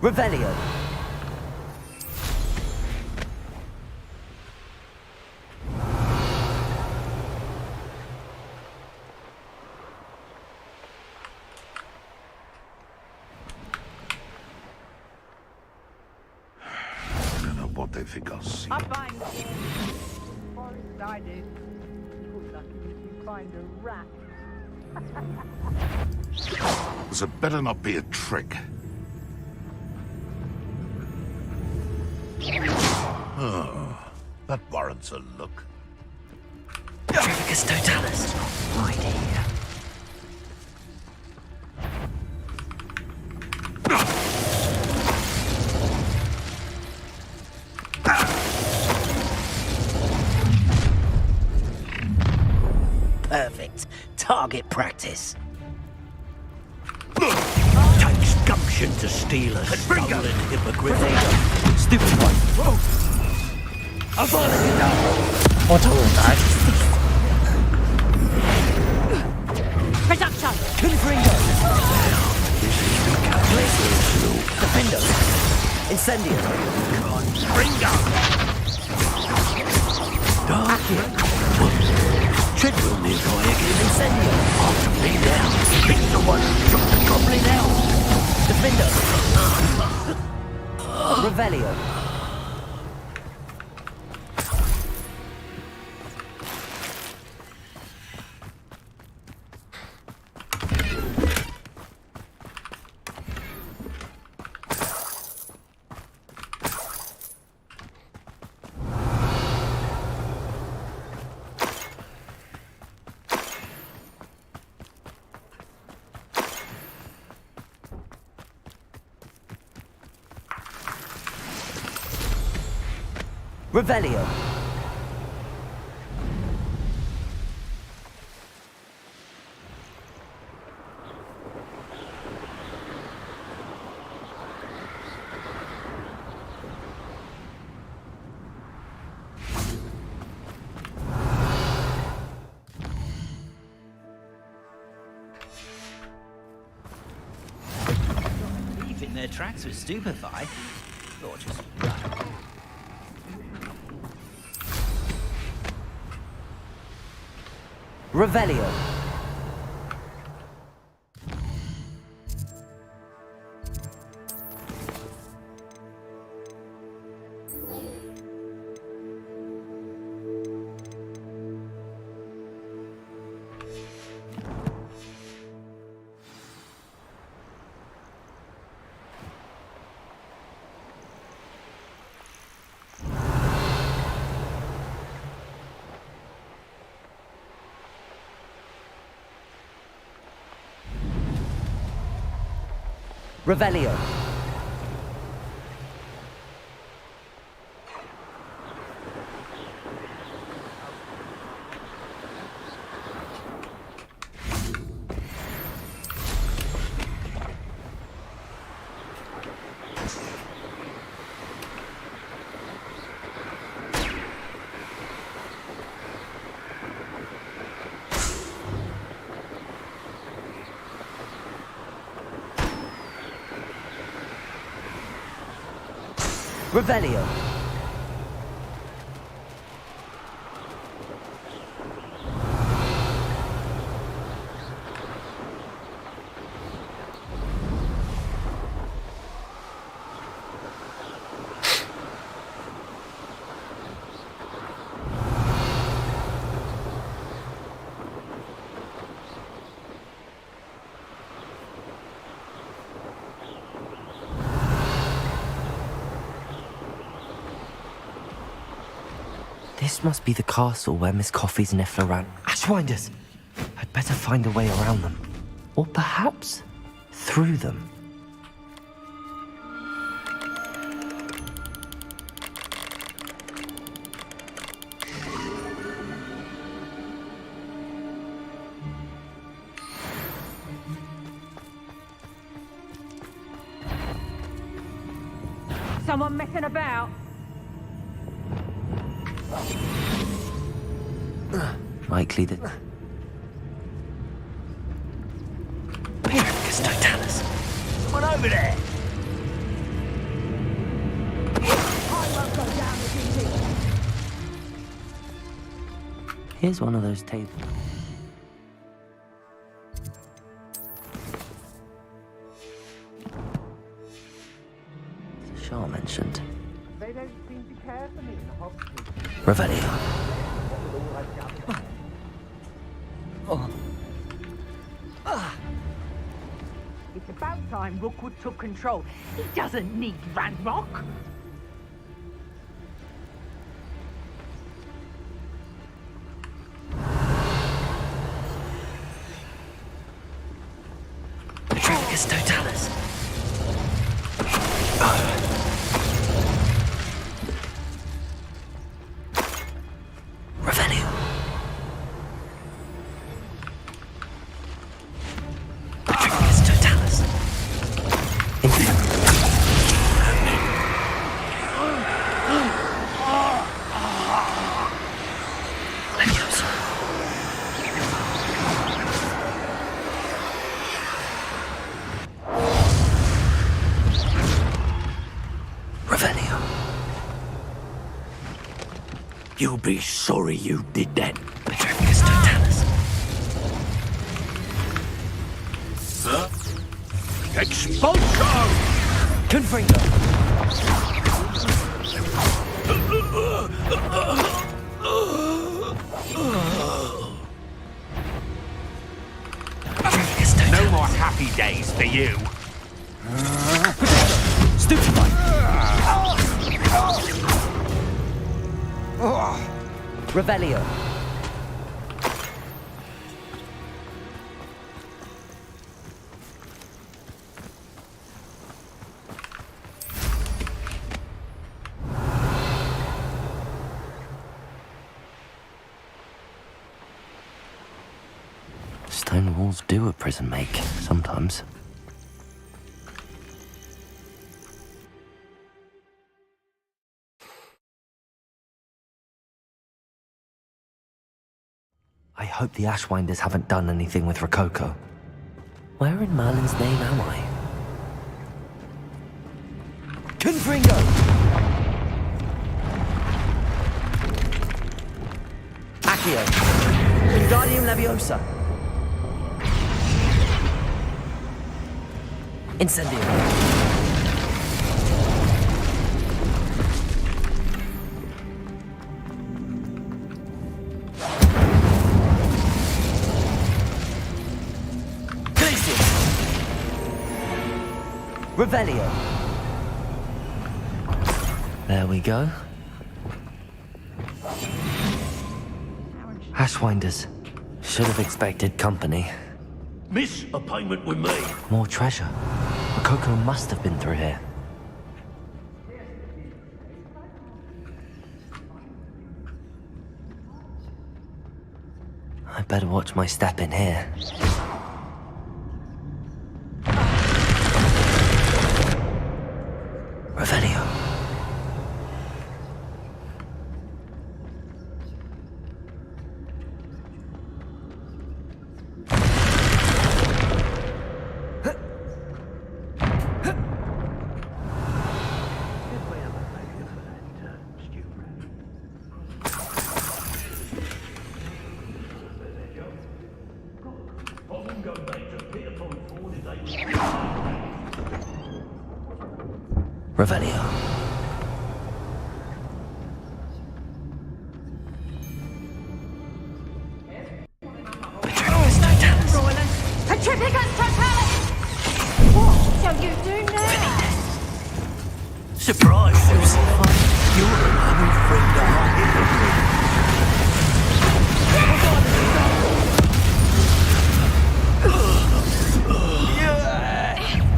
Revelio. magnificos. I find forest I did. Good luck if you find a rat. This had better not be a trick. Oh, that warrants a look. Trifficus totalis. Right here. Perfect. Target practice. Takes gumption to steal a stolen hippogriff. Stupid one. I'll follow you down. Reduction! Confringo! Defendo! Incendio! Confringo! Dark Treadwell nearby again. Incendio! After me now. Beat the one who took the goblin out. Defendo! Revelio. Revelio. Leaving their tracks with stupefy. Or just Revelio. Revelio. Revelio. This must be the castle where Miss Coffee's Niffler ran. Ashwinders! I'd better find a way around them. Or perhaps through them. Someone messing about? Likely that... Trifficus totalis. Someone over there! Here's one of those tables. The Shah mentioned. They don't seem to care time Rookwood took control. He doesn't need Ranrock. Petrificus Totalis. Revelio. Petrificus Totalis. Revelio. You'll be sorry you did that. Petrificus Totalis. Expulso! Confringo. No more happy days for you. Stupefy. Revelio. Stone walls do a prison make, sometimes. I hope the Ashwinders haven't done anything with Rococo. Where in Merlin's name am I? Confringo! Accio. Wingardium Leviosa. Incendio. Revelio. There we go. Ashwinders. Should have expected company. Miss a payment with me. More treasure. Rococo must have been through here. I better watch my step in here. Revelio. Revelio. Petrificus Totalis. Petrificus Totalis! What shall you do now? Surprise, Lucifer. You're the only friend I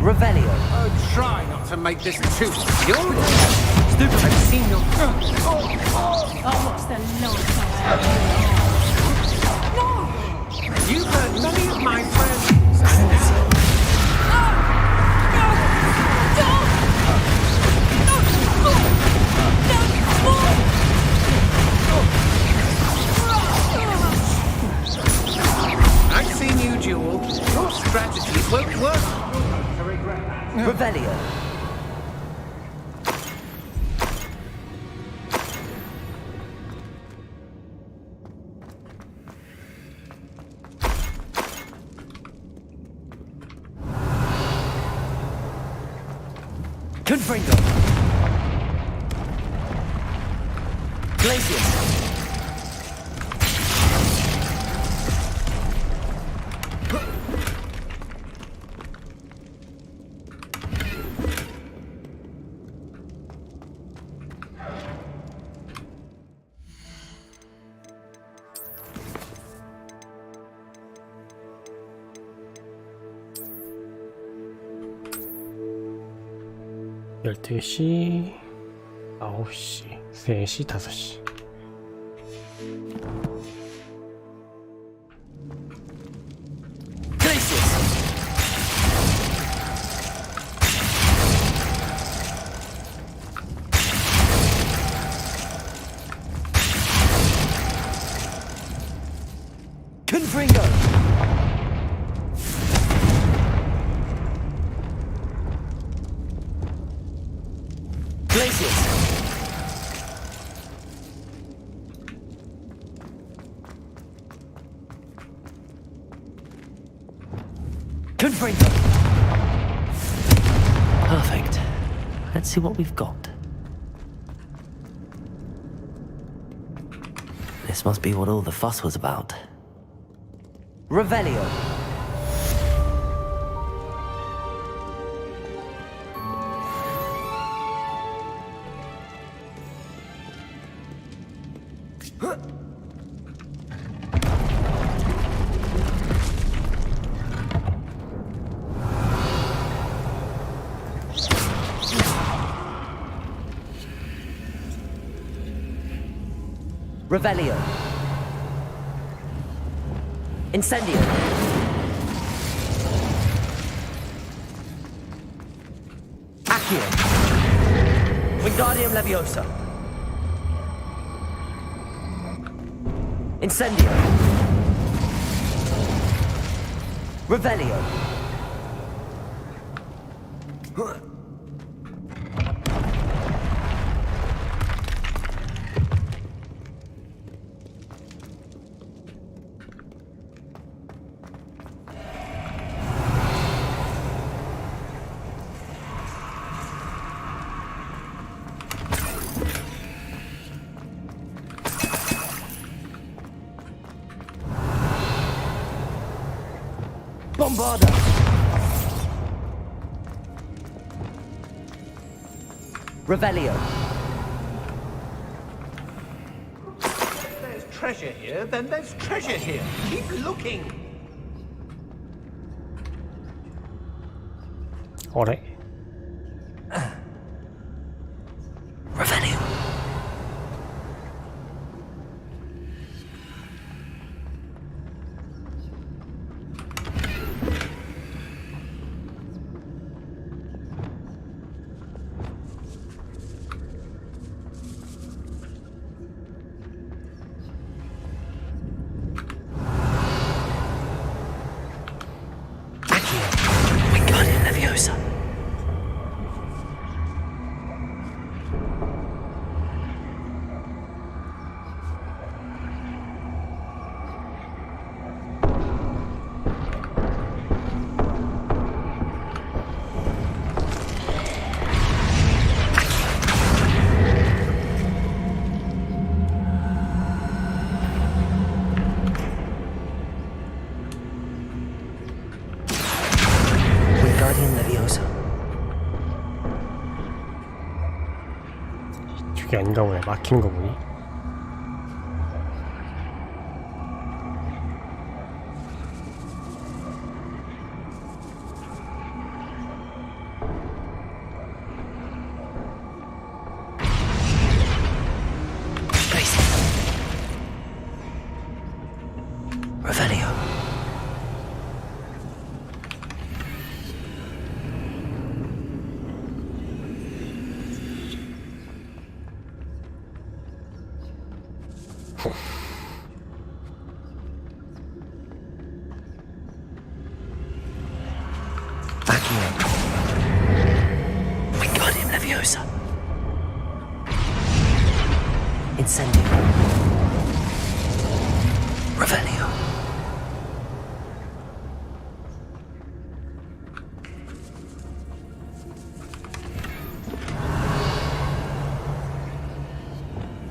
Revelio. Oh, try not to make this too obscure. Stupid, I've seen your... Oh, what's the nonsense? No! You've hurt many of my friends. I've seen you, Jewel. Your strategies won't work. Revelio. Confringo. Glacius. 12시, 9시, 3시, 5시. Confringo! Glacius! Confringo! Perfect. Let's see what we've got. This must be what all the fuss was about. Revelio. Revelio. Incendio. Accio. Wingardium Leviosa. Incendio. Revelio. Bombarda! Revelio. If there's treasure here, then there's treasure here. Keep looking. Alright. Revelio. Wingardium Leviosa. Wingardium Leviosa. 저게 아닌가 보네. 막히는 거 보니. Revelio. Accio. Wingardium Leviosa. Incendio. Revelio.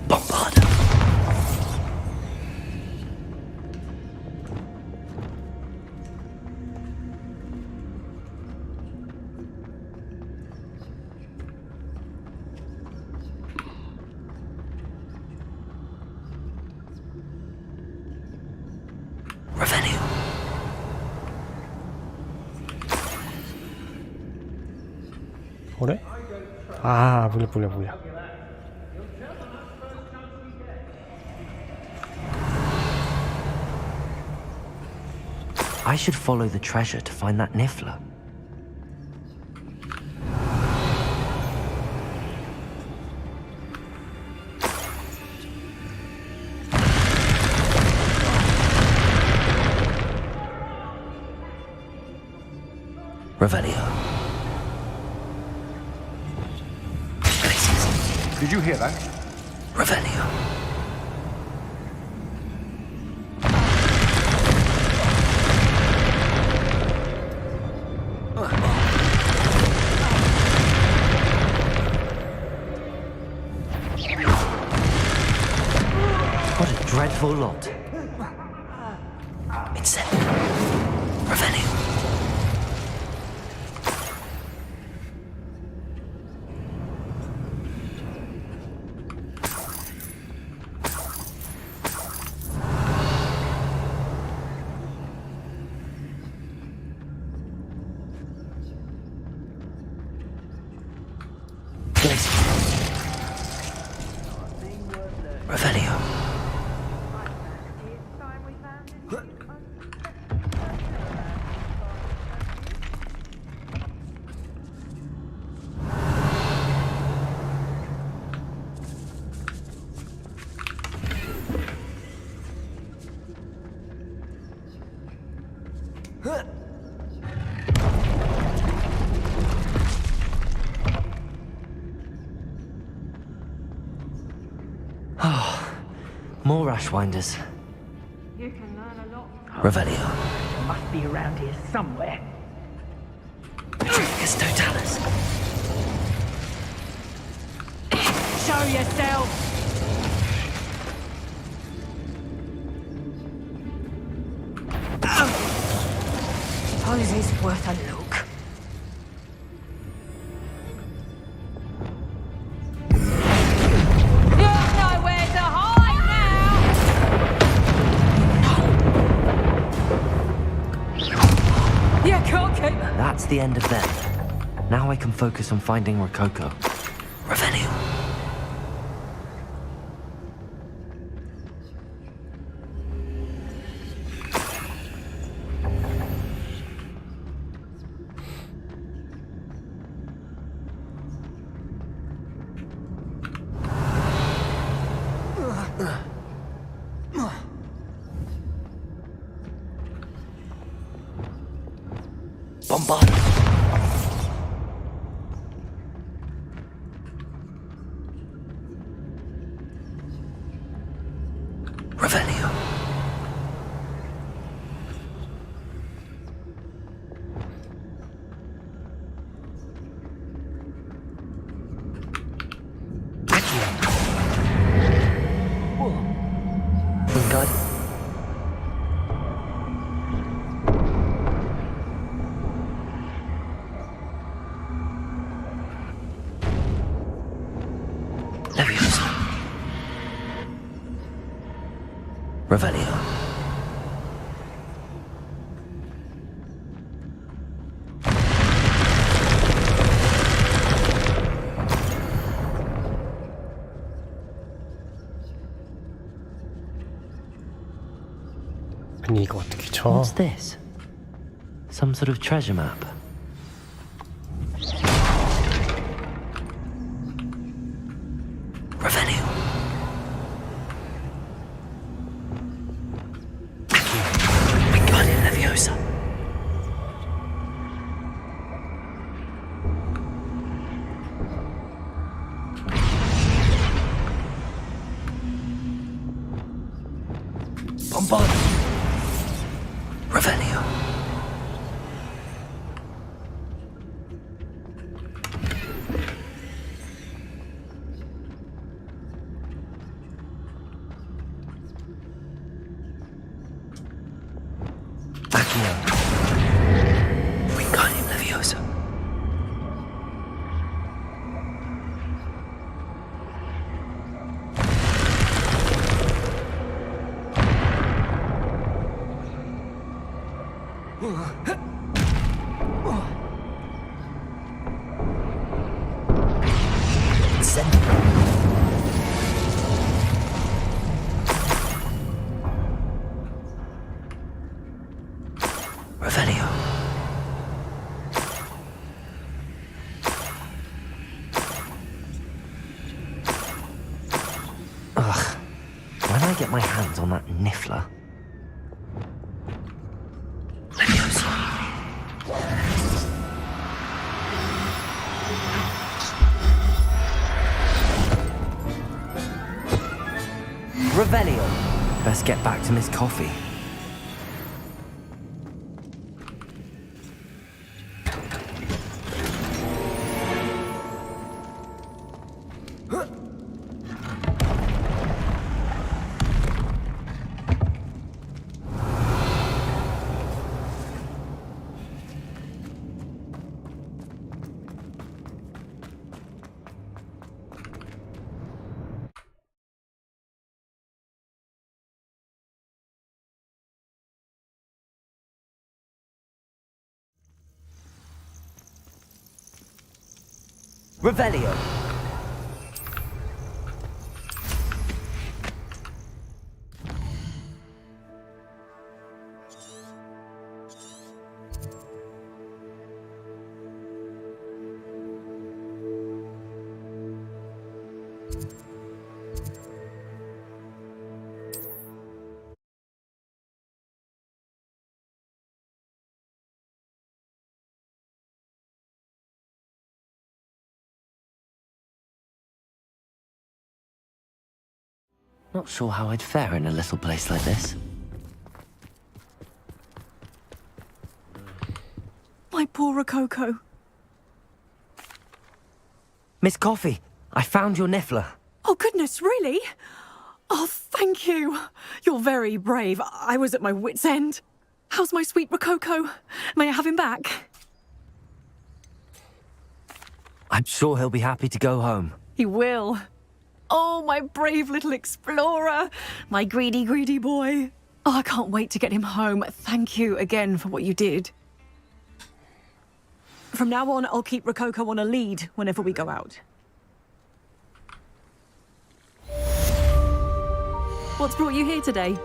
Bombarda. Revelio. 그래? 아, 몰라. I should follow the treasure to find that Niffler. Revelio. Did you hear that? Revelio. What a dreadful lot. Incendio. Revelio. Revelio. Oh, more Ashwinders. You can learn a lot. Revelio. It must be around here somewhere. Petrificus Totalis. Show yourself! Suppose it's worth a look. You've nowhere to hide now! You can't keep... That's the end of them. Now I can focus on finding Rococo. Revelio. Bombard. Revelio. Accio. Wingard. Leviosa. Revelio. 아니 이거 어떻게 쳐? What's this? Some sort of treasure map. Revelio. Wingardium Leviosa. Bombard. Revelio. Accio. Wingardium Leviosa. Niffler. Revelio. Best get back to Miss Coffee. Revelio. Not sure how I'd fare in a little place like this. My poor Rococo. Miss Coffee, I found your Niffler. Oh, goodness, really? Oh, thank you. You're very brave. I was at my wit's end. How's my sweet Rococo? May I have him back? I'm sure he'll be happy to go home. He will. Oh, my brave little explorer. My greedy, greedy boy. Oh, I can't wait to get him home. Thank you again for what you did. From now on, I'll keep Rococo on a lead whenever we go out. What's brought you here today?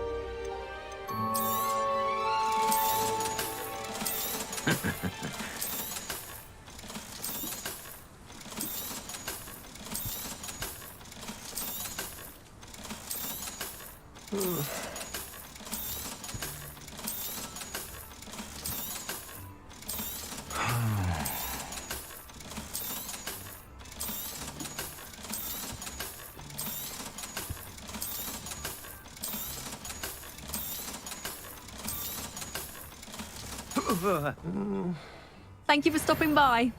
Thank you for stopping by.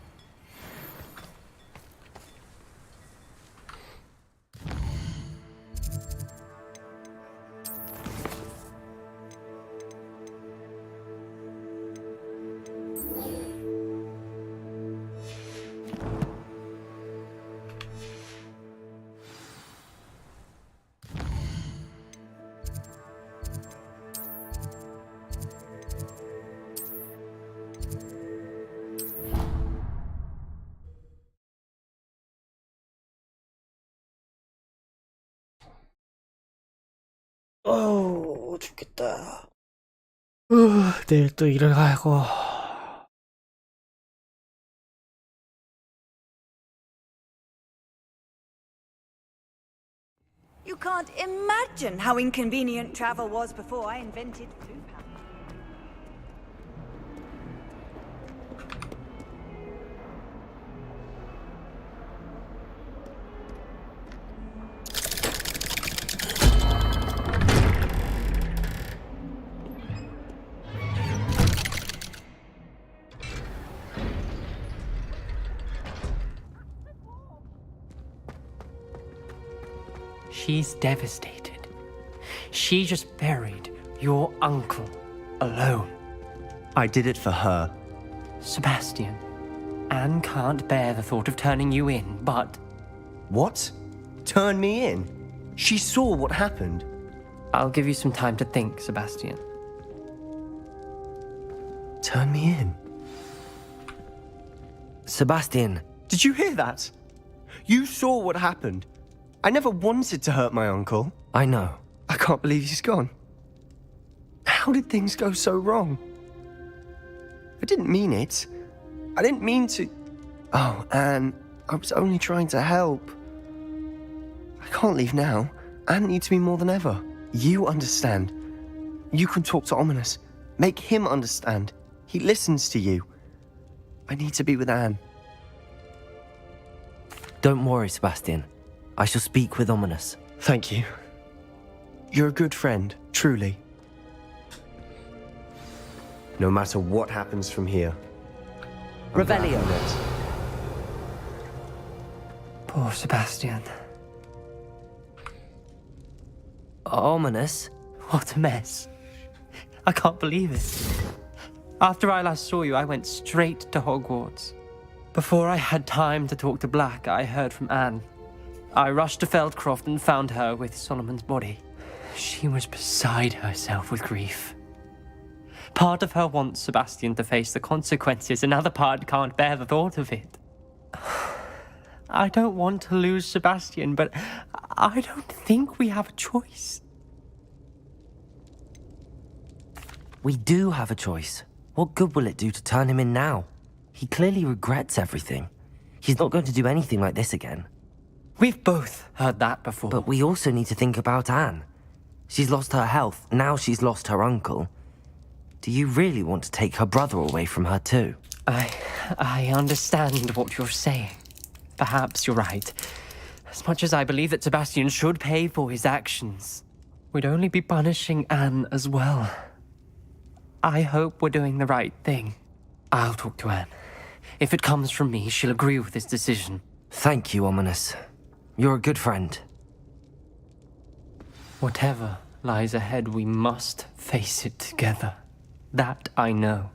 죽겠다. 내일 또 일을 가고. You can't imagine how inconvenient travel was before I invented Blue Power. She's devastated. She just buried your uncle alone. I did it for her. Sebastian, Anne can't bear the thought of turning you in, but... What? Turn me in? She saw what happened. I'll give you some time to think, Sebastian. Turn me in? Sebastian. Did you hear that? You saw what happened. I never wanted to hurt my uncle. I know. I can't believe he's gone. How did things go so wrong? I didn't mean it. I didn't mean to... Oh, Anne, I was only trying to help. I can't leave now. Anne needs me more than ever. You understand. You can talk to Ominous. Make him understand. He listens to you. I need to be with Anne. Don't worry, Sebastian. I shall speak with Ominous. Thank you. You're a good friend, truly. No matter what happens from here. Revelio. Poor Sebastian. Ominous? What a mess. I can't believe it. After I last saw you, I went straight to Hogwarts. Before I had time to talk to Black, I heard from Anne. I rushed to Feldcroft and found her with Solomon's body. She was beside herself with grief. Part of her wants Sebastian to face the consequences, another part can't bear the thought of it. I don't want to lose Sebastian, but I don't think we have a choice. We do have a choice. What good will it do to turn him in now? He clearly regrets everything. He's not going to do anything like this again. We've both heard that before. But we also need to think about Anne. She's lost her health, now she's lost her uncle. Do you really want to take her brother away from her too? I understand what you're saying. Perhaps you're right. As much as I believe that Sebastian should pay for his actions, we'd only be punishing Anne as well. I hope we're doing the right thing. I'll talk to Anne. If it comes from me, she'll agree with this decision. Thank you, Ominous. You're a good friend. Whatever lies ahead, we must face it together. That I know.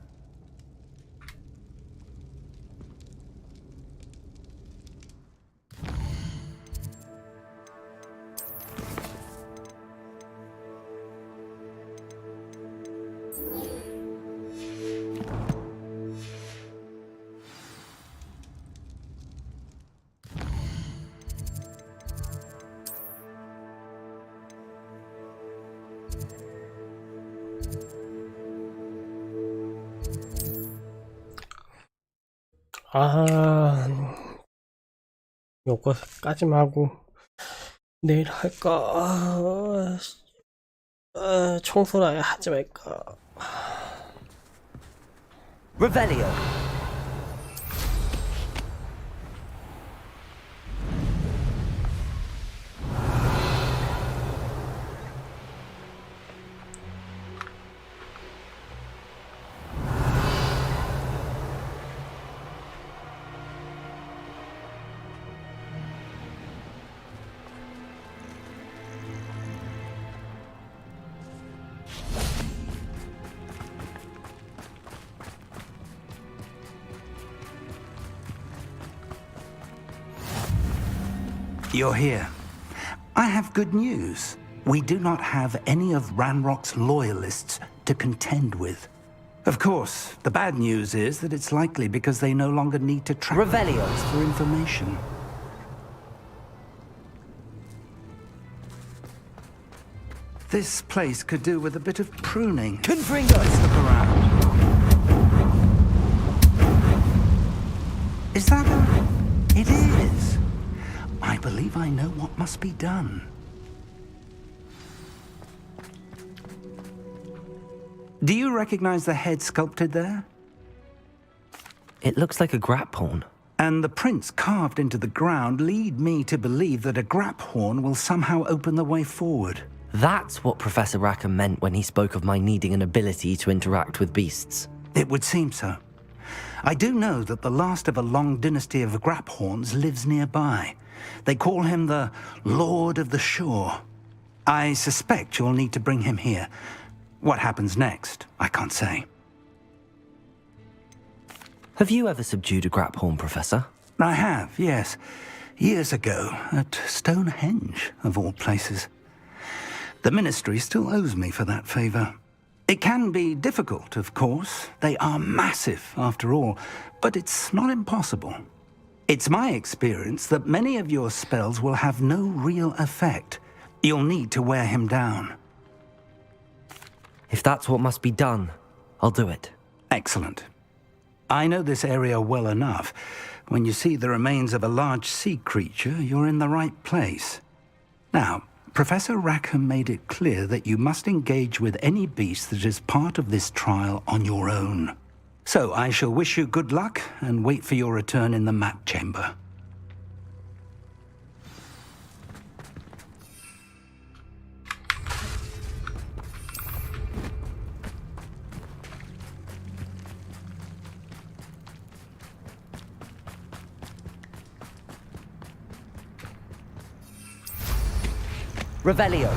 요거까지만 하고 내일 할까? 청소를 아예 하지 말까? Revelio. You're here. I have good news. We do not have any of Ranrock's loyalists to contend with. Of course, the bad news is that it's likely because they no longer need to track us for information. This place could do with a bit of pruning. Confringo! Let's look around. Is that a... It is. I believe I know what must be done. Do you recognize the head sculpted there? It looks like a grap horn. And the prints carved into the ground lead me to believe that a grap horn will somehow open the way forward. That's what Professor Rackham meant when he spoke of my needing an ability to interact with beasts. It would seem so. I do know that the last of a long dynasty of grap horns lives nearby. They call him the Lord of the Shore. I suspect you'll need to bring him here. What happens next, I can't say. Have you ever subdued a grap horn, Professor? I have, yes. Years ago, at Stonehenge, of all places. The Ministry still owes me for that favor. It can be difficult, of course. They are massive, after all, but it's not impossible. It's my experience that many of your spells will have no real effect. You'll need to wear him down. If that's what must be done, I'll do it. Excellent. I know this area well enough. When you see the remains of a large sea creature, you're in the right place. Now, Professor Rackham made it clear that you must engage with any beast that is part of this trial on your own. So I shall wish you good luck and wait for your return in the map chamber. Revelio.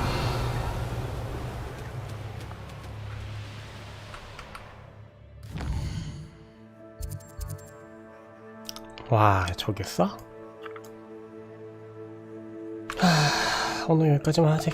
와, 저겼어? 오늘 여기까지만 하자.